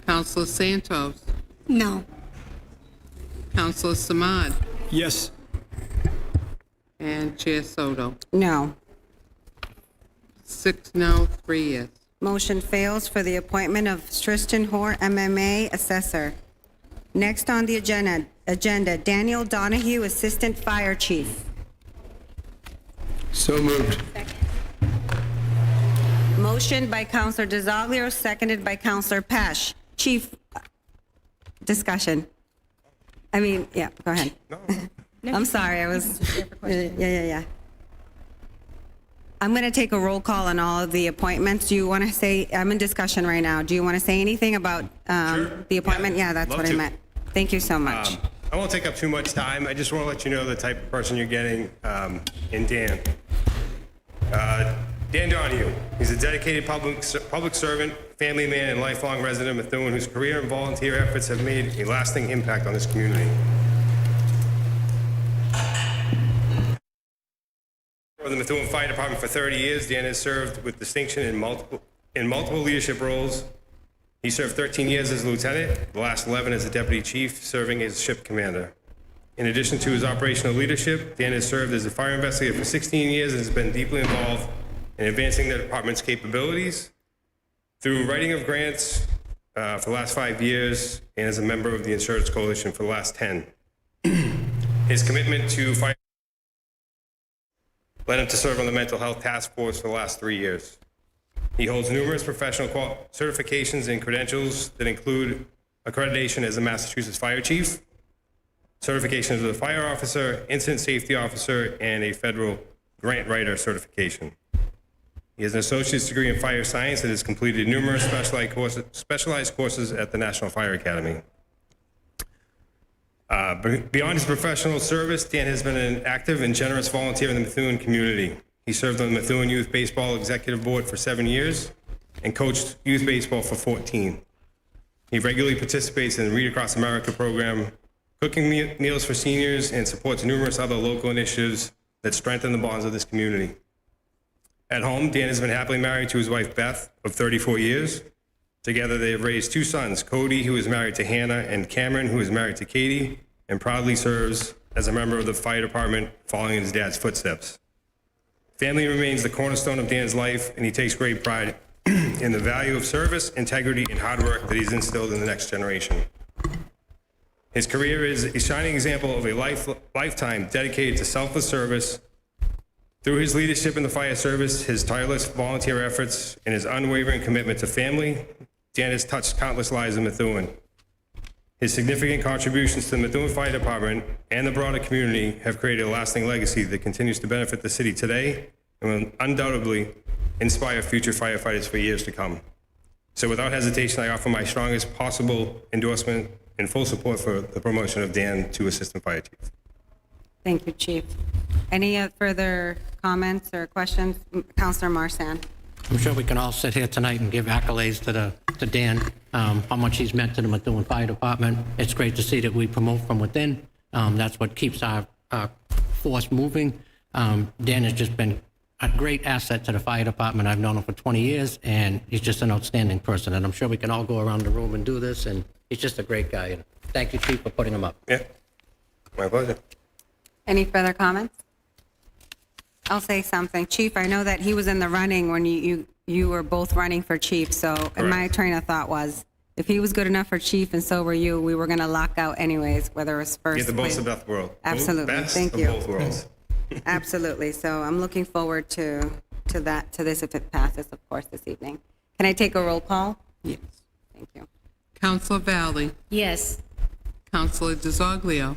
[SPEAKER 18] Counselor Santos,
[SPEAKER 15] No.
[SPEAKER 18] Counselor Samad,
[SPEAKER 10] Yes.
[SPEAKER 18] and Chair Soto.
[SPEAKER 3] No.
[SPEAKER 18] 6 no, 3 yes.
[SPEAKER 3] Motion fails for the appointment of Tristan Hoare, MMA Assessor. Next on the agenda, Daniel Donahue, Assistant Fire Chief.
[SPEAKER 12] So moved.
[SPEAKER 3] Motion by Counselor DiZoglio, seconded by Counselor Pesh. Chief, discussion. I mean, yeah, go ahead. I'm sorry, I was, yeah. I'm going to take a roll call on all of the appointments. Do you want to say, I'm in discussion right now. Do you want to say anything about the appointment? Yeah, that's
[SPEAKER 23] love
[SPEAKER 3] what I
[SPEAKER 23] to.
[SPEAKER 3] meant. Thank you so much.
[SPEAKER 23] I won't take up too much time. I just want to let you know the type of person you're getting in Dan. Dan Donahue. He's a dedicated public servant, family man, and lifelong resident of Methuen whose career and volunteer efforts have made a lasting impact on this community. For the Methuen Fire Department for 30 years, Dan has served with distinction in multiple leadership roles. He served 13 years as a lieutenant, the last 11 as a deputy chief, serving as ship commander. In addition to his operational leadership, Dan has served as a fire investigator for 16 years and has been deeply involved in advancing the department's capabilities through writing of grants for the last 5 years and as a member of the Insurance Coalition for the last 10. His commitment to fire led him to serve on the Mental Health Task Force for the last 3 years. He holds numerous professional certifications and credentials that include accreditation as a Massachusetts Fire Chief, certification as a Fire Officer, Incident Safety Officer, and a Federal Grant Writer certification. He has an associate's degree in fire science and has completed numerous specialized courses at the National Fire Academy. Beyond his professional service, Dan has been an active and generous volunteer in the Methuen community. He served on the Methuen Youth Baseball Executive Board for 7 years and coached youth baseball for 14. He regularly participates in the Read Across America program, cooking meals for seniors, and supports numerous other local initiatives that strengthen the bonds of this community. At home, Dan has been happily married to his wife, Beth, of 34 years. Together, they have raised 2 sons, Cody, who is married to Hannah, and Cameron, who is married to Katie, and proudly serves as a member of the fire department following in his dad's footsteps. Family remains the cornerstone of Dan's life, and he takes great pride in the value of service, integrity, and hard work that he's instilled in the next generation. His career is a shining example of a lifetime dedicated to selfless service. Through his leadership in the fire service, his tireless volunteer efforts, and his unwavering commitment to family, Dan has touched countless lives in Methuen. His significant contributions to the Methuen Fire Department and the broader community have created a lasting legacy that continues to benefit the city today and will undoubtedly inspire future firefighters for years to come. So without hesitation, I offer my strongest possible endorsement and full support for the promotion of Dan to Assistant Fire Chief.
[SPEAKER 3] Thank you, Chief. Any further comments or questions? Councilor Marsan.
[SPEAKER 7] I'm sure we can all sit here tonight and give accolades to Dan, how much he's meant to the Methuen Fire Department. It's great to see that we promote from within. That's what keeps our force moving. Dan has just been a great asset to the fire department. I've known him for 20 years, and he's just an outstanding person. And I'm sure we can all go around the room and do this, and he's just a great guy. And thank you, Chief, for putting him up.
[SPEAKER 23] Yeah, my pleasure.
[SPEAKER 3] Any further comments? I'll say something. Chief, I know that he was in the running when you were both running for chief, so and my train of thought was, if he was good enough for chief and so were you, we were going to lock out anyways, whether it was first.
[SPEAKER 23] Get the
[SPEAKER 3] place.
[SPEAKER 23] best of both worlds.
[SPEAKER 3] Absolutely.
[SPEAKER 23] Best
[SPEAKER 3] Thank
[SPEAKER 23] of
[SPEAKER 3] you.
[SPEAKER 23] both worlds.
[SPEAKER 3] Absolutely. So I'm looking forward to this if it passes, of course, this evening. Can I take a roll call?
[SPEAKER 18] Yes.
[SPEAKER 3] Thank you.
[SPEAKER 18] Councilor Valley.
[SPEAKER 9] Yes.
[SPEAKER 18] Councilor DeZoglio.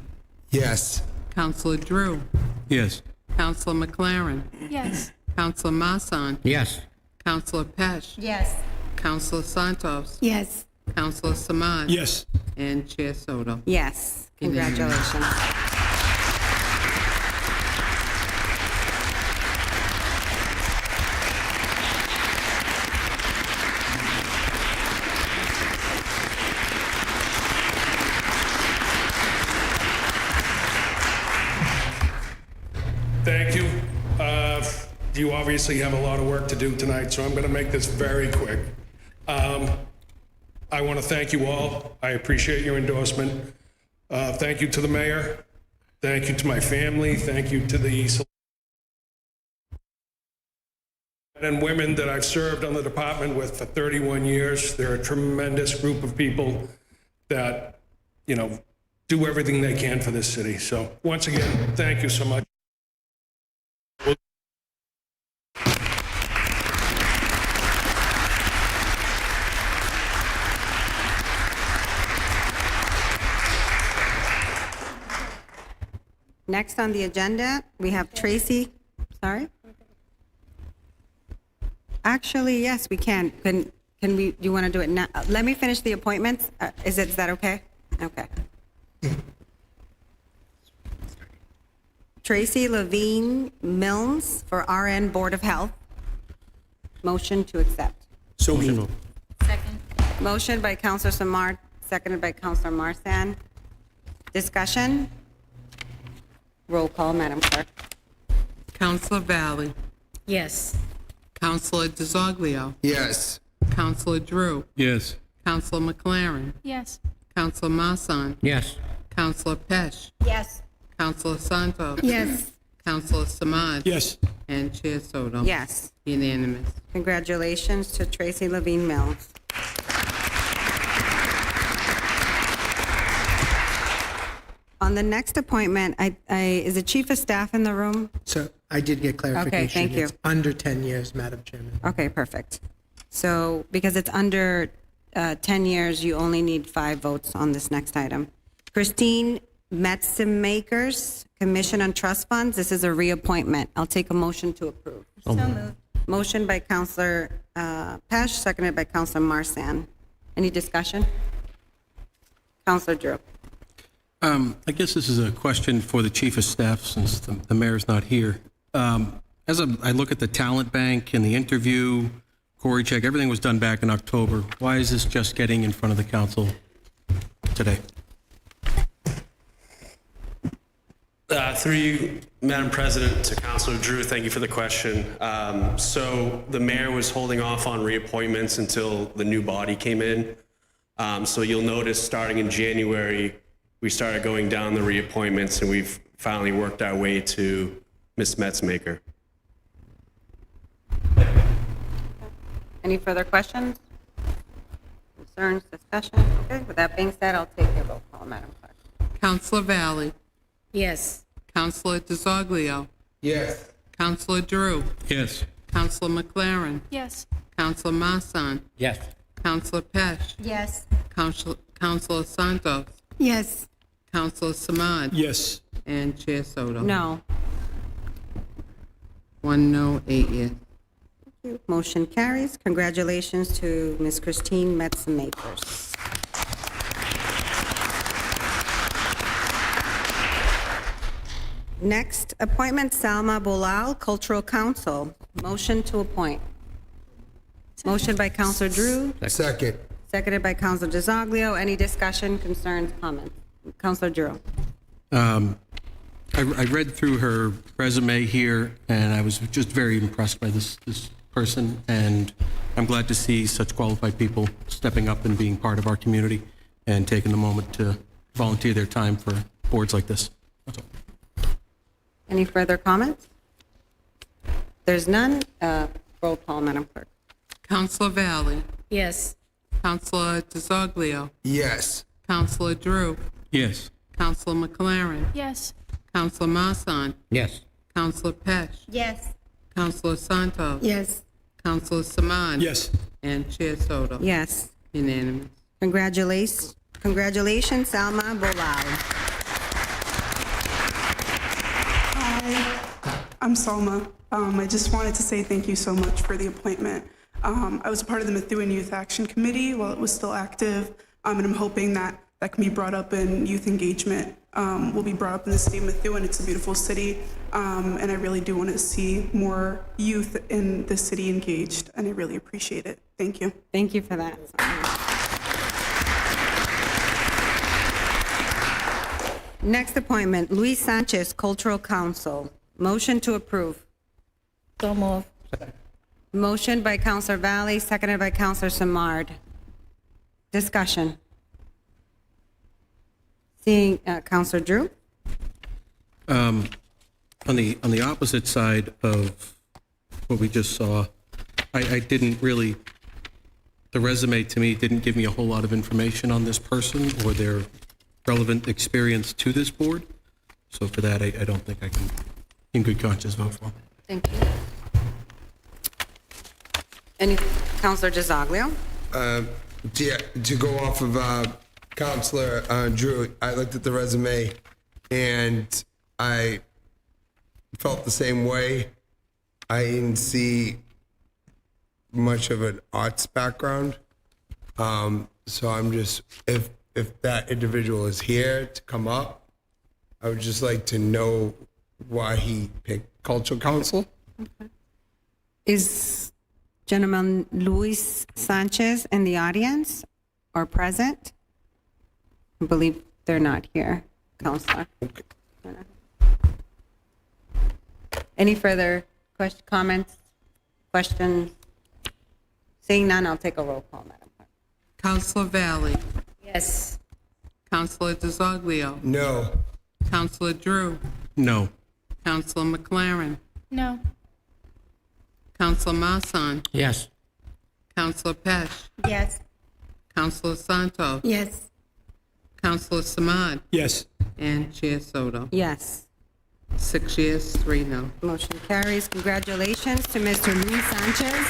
[SPEAKER 12] Yes.
[SPEAKER 18] Councilor Drew.
[SPEAKER 17] Yes.
[SPEAKER 18] Councilor McLaren.
[SPEAKER 1] Yes.
[SPEAKER 18] Councilor Marsan.
[SPEAKER 7] Yes.
[SPEAKER 18] Councilor Pesh.
[SPEAKER 14] Yes.
[SPEAKER 18] Councilor Santos.
[SPEAKER 15] Yes.
[SPEAKER 18] Councilor Samad.
[SPEAKER 10] Yes.
[SPEAKER 18] And Chair Soto.
[SPEAKER 3] Yes.
[SPEAKER 18] Unanimous.
[SPEAKER 3] Congratulations.
[SPEAKER 10] Thank you. You obviously have a lot of work to do tonight, so I'm going to make this very quick. I want to thank you all. I appreciate your endorsement. Thank you to the mayor. Thank you to my family. Thank you to the men and women that I've served on the department with for 31 years. They're a tremendous group of people that, do everything they can for this city. So once again, thank you so much.
[SPEAKER 3] Next on the agenda, we have Tracy. Sorry? Actually, yes, we can. Can we, do you want to do it now? Let me finish the appointments. Is that okay? Okay. Tracy Levine Milnes for RN Board of Health. Motion to accept.
[SPEAKER 10] So moved.
[SPEAKER 3] Motion by Councilor Samard, seconded by Councilor Marsan. Discussion? Roll call, Madam Clerk.
[SPEAKER 18] Councilor Valley.
[SPEAKER 9] Yes.
[SPEAKER 18] Councilor DeZoglio.
[SPEAKER 12] Yes.
[SPEAKER 18] Councilor Drew.
[SPEAKER 17] Yes.
[SPEAKER 18] Councilor McLaren.
[SPEAKER 1] Yes.
[SPEAKER 18] Councilor Marsan.
[SPEAKER 7] Yes.
[SPEAKER 18] Councilor Pesh.
[SPEAKER 14] Yes.
[SPEAKER 18] Councilor Santos.
[SPEAKER 15] Yes.
[SPEAKER 18] Councilor Samad.
[SPEAKER 10] Yes.
[SPEAKER 18] And Chair Soto.
[SPEAKER 3] Yes.
[SPEAKER 18] Unanimous.
[SPEAKER 3] Congratulations to Tracy Levine Mills. On the next appointment, is the chief of staff in the room?
[SPEAKER 5] So I did get clarification.
[SPEAKER 3] thank you.
[SPEAKER 5] It's under 10 years, Madam Chairman.
[SPEAKER 3] Okay, perfect. So because it's under 10 years, you only need 5 votes on this next item. Christine Metzemakers, Commission on Trust Funds. This is a reappointment. I'll take a motion to approve.
[SPEAKER 1] So moved.
[SPEAKER 3] Motion by Counselor Pesh, seconded by Counselor Marsan. Any discussion? Counselor Drew.
[SPEAKER 17] I guess this is a question for the Chief of Staff, since the mayor's not here. As I look at the talent bank and the interview, Corey check, everything was done back in October. Why is this just getting in front of the council today?
[SPEAKER 2] Through you, Madam President, to Councilor Drew, thank you for the question. So the mayor was holding off on reappointments until the new body came in. So you'll notice starting in January, we started going down the reappointments, and we've finally worked our way to Ms. Metzmaker.
[SPEAKER 3] Any further questions? Concerns, discussion? Okay, with that being said, I'll take a roll call, Madam Clerk.
[SPEAKER 18] Counselor Valley.
[SPEAKER 9] Yes.
[SPEAKER 18] Counselor DeZoglio.
[SPEAKER 12] Yes.
[SPEAKER 18] Counselor Drew.
[SPEAKER 17] Yes.
[SPEAKER 18] Counselor McLaren.
[SPEAKER 1] Yes.
[SPEAKER 18] Counselor Marsan.
[SPEAKER 7] Yes.
[SPEAKER 18] Counselor Pesh.
[SPEAKER 14] Yes.
[SPEAKER 18] Counselor Santos.
[SPEAKER 15] Yes.
[SPEAKER 18] Counselor Samad.
[SPEAKER 10] Yes.
[SPEAKER 18] And Chair Soto.
[SPEAKER 3] No.
[SPEAKER 18] 1 no, 8 yes.
[SPEAKER 3] Motion carries. Congratulations to Ms. Christine Metzmakers. Next, appointment Salma Bolal, Cultural Council. Motion to appoint. Motion by Counselor Drew,
[SPEAKER 12] Second.
[SPEAKER 3] seconded by Counselor DeZoglio. Any discussion, concerns, comments? Counselor Drew.
[SPEAKER 17] I read through her resume here, and I was just very impressed by this person, and I'm glad to see such qualified people stepping up and being part of our community and taking the moment to volunteer their time for boards like this. That's all.
[SPEAKER 3] Any further comments? There's none. Roll call, Madam Clerk.
[SPEAKER 18] Counselor Valley.
[SPEAKER 9] Yes.
[SPEAKER 18] Counselor DeZoglio.
[SPEAKER 12] Yes.
[SPEAKER 18] Counselor Drew.
[SPEAKER 17] Yes.
[SPEAKER 18] Counselor McLaren.
[SPEAKER 1] Yes.
[SPEAKER 18] Counselor Marsan.
[SPEAKER 7] Yes.
[SPEAKER 18] Counselor Pesh.
[SPEAKER 14] Yes.
[SPEAKER 18] Counselor Santos.
[SPEAKER 15] Yes.
[SPEAKER 18] Counselor Samad.
[SPEAKER 10] Yes.
[SPEAKER 18] And Chair Soto.
[SPEAKER 3] Yes.
[SPEAKER 18] Unanimous.
[SPEAKER 3] Congratulations, Salma Bolal.
[SPEAKER 19] I'm Salma. I just wanted to say thank you so much for the appointment. I was a part of the Methuen Youth Action Committee while it was still active, and I'm hoping that that can be brought up in youth engagement, will be brought up in the city of Methuen. It's a beautiful city, and I really do want to see more youth in the city engaged, and I really appreciate it. Thank you.
[SPEAKER 3] Thank you for that. Next appointment, Luis Sanchez, Cultural Council. Motion to approve.
[SPEAKER 9] So move.
[SPEAKER 3] Motion by Counselor Valley, seconded by Counselor Samard. Discussion. Seeing Counselor Drew.
[SPEAKER 17] On the opposite side of what we just saw, I didn't really, the resume to me didn't give me a whole lot of information on this person or their relevant experience to this board. So for that, I don't think I can, in good conscience, vote for.
[SPEAKER 3] Thank you. Any, Counselor DeZoglio?
[SPEAKER 12] To go off of Counselor Drew, I looked at the resume and I felt the same way. I didn't see much of an arts background. So I'm just, if that individual is here to come up, I would just like to know why he picked Cultural Council.
[SPEAKER 3] Okay. Is gentleman Luis Sanchez in the audience or present? I believe they're not here, Counselor.
[SPEAKER 12] Okay.
[SPEAKER 3] Any further comments, questions? Seeing none, I'll take a roll call, Madam Clerk.
[SPEAKER 18] Counselor Valley.
[SPEAKER 9] Yes.
[SPEAKER 18] Counselor DeZoglio.
[SPEAKER 12] No.
[SPEAKER 18] Counselor Drew.
[SPEAKER 17] No.
[SPEAKER 18] Counselor McLaren.
[SPEAKER 1] No.
[SPEAKER 18] Counselor Marsan.
[SPEAKER 7] Yes.
[SPEAKER 18] Counselor Pesh.
[SPEAKER 14] Yes.
[SPEAKER 18] Counselor Santos.
[SPEAKER 15] Yes.
[SPEAKER 18] Counselor Samad.
[SPEAKER 10] Yes.
[SPEAKER 18] And Chair Soto.
[SPEAKER 3] Yes.
[SPEAKER 18] 6 yes, 3 no.
[SPEAKER 3] Motion carries. Congratulations to Mr. Luis Sanchez.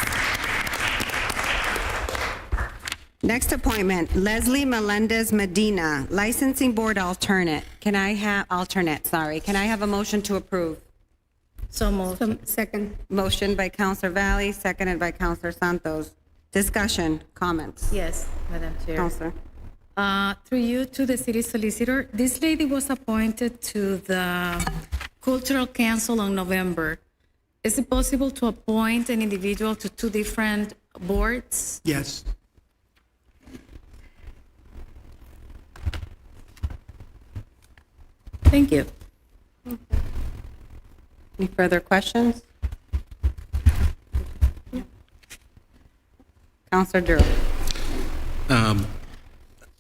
[SPEAKER 3] Next appointment, Leslie Melendez Medina, Licensing Board alternate. Can I have a motion to approve?
[SPEAKER 9] So moved.
[SPEAKER 15] Second.
[SPEAKER 3] Motion by Counselor Valley, seconded by Counselor Santos. Discussion, comments?
[SPEAKER 9] Yes, Madam Chair.
[SPEAKER 3] Counselor.
[SPEAKER 9] Through you to the city solicitor, this lady was appointed to the Cultural Council on November. Is it possible to appoint an individual to two different boards?
[SPEAKER 5] Yes.
[SPEAKER 9] Thank you.
[SPEAKER 3] Any further questions? Counselor Drew.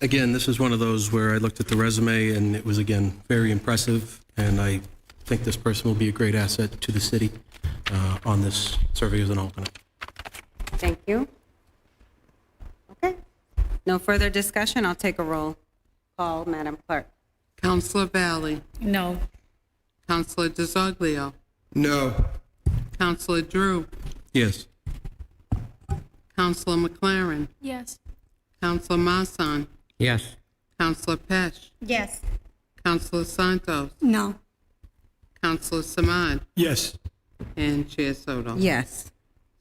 [SPEAKER 17] Again, this is one of those where I looked at the resume and it was, again, very impressive. And I think this person will be a great asset to the city on this survey as an alternate.
[SPEAKER 3] Thank you. Okay. No further discussion. I'll take a roll call, Madam Clerk.
[SPEAKER 18] Counselor Valley.
[SPEAKER 9] No.
[SPEAKER 18] Counselor DeZoglio.
[SPEAKER 12] No.
[SPEAKER 18] Counselor Drew.
[SPEAKER 17] Yes.
[SPEAKER 18] Counselor McLaren.
[SPEAKER 1] Yes.
[SPEAKER 18] Counselor Marsan.
[SPEAKER 7] Yes.
[SPEAKER 18] Counselor Pesh.
[SPEAKER 15] Yes.
[SPEAKER 18] Counselor Santos.
[SPEAKER 15] No.
[SPEAKER 18] Counselor Samad.
[SPEAKER 10] Yes.
[SPEAKER 18] And Chair Soto.
[SPEAKER 3] Yes.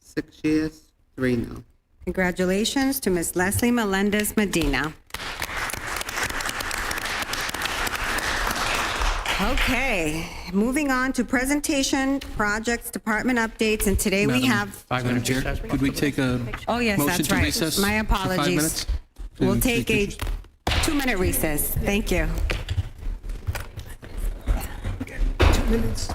[SPEAKER 18] 6 yes, 3 no.
[SPEAKER 3] Congratulations to Ms. Leslie Melendez Medina. Okay, moving on to presentation, projects, department updates, and today we have,
[SPEAKER 17] 5 minutes. Chair, could we take a
[SPEAKER 3] oh yes,
[SPEAKER 17] motion
[SPEAKER 3] that's
[SPEAKER 17] to
[SPEAKER 3] right.
[SPEAKER 17] recess?
[SPEAKER 3] My
[SPEAKER 17] for 5
[SPEAKER 3] apologies.
[SPEAKER 17] minutes?
[SPEAKER 3] We'll
[SPEAKER 17] To
[SPEAKER 3] take a
[SPEAKER 17] teachers?
[SPEAKER 3] 2-minute recess. Thank you.
[SPEAKER 5] 2 minutes.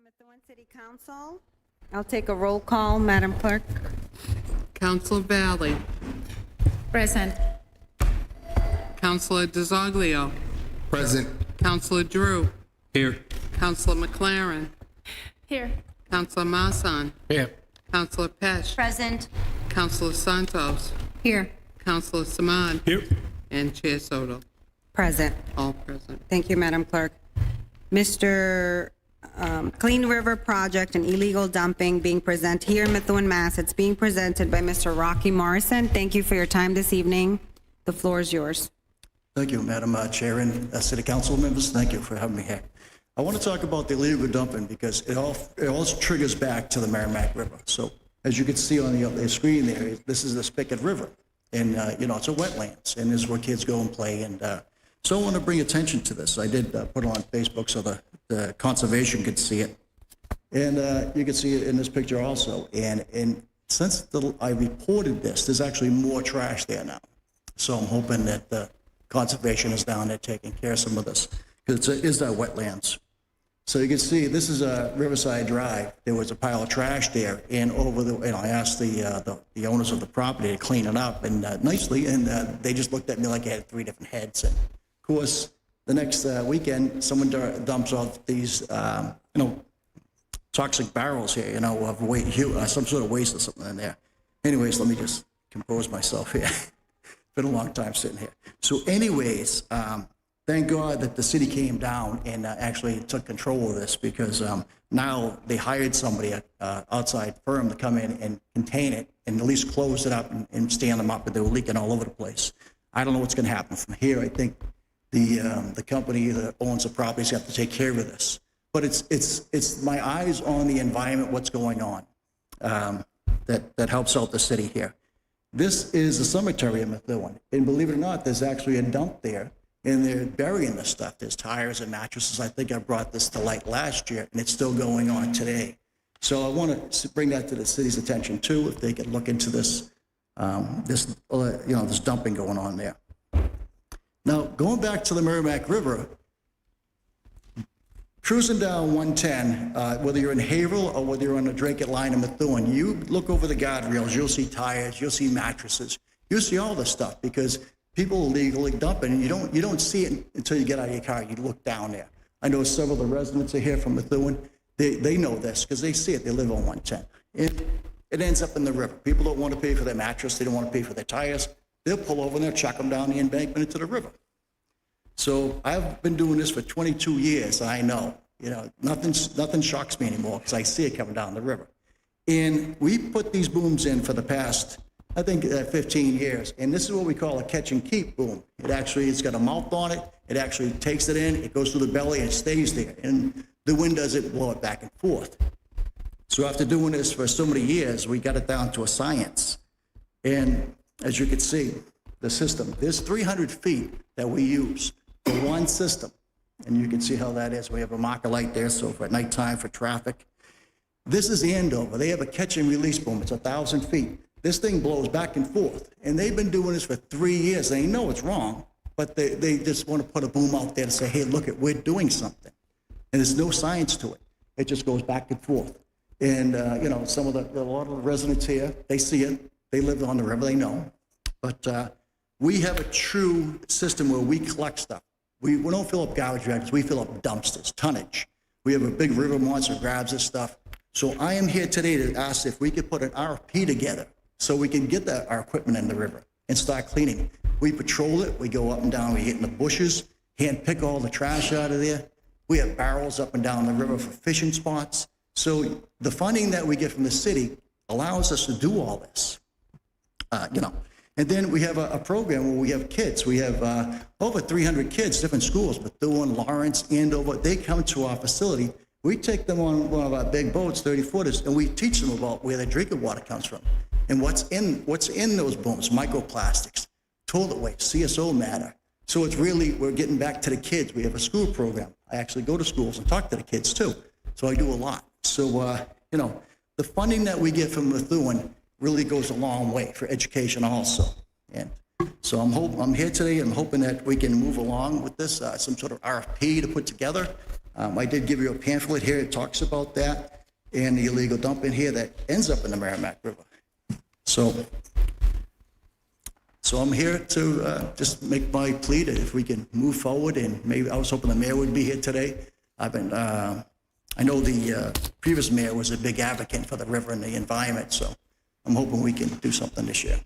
[SPEAKER 3] Methuen City Council. I'll take a roll call, Madam Clerk.
[SPEAKER 18] Counselor Valley.
[SPEAKER 9] Present.
[SPEAKER 18] Counselor DeZoglio.
[SPEAKER 12] Present.
[SPEAKER 18] Counselor Drew.
[SPEAKER 17] Here.
[SPEAKER 18] Counselor McLaren.
[SPEAKER 1] Here.
[SPEAKER 18] Counselor Marsan.
[SPEAKER 7] Here.
[SPEAKER 18] Counselor Pesh.
[SPEAKER 14] Present.
[SPEAKER 18] Counselor Santos.
[SPEAKER 9] Here.
[SPEAKER 18] Counselor Samad.
[SPEAKER 17] Here.
[SPEAKER 18] And Chair Soto.
[SPEAKER 3] Present.
[SPEAKER 18] All present.
[SPEAKER 3] Thank you, Madam Clerk. Mr. Clean River Project and illegal dumping being presented here in Methuen, Mass. It's being presented by Mr. Rocky Morrison. Thank you for your time this evening. The floor is yours.
[SPEAKER 4] Thank you, Madam Chair and City Council members. Thank you for having me here. I want to talk about the illegal dumping because it all triggers back to the Merrimack River. So as you can see on the screen there, this is the Spigot River. And, it's a wetlands, and this is where kids go and play. And so I want to bring attention to this. I did put it on Facebook so the conservation could see it. And you can see it in this picture also. And since I reported this, there's actually more trash there now. So I'm hoping that the conservation is down there taking care of some of this, because it is that wetlands. So you can see this is a Riverside Drive. There was a pile of trash there, and I asked the owners of the property to clean it up and nicely, and they just looked at me like I had 3 different heads. And of course, the next weekend, someone dumps off these toxic barrels here, of some sort of waste or something in there. Anyways, let me just compose myself here. Been a long time sitting here. So anyways, thank God that the city came down and actually took control of this, because now they hired somebody, outside firm, to come in and contain it and at least close it up and stand them up, but they were leaking all over the place. I don't know what's going to happen from here. I think the company that owns the properties have to take care of this. But it's my eyes on the environment, what's going on, that helps out the city here. This is a cemetery in Methuen, and believe it or not, there's actually a dump there, and they're burying this stuff. There's tires and mattresses. I think I brought this to light last year, and it's still going on today. So I want to bring that to the city's attention too, if they could look into this, this dumping going on there. Now, going back to the Merrimack River, cruising down 110, whether you're in Haverhill or whether you're on the Dracut line in Methuen, you look over the guardrails, you'll see tires, you'll see mattresses, you'll see all this stuff, because people illegally dumping, and you don't see it until you get out of your car. You look down there. I know several of the residents are here from Methuen. They know this because they see it. They live on 110. It ends up in the river. People don't want to pay for their mattress. They don't want to pay for their tires. They'll pull over and they'll chuck them down the embankment into the river. So I've been doing this for 22 years. I know, nothing shocks me anymore because I see it coming down the river. And we put these booms in for the past, I think, 15 years. And this is what we call a catch and keep boom. It's got a mouth on it. It actually takes it in, it goes through the belly, and it stays there. And the wind doesn't blow it back and forth. So after doing this for so many years, we got it down to a science. And as you can see, the system, there's 300 feet that we use for one system. And you can see how that is. We have a marker light there, so for at nighttime for traffic. This is the Andover. They have a catch and release boom. It's 1,000 feet. This thing blows back and forth. And they've been doing this for 3 years. They know it's wrong, but they just want to put a boom out there to say, hey, look, we're doing something. And there's no science to it. It just goes back and forth. And, a lot of the residents here, they see it. They live on the river. They know. But we have a true system where we collect stuff. We don't fill up garbage bags. We fill up dumpsters, tonnage. We have a big river monster grabs this stuff. So I am here today to ask if we could put an RFP together so we can get our equipment in the river and start cleaning. We patrol it. We go up and down. We get in the bushes, hand pick all the trash out of there. We have barrels up and down the river for fishing spots. So the funding that we get from the city allows us to do all this, And then we have a program where we have kids. We have over 300 kids, different schools, Methuen, Lawrence, Andover. They come to our facility. We take them on one of our big boats, 30-footers, and we teach them about where their drinking water comes from and what's in those booms, microplastics, toilet waste, CSO matter. So it's really, we're getting back to the kids. We have a school program. I actually go to schools and talk to the kids too. So I do a lot. So, the funding that we get from Methuen really goes a long way for education also. And so I'm here today. I'm hoping that we can move along with this, some sort of RFP to put together. I did give you a pamphlet here. It talks about that and the illegal dumping here that ends up in the Merrimack River. So I'm here to just make my plea that if we can move forward, and maybe I was hoping the mayor would be here today. I know the previous mayor was a big advocate for the river and the environment, so I'm hoping we can do something this year.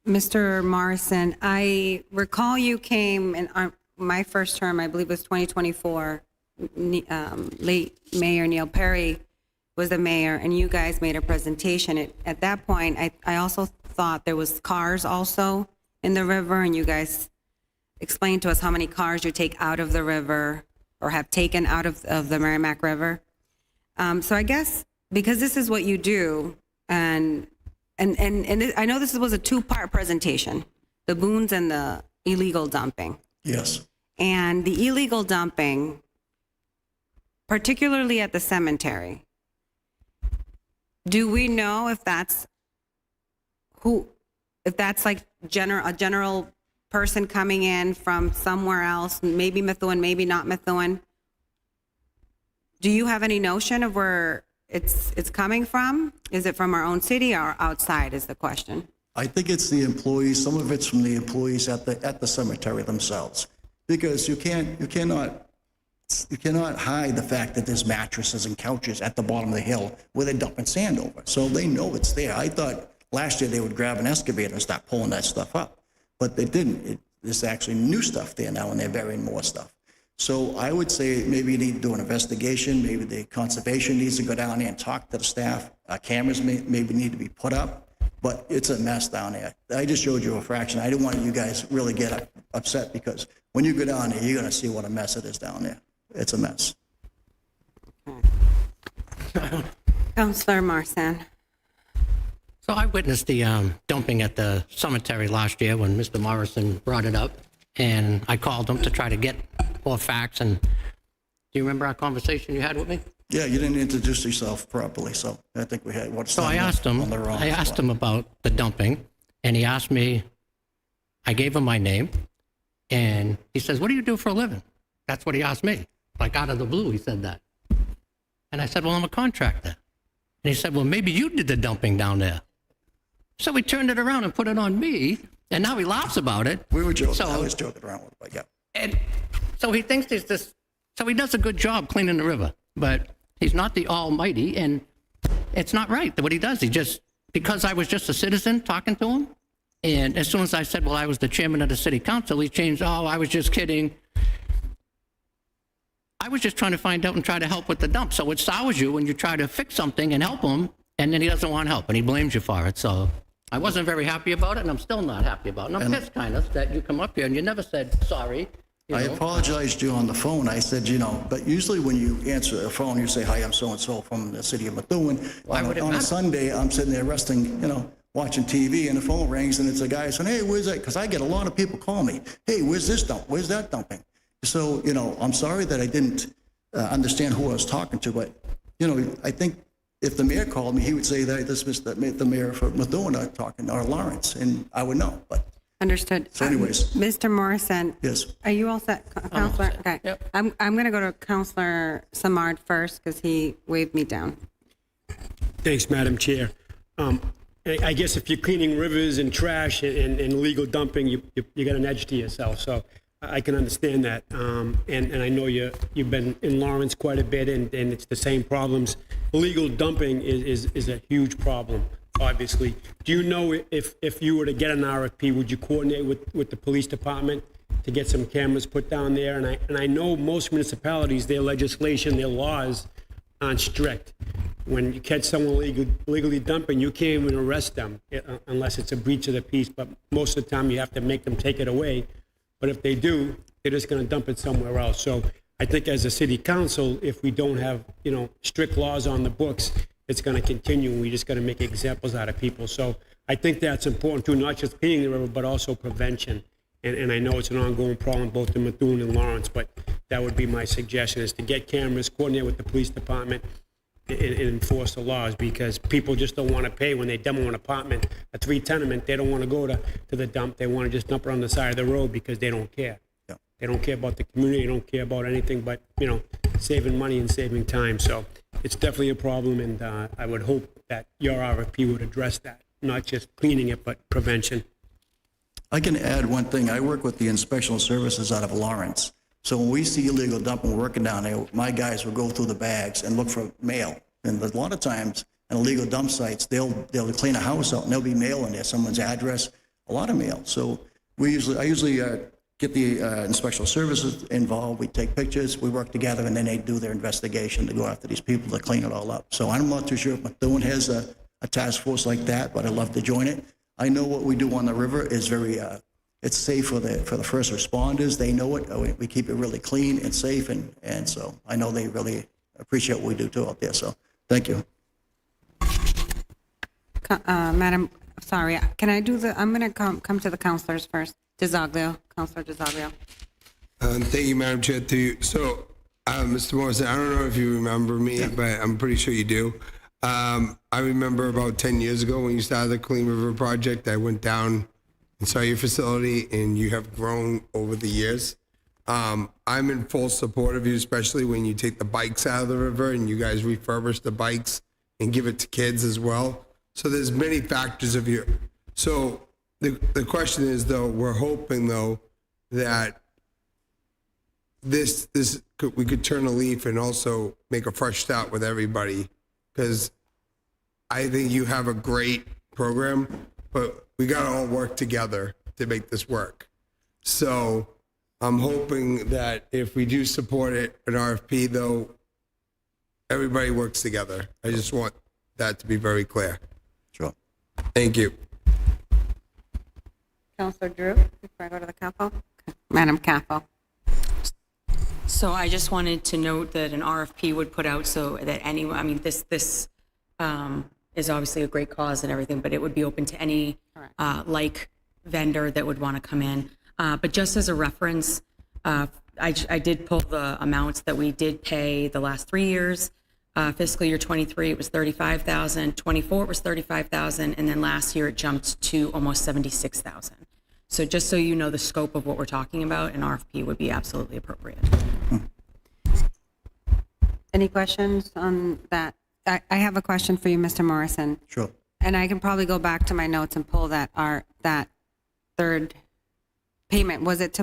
[SPEAKER 3] Mr. Morrison, I recall you came in my first term, I believe was 2024, late Mayor Neil Perry was the mayor, and you guys made a presentation. At that point, I also thought there was cars also in the river, and you guys explained to us how many cars you take out of the river or have taken out of the Merrimack River. So I guess because this is what you do, and I know this was a two-part presentation, the boons and the illegal dumping.
[SPEAKER 4] Yes.
[SPEAKER 3] And the illegal dumping, particularly at the cemetery, do we know if that's like a general person coming in from somewhere else, maybe Methuen, maybe not Methuen? Do you have any notion of where it's coming from? Is it from our own city or outside is the question?
[SPEAKER 4] I think it's the employees. Some of it's from the employees at the cemetery themselves, because you cannot hide the fact that there's mattresses and couches at the bottom of the hill where they're dumping sand over. So they know it's there. I thought last year they would grab an excavator and start pulling that stuff up, but they didn't. There's actually new stuff there now, and they're burying more stuff. So I would say maybe you need to do an investigation. Maybe the conservation needs to go down there and talk to the staff. Cameras maybe need to be put up, but it's a mess down there. I just showed you a fraction. I didn't want you guys really get upset, because when you go down there, you're going to see what a mess it is down there. It's a mess.
[SPEAKER 3] Councillor Marsan.
[SPEAKER 7] So I witnessed the dumping at the cemetery last year when Mr. Morrison brought it up, and I called him to try to get more facts. And do you remember our conversation you had with me?
[SPEAKER 4] Yeah, you didn't introduce yourself properly, so I think we had what's.
[SPEAKER 7] So I asked him. I asked him about the dumping, and he asked me. I gave him my name, and he says, "What do you do for a living?" That's what he asked me. Like out of the blue, he said that. And I said, "Well, I'm a contractor." And he said, "Well, maybe you did the dumping down there." So he turned it around and put it on me, and now he laughs about it.
[SPEAKER 4] We were joking. I was joking around with it, but yeah.
[SPEAKER 7] And so he thinks there's this, so he does a good job cleaning the river, but he's not the almighty, and it's not right what he does. He just, because I was just a citizen talking to him, and as soon as I said, well, I was the chairman of the city council, he changed, oh, I was just kidding. I was just trying to find out and try to help with the dump. So it sours you when you try to fix something and help him, and then he doesn't want help, and he blames you for it. So I wasn't very happy about it, and I'm still not happy about it. And I'm pissed, kind of, that you come up here and you never said sorry.
[SPEAKER 4] I apologized to you on the phone. I said, but usually when you answer a phone, you say, "Hi, I'm so-and-so from the city of Methuen." On a Sunday, I'm sitting there resting, watching TV, and the phone rings, and it's a guy saying, "Hey, where's that?" Because I get a lot of people call me. "Hey, where's this dump? Where's that dumping?" So, I'm sorry that I didn't understand who I was talking to, but, I think if the mayor called me, he would say that this was the mayor for Methuen talking, or Lawrence, and I would know, but.
[SPEAKER 3] Understood.
[SPEAKER 4] So anyways.
[SPEAKER 3] Mr. Morrison.
[SPEAKER 4] Yes.
[SPEAKER 3] Are you all set, Councillor? Okay.
[SPEAKER 7] Yep.
[SPEAKER 3] I'm going to go to Councillor Samard first because he waved me down.
[SPEAKER 10] Thanks, Madam Chair. I guess if you're cleaning rivers and trash and illegal dumping, you got an edge to yourself. So I can understand that. And I know you've been in Lawrence quite a bit, and it's the same problems. Illegal dumping is a huge problem, obviously. Do you know if you were to get an RFP, would you coordinate with the police department to get some cameras put down there? And I know most municipalities, their legislation, their laws aren't strict. When you catch someone illegally dumping, you can't even arrest them unless it's a breach of the peace. But most of the time, you have to make them take it away. But if they do, they're just going to dump it somewhere else. So I think as a city council, if we don't have, strict laws on the books, it's going to continue, and we just got to make examples out of people. So I think that's important too, not just cleaning the river, but also prevention. And I know it's an ongoing problem both in Methuen and Lawrence, but that would be my suggestion, is to get cameras, coordinate with the police department, and enforce the laws, because people just don't want to pay when they demo an apartment, a 3 tenement. They don't want to go to the dump. They want to just dump it on the side of the road because they don't care.
[SPEAKER 4] Yeah.
[SPEAKER 10] They don't care about the community, they don't care about anything but, saving money and saving time. So it's definitely a problem, and I would hope that your RFP would address that, not just cleaning it, but prevention.
[SPEAKER 4] I can add one thing. I work with the inspectional services out of Lawrence. So when we see illegal dumping working down there, my guys will go through the bags and look for mail. And a lot of times, in illegal dump sites, they'll clean a house out and there'll be mail in there, someone's address, a lot of mail. So I usually get the inspectional services involved. We take pictures, we work together, and then they do their investigation to go after these people to clean it all up. So I'm not too sure if Methuen has a task force like that, but I'd love to join it. I know what we do on the river is very, it's safe for the first responders. They know it. We keep it really clean and safe, and so I know they really appreciate what we do too out there. So thank you.
[SPEAKER 3] Madam, sorry, can I do I'm going to come to the counselors first. Councilor DeZoglio.
[SPEAKER 12] Thank you, Madam Chair. So, Mr. Morrison, I don't know if you remember me, but I'm pretty sure you do. I remember about 10 years ago when you started the Clean River Project, I went down and saw your facility, and you have grown over the years. I'm in full support of you, especially when you take the bikes out of the river and you guys refurbish the bikes and give it to kids as well. So there's many factors of you. So the question is, though, we're hoping, though, that we could turn a leaf and also make a fresh start with everybody, because I think you have a great program, but we got to all work together to make this work. So I'm hoping that if we do support it, an RFP, though, everybody works together. I just want that to be very clear.
[SPEAKER 4] Sure.
[SPEAKER 12] Thank you.
[SPEAKER 3] Councilor Drew, before I go to the capo. Madam Capo.
[SPEAKER 16] So I just wanted to note that an RFP would put out so that anyone, I mean, this is obviously a great cause and everything, but it would be open to any like vendor that would want to come in. But just as a reference, I did pull the amounts that we did pay the last 3 years. Fiscal year 23, it was $35,000. 24, it was $35,000, and then last year it jumped to almost $76,000. So just so you know the scope of what we're talking about, an RFP would be absolutely appropriate.
[SPEAKER 3] Any questions on that? I have a question for you, Mr. Morrison.
[SPEAKER 4] Sure.
[SPEAKER 3] And I can probably go back to my notes and pull that third payment. Was it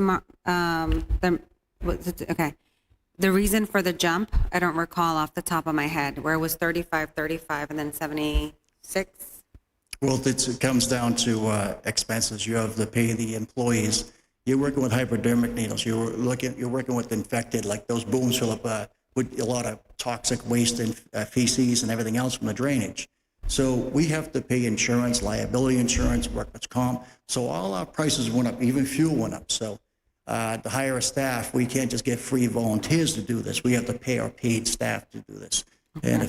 [SPEAKER 3] okay. The reason for the jump, I don't recall off the top of my head, where it was 35, and then 76.
[SPEAKER 4] Well, it comes down to expenses. You have to pay the employees. You're working with hypodermic needles. You're working with infected, like those booms fill up with a lot of toxic waste and feces and everything else from the drainage. So we have to pay insurance, liability insurance, workman's comp. So all our prices went up, even fuel went up. So to hire a staff, we can't just get free volunteers to do this. We have to pay our paid staff to do this. Okay. And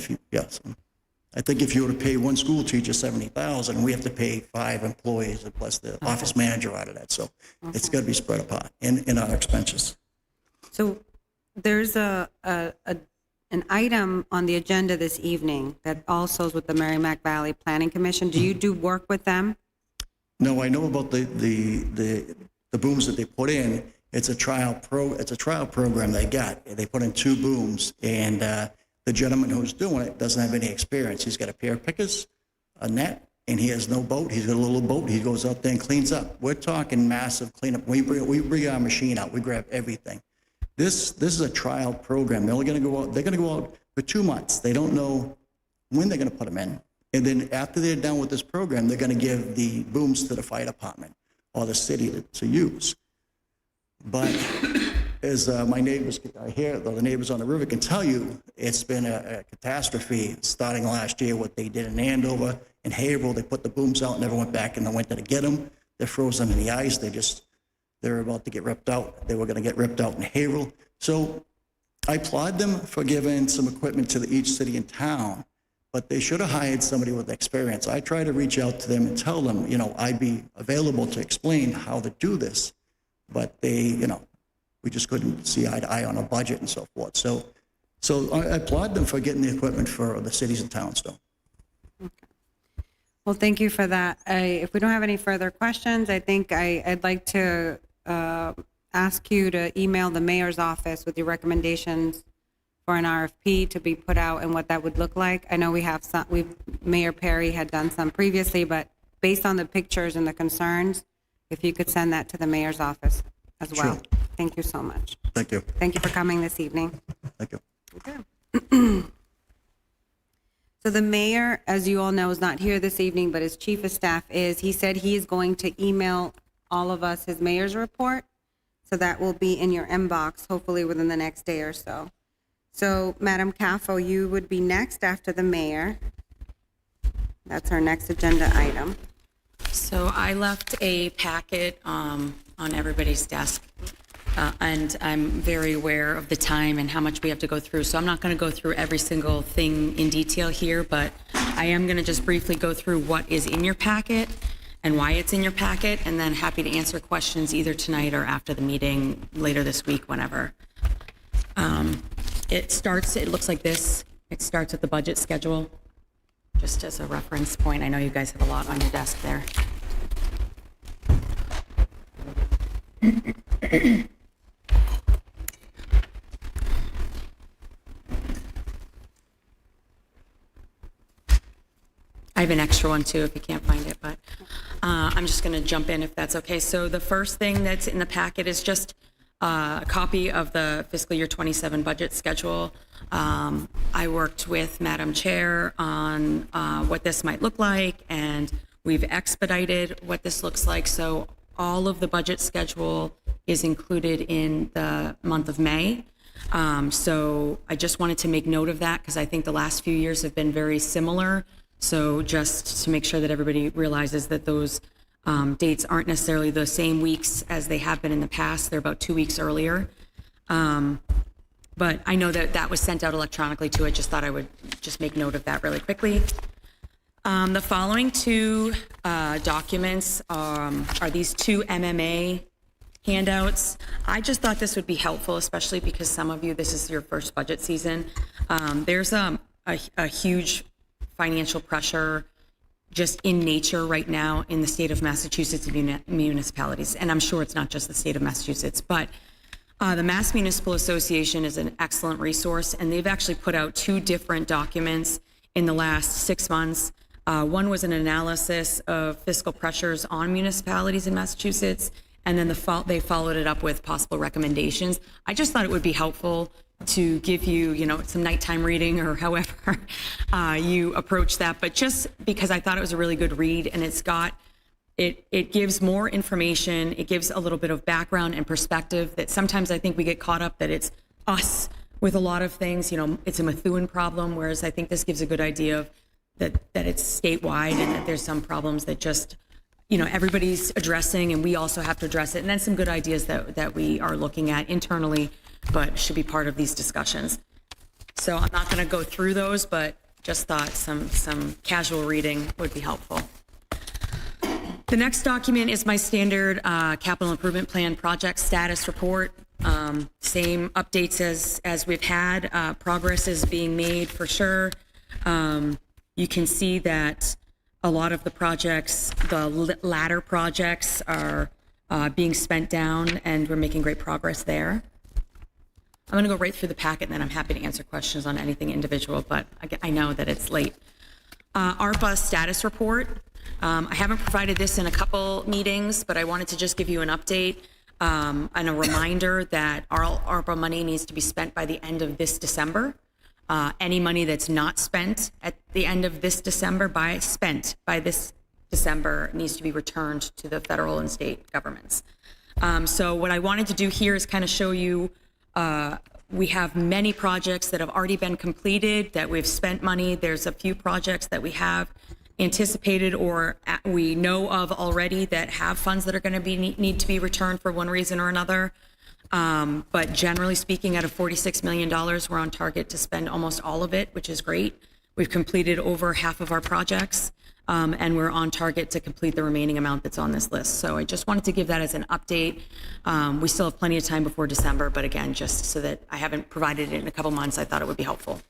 [SPEAKER 4] I think if you were to pay one school teacher $70,000, we have to pay 5 employees and plus the office manager out of that. So it's got to be spread apart in our expenses.
[SPEAKER 3] So there's an item on the agenda this evening that also is with the Merrimack Valley Planning Commission. Do you do work with them?
[SPEAKER 4] No, I know about the booms that they put in. It's a trial program they got. They put in 2 booms, and the gentleman who's doing it doesn't have any experience. He's got a pair of pickers, a net, and he has no boat. He's got a little boat. He goes out there and cleans up. We're talking massive cleanup. We bring our machine out. We grab everything. This is a trial program. They're going to go out. They're going to go out for 2 months. They don't know when they're going to put them in. And then after they're done with this program, they're going to give the booms to the fire department or the city to use. But as my neighbors here, the neighbors on the river can tell you, it's been a catastrophe starting last year, what they did in Andover and Haverhill. They put the booms out and never went back in the winter to get them. They're frozen in the ice. They're about to get ripped out. They were going to get ripped out in Haverhill. So I applaud them for giving some equipment to each city and town, but they should have hired somebody with experience. I try to reach out to them and tell them, I'd be available to explain how to do this, but they, we just couldn't see eye to eye on a budget and so forth. So I applaud them for getting the equipment for the cities and towns, though.
[SPEAKER 3] Okay. Well, thank you for that. If we don't have any further questions, I think I'd like to ask you to email the mayor's office with your recommendations for an RFP to be put out and what that would look like. I know we have some, Mayor Perry had done some previously, but based on the pictures and the concerns, if you could send that to the mayor's office as well.
[SPEAKER 4] Sure.
[SPEAKER 3] Thank you so much.
[SPEAKER 4] Thank you.
[SPEAKER 3] Thank you for coming this evening.
[SPEAKER 4] Thank you.
[SPEAKER 3] Okay. So the mayor, as you all know, is not here this evening, but his chief of staff is. He said he is going to email all of us his mayor's report. So that will be in your inbox, hopefully within the next day or so. So Madam Caffo, you would be next after the mayor. That's our next agenda item.
[SPEAKER 16] So I left a packet on everybody's desk, and I'm very aware of the time and how much we have to go through. So I'm not going to go through every single thing in detail here, but I am going to just briefly go through what is in your packet and why it's in your packet, and then happy to answer questions either tonight or after the meeting later this week, whenever. It looks like this. It starts with the budget schedule, just as a reference point. I know you guys have a lot on your desk there. I have an extra one too if you can't find it, but I'm just going to jump in if that's okay. So the first thing that's in the packet is just a copy of the fiscal year 27 budget schedule. I worked with Madam Chair on what this might look like, and we've expedited what this looks like. So all of the budget schedule is included in the month of May. So I just wanted to make note of that because I think the last few years have been very similar. So just to make sure that everybody realizes that those dates aren't necessarily the same weeks as they have been in the past. They're about 2 weeks earlier. But I know that that was sent out electronically too. I just thought I would just make note of that really quickly. The following two documents are these two MMA handouts. I just thought this would be helpful, especially because some of you, this is your first budget season. There's a huge financial pressure just in nature right now in the state of Massachusetts and municipalities. And I'm sure it's not just the state of Massachusetts, but the Mass Municipal Association is an excellent resource, and they've actually put out two different documents in the last 6 months. One was an analysis of fiscal pressures on municipalities in Massachusetts, and then they followed it up with possible recommendations. I just thought it would be helpful to give you, some nighttime reading or however you approach that, but just because I thought it was a really good read, and it gives more information, it gives a little bit of background and perspective that sometimes I think we get caught up that it's us with a lot of things, it's a Methuen problem, whereas I think this gives a good idea of that it's statewide and that there's some problems that just, everybody's addressing and we also have to address it. And then some good ideas that we are looking at internally, but should be part of these discussions. So I'm not going to go through those, but just thought some casual reading would be helpful. The next document is my standard capital improvement plan project status report. Same updates as we've had. Progress is being made for sure. You can see that a lot of the projects, the latter projects, are being spent down, and we're making great progress there. I'm going to go right through the packet, and then I'm happy to answer questions on anything individual, but I know that it's late. ARPA status report. I haven't provided this in a couple meetings, but I wanted to just give you an update and a reminder that our ARPA money needs to be spent by the end of this December. Any money that's not spent at the end of this December spent by this December needs to be returned to the federal and state governments. So what I wanted to do here is kind of show you we have many projects that have already been completed, that we've spent money. There's a few projects that we have anticipated or we know of already that have funds that are going to need to be returned for one reason or another. But generally speaking, out of $46 million, we're on target to spend almost all of it, which is great. We've completed over half of our projects, and we're on target to complete the remaining amount that's on this list. So I just wanted to give that as an update. We still have plenty of time before December, but again, just so that I haven't provided it in a couple months, I thought it would be helpful.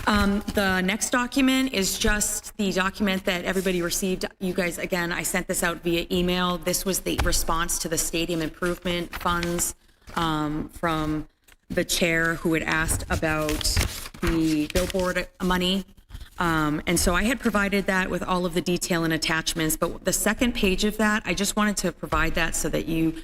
[SPEAKER 16] The next document is just the document that everybody received. You guys, again, I sent this out via email. This was the response to the stadium improvement funds from the chair who had asked about the billboard money. And so I had provided that with all of the detail and attachments, but the second page of that, I just wanted to provide that so that you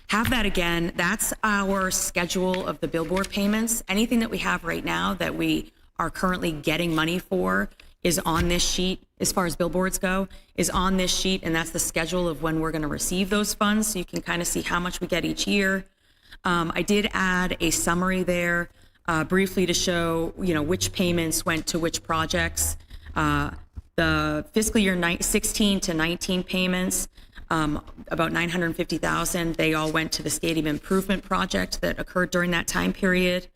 [SPEAKER 16] have that again. That's our schedule of the billboard payments. Anything that we have right now that we are currently getting money for is on this sheet, as far as billboards go, is on this sheet, and that's the schedule of when we're going to receive those funds, so you can kind of see how much we get each year. I did add a summary there briefly to show, which payments went to which projects. The fiscal year 16 to 19 payments, about $950,000, they all went to the stadium improvement project that occurred during that time period.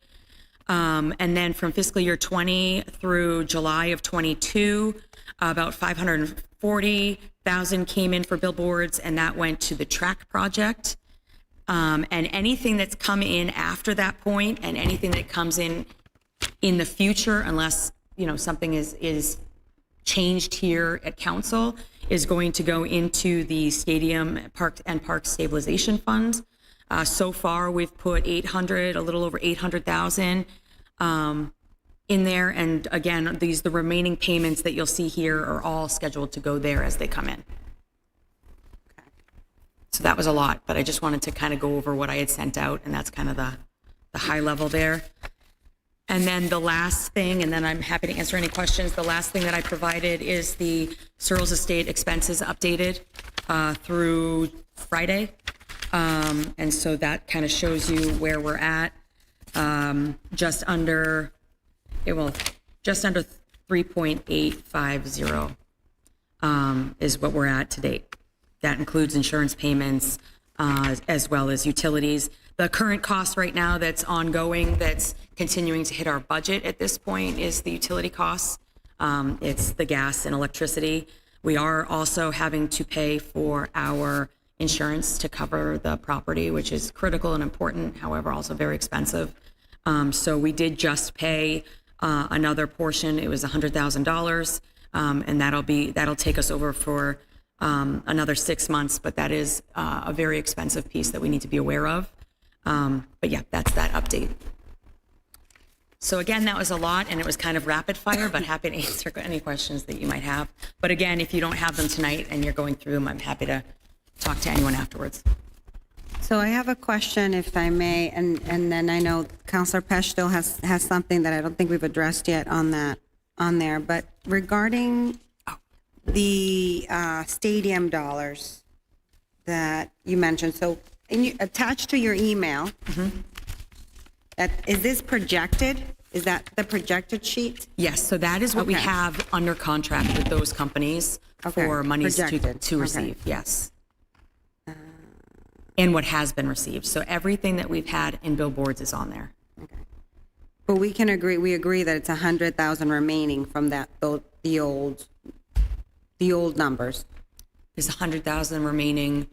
[SPEAKER 16] And then from fiscal year 20 through July of 22, about $540,000 came in for billboards, and that went to the track project. And anything that's come in after that point, and anything that comes in the future, unless something is changed here at council, is going to go into the stadium park stabilization fund. So far, we've put a little over 800,000 in there. And again, the remaining payments that you'll see here are all scheduled to go there as they come in. So that was a lot, but I just wanted to kind of go over what I had sent out, and that's kind of the high level there. And then the last thing, and then I'm happy to answer any questions, the last thing that I provided is the Searles Estate expenses updated through Friday. And so that kind of shows you where we're at. Just under 3.850 is what we're at to date. That includes insurance payments as well as utilities. The current cost right now that's ongoing, that's continuing to hit our budget at this point, is the utility costs. It's the gas and electricity. We are also having to pay for our insurance to cover the property, which is critical and important, however, also very expensive. So we did just pay another portion. It was $100,000, and that'll take us over for another 6 months, but that is a very expensive piece that we need to be aware of. But yeah, that's that update. So again, that was a lot, and it was kind of rapid fire, but happy to answer any questions that you might have. But again, if you don't have them tonight and you're going through them, I'm happy to talk to anyone afterwards.
[SPEAKER 3] So I have a question, if I may, and then I know Councilor Pesch still has something that I don't think we've addressed yet on there, but regarding the stadium dollars that you mentioned, so attached to your email, is this projected? Is that the projected sheet?
[SPEAKER 16] Yes, so that is what we have under contract with those companies for monies to receive, yes. And what has been received. So everything that we've had in billboards is on there.
[SPEAKER 3] But we agree that it's 100,000 remaining from the old numbers.
[SPEAKER 16] There's 100,000 remaining.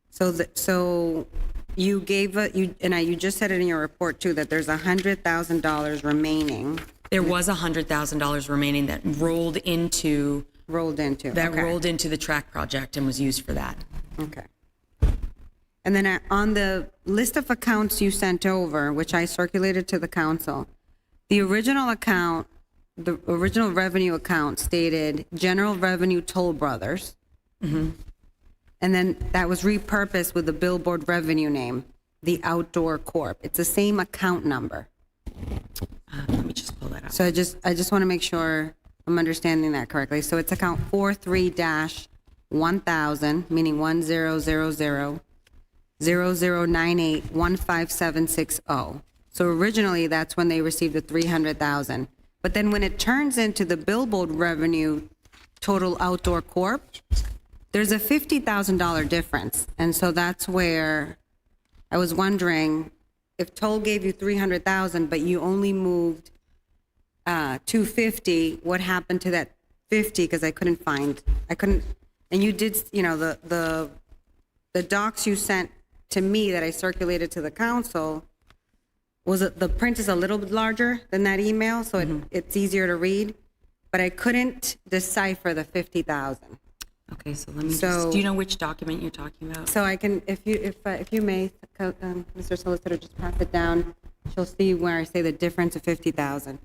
[SPEAKER 3] So you gave you just said it in your report too, that there's $100,000 remaining.
[SPEAKER 16] There was $100,000 remaining that rolled into the track project and was used for that.
[SPEAKER 3] Okay. And then on the list of accounts you sent over, which I circulated to the council, the original revenue account stated General Revenue Toll Brothers. Mm-hmm. And then that was repurposed with the billboard revenue name, the Outdoor Corp. It's the same account number.
[SPEAKER 16] Let me just pull that up.
[SPEAKER 3] So I just want to make sure I'm understanding that correctly. So it's account 43-1000, meaning 1000 0098-15760. So originally that's when they received the 300,000. But then when it turns into the billboard revenue total Outdoor Corp, there's a $50,000 difference. And so that's where I was wondering if Toll gave you 300,000, but you only moved 250, what happened to that 50? Because I couldn't, and you did, the docs you sent to me that I circulated to the council the print is a little bit larger than that email, so it's easier to read, but I couldn't decipher the 50,000.
[SPEAKER 16] Okay, so let me
[SPEAKER 3] So-
[SPEAKER 16] just, do you know which document you're talking about?
[SPEAKER 3] So I can, if you may, Mr. Solicitor, just pass it down. She'll see where I say the difference of 50,000.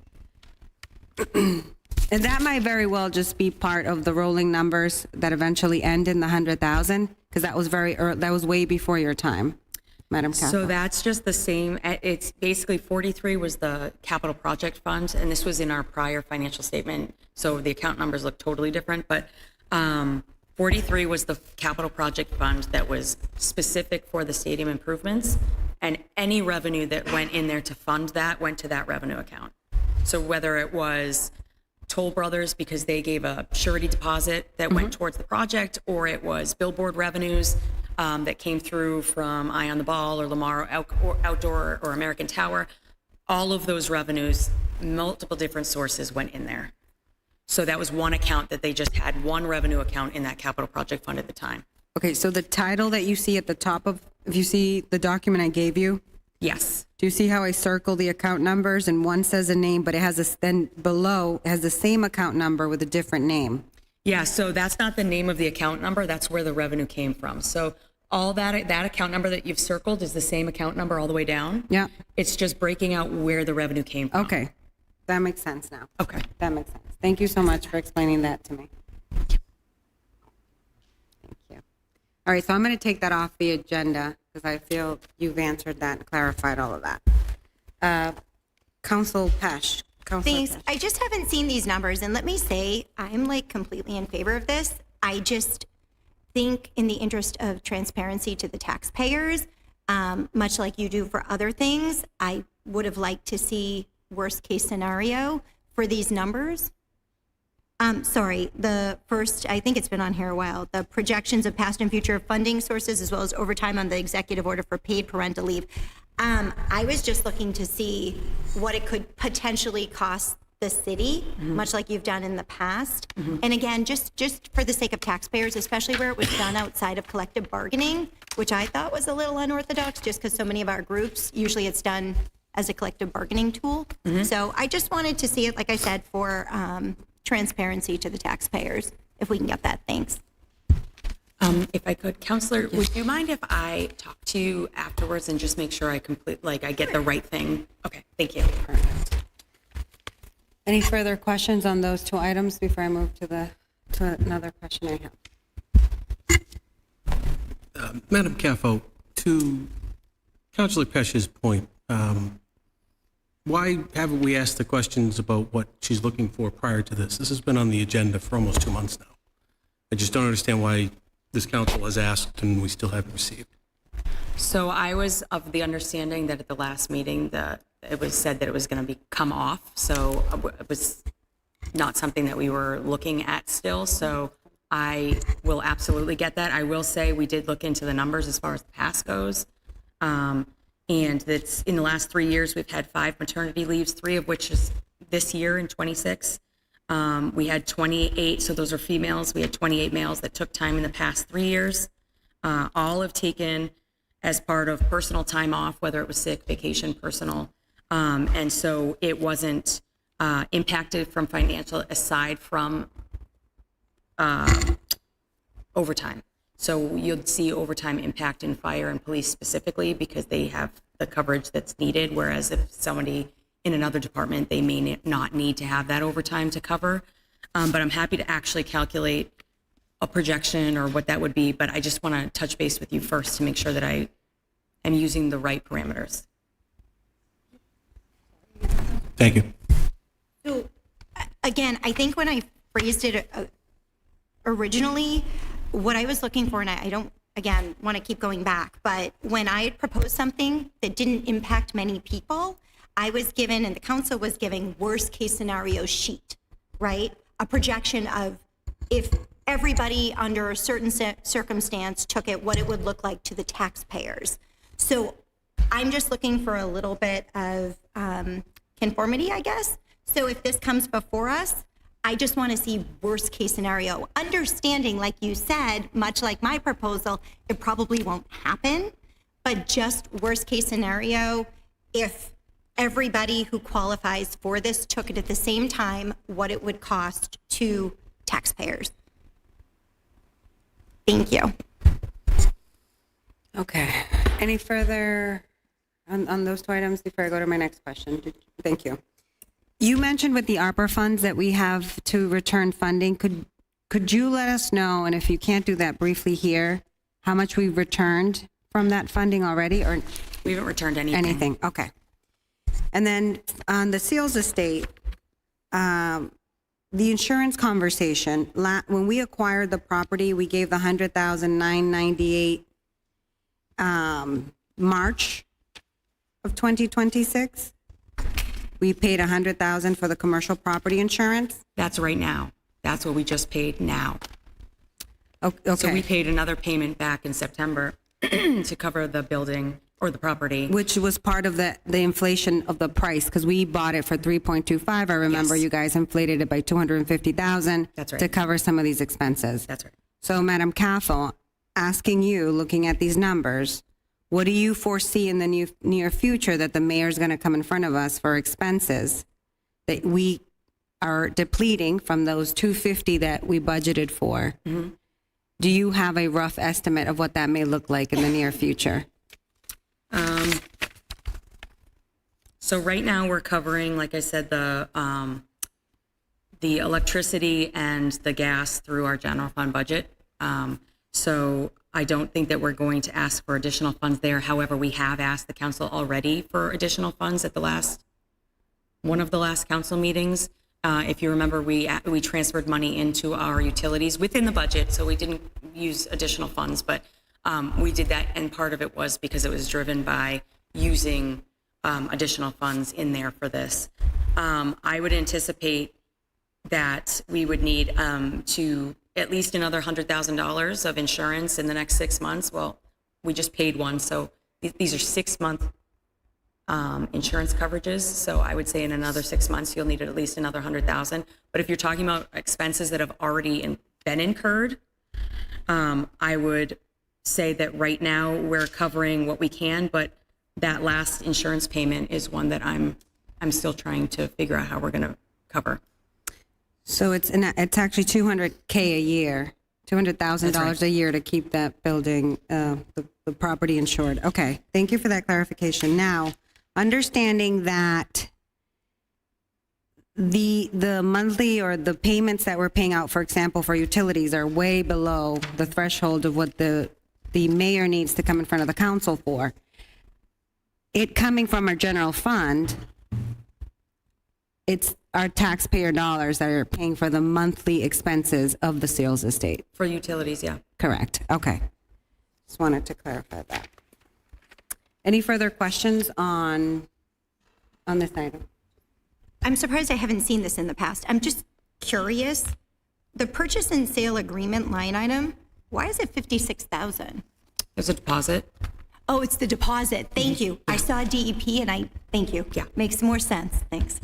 [SPEAKER 3] And that might very well just be part of the rolling numbers that eventually end in the 100,000, because that was that was way before your time, Madam Capo.
[SPEAKER 16] So that's just the same, it's basically 43 was the capital project fund, and this was in our prior financial statement, so the account numbers look totally different, but 43 was the capital project fund that was specific for the stadium improvements, and any revenue that went in there to fund that went to that revenue account. So whether it was Toll Brothers because they gave a surety deposit that went towards the project, or it was billboard revenues that came through from Eye on the Ball or Lamar Outdoor or American Tower, all of those revenues, multiple different sources went in there. So that was one account that they just had one revenue account in that capital project fund at the time.
[SPEAKER 3] Okay, so the title that you see at the top of, if you see the document I gave you,
[SPEAKER 16] Yes.
[SPEAKER 3] do you see how I circle the account numbers and one says a name, but it has then below it has the same account number with a different name?
[SPEAKER 16] Yeah, so that's not the name of the account number, that's where the revenue came from. So all that account number that you've circled is the same account number all the way down.
[SPEAKER 3] Yeah.
[SPEAKER 16] It's just breaking out where the revenue came from.
[SPEAKER 3] Okay, that makes sense now.
[SPEAKER 16] Okay.
[SPEAKER 3] That makes sense. Thank you so much for explaining that to me. Thank you. All right, so I'm going to take that off the agenda because I feel you've answered that and clarified all of that. Council Pesh.
[SPEAKER 14] Thanks. I just haven't seen these numbers, and let me say, I'm like completely in favor of this. I just think in the interest of transparency to the taxpayers, much like you do for other things, I would have liked to see worst case scenario for these numbers. Sorry, the first, I think it's been on here a while, the projections of past and future funding sources as well as overtime on the executive order for paid parental leave. I was just looking to see what it could potentially cost the city, much like you've done in the past. And again, just for the sake of taxpayers, especially where it was done outside of collective bargaining, which I thought was a little unorthodox just because so many of our groups, usually it's done as a collective bargaining tool. So I just wanted to see it, like I said, for transparency to the taxpayers, if we can get that. Thanks.
[SPEAKER 16] If I could, Counselor, would you mind if I talk to you afterwards and just make sure I I get the right thing? Okay, thank you.
[SPEAKER 3] Any further questions on those two items before I move to another question I have?
[SPEAKER 17] Madam Capo, to Councilor Pesh's point, why haven't we asked the questions about what she's looking for prior to this? This has been on the agenda for almost 2 months now. I just don't understand why this council has asked and we still haven't received.
[SPEAKER 16] So I was of the understanding that at the last meeting, it was said that it was going to come off. So it was not something that we were looking at still. So I will absolutely get that. I will say we did look into the numbers as far as the past goes. And that's in the last 3 years, we've had 5 maternity leaves, 3 of which is this year in 26. We had 28, so those are females. We had 28 males that took time in the past 3 years. All have taken as part of personal time off, whether it was sick, vacation, personal. And so it wasn't impacted from financial aside from overtime. So you'll see overtime impact in fire and police specifically because they have the coverage that's needed, whereas if somebody in another department, they may not need to have that overtime to cover. But I'm happy to actually calculate a projection or what that would be, but I just want to touch base with you first to make sure that I am using the right parameters.
[SPEAKER 17] Thank you.
[SPEAKER 14] So again, I think when I phrased it originally, what I was looking for, and I don't, again, want to keep going back, but when I had proposed something that didn't impact many people, I was given, and the council was giving worst case scenario sheet, right? A projection of if everybody under a certain circumstance took it, what it would look like to the taxpayers. So I'm just looking for a little bit of conformity, I guess. So if this comes before us, I just want to see worst case scenario. Understanding, like you said, much like my proposal, it probably won't happen, but just worst case scenario, if everybody who qualifies for this took it at the same time, what it would cost to taxpayers. Thank you.
[SPEAKER 3] Okay. Any further on those two items before I go to my next question? Thank you. You mentioned with the ARPA funds that we have to return funding. Could you let us know, and if you can't do that briefly here, how much we've returned from that funding already, or
[SPEAKER 16] We haven't returned anything.
[SPEAKER 3] anything? Okay. And then on the Seals estate, the insurance conversation, when we acquired the property, we gave the $100,998 March of 2026. We paid $100,000 for the commercial property insurance.
[SPEAKER 16] That's right now. That's what we just paid now.
[SPEAKER 3] Okay.
[SPEAKER 16] So we paid another payment back in September to cover the building or the property.
[SPEAKER 3] Which was part of the inflation of the price, because we bought it for 3.25. I remember
[SPEAKER 16] Yes.
[SPEAKER 3] you guys inflated it by 250,000.
[SPEAKER 16] That's right.
[SPEAKER 3] To cover some of these expenses.
[SPEAKER 16] That's right.
[SPEAKER 3] So, Madam Caffel, asking you, looking at these numbers, what do you foresee in the near future that the mayor's going to come in front of us for expenses that we are depleting from those 250 that we budgeted for?
[SPEAKER 16] Mm-hmm.
[SPEAKER 3] Do you have a rough estimate of what that may look like in the near future?
[SPEAKER 16] So right now we're covering, like I said, the electricity and the gas through our general fund budget. So I don't think that we're going to ask for additional funds there. However, we have asked the council already for additional funds at one of the last council meetings. If you remember, we transferred money into our utilities within the budget, so we didn't use additional funds, but we did that, and part of it was because it was driven by using additional funds in there for this. I would anticipate that we would need to at least another $100,000 of insurance in the next 6 months. Well, we just paid one, so these are 6-month insurance coverages. So I would say in another 6 months, you'll need at least another $100,000. But if you're talking about expenses that have already been incurred, I would say that right now we're covering what we can, but that last insurance payment is one that I'm still trying to figure out how we're going to cover.
[SPEAKER 3] So it's actually $200K a year, $200,000 a year to keep that building, the property insured. Okay, thank you for that clarification. Now, understanding that the monthly or the payments that we're paying out, for example, for utilities are way below the threshold of what the mayor needs to come in front of the council for. It coming from our general fund, it's our taxpayer dollars that are paying for the monthly expenses of the Seals estate.
[SPEAKER 16] For utilities, yeah.
[SPEAKER 3] Correct. Okay. Just wanted to clarify that. Any further questions on this item?
[SPEAKER 14] I'm surprised I haven't seen this in the past. I'm just curious. The purchase and sale agreement line item, why is it $56,000?
[SPEAKER 16] There's a deposit.
[SPEAKER 14] Oh, it's the deposit. Thank you. I saw DEP and thank you.
[SPEAKER 16] Yeah.
[SPEAKER 14] Makes more sense. Thanks.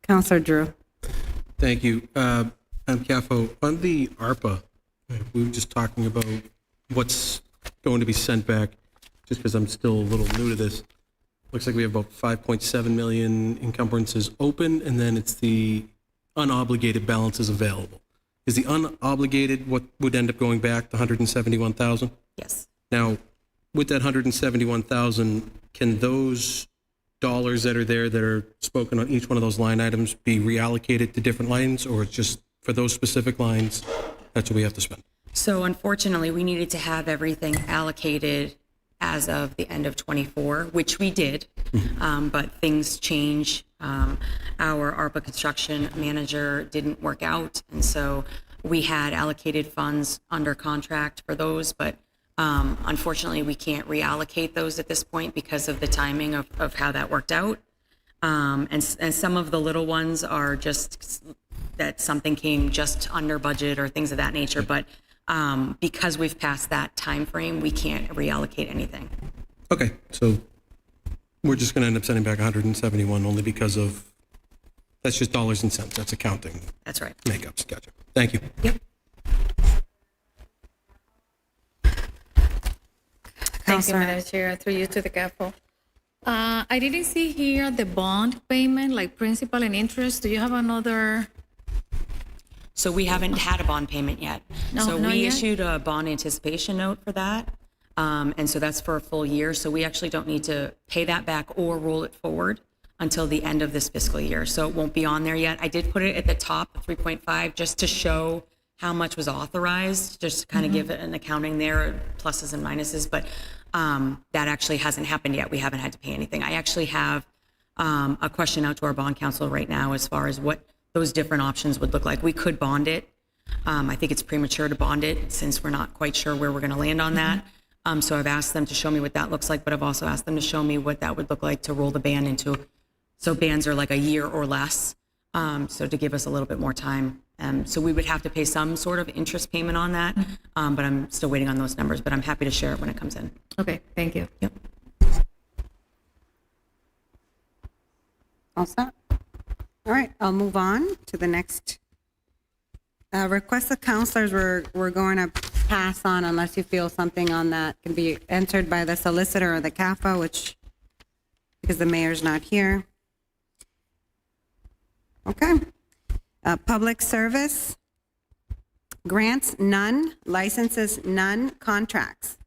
[SPEAKER 3] Councilor Drew.
[SPEAKER 17] Thank you. Madam Caffo, on the ARPA, we were just talking about what's going to be sent back, just because I'm still a little new to this. Looks like we have about 5.7 million encumbrances open, and then it's the unobligated balances available. Is the unobligated what would end up going back, the 171,000?
[SPEAKER 16] Yes.
[SPEAKER 17] Now, with that 171,000, can those dollars that are there that are spoken on each one of those line items be reallocated to different lines, or it's just for those specific lines, that's what we have to spend?
[SPEAKER 16] So unfortunately, we needed to have everything allocated as of the end of '24, which we did, but things change. Our ARPA construction manager didn't work out, and so we had allocated funds under contract for those, but unfortunately, we can't reallocate those at this point because of the timing of how that worked out. And some of the little ones are just that something came just under budget or things of that nature, but because we've passed that time frame, we can't reallocate anything.
[SPEAKER 17] Okay, so we're just going to end up sending back 171 only because of, that's just dollars and cents, that's accounting.
[SPEAKER 16] That's right.
[SPEAKER 17] Makeups, gotcha. Thank you.
[SPEAKER 16] Yep.
[SPEAKER 9] Thank you,
[SPEAKER 3] Counselor.
[SPEAKER 9] Madam Chair. Through you to the CAFO. I didn't see here the bond payment, like principal and interest. Do you have another?
[SPEAKER 16] So we haven't had a bond payment yet.
[SPEAKER 9] No,
[SPEAKER 16] So
[SPEAKER 9] not
[SPEAKER 16] we
[SPEAKER 9] yet?
[SPEAKER 16] issued a bond anticipation note for that. And so that's for a full year. So we actually don't need to pay that back or roll it forward until the end of this fiscal year. So it won't be on there yet. I did put it at the top, 3.5, just to show how much was authorized, just to kind of give it an accounting there, pluses and minuses. But that actually hasn't happened yet. We haven't had to pay anything. I actually have a question out to our bond counsel right now as far as what those different options would look like. We could bond it. I think it's premature to bond it since we're not quite sure where we're going to land on that. So I've asked them to show me what that looks like, but I've also asked them to show me what that would look like to roll the ban into. So bans are like a year or less. So to give us a little bit more time. So we would have to pay some sort of interest payment on that, but I'm still waiting on those numbers, but I'm happy to share it when it comes in.
[SPEAKER 9] Okay, thank you.
[SPEAKER 16] Yep.
[SPEAKER 3] All set? All right, I'll move on to the next. Request of counselors, we're going to pass on unless you feel something on that can be entered by the solicitor or the CAFA, which, because the mayor's not here. Okay. Public service, grants, none. Licenses, none. Contracts.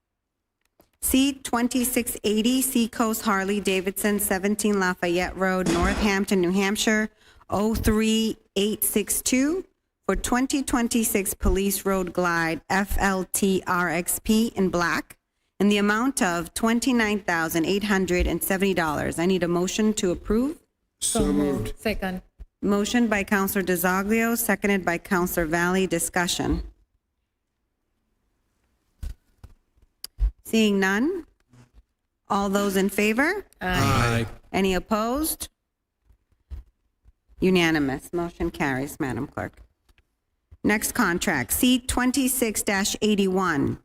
[SPEAKER 3] C-2680 Seacoast Harley Davidson, 17 Lafayette Road, Northampton, New Hampshire, 03862 for 2026 Police Road Glide FLT RXP in black in the amount of $29,870. I need a motion to approve.
[SPEAKER 12] So moved.
[SPEAKER 9] Second.
[SPEAKER 3] Motion by Counselor DeZoglio, seconded by Counselor Valley. Discussion. Seeing none. All those in favor?
[SPEAKER 17] Aye.
[SPEAKER 3] Any opposed? Unanimous. Motion carries, Madam Clerk. Next contract, C-26-81.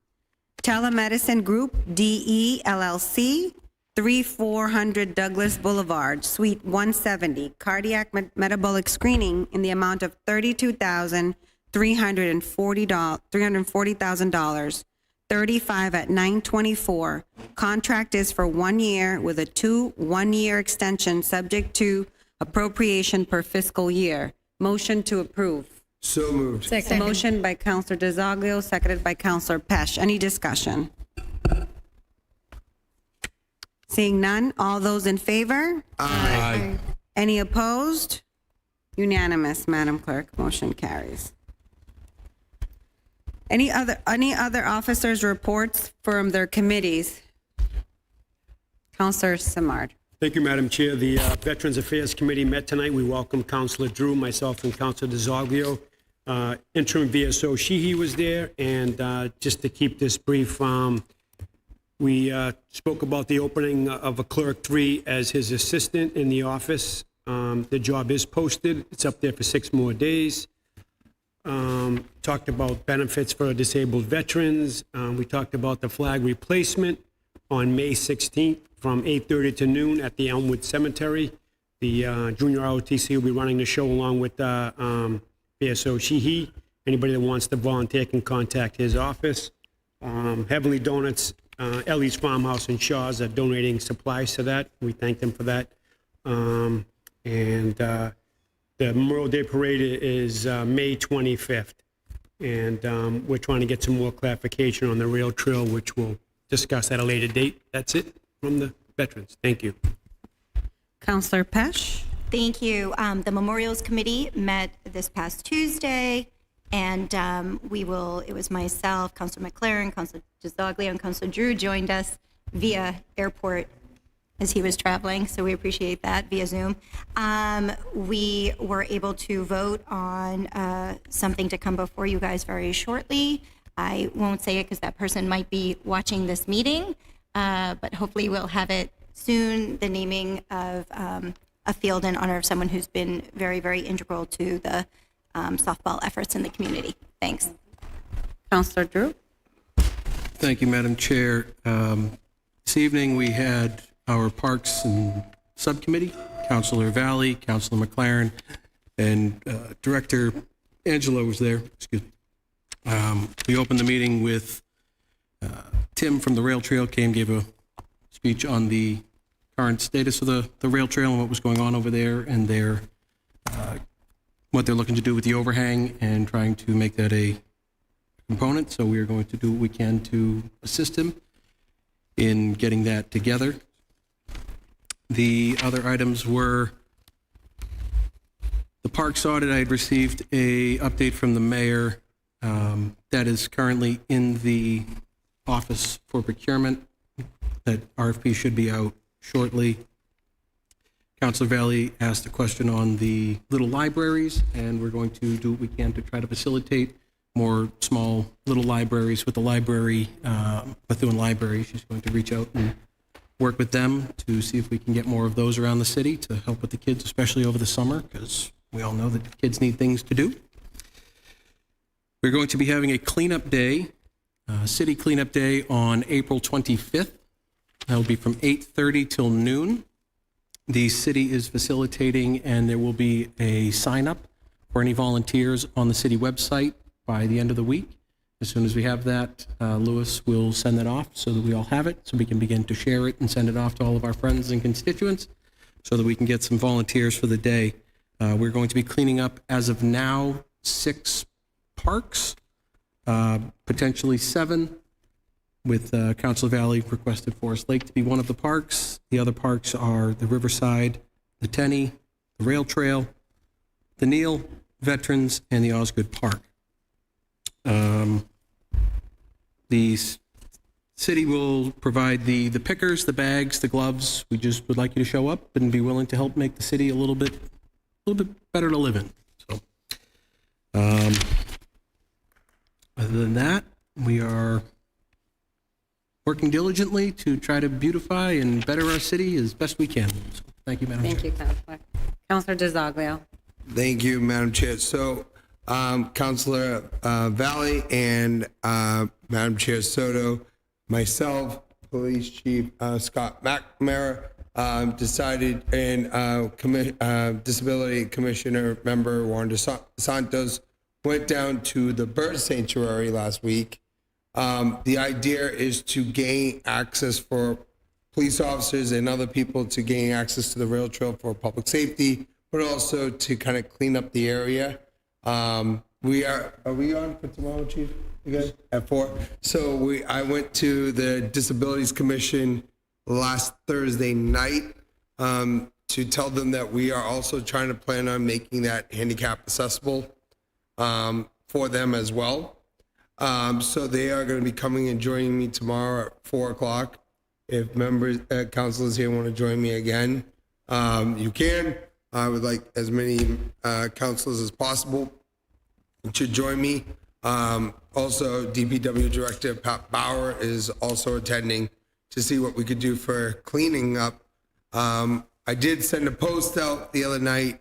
[SPEAKER 3] Telemedicine Group, DE LLC, 3400 Douglas Boulevard, Suite 170, cardiac metabolic screening in the amount of $32,340,000, 35 at 924. Contract is for 1 year with a 1-year extension subject to appropriation per fiscal year. Motion to approve.
[SPEAKER 12] So moved.
[SPEAKER 9] Second.
[SPEAKER 3] Motion by Counselor DeZoglio, seconded by Counselor Pesh. Any discussion? Seeing none, all those in favor?
[SPEAKER 12] Aye.
[SPEAKER 3] Any opposed? Unanimous, Madam Clerk. Motion carries. Any other officers' reports from their committees? Counselor Simard.
[SPEAKER 10] Thank you, Madam Chair. The Veterans Affairs Committee met tonight. We welcomed Councilor Drew, myself, and Councilor DeZoglio. Interim VSO Sheehy was there, and just to keep this brief, we spoke about the opening of a Clerk 3 as his assistant in the office. The job is posted. It's up there for 6 more days. Talked about benefits for disabled veterans. We talked about the flag replacement on May 16th from 8:30 to noon at the Elmwood Cemetery. The junior ROTC will be running the show along with VSO Sheehy. Anybody that wants to volunteer can contact his office. Heavenly Donuts, Ellie's Farmhouse and Shaw's are donating supplies to that. We thank them for that. The Memorial Day Parade is May 25th. And we're trying to get some more clarification on the rail trail, which we'll discuss at a later date. That's it from the veterans. Thank you.
[SPEAKER 3] Counselor Pesh.
[SPEAKER 14] Thank you. The Memorials Committee met this past Tuesday, and it was myself, Councilor McLaren, Councilor DeZoglio, and Councilor Drew joined us via airport as he was traveling, so we appreciate that via Zoom. We were able to vote on something to come before you guys very shortly. I won't say it because that person might be watching this meeting, but hopefully we'll have it soon, the naming of a field in honor of someone who's been very, very integral to the softball efforts in the community. Thanks.
[SPEAKER 3] Counselor Drew.
[SPEAKER 17] Thank you, Madam Chair. This evening, we had our Parks and Subcommittee, Councilor Valley, Councilor McLaren, and Director Angelo was there. Excuse me. We opened the meeting with Tim from the Rail Trail gave a speech on the current status of the rail trail and what was going on over there and what they're looking to do with the overhang and trying to make that a component. So we are going to do what we can to assist him in getting that together. The other items were the parks audit. I had received a update from the mayor that is currently in the office for procurement. That RFP should be out shortly. Councilor Valley asked a question on the little libraries, and we're going to do what we can to try to facilitate more small little libraries with the library, Methuen Library. She's going to reach out and work with them to see if we can get more of those around the city to help with the kids, especially over the summer, because we all know that the kids need things to do. We're going to be having a cleanup day, city cleanup day on April 25th. That will be from 8:30 till noon. The city is facilitating, and there will be a sign up for any volunteers on the city website by the end of the week. As soon as we have that, Lewis will send that off so that we all have it, so we can begin to share it and send it off to all of our friends and constituents so that we can get some volunteers for the day. We're going to be cleaning up, as of now, 6 parks, potentially 7, with Council Valley requested Forest Lake to be one of the parks. The other parks are the Riverside, the Tenney, the Rail Trail, the Neal, Veterans, and the Osgood Park. The city will provide the pickers, the bags, the gloves. We just would like you to show up and be willing to help make the city a little bit better to live in. So, other than that, we are working diligently to try to beautify and better our city as best we can. So, thank you, Madam Chair.
[SPEAKER 3] Thank you, Councilor. Councilor DeZoglio.
[SPEAKER 12] Thank you, Madam Chair. So, Councilor Valley and Madam Chair Soto, myself, Police Chief Scott McNamara, decided, and Disability Commissioner member Juan Santos went down to the bird sanctuary last week. The idea is to gain access for police officers and other people to gain access to the rail trail for public safety, but also to kind of clean up the area. Are we on for tomorrow, Chief? You guys at 4? So I went to the Disabilities Commission last Thursday night to tell them that we are also trying to plan on making that handicap accessible for them as well. So they are going to be coming and joining me tomorrow at 4 o'clock. If members, councilors here want to join me again, you can. I would like as many councilors as possible to join me. Also, DPW Director Pat Bauer is also attending to see what we could do for cleaning up. I did send a post out the other night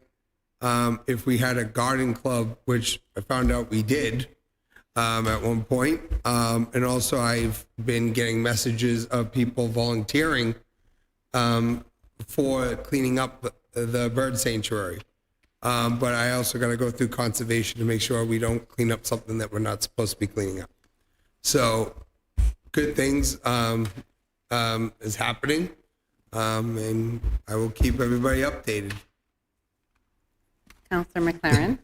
[SPEAKER 12] if we had a garden club, which I found out we did at one point. And also I've been getting messages of people volunteering for cleaning up the bird sanctuary. But I also got to go through conservation to make sure we don't clean up something that we're not supposed to be cleaning up. So good things is happening, and I will keep everybody updated.
[SPEAKER 3] Councilor McLaren.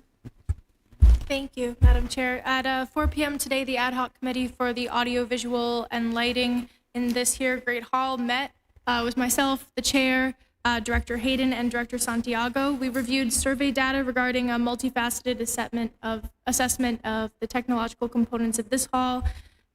[SPEAKER 1] Thank you, Madam Chair. At 4 p.m. today, the ad hoc committee for the audio, visual, and lighting in this here great hall met with myself, the chair, Director Hayden, and Director Santiago. We reviewed survey data regarding a multifaceted assessment of the technological components of this hall.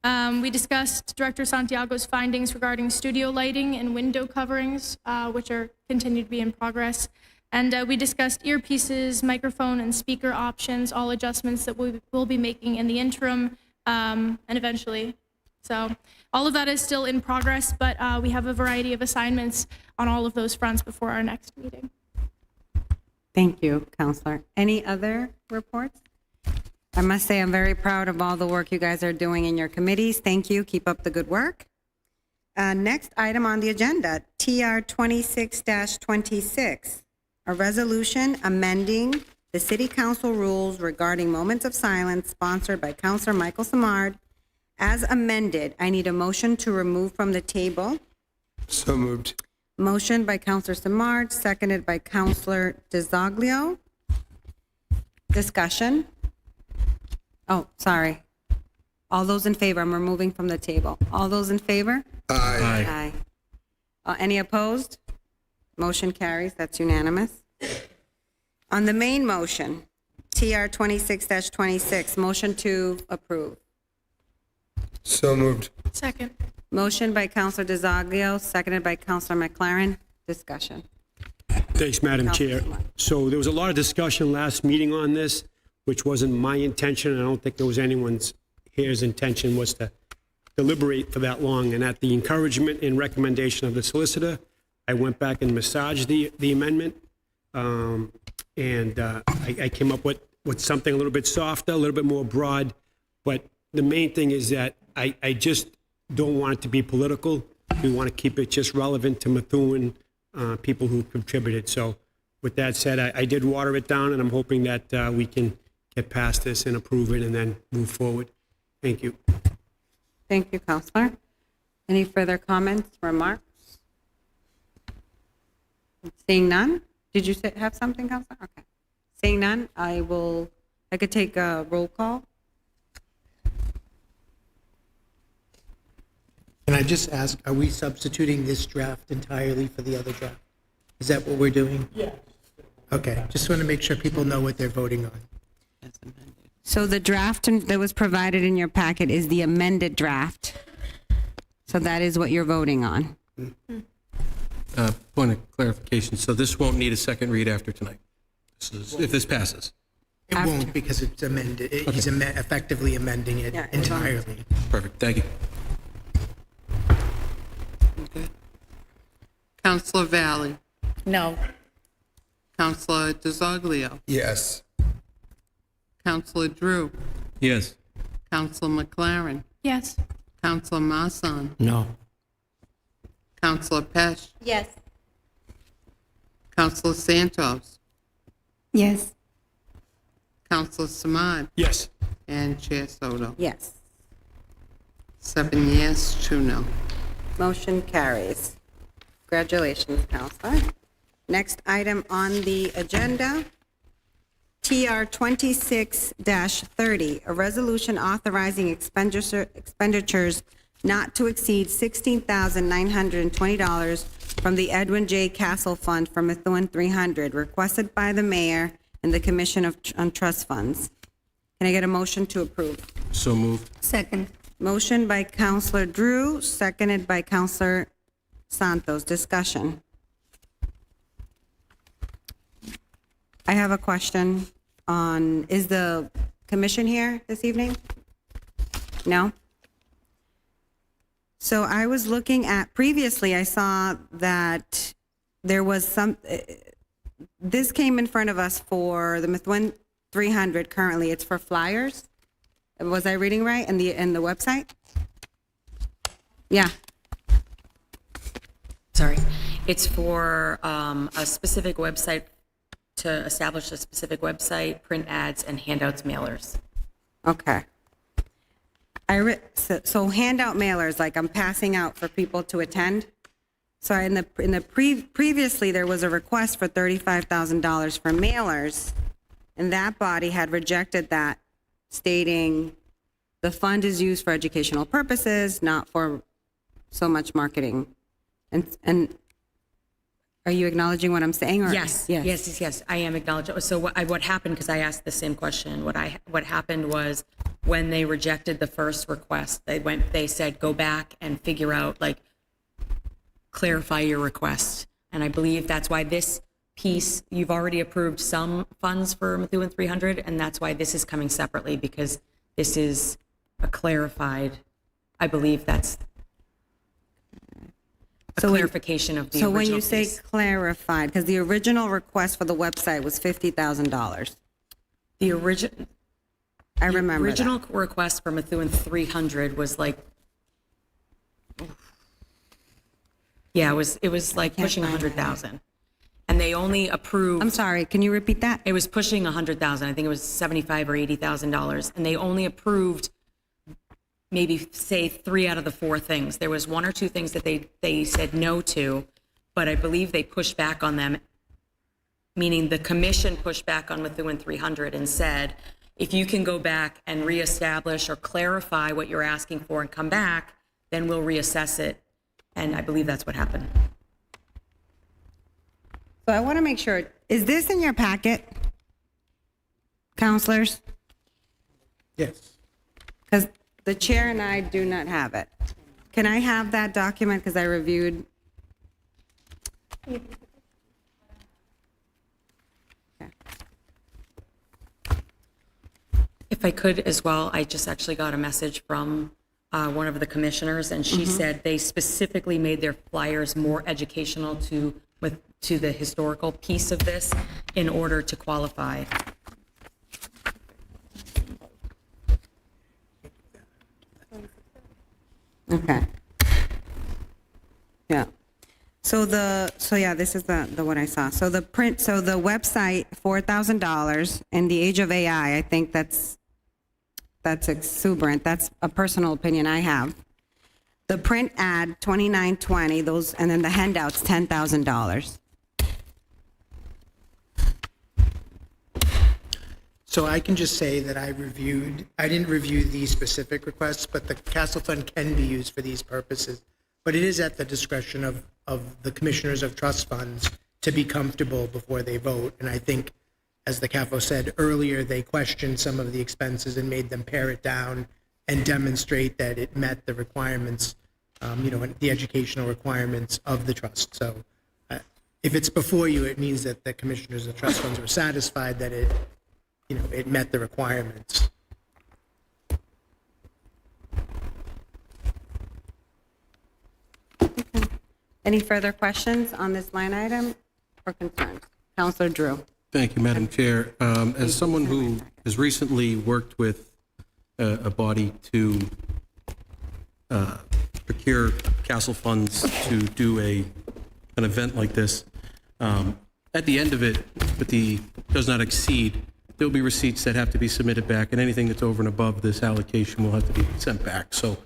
[SPEAKER 1] We discussed Director Santiago's findings regarding studio lighting and window coverings, which are continue to be in progress. And we discussed earpieces, microphone, and speaker options, all adjustments that we will be making in the interim and eventually. So all of that is still in progress, but we have a variety of assignments on all of those fronts before our next meeting.
[SPEAKER 3] Thank you, Councilor. Any other reports? I must say I'm very proud of all the work you guys are doing in your committees. Thank you. Keep up the good work. Next item on the agenda, TR 26-26, a resolution amending the City Council rules regarding moments of silence sponsored by Councilor Michael Samard As amended, I need a motion to remove from the table.
[SPEAKER 12] So moved.
[SPEAKER 3] Motion by Counselor Samard, seconded by Counselor DeZoglio. Discussion? Oh, sorry. All those in favor, I'm removing from the table. All those in favor?
[SPEAKER 12] Aye.
[SPEAKER 3] Aye. Any opposed? Motion carries, that's unanimous. On the main motion, TR 26-26, motion to approve.
[SPEAKER 12] So moved.
[SPEAKER 1] Second.
[SPEAKER 3] Motion by Counselor DeZoglio, seconded by Counselor McLaren. Discussion.
[SPEAKER 10] Thanks, Madam Chair.
[SPEAKER 3] Councilor.
[SPEAKER 10] So there was a lot of discussion last meeting on this, which wasn't my intention, and I don't think there was anyone's here's intention was to deliberate for that long. And at the encouragement and recommendation of the solicitor, I went back and massaged the amendment, and I came up with something a little bit softer, a little bit more broad. But the main thing is that I just don't want it to be political. We want to keep it just relevant to Methuen people who contributed. So with that said, I did water it down, and I'm hoping that we can get past this and approve it and then move forward. Thank you.
[SPEAKER 3] Thank you, Counselor. Any further comments, remarks? Seeing none? Did you have something, Counselor? Okay. Seeing none, I could take a roll call.
[SPEAKER 5] Can I just ask, are we substituting this draft entirely for the other draft? Is that what we're doing? Yeah. Okay, just want to make sure people know what they're voting on.
[SPEAKER 3] So the draft that was provided in your packet is the amended draft. So that is what you're voting on.
[SPEAKER 17] Point of clarification, so this won't need a second read after tonight, if this passes?
[SPEAKER 5] It won't because it's amended, he's effectively amending it entirely.
[SPEAKER 17] Perfect, thank you.
[SPEAKER 18] Okay. Counselor Valley,
[SPEAKER 9] No.
[SPEAKER 18] Counselor DeZoglio,
[SPEAKER 12] Yes.
[SPEAKER 18] Counselor Drew,
[SPEAKER 17] Yes.
[SPEAKER 18] Counselor McLaren,
[SPEAKER 1] Yes.
[SPEAKER 18] Counselor Masson,
[SPEAKER 7] No.
[SPEAKER 18] Counselor Pesh,
[SPEAKER 14] Yes.
[SPEAKER 18] Counselor Santos,
[SPEAKER 15] Yes.
[SPEAKER 18] Counselor Samad,
[SPEAKER 10] Yes.
[SPEAKER 18] and Chair Soto.
[SPEAKER 3] Yes.
[SPEAKER 18] 7 yes, 2 no.
[SPEAKER 3] Motion carries. Congratulations, Counselor. Next item on the agenda, TR 26-30, a resolution authorizing expenditures not to exceed $16,920 from the Edwin J. Castle Fund for Methuen 300, requested by the mayor and the Commission on Trust Funds. Can I get a motion to approve?
[SPEAKER 17] So moved.
[SPEAKER 15] Second.
[SPEAKER 3] Motion by Counselor Drew, seconded by Counselor Santos. Discussion. I have a question on, is the commission here this evening? No? So I was looking at, previously I saw that there was this came in front of us for the Methuen 300 currently. It's for flyers. Was I reading right in the website? Yeah.
[SPEAKER 16] Sorry. It's for a specific website, to establish a specific website, print ads, and handouts mailers.
[SPEAKER 3] Okay. So handout mailers, like I'm passing out for people to attend. So previously there was a request for $35,000 for mailers, and that body had rejected that, stating the fund is used for educational purposes, not for so much marketing. And are you acknowledging what I'm saying? Or?
[SPEAKER 16] Yes. I am acknowledging. So what happened, because I asked the same question, what happened was when they rejected the first request, they said, go back and figure out, like, clarify your request. And I believe that's why this piece, you've already approved some funds for Methuen 300, and that's why this is coming separately, because this is a clarified, I believe that's a clarification of the original
[SPEAKER 3] So when you say
[SPEAKER 16] piece.
[SPEAKER 3] clarified, because the original request for the website was $50,000.
[SPEAKER 16] The original.
[SPEAKER 3] I remember
[SPEAKER 16] The original
[SPEAKER 3] that.
[SPEAKER 16] request for Methuen 300 was like, yeah, it was like pushing 100,000. And they only approved.
[SPEAKER 3] I'm sorry, can you repeat that?
[SPEAKER 16] It was pushing 100,000. I think it was $75,000 or $80,000. And they only approved maybe say 3 out of the 4 things. There was 1 or 2 things that they said no to, but I believe they pushed back on them, meaning the commission pushed back on Methuen 300 and said, if you can go back and reestablish or clarify what you're asking for and come back, then we'll reassess it. And I believe that's what happened.
[SPEAKER 3] So I want to make sure, is this in your packet, counselors?
[SPEAKER 5] Yes.
[SPEAKER 3] Because the chair and I do not have it. Can I have that document because I reviewed? Okay.
[SPEAKER 16] If I could as well, I just actually got a message from one of the commissioners, and she said they specifically made their flyers more educational to the historical piece of this in order to qualify.
[SPEAKER 3] Okay. Yeah. So yeah, this is the what I saw. So the website, $4,000, and the age of AI, I think that's exuberant. That's a personal opinion I have. The print ad, $2,920, those, and then the handouts, $10,000.
[SPEAKER 5] So I can just say that I didn't review these specific requests, but the Castle Fund can be used for these purposes. But it is at the discretion of the commissioners of trust funds to be comfortable before they vote. And I think, as the CAFO said earlier, they questioned some of the expenses and made them pare it down and demonstrate that it met the requirements, the educational requirements of the trust. So if it's before you, it means that the commissioners of trust funds were satisfied that it met the requirements.
[SPEAKER 3] Any further questions on this line item or concerns? Councilor Drew.
[SPEAKER 17] Thank you, Madam Chair. As someone who has recently worked with a body to procure castle funds to do an event like this, at the end of it, but does not exceed, there'll be receipts that have to be submitted back, and anything that's over and above this allocation will have to be sent back. So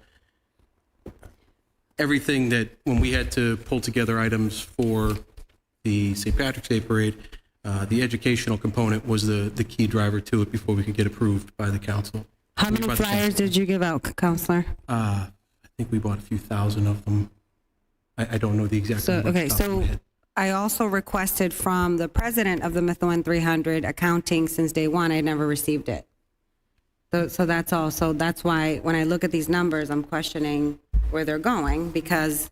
[SPEAKER 17] everything that, when we had to pull together items for the St. Patrick's Day Parade, the educational component was the key driver to it before we could get approved by the council.
[SPEAKER 3] How many flyers did you give out, Counselor?
[SPEAKER 17] I think we bought a few thousand of them. I don't know the exact number.
[SPEAKER 3] Okay, so I also requested from the president of the Methuen 300 accounting since day one. I never received it. So that's all. So that's why when I look at these numbers, I'm questioning where they're going because.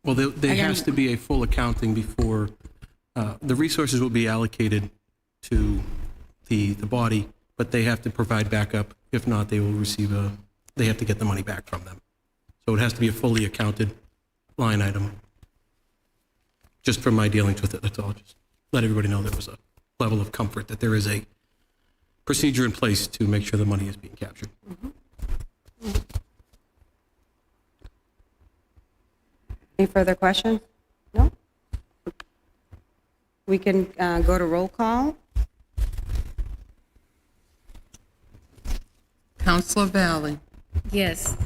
[SPEAKER 17] Well, there has to be a full accounting before the resources will be allocated to the body, but they have to provide backup. If not, they will receive they have to get the money back from them. So it has to be a fully accounted line item. Just from my dealings with it, that's all. Just let everybody know there was a level of comfort that there is a procedure in place to make sure the money is being captured.
[SPEAKER 3] Any further questions? No? We can go to roll call.
[SPEAKER 18] Counselor Valley.
[SPEAKER 9] Yes.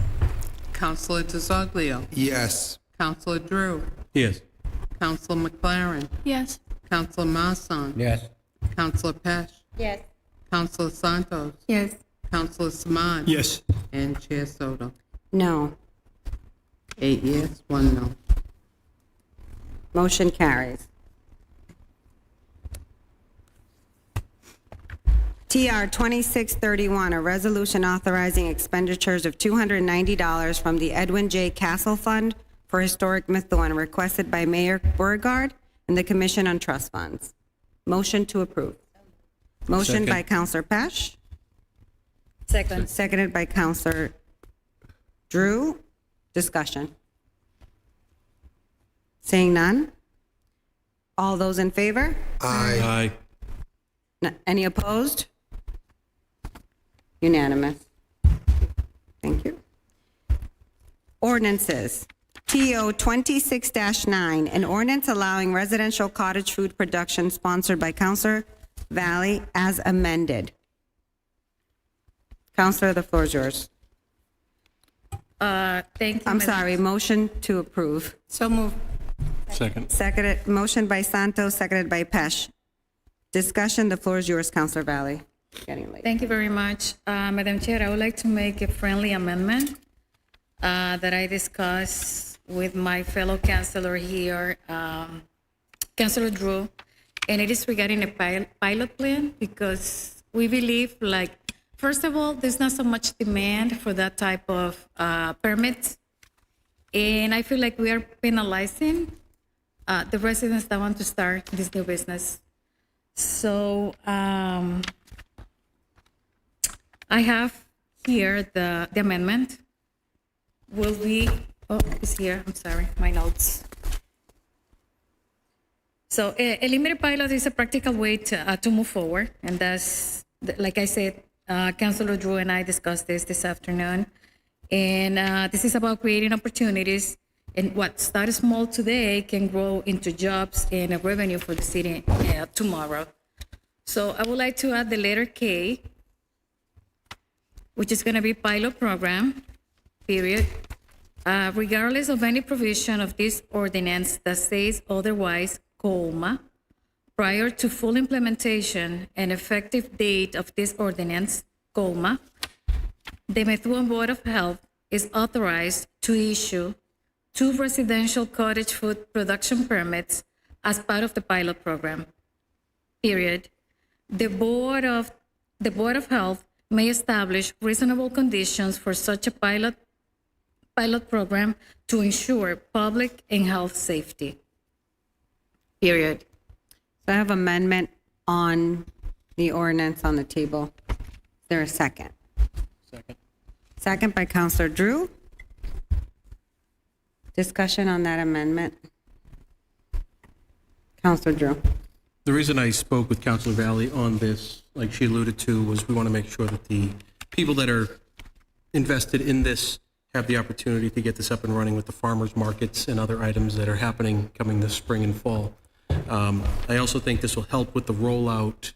[SPEAKER 18] Counselor DeZoglio.
[SPEAKER 12] Yes.
[SPEAKER 18] Counselor Drew.
[SPEAKER 17] Yes.
[SPEAKER 18] Counselor McLaren.
[SPEAKER 1] Yes.
[SPEAKER 18] Counselor Masson.
[SPEAKER 17] Yes.
[SPEAKER 18] Counselor Pesh.
[SPEAKER 14] Yes.
[SPEAKER 18] Counselor Santos.
[SPEAKER 15] Yes.
[SPEAKER 18] Counselor Samad.
[SPEAKER 10] Yes.
[SPEAKER 18] And Chair Soto.
[SPEAKER 3] No.
[SPEAKER 18] 8 yes, 1 no.
[SPEAKER 3] Motion carries. TR 2631, a resolution authorizing expenditures of $290 from the Edwin J. Castle Fund for Historic Methuen, requested by Mayor Beauregard and the Commission on Trust Funds. Motion to approve. Motion by Councilor Pesh.
[SPEAKER 9] Second.
[SPEAKER 3] Seconded by Councilor Drew. Discussion. Seeing none? All those in favor?
[SPEAKER 12] Aye.
[SPEAKER 3] Any opposed? Unanimous. Thank you. Ordinances. TO 26-9, an ordinance allowing residential cottage food production sponsored by Councilor Valley as amended. Councilor, the floor is yours.
[SPEAKER 9] Thank you.
[SPEAKER 3] I'm
[SPEAKER 9] Madam-
[SPEAKER 3] sorry, motion to approve.
[SPEAKER 9] So move.
[SPEAKER 17] Second.
[SPEAKER 3] Seconded, motion by Santos, seconded by Pesh. Discussion, the floor is yours, Counselor Valley. Getting late.
[SPEAKER 9] Thank you very much. Madam Chair, I would like to make a friendly amendment that I discussed with my fellow councilor here, Councilor Drew, and it is regarding a pilot plan because we believe, like, first of all, there's not so much demand for that type of permits, and I feel like we are penalizing the residents that want to start this new business. So I have here the amendment. Will be, oh, it's here, I'm sorry, my notes. So a limited pilot is a practical way to move forward. And that's, like I said, Councilor Drew and I discussed this afternoon. And this is about creating opportunities. And what started small today can grow into jobs and a revenue for the city tomorrow. So I would like to add the letter K, which is going to be pilot program, period. Regardless of any provision of this ordinance that says otherwise, comma, prior to full implementation and effective date of this ordinance, comma, the Methuen Board of Health is authorized to issue 2 residential cottage food production permits as part of the pilot program, period. The Board of Health may establish reasonable conditions for such a pilot program to ensure public and health safety. Period.
[SPEAKER 3] So I have amendment on the ordinance on the table. Is there a second?
[SPEAKER 17] Second.
[SPEAKER 3] Second by Counselor Drew. Discussion on that amendment. Counselor Drew.
[SPEAKER 17] The reason I spoke with Councilor Valley on this, like she alluded to, was we want to make sure that the people that are invested in this have the opportunity to get this up and running with the farmers markets and other items that are happening coming this spring and fall. I also think this will help with the rollout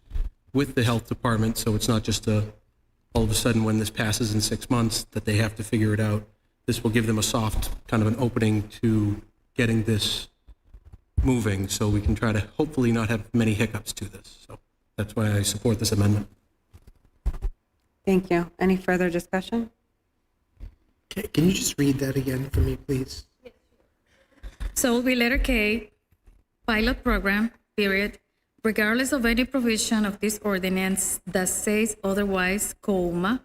[SPEAKER 17] with the health department, so it's not just all of a sudden when this passes in 6 months that they have to figure it out. This will give them a soft kind of an opening to getting this moving, so we can try to hopefully not have many hiccups to this. So that's why I support this amendment.
[SPEAKER 3] Thank you. Any further discussion?
[SPEAKER 5] Can you just read that again for me, please?
[SPEAKER 9] So it will be letter K, pilot program, period, regardless of any provision of this ordinance that says otherwise, comma,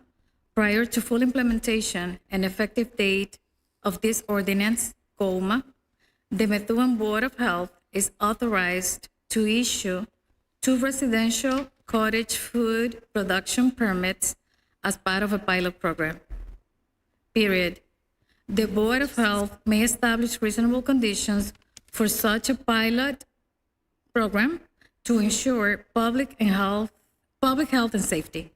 [SPEAKER 9] prior to full implementation and effective date of this ordinance, comma, the Methuen Board of Health is authorized to issue 2 residential cottage food production permits as part of a pilot program. Period. The Board of Health may establish reasonable conditions for such a pilot program to ensure public health and safety.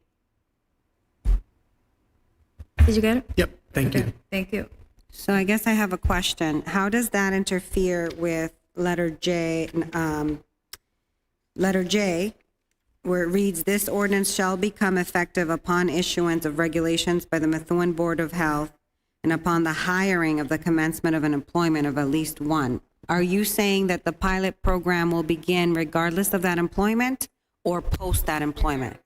[SPEAKER 9] Did you get it?
[SPEAKER 5] Yep, thank you.
[SPEAKER 9] Thank you.
[SPEAKER 3] So I guess I have a question. How does that interfere with letter J, where it reads, this ordinance shall become effective upon issuance of regulations by the Methuen Board of Health and upon the hiring of the commencement of an employment of at least one. Are you saying that the pilot program will begin regardless of that employment or post that employment?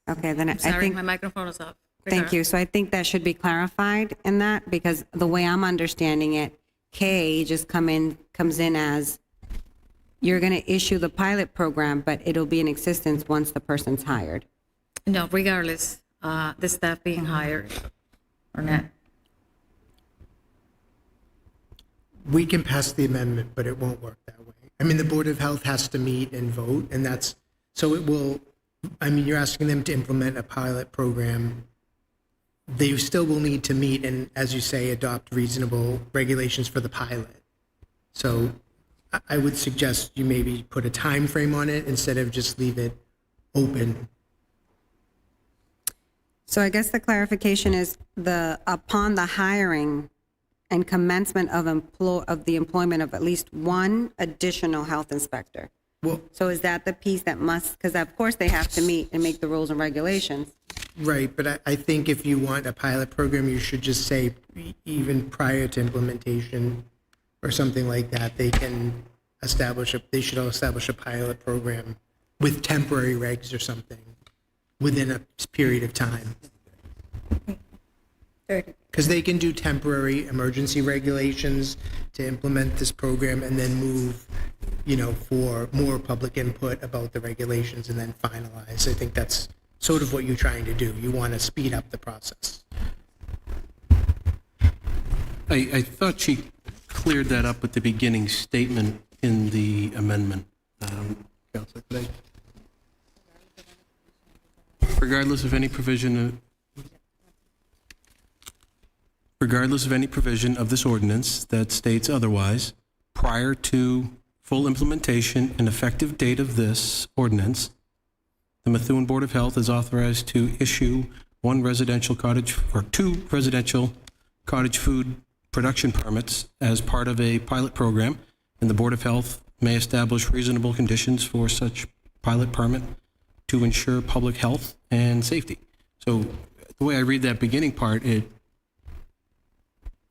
[SPEAKER 3] Okay, then I
[SPEAKER 9] Sorry,
[SPEAKER 3] think.
[SPEAKER 9] my microphone is off.
[SPEAKER 3] Thank you. So I think that should be clarified in that, because the way I'm understanding it, K just comes in as you're going to issue the pilot program, but it'll be in existence once the person's hired.
[SPEAKER 9] No, regardless, the staff being hired or not.
[SPEAKER 5] We can pass the amendment, but it won't work that way. I mean, the Board of Health has to meet and vote, and that's, so it will, I mean, you're asking them to implement a pilot program. They still will need to meet and, as you say, adopt reasonable regulations for the pilot. So I would suggest you maybe put a time frame on it instead of just leave it open.
[SPEAKER 3] So I guess the clarification is upon the hiring and commencement of the employment of at least one additional health inspector.
[SPEAKER 5] Well,
[SPEAKER 3] so is that the piece that must, because of course they have to meet and make the rules and regulations.
[SPEAKER 5] Right, but I think if you want a pilot program, you should just say even prior to implementation or something like that, they should establish a pilot program with temporary regs or something within a period of time.
[SPEAKER 15] 30.
[SPEAKER 5] Because they can do temporary emergency regulations to implement this program and then move, for more public input about the regulations and then finalize. I think that's sort of what you're trying to do. You want to speed up the process.
[SPEAKER 17] I thought she cleared that up with the beginning statement in the amendment. Counselor, could I- Regardless of any provision of this ordinance that states otherwise, prior to full implementation and effective date of this ordinance, the Methuen Board of Health is authorized to issue two residential cottage food production permits as part of a pilot program, and the Board of Health may establish reasonable conditions for such pilot permit to ensure public health and safety. So the way I read that beginning part, it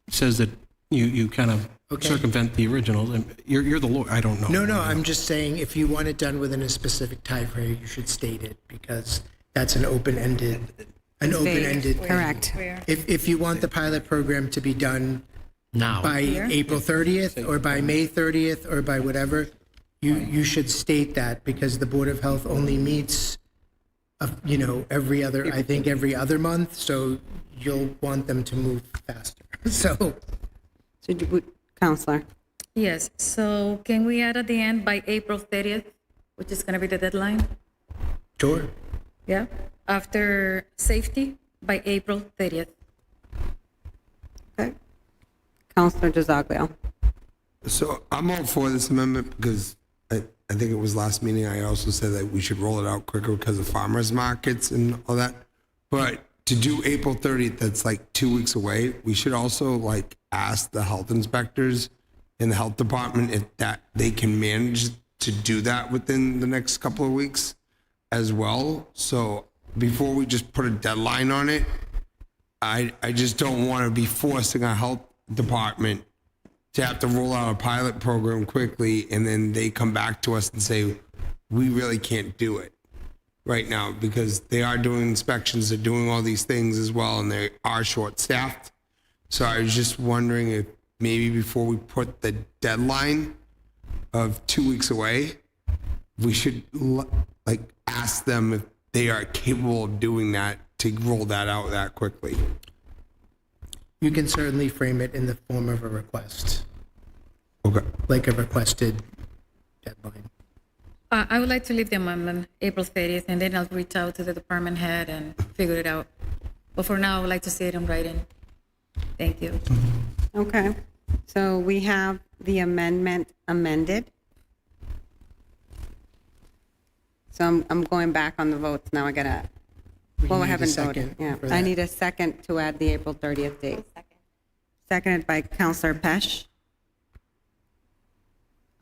[SPEAKER 17] says that you kind of circumvent the original. And you're the lawyer. I don't know.
[SPEAKER 5] No, I'm just saying if you want it done within a specific time frame, you should state it because that's an open-ended.
[SPEAKER 3] Correct.
[SPEAKER 5] If you want the pilot program to be done
[SPEAKER 7] Now.
[SPEAKER 5] by April 30th or by May 30th or by whatever, you should state that because the Board of Health only meets, every other month. So you'll want them to move faster. So
[SPEAKER 3] Counselor.
[SPEAKER 9] Yes, so can we add at the end by April 30th, which is going to be the deadline?
[SPEAKER 5] Sure.
[SPEAKER 9] Yeah, after safety by April 30th.
[SPEAKER 3] Okay. Counselor DiZoglio.
[SPEAKER 12] So I'm all for this amendment because I think it was last meeting, I also said that we should roll it out quicker because of farmers markets and all that. But to do April 30th, that's like 2 weeks away. We should also ask the health inspectors in the health department if that they can manage to do that within the next couple of weeks as well. So before we just put a deadline on it, I just don't want to be forcing our health department to have to roll out a pilot program quickly and then they come back to us and say, we really can't do it right now because they are doing inspections, they're doing all these things as well, and they are short-staffed. So I was just wondering if maybe before we put the deadline of 2 weeks away, we should ask them if they are capable of doing that to roll that out that quickly.
[SPEAKER 5] You can certainly frame it in the form of a request.
[SPEAKER 12] Okay.
[SPEAKER 5] Like a requested deadline.
[SPEAKER 9] I would like to leave the amendment April 30th, and then I'll reach out to the department head and figure it out. But for now, I would like to see it in writing. Thank you.
[SPEAKER 3] Okay. So we have the amendment amended. So I'm going back on the votes now. I gotta. Well, I
[SPEAKER 5] need a
[SPEAKER 3] haven't
[SPEAKER 5] second
[SPEAKER 3] voted. Yeah,
[SPEAKER 5] for
[SPEAKER 3] I
[SPEAKER 5] that.
[SPEAKER 3] need a second to add the April 30th date. Seconded by Counselor Pesh.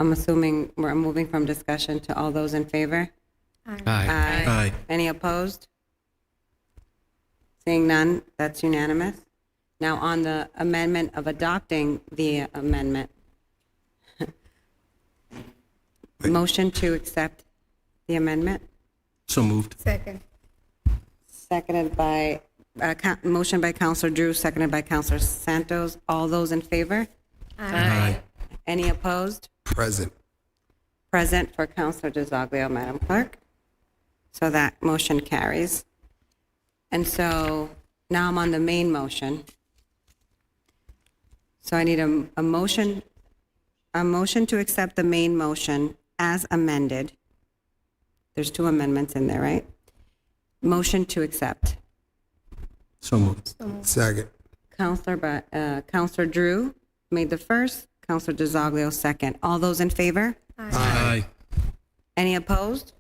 [SPEAKER 3] I'm assuming we're moving from discussion to all those in favor.
[SPEAKER 17] Aye.
[SPEAKER 3] Any opposed? Seeing none, that's unanimous. Now on the amendment of adopting the amendment. Motion to accept the amendment,
[SPEAKER 17] So moved.
[SPEAKER 15] Second.
[SPEAKER 3] seconded by, motion by Counselor Drew, seconded by Counselor Santos. All those in favor?
[SPEAKER 17] Aye.
[SPEAKER 3] Any opposed?
[SPEAKER 12] Present.
[SPEAKER 3] Present for Counselor DiZoglio, Madam Clerk. So that motion carries. And so now I'm on the main motion. So I need a motion to accept the main motion as amended. There's two amendments in there, right? Motion to accept.
[SPEAKER 17] So moved.
[SPEAKER 12] Second.
[SPEAKER 3] Counselor Drew made the first, Counselor DiZoglio second. All those in favor?
[SPEAKER 17] Aye.
[SPEAKER 3] Any opposed?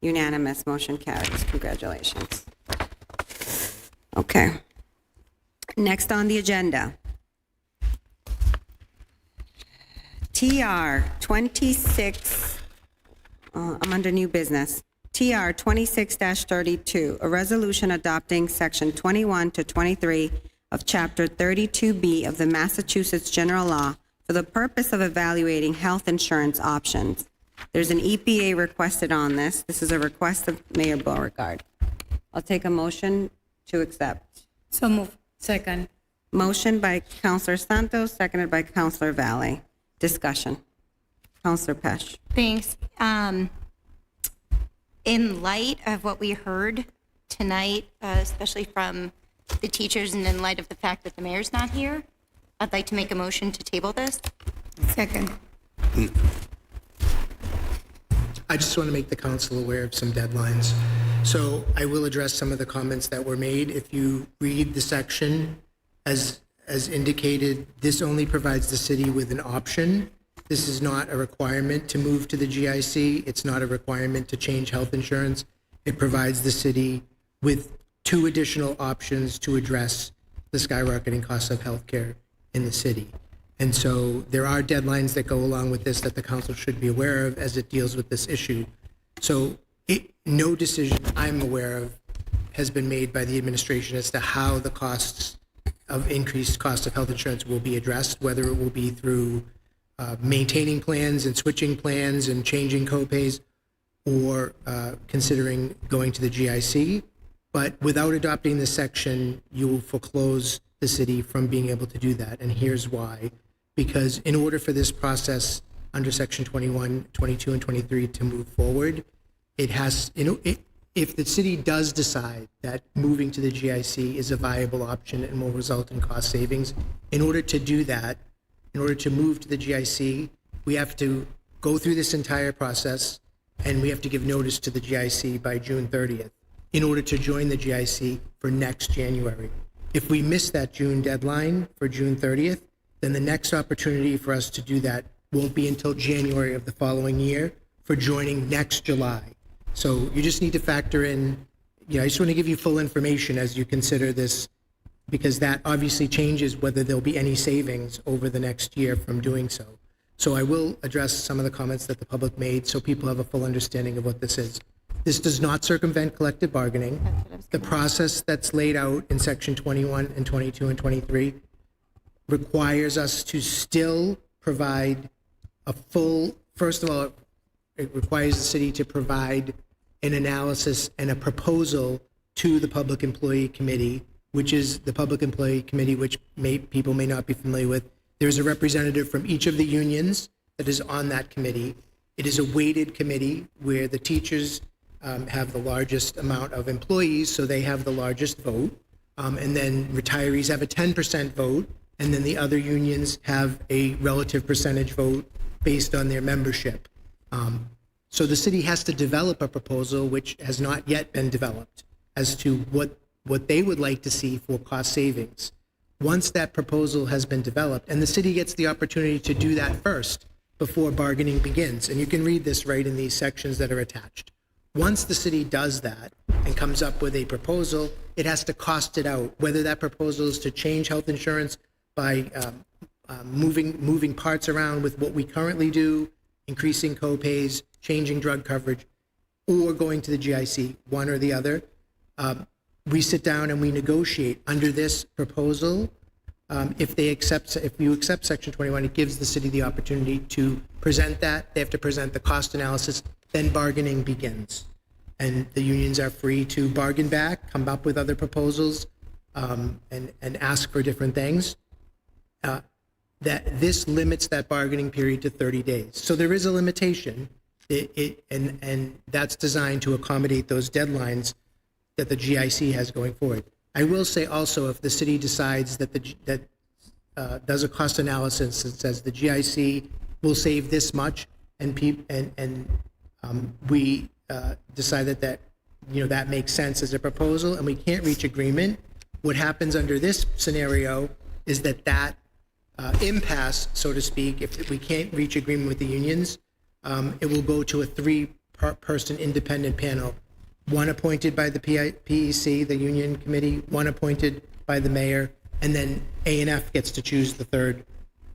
[SPEAKER 3] Unanimous, motion carries. Congratulations. Okay. Next on the agenda. TR 26, I'm under new business. TR 26-32, a resolution adopting Section 21 to 23 of Chapter 32B of the Massachusetts General Law for the purpose of evaluating health insurance options. There's an EPA requested on this. This is a request of Mayor Beauregard. I'll take a motion to accept.
[SPEAKER 9] So move. Second.
[SPEAKER 3] Motion by Councilor Santos, seconded by Councilor Valle. Discussion. Councilor Pesch.
[SPEAKER 14] Thanks. In light of what we heard tonight, especially from the teachers and in light of the fact that the mayor's not here, I'd like to make a motion to table this.
[SPEAKER 9] Second.
[SPEAKER 5] I just want to make the council aware of some deadlines. So I will address some of the comments that were made. If you read the section, as indicated, this only provides the city with an option. This is not a requirement to move to the GIC. It's not a requirement to change health insurance. It provides the city with 2 additional options to address the skyrocketing costs of healthcare in the city. And so there are deadlines that go along with this that the council should be aware of as it deals with this issue. So no decision I'm aware of has been made by the administration as to how the costs of increased cost of health insurance will be addressed, whether it will be through maintaining plans and switching plans and changing copays, or considering going to the GIC. But without adopting this section, you will foreclose the city from being able to do that. And here's why. Because in order for this process under Section 21, 22, and 23 to move forward, it has, if the city does decide that moving to the GIC is a viable option and will result in cost savings, in order to do that, in order to move to the GIC, we have to go through this entire process, and we have to give notice to the GIC by June 30th in order to join the GIC for next January. If we miss that June deadline for June 30th, then the next opportunity for us to do that won't be until January of the following year for joining next July. So you just need to factor in, I just want to give you full information as you consider this, because that obviously changes whether there'll be any savings over the next year from doing so. So I will address some of the comments that the public made so people have a full understanding of what this is. This does not circumvent collective bargaining. The process that's laid out in Section 21 and 22 and 23 requires us to still provide a full, first of all, it requires the city to provide an analysis and a proposal to the Public Employee Committee, which is the Public Employee Committee, which people may not be familiar with. There's a representative from each of the unions that is on that committee. It is a weighted committee where the teachers have the largest amount of employees, so they have the largest vote. And then retirees have a 10% vote, and then the other unions have a relative percentage vote based on their membership. So the city has to develop a proposal, which has not yet been developed, as to what they would like to see for cost savings. Once that proposal has been developed, and the city gets the opportunity to do that first before bargaining begins, and you can read this right in these sections that are attached. Once the city does that and comes up with a proposal, it has to cost it out, whether that proposal is to change health insurance by moving parts around with what we currently do, increasing copays, changing drug coverage, or going to the GIC, one or the other. We sit down and we negotiate under this proposal. If you accept Section 21, it gives the city the opportunity to present that. They have to present the cost analysis, then bargaining begins. And the unions are free to bargain back, come up with other proposals, and ask for different things. That this limits that bargaining period to 30 days. So there is a limitation, and that's designed to accommodate those deadlines that the GIC has going forward. I will say also, if the city decides that does a cost analysis and says the GIC will save this much, and we decide that that makes sense as a proposal, and we can't reach agreement, what happens under this scenario is that impasse, so to speak, if we can't reach agreement with the unions, it will go to a 3-person independent panel, one appointed by the PEC, the union committee, one appointed by the mayor, and then A&F gets to choose the third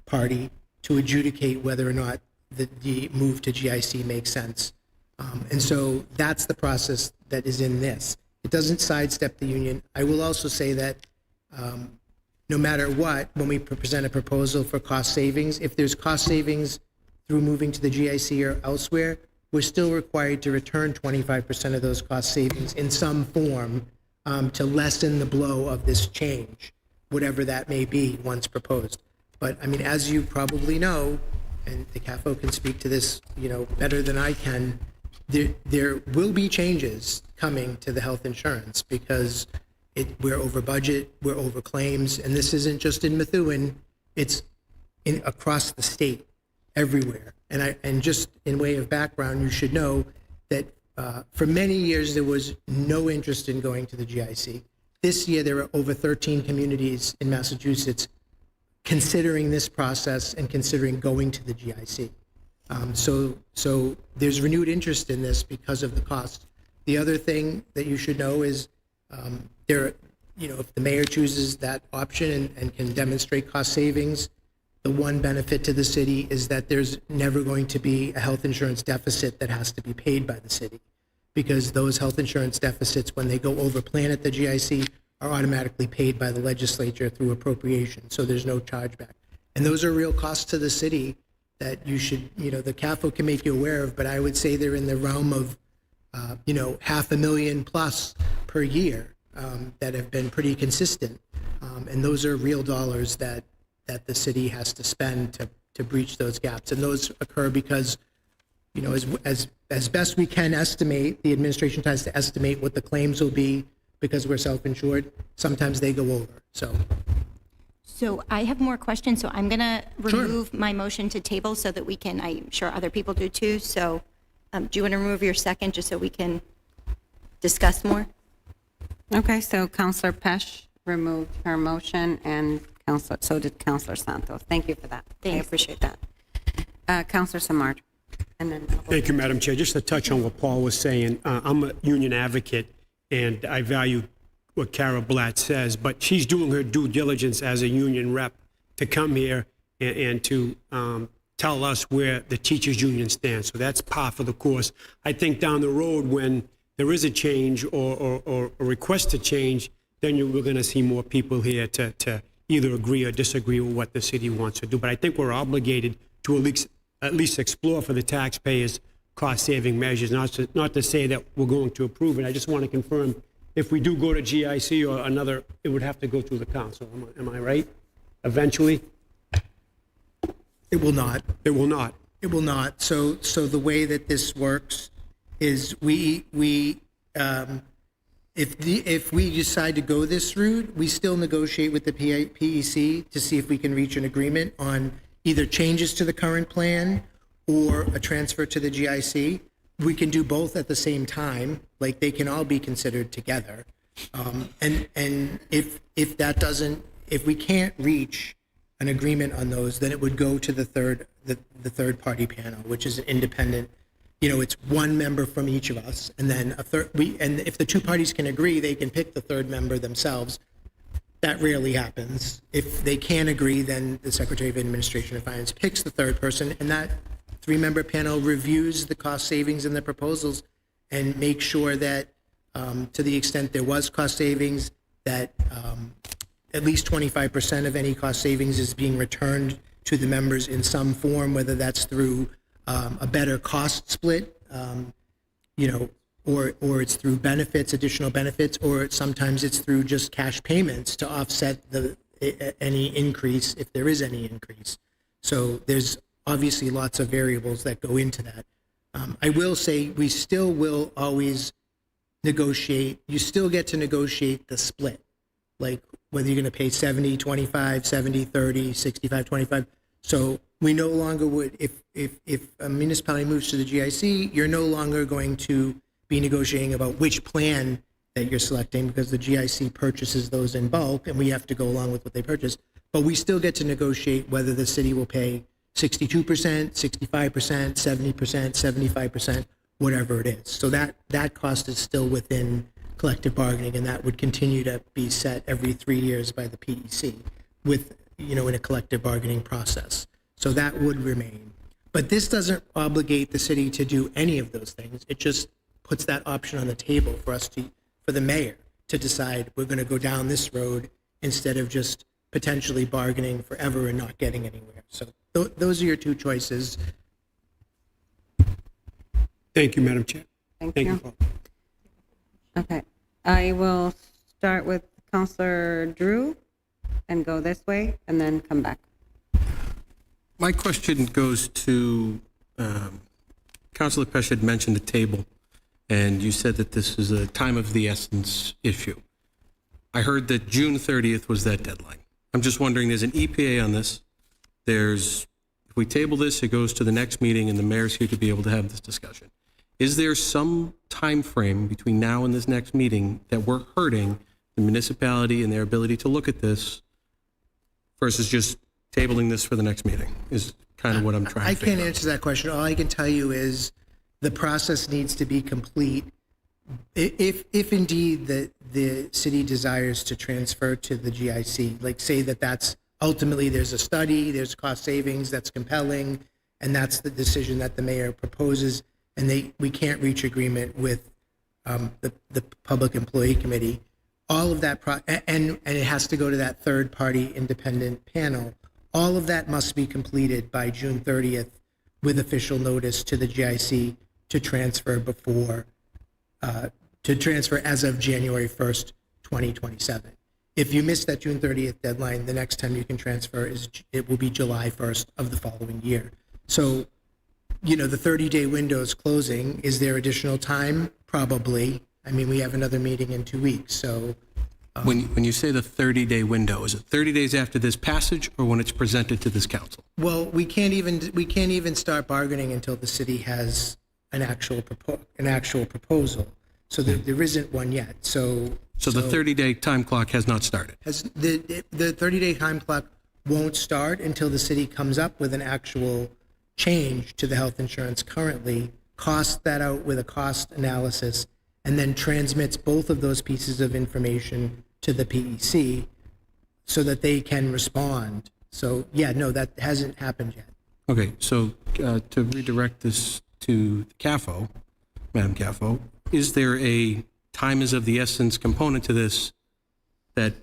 [SPEAKER 5] party to adjudicate whether or not the move to GIC makes sense. And so that's the process that is in this. It doesn't sidestep the union. I will also say that no matter what, when we present a proposal for cost savings, if there's cost savings through moving to the GIC or elsewhere, we're still required to return 25% of those cost savings in some form to lessen the blow of this change, whatever that may be once proposed. But I mean, as you probably know, and the CAFO can speak to this, better than I can, there will be changes coming to the health insurance because we're over budget, we're over claims, and this isn't just in Methuen, it's across the state, everywhere. And just in way of background, you should know that for many years there was no interest in going to the GIC. This year there are over 13 communities in Massachusetts considering this process and considering going to the GIC. So there's renewed interest in this because of the cost. The other thing that you should know is if the mayor chooses that option and can demonstrate cost savings, the one benefit to the city is that there's never going to be a health insurance deficit that has to be paid by the city, because those health insurance deficits, when they go over plan at the GIC, are automatically paid by the legislature through appropriation, so there's no chargeback. And those are real costs to the city that you should, the CAFO can make you aware of, but I would say they're in the realm of, $500,000 plus per year that have been pretty consistent. And those are real dollars that the city has to spend to breach those gaps. And those occur because, as best we can estimate, the administration tries to estimate what the claims will be because we're self-insured. Sometimes they go over,
[SPEAKER 14] So I have more questions, so I'm going to remove my motion to table so that we can, I'm sure other people do too. So do you want to remove your second just so we can discuss more?
[SPEAKER 3] Okay, so Councillor Pesh removed her motion, and so did Councillor Santos. Thank you for that. I appreciate that. Councillor Samard. And then
[SPEAKER 10] Thank you, Madam Chair. Just to touch on what Paul was saying, I'm a union advocate, and I value what Kara Blatt says, but she's doing her due diligence as a union rep to come here and to tell us where the teachers union stands. So that's par for the course. I think down the road, when there is a change or a request to change, then we're going to see more people here to either agree or disagree with what the city wants to do. But I think we're obligated to at least explore for the taxpayers cost-saving measures, not to say that we're going to approve it. I just want to confirm, if we do go to GIC or another, it would have to go through the council. Am I right? Eventually?
[SPEAKER 5] It will not.
[SPEAKER 10] It will not.
[SPEAKER 5] It will not. So the way that this works is if we decide to go this route, we still negotiate with the PEC to see if we can reach an agreement on either changes to the current plan or a transfer to the GIC. We can do both at the same time, like they can all be considered together. And if we can't reach an agreement on those, then it would go to the third party panel, which is an independent. It's one member from each of us, and then and if the two parties can agree, they can pick the third member themselves. That rarely happens. If they can't agree, then the Secretary of Administration and Finance picks the third person, and that three-member panel reviews the cost savings in the proposals and make sure that to the extent there was cost savings, that at least 25% of any cost savings is being returned to the members in some form, whether that's through a better cost split, or it's through benefits, additional benefits, or sometimes it's through just cash payments to offset any increase, if there is any increase. So there's obviously lots of variables that go into that. I will say we still will always negotiate. You still get to negotiate the split, like whether you're going to pay 70, 25, 70, 30, 65, 25. So we no longer would, if a municipality moves to the GIC, you're no longer going to be negotiating about which plan that you're selecting, because the GIC purchases those in bulk and we have to go along with what they purchase. But we still get to negotiate whether the city will pay 62%, 65%, 70%, 75%, whatever it is. So that cost is still within collective bargaining, and that would continue to be set every 3 years by the PEC with, in a collective bargaining process. So that would remain. But this doesn't obligate the city to do any of those things. It just puts that option on the table for for the mayor to decide we're going to go down this road instead of just potentially bargaining forever and not getting anywhere. So those are your two choices.
[SPEAKER 10] Thank you, Madam Chair.
[SPEAKER 3] Thank
[SPEAKER 10] you.
[SPEAKER 3] you.
[SPEAKER 10] Paul.
[SPEAKER 3] Okay, I will start with Councillor Drew and go this way and then come back.
[SPEAKER 17] My question goes to, Councilor Pesh had mentioned the table, and you said that this is a time of the essence issue. I heard that June 30th was that deadline. I'm just wondering, there's an EPA on this. If we table this, it goes to the next meeting, and the mayor's here to be able to have this discussion. Is there some time frame between now and this next meeting that we're hurting the municipality and their ability to look at this versus just tabling this for the next meeting is kind of what I'm trying to figure out.
[SPEAKER 5] I can't answer that question. All I can tell you is the process needs to be complete. If indeed the city desires to transfer to the GIC, like say that's ultimately there's a study, there's cost savings that's compelling, and that's the decision that the mayor proposes, and we can't reach agreement with the Public Employee Committee. All of that, and it has to go to that third-party independent panel. All of that must be completed by June 30th with official notice to the GIC to transfer as of January 1st, 2027. If you miss that June 30th deadline, the next time you can transfer it will be July 1st of the following year. So, the 30-day window is closing. Is there additional time? Probably. I mean, we have another meeting in 2 weeks, so.
[SPEAKER 17] When you say the 30-day window, is it 30 days after this passage or when it's presented to this council?
[SPEAKER 5] Well, we can't even start bargaining until the city has an actual proposal. So there isn't one yet. So
[SPEAKER 17] the 30-day time clock has not started.
[SPEAKER 5] The 30-day time clock won't start until the city comes up with an actual change to the health insurance currently, costs that out with a cost analysis, and then transmits both of those pieces of information to the PEC so that they can respond. So, that hasn't happened yet.
[SPEAKER 17] Okay, so to redirect this to CAFO, Madam CAFO, is there a time is of the essence component to this there's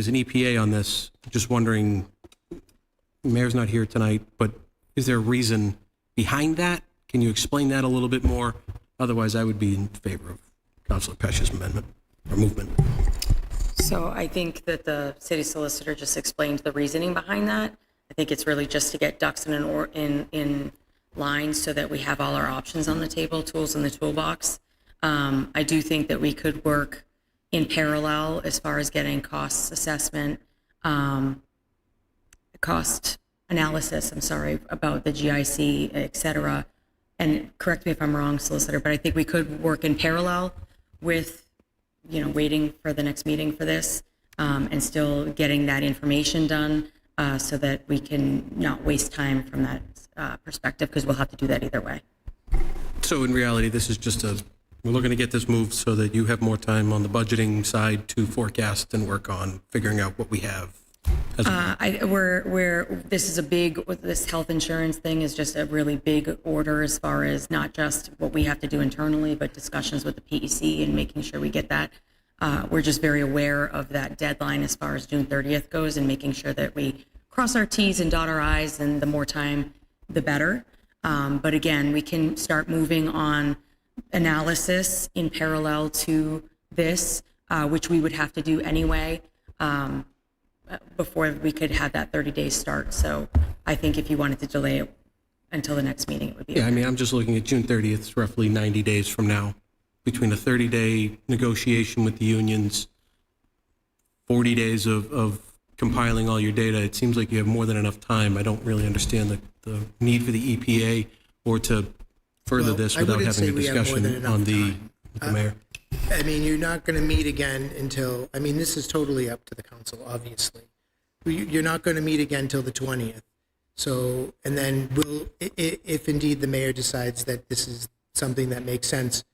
[SPEAKER 17] an EPA on this. Just wondering, the mayor's not here tonight, but is there a reason behind that? Can you explain that a little bit more? Otherwise, I would be in favor of Councilor Pesh's amendment or movement.
[SPEAKER 16] So I think that the city solicitor just explained the reasoning behind that. I think it's really just to get ducks in line so that we have all our options on the table, tools in the toolbox. I do think that we could work in parallel as far as getting cost assessment, cost analysis, about the GIC, et cetera. And correct me if I'm wrong, solicitor, but I think we could work in parallel with, waiting for the next meeting for this, and still getting that information done so that we can not waste time from that perspective, because we'll have to do that either way.
[SPEAKER 17] So in reality, this is just we're looking to get this moved so that you have more time on the budgeting side to forecast and work on figuring out what we have. This is this health insurance thing is just a really big order as far as not just what we have to do internally, but discussions with the PEC and making sure we get that. We're just very aware of that deadline as far as June 30th goes, and making sure that we cross our T's and dot our I's, and the more time, the better. But again, we can start moving on analysis in parallel to this, which we would have to do anyway. Before we could have that 30 days start. So I think if you wanted to delay it until the next meeting, it would be. Yeah, I'm just looking at June 30th, it's roughly 90 days from now, between a 30-day negotiation with the unions, 40 days of compiling all your data. It seems like you have more than enough time. I don't really understand the need for the EPA or to further this without having a discussion on the mayor.
[SPEAKER 5] You're not going to meet again until, this is totally up to the council, obviously. You're not going to meet again until the 20th. So, and then if indeed the mayor decides that this is something that makes sense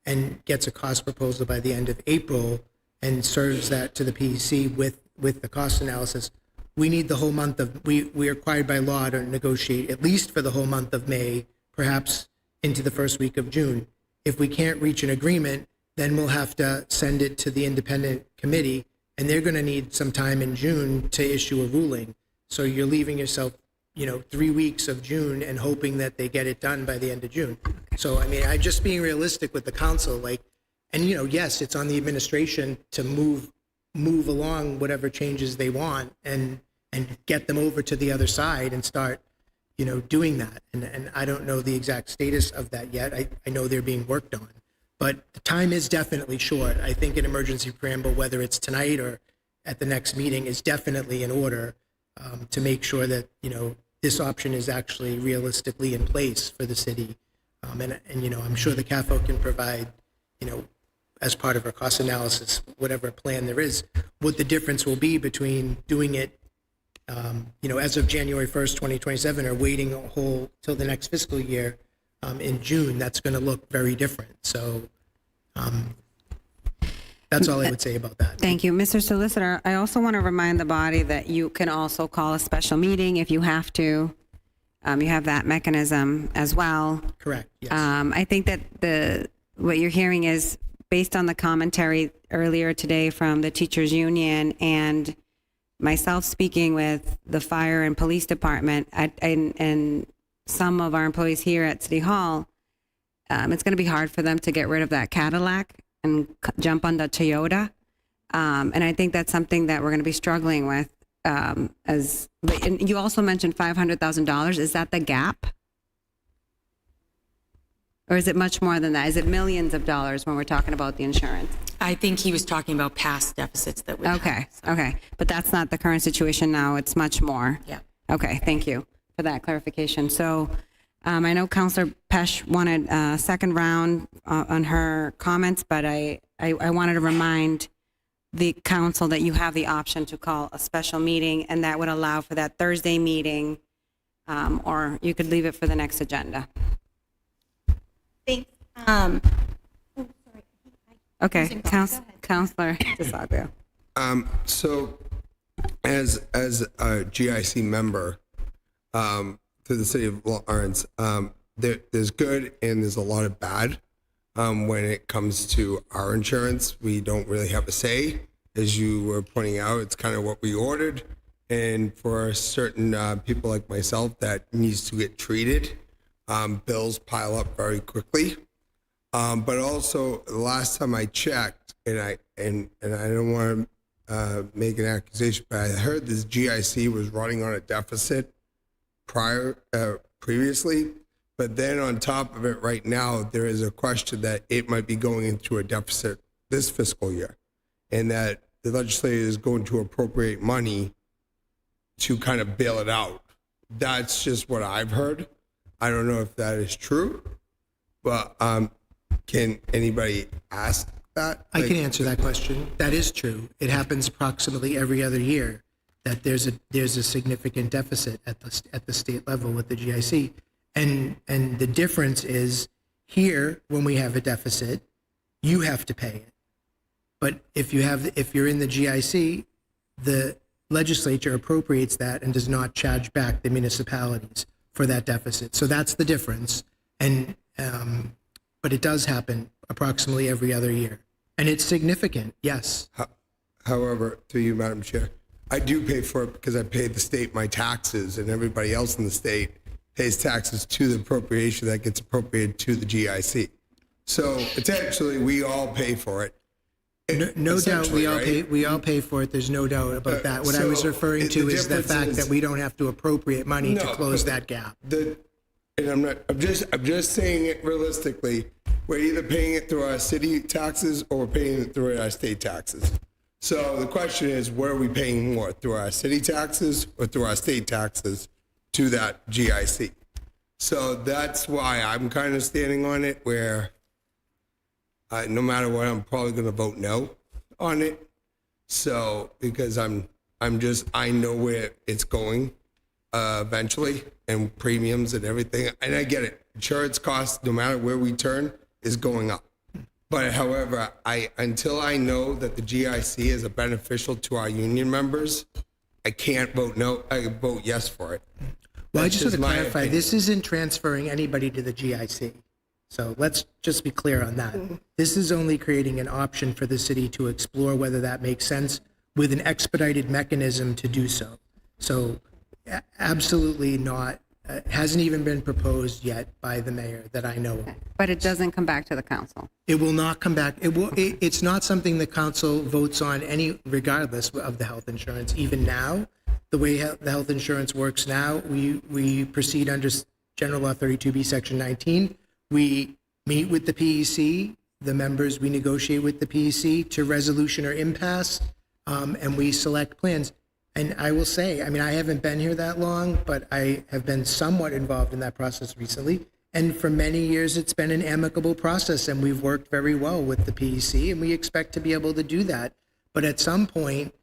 [SPEAKER 5] and gets a cost proposal by the end of April and serves that to the PEC with the cost analysis, we need the whole month of, we are required by law to negotiate at least for the whole month of May, perhaps into the first week of June. If we can't reach an agreement, then we'll have to send it to the independent committee, and they're going to need some time in June to issue a ruling. So you're leaving yourself, 3 weeks of June and hoping that they get it done by the end of June. So, I mean, I'm just being realistic with the council, and yes, it's on the administration to move along whatever changes they want and get them over to the other side and start, doing that. And I don't know the exact status of that yet. I know they're being worked on, but the time is definitely short. I think an emergency preamble, whether it's tonight or at the next meeting, is definitely in order to make sure that, this option is actually realistically in place for the city. And I'm sure the CAFO can provide, as part of our cost analysis, whatever plan there is, what the difference will be between doing it, as of January 1st, 2027, or waiting a whole till the next fiscal year in June. That's going to look very different. So that's all I would say about that.
[SPEAKER 3] Thank you. Mr. Solicitor, I also want to remind the body that you can also call a special meeting if you have to. You have that mechanism as well.
[SPEAKER 5] Correct. Yes.
[SPEAKER 3] I think that what you're hearing is based on the commentary earlier today from the teachers union and myself speaking with the fire and police department and some of our employees here at City Hall. It's going to be hard for them to get rid of that Cadillac and jump on the Toyota. And I think that's something that we're going to be struggling with. And you also mentioned $500,000. Is that the gap? Or is it much more than that? Is it millions of dollars when we're talking about the insurance?
[SPEAKER 16] I think he was talking about past deficits that we
[SPEAKER 3] Okay, okay. But that's not the current situation now. It's much more.
[SPEAKER 16] Yeah.
[SPEAKER 3] Okay, thank you for that clarification. So I know Councillor Pesh wanted a second round on her comments, but I wanted to remind the council that you have the option to call a special meeting, and that would allow for that Thursday meeting, or you could leave it for the next agenda.
[SPEAKER 14] Thanks.
[SPEAKER 3] Okay, Councillor DeSaglia.
[SPEAKER 12] So, as a GIC member to the city of Lawrence, there's good and there's a lot of bad. When it comes to our insurance, we don't really have a say. As you were pointing out, it's kind of what we ordered. And for certain people like myself that needs to get treated, bills pile up very quickly. But also, the last time I checked, and I don't want to make an accusation, but I heard this GIC was running on a deficit previously. But then on top of it right now, there is a question that it might be going into a deficit this fiscal year, and that the legislature is going to appropriate money to kind of bail it out. That's just what I've heard. I don't know if that is true, but can anybody ask that?
[SPEAKER 5] I can answer that question. That is true. It happens approximately every other year that there's a significant deficit at the state level with the GIC. And the difference is here, when we have a deficit, you have to pay it. But if you're in the GIC, the legislature appropriates that and does not charge back the municipalities for that deficit. So that's the difference. And but it does happen approximately every other year, and it's significant. Yes.
[SPEAKER 12] However, to you, Madam Chair, I do pay for it because I pay the state my taxes, and everybody else in the state pays taxes to the appropriation that gets appropriated to the GIC. So essentially, we all pay for it.
[SPEAKER 5] No doubt, we all
[SPEAKER 12] right?
[SPEAKER 5] we all pay for it. There's no doubt about that. What I was referring to is the fact that we don't have to appropriate money to close that gap.
[SPEAKER 12] And I'm just saying it realistically. We're either paying it through our city taxes or we're paying it through our state taxes. So the question is, where are we paying more, through our city taxes or through our state taxes to that GIC? So that's why I'm kind of standing on it, where no matter what, I'm probably going to vote no on it. So because I know where it's going eventually, and premiums and everything. And I get it. Insurance costs, no matter where we turn, is going up. But however, until I know that the GIC is a beneficial to our union members I can't vote no, I vote yes for it.
[SPEAKER 5] Well, I
[SPEAKER 12] That's
[SPEAKER 5] just want to
[SPEAKER 12] my
[SPEAKER 5] clarify,
[SPEAKER 12] opinion.
[SPEAKER 5] this isn't transferring anybody to the GIC. So let's just be clear on that. This is only creating an option for the city to explore whether that makes sense with an expedited mechanism to do so. So absolutely not, hasn't even been proposed yet by the mayor that I know of.
[SPEAKER 3] But it doesn't come back to the council.
[SPEAKER 5] It will not come back. It's not something the council votes on regardless of the health insurance. Even now, the way the health insurance works now, we proceed under General Law 32B, Section 19. We meet with the PEC, the members, we negotiate with the PEC to resolution or impasse, and we select plans. And I will say, I mean, I haven't been here that long, but I have been somewhat involved in that process recently. And for many years, it's been an amicable process, and we've worked very well with the PEC, and we expect to be able to do that. But at some point,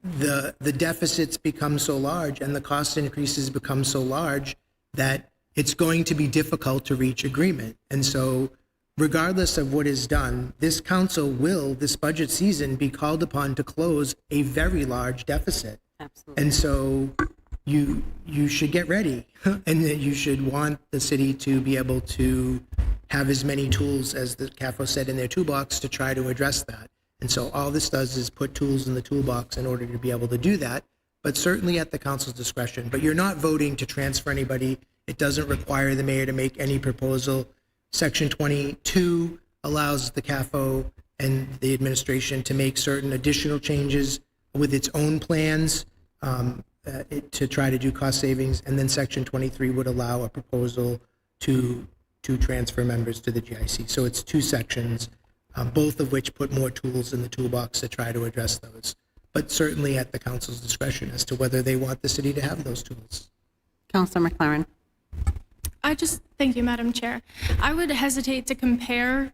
[SPEAKER 5] the deficits become so large and the cost increases become so large that it's going to be difficult to reach agreement. And so regardless of what is done, this council will, this budget season, be called upon to close a very large deficit.
[SPEAKER 3] Absolutely.
[SPEAKER 5] And so you should get ready and that you should want the city to be able to have as many tools as the CAFO said in their toolbox to try to address that. And so all this does is put tools in the toolbox in order to be able to do that, but certainly at the council's discretion. But you're not voting to transfer anybody. It doesn't require the mayor to make any proposal. Section 22 allows the CAFO and the administration to make certain additional changes with its own plans to try to do cost savings. And then Section 23 would allow a proposal to transfer members to the GIC. So it's two sections, both of which put more tools in the toolbox to try to address those. But certainly at the council's discretion as to whether they want the city to have those tools.
[SPEAKER 3] Councilor McLaren.
[SPEAKER 1] Thank you, Madam Chair. I would hesitate to compare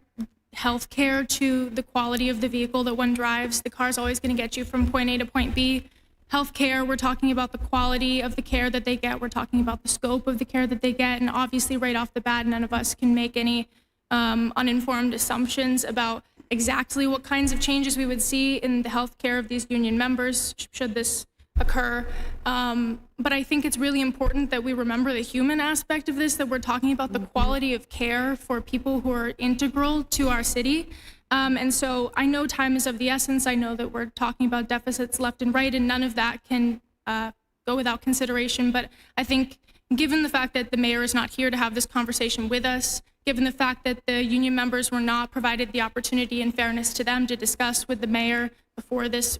[SPEAKER 1] healthcare to the quality of the vehicle that one drives. The car is always going to get you from point A to point B. Healthcare, we're talking about the quality of the care that they get. We're talking about the scope of the care that they get. And obviously, right off the bat, none of us can make any uninformed assumptions about exactly what kinds of changes we would see in the healthcare of these union members should this occur. But I think it's really important that we remember the human aspect of this, that we're talking about the quality of care for people who are integral to our city. And so I know time is of the essence. I know that we're talking about deficits left and right, and none of that can go without consideration. But I think given the fact that the mayor is not here to have this conversation with us, given the fact that the union members were not provided the opportunity in fairness to them to discuss with the mayor before this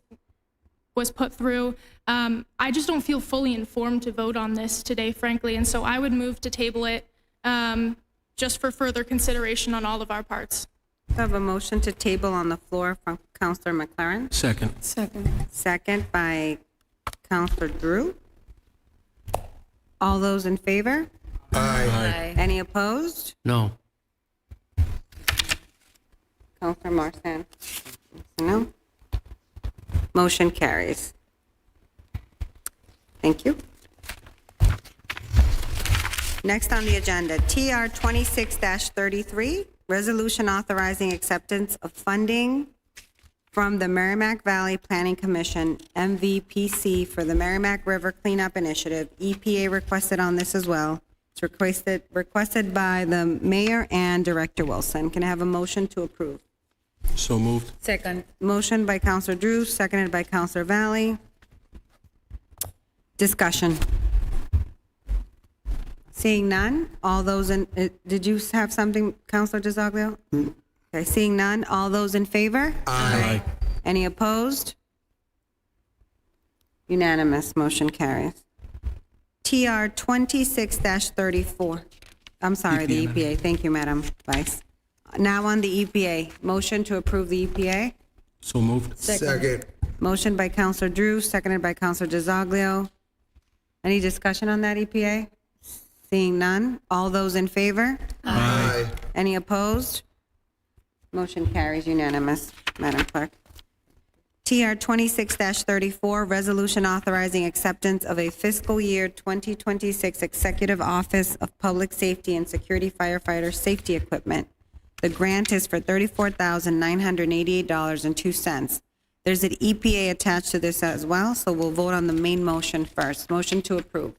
[SPEAKER 1] was put through, I just don't feel fully informed to vote on this today, frankly. And so I would move to table it just for further consideration on all of our parts.
[SPEAKER 3] I have a motion to table on the floor from Councilor McLaren.
[SPEAKER 17] Second.
[SPEAKER 3] Second by Councilor Drew. All those in favor?
[SPEAKER 12] Aye.
[SPEAKER 3] Any opposed?
[SPEAKER 7] No.
[SPEAKER 3] Councilor Marsan? No? Motion carries. Thank you. Next on the agenda, TR 26-33, resolution authorizing acceptance of funding from the Merrimack Valley Planning Commission, MVPC, for the Merrimack River Cleanup Initiative. EPA requested on this as well. It's requested by the mayor and Director Wilson. Can I have a motion to approve?
[SPEAKER 17] So moved.
[SPEAKER 9] Second.
[SPEAKER 3] Motion by Councilor Drew, seconded by Councilor Valley. Discussion. Seeing none, all those in, did you have something, Councilor DeZoglio? Okay, seeing none, all those in favor?
[SPEAKER 17] Aye.
[SPEAKER 3] Any opposed? Unanimous, motion carries. TR 26-34. I'm sorry, the EPA. Thank you, Madam Vice. Now on the EPA. Motion to approve the EPA.
[SPEAKER 17] So moved.
[SPEAKER 12] Second.
[SPEAKER 3] Motion by Councilor Drew, seconded by Councilor DeZoglio. Any discussion on that EPA? Seeing none, all those in favor?
[SPEAKER 12] Aye.
[SPEAKER 3] Any opposed? Motion carries unanimous, Madam Clerk. TR 26-34, resolution authorizing acceptance of a fiscal year 2026 Executive Office of Public Safety and Security Firefighter Safety Equipment. The grant is for $34,988.02. There's an EPA attached to this as well, so we'll vote on the main motion first. Motion to approve.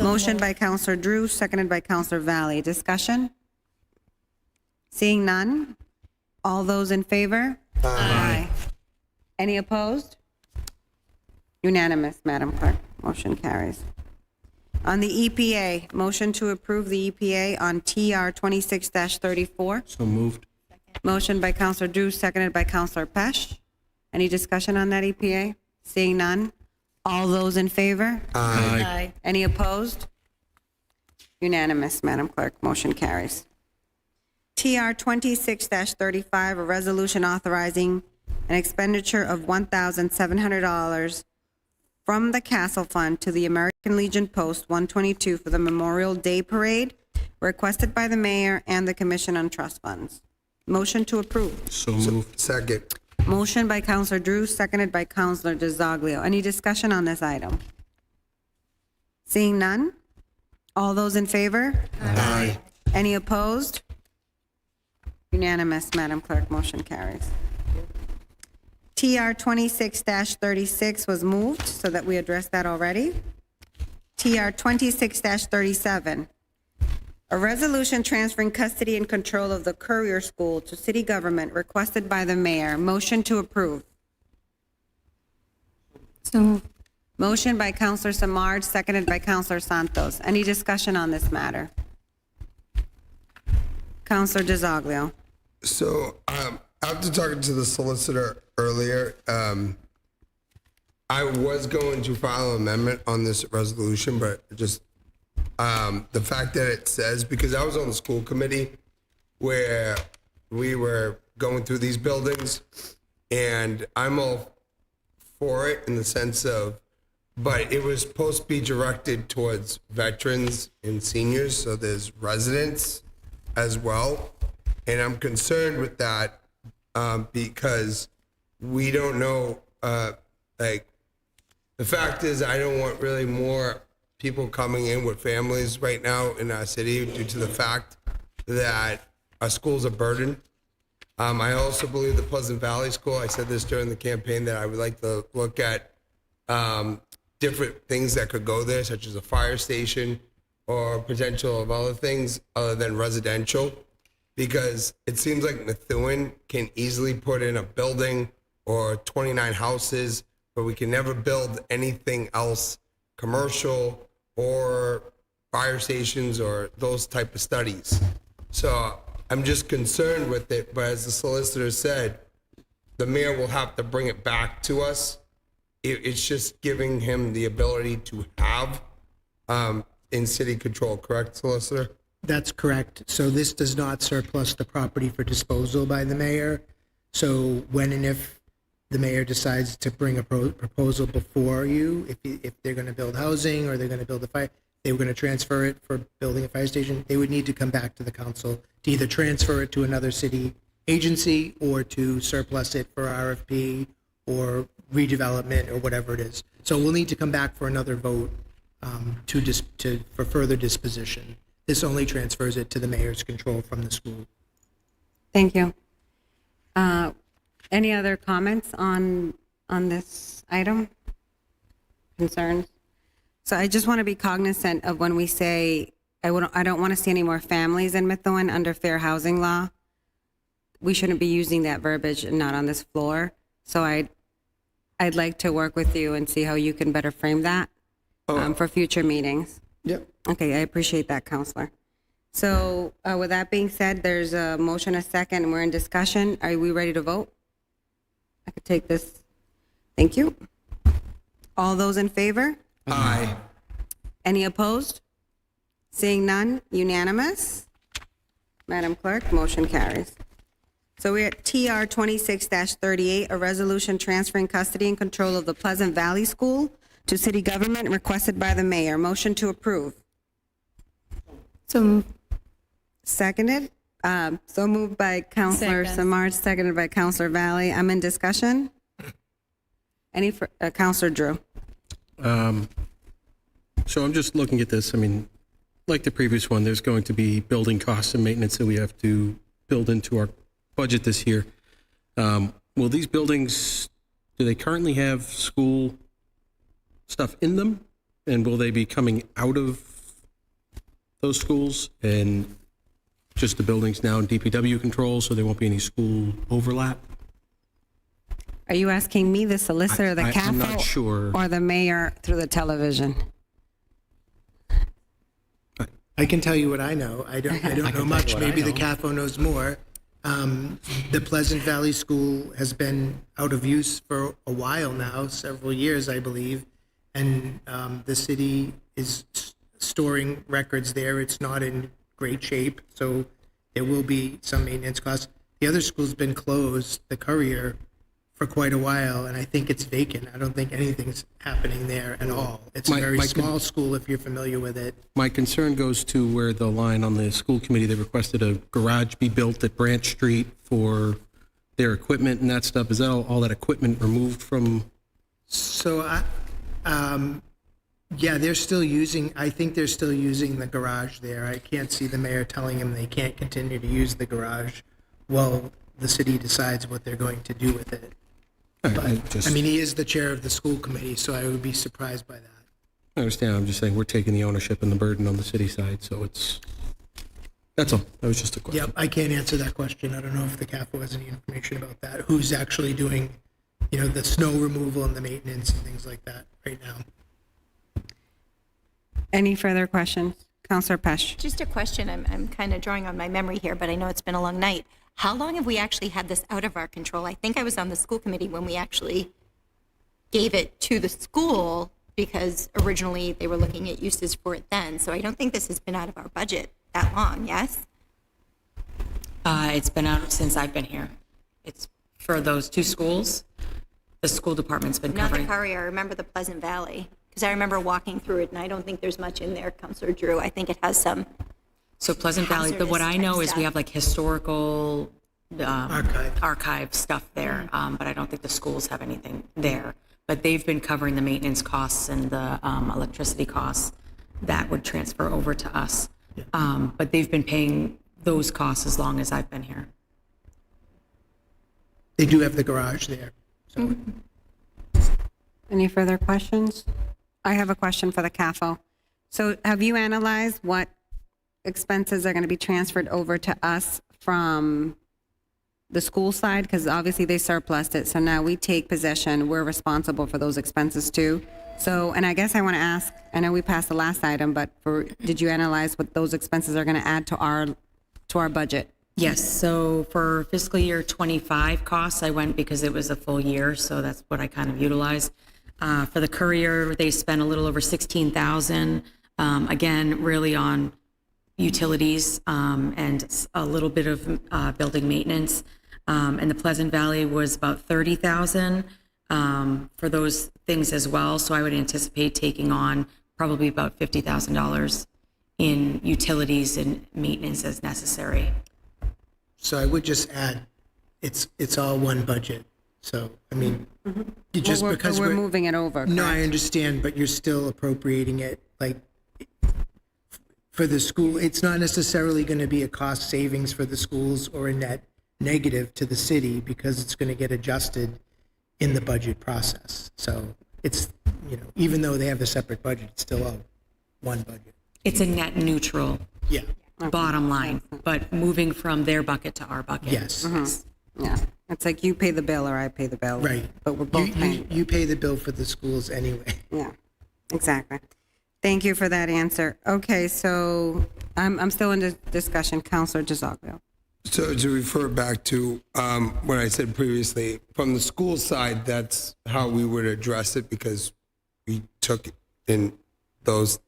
[SPEAKER 3] Motion by Counselor Drew, seconded by Counselor Valley. Discussion? Seeing none? All those in favor? Aye. Any opposed? Unanimous, Madam Clerk. Motion carries. On the EPA, motion to approve the EPA on TR 26-34.
[SPEAKER 17] So moved.
[SPEAKER 3] Motion by Counselor Drew, seconded by Counselor Pesh. Any discussion on that EPA? Seeing none? All those in favor?
[SPEAKER 17] Aye.
[SPEAKER 3] Any opposed? Unanimous, Madam Clerk. Motion carries. TR 26-35, a resolution authorizing an expenditure of $1,700 from the Castle Fund to the American Legion Post 122 for the Memorial Day Parade, requested by the mayor and the Commission on Trust Funds. Motion to approve.
[SPEAKER 17] So moved.
[SPEAKER 12] Second.
[SPEAKER 3] Motion by Counselor Drew, seconded by Counselor DeZoglio. Any discussion on this item? Seeing none? All those in favor?
[SPEAKER 17] Aye.
[SPEAKER 3] Any opposed? Unanimous, Madam Clerk. Motion carries. TR 26-36 was moved so that we addressed that already. TR 26-37, a resolution transferring custody and control of the Courier School to city government requested by the mayor. Motion to approve.
[SPEAKER 9] So
[SPEAKER 3] Motion by Counselor Samard, seconded by Counselor Santos. Any discussion on this matter? Counselor DeZoglio.
[SPEAKER 12] So after talking to the solicitor earlier, I was going to file an amendment on this resolution, but just the fact that it says, because I was on the school committee where we were going through these buildings, and I'm all for it in the sense of, but it was supposed to be directed towards veterans and seniors, so there's residents as well. And I'm concerned with that because we don't know, like, the fact is I don't want really more people coming in with families right now in our city due to the fact that our schools are burdened. I also believe the Pleasant Valley School, I said this during the campaign, that I would like to look at different things that could go there, such as a fire station or potential of other things other than residential, because it seems like Methuen can easily put in a building or 29 houses, but we can never build anything else commercial or fire stations or those type of studies. So I'm just concerned with it, but as the solicitor said, the mayor will have to bring it back to us. It's just giving him the ability to have in city control, correct, solicitor?
[SPEAKER 5] That's correct. So this does not surplus the property for disposal by the mayor. So when and if the mayor decides to bring a proposal before you, if they're going to build housing or they're going to build a fire, they were going to transfer it for building a fire station, they would need to come back to the council to either transfer it to another city agency or to surplus it for RFP or redevelopment or whatever it is. So we'll need to come back for another vote for further disposition. This only transfers it to the mayor's control from the school.
[SPEAKER 3] Thank you. Any other comments on this item? Concerns? So I just want to be cognizant of when we say, I don't want to see any more families in Methuen under fair housing law. We shouldn't be using that verbiage and not on this floor. So I'd like to work with you and see how you can better frame that for future meetings.
[SPEAKER 12] Yep.
[SPEAKER 3] Okay, I appreciate that, Counselor. So with that being said, there's a motion, a second, and we're in discussion. Are we ready to vote? I could take this. Thank you. All those in favor?
[SPEAKER 12] Aye.
[SPEAKER 3] Any opposed? Seeing none, unanimous. Madam Clerk, motion carries. So we're at TR 26-38, a resolution transferring custody and control of the Pleasant Valley School to city government requested by the mayor. Motion to approve.
[SPEAKER 9] So moved.
[SPEAKER 3] Seconded. So moved by Counselor Samard, seconded by Counselor Valley. I'm in discussion. Any for Counselor Drew?
[SPEAKER 17] So I'm just looking at this. I mean, like the previous one, there's going to be building costs and maintenance that we have to build into our budget this year. will these buildings, do they currently have school stuff in them? And will they be coming out of those schools and just the buildings now in DPW control, so there won't be any school overlap?
[SPEAKER 3] Are you asking me, the solicitor, the CAFO?
[SPEAKER 17] I'm not sure.
[SPEAKER 3] Or the mayor through the television?
[SPEAKER 5] I can tell you what I know. I don't know much. Maybe the CAFO knows more. The Pleasant Valley School has been out of use for a while now, several years, I believe, and the city is storing records there. It's not in great shape, so there will be some maintenance costs. The other school's been closed, the Courier, for quite a while, and I think it's vacant. I don't think anything's happening there at all. It's a very small school, if you're familiar with it.
[SPEAKER 17] My concern goes to where the line on the school committee, they requested a garage be built at Branch Street for their equipment and that stuff. Is that all that equipment removed from?
[SPEAKER 5] So, yeah, they're still using, I think they're still using the garage there. I can't see the mayor telling them they can't continue to use the garage while the city decides what they're going to do with it. But, I mean, he is the chair of the school committee, so I would be surprised by that.
[SPEAKER 17] I understand. I'm just saying we're taking the ownership and the burden on the city side, so that's all. That was just a question.
[SPEAKER 5] Yep, I can't answer that question. I don't know if the CAFO has any information about that. Who's actually doing, the snow removal and the maintenance and things like that right now.
[SPEAKER 3] Any further questions? Councillor Pesh.
[SPEAKER 14] Just a question. I'm kind of drawing on my memory here, but I know it's been a long night. How long have we actually had this out of our control? I think I was on the school committee when we actually gave it to the school because originally they were looking at uses for it then. So I don't think this has been out of our budget that long, yes?
[SPEAKER 16] It's been out since I've been here. It's for those two schools. The school department's been
[SPEAKER 14] Not
[SPEAKER 16] covering.
[SPEAKER 14] the Courier, I remember the Pleasant Valley, because I remember walking through it and I don't think there's much in there, Councillor Drew. I think it has some.
[SPEAKER 16] So Pleasant Valley, but what I know is we have like historical archive stuff there, but I don't think the schools have anything there. But they've been covering the maintenance costs and the electricity costs that would transfer over to us. But they've been paying those costs as long as I've been here.
[SPEAKER 5] They do have the garage there. So.
[SPEAKER 3] Any further questions? I have a question for the CAFO. So have you analyzed what expenses are going to be transferred over to us from the school side? Because obviously they surplused it. So now we take possession. We're responsible for those expenses too. So, and I guess I want to ask, I know we passed the last item, but did you analyze what those expenses are going to add to our budget?
[SPEAKER 16] Yes, so for fiscal year 25 costs, I went because it was a full year, so that's what I kind of utilized. For the Courier, they spent a little over $16,000, again, really on utilities and a little bit of building maintenance. And the Pleasant Valley was about $30,000 for those things as well. So I would anticipate taking on probably about $50,000 in utilities and maintenance as necessary.
[SPEAKER 5] So I would just add, it's all one budget. So, I mean, you just because
[SPEAKER 3] we're moving it over.
[SPEAKER 5] No,
[SPEAKER 3] correct?
[SPEAKER 5] I understand, but you're still appropriating it like for the school. It's not necessarily going to be a cost savings for the schools or a net negative to the city because it's going to get adjusted in the budget process. So it's, even though they have a separate budget, it's still all one budget.
[SPEAKER 16] It's a net neutral
[SPEAKER 5] Yeah.
[SPEAKER 16] bottom line, but moving from their bucket to our bucket.
[SPEAKER 5] Yes.
[SPEAKER 3] Yeah. It's like you pay the bill or I pay the bill.
[SPEAKER 5] Right.
[SPEAKER 3] But we're both paying.
[SPEAKER 5] You pay the bill for the schools anyway.
[SPEAKER 3] Yeah, exactly. Thank you for that answer. Okay, so I'm still in the discussion. Councillor Gisoglio.
[SPEAKER 12] So to refer back to what I said previously, from the school side, that's how we would address it because we took in those,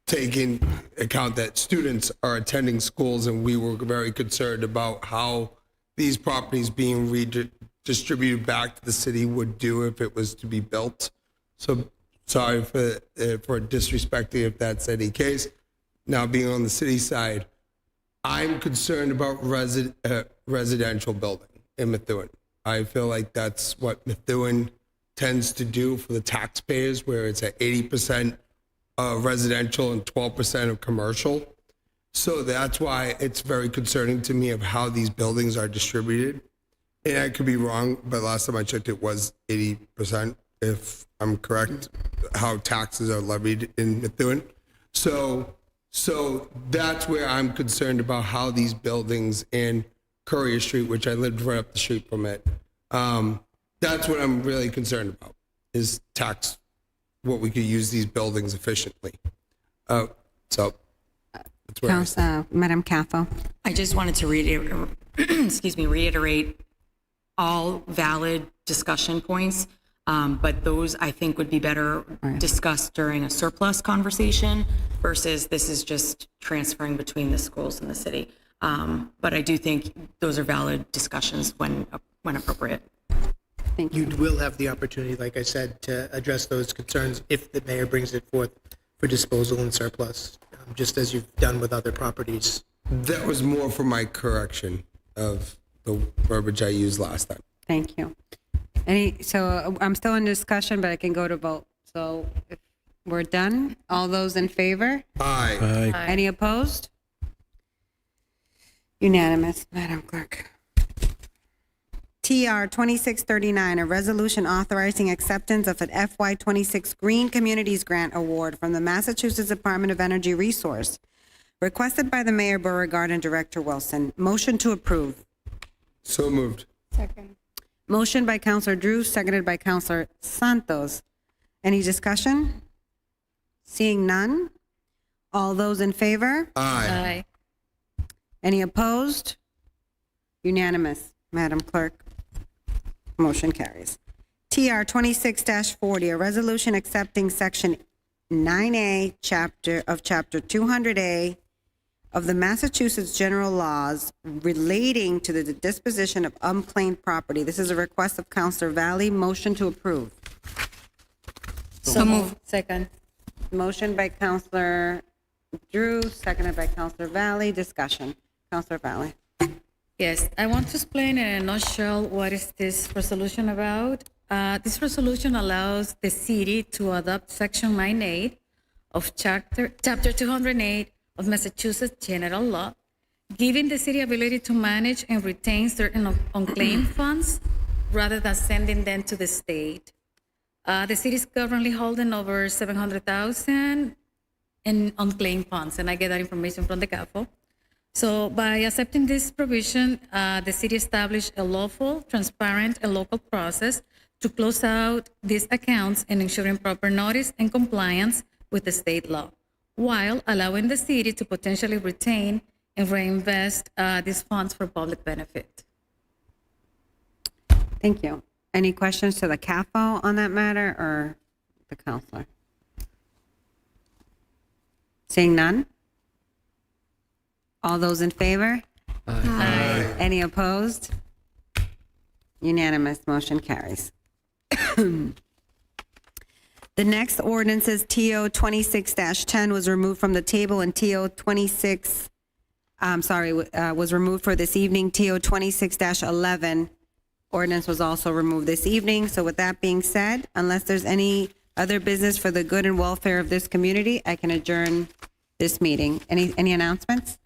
[SPEAKER 12] take in account that students are attending schools and we were very concerned about how these properties being redistributed back to the city would do if it was to be built. So sorry for disrespecting if that's any case. Now being on the city side, I'm concerned about residential building in Methuen. I feel like that's what Methuen tends to do for the taxpayers, where it's at 80% residential and 12% of commercial. So that's why it's very concerning to me of how these buildings are distributed. and I could be wrong, but last time I checked, it was 80%, if I'm correct, how taxes are levied in Methuen. So that's where I'm concerned about how these buildings in Courier Street, which I lived right up the street from it, that's what I'm really concerned about, is tax, what we could use these buildings efficiently. So that's where I stand.
[SPEAKER 3] Madam Caffo.
[SPEAKER 16] I just wanted to reiterate all valid discussion points, but those I think would be better discussed during a surplus conversation versus this is just transferring between the schools and the city. But I do think those are valid discussions when appropriate.
[SPEAKER 3] Thank
[SPEAKER 5] You will have the opportunity, like I said, to address those concerns if the mayor brings it forth for disposal and surplus, just as you've done with other properties.
[SPEAKER 12] That was more for my correction of the verbiage I used last time.
[SPEAKER 3] Thank you. So I'm still in discussion, but I can go to vote. So if we're done, all those in favor?
[SPEAKER 12] Aye.
[SPEAKER 3] Any opposed? Unanimous, Madam Clerk. TR 2639, a resolution authorizing acceptance of an FY26 Green Communities Grant Award from the Massachusetts Department of Energy Resource, requested by the Mayor, Beauregard, and Director Wilson. Motion to approve.
[SPEAKER 12] So moved.
[SPEAKER 15] Second.
[SPEAKER 3] Motion by Counselor Drew, seconded by Counselor Santos. Any discussion? Seeing none? All those in favor?
[SPEAKER 12] Aye.
[SPEAKER 3] Any opposed? Unanimous, Madam Clerk. Motion carries. TR 26-40, a resolution accepting Section 9A, Chapter 200A of the Massachusetts General Laws relating to the disposition of unclaimed property. This is a request of Counselor Valley. Motion to approve.
[SPEAKER 9] So move. Second.
[SPEAKER 3] Motion by Counselor Drew, seconded by Counselor Valley. Discussion. Counselor Valley.
[SPEAKER 9] Yes, I want to explain in a nutshell what is this resolution about. This resolution allows the city to adopt Section 9A of Chapter 208 of Massachusetts General Law, giving the city ability to manage and retain certain unclaimed funds rather than sending them to the state. The city is currently holding over $700,000 in unclaimed funds, and I get that information from the CAFO. So by accepting this provision, the city established a lawful, transparent, and local process to close out these accounts and ensuring proper notice and compliance with the state law, while allowing the city to potentially retain and reinvest these funds for public benefit.
[SPEAKER 3] Thank you. Any questions to the CAFO on that matter or the counselor? Seeing none? All those in favor? Aye. Any opposed? Unanimous, motion carries. The next ordinance is TO 26-10 was removed from the table, and TO 26, was removed for this evening. TO 26-11 ordinance was also removed this evening. So with that being said, unless there's any other business for the good and welfare of this community, I can adjourn this meeting. Any announcements?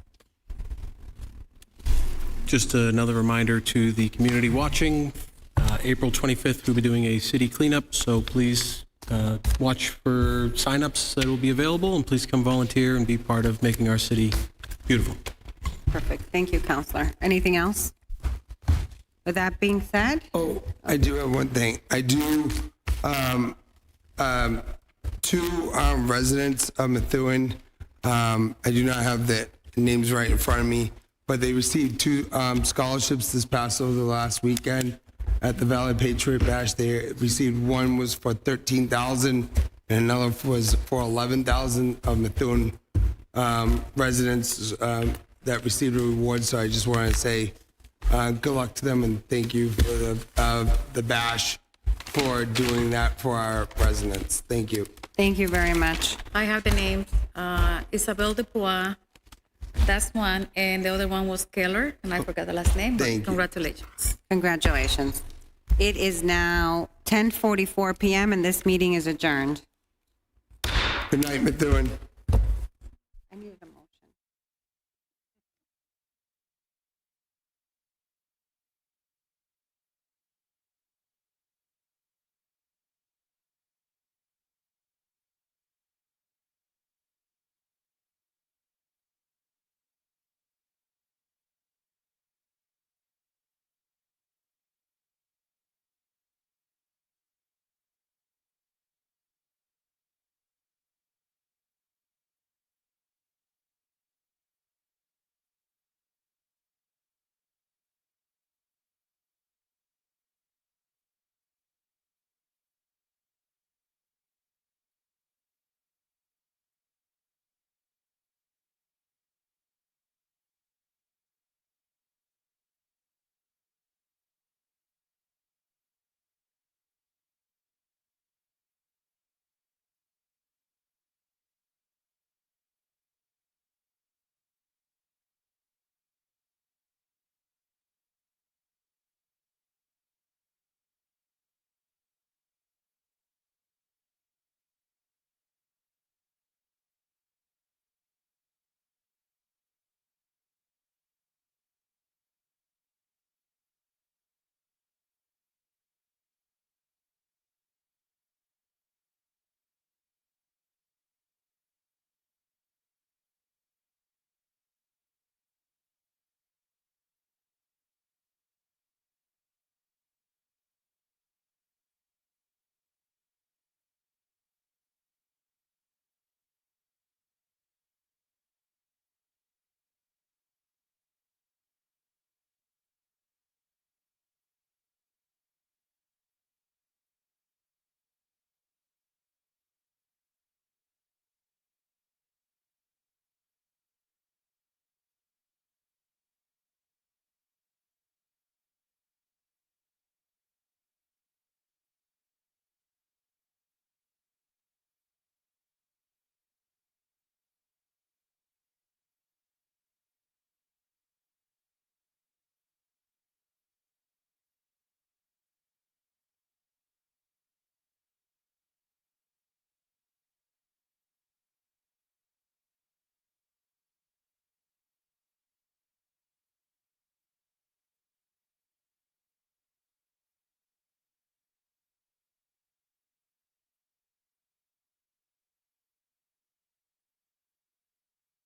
[SPEAKER 17] Just another reminder to the community watching, April 25th, we'll be doing a city cleanup, so please watch for signups that will be available, and please come volunteer and be part of making our city beautiful.
[SPEAKER 3] Perfect. Thank you, Counselor. Anything else? With that being said?
[SPEAKER 12] Oh, I do have one thing. I do, two residents of Methuen, I do not have the names right in front of me, but they received two scholarships this past over the last weekend at the Valley Patriot Bash. They received, one was for $13,000 and another was for $11,000 of Methuen residents that received a reward. So I just want to say good luck to them and thank you for the bash for doing that for our residents. Thank you.
[SPEAKER 3] Thank you very much.
[SPEAKER 9] I have the names, Isabel Dupois, that's one, and the other one was Keller, and I forgot the last name, but
[SPEAKER 12] Thank you.
[SPEAKER 9] congratulations.
[SPEAKER 3] Congratulations. It is now 10:44 p.m. and this meeting is adjourned.
[SPEAKER 12] Good night, Methuen.
[SPEAKER 3] I needed a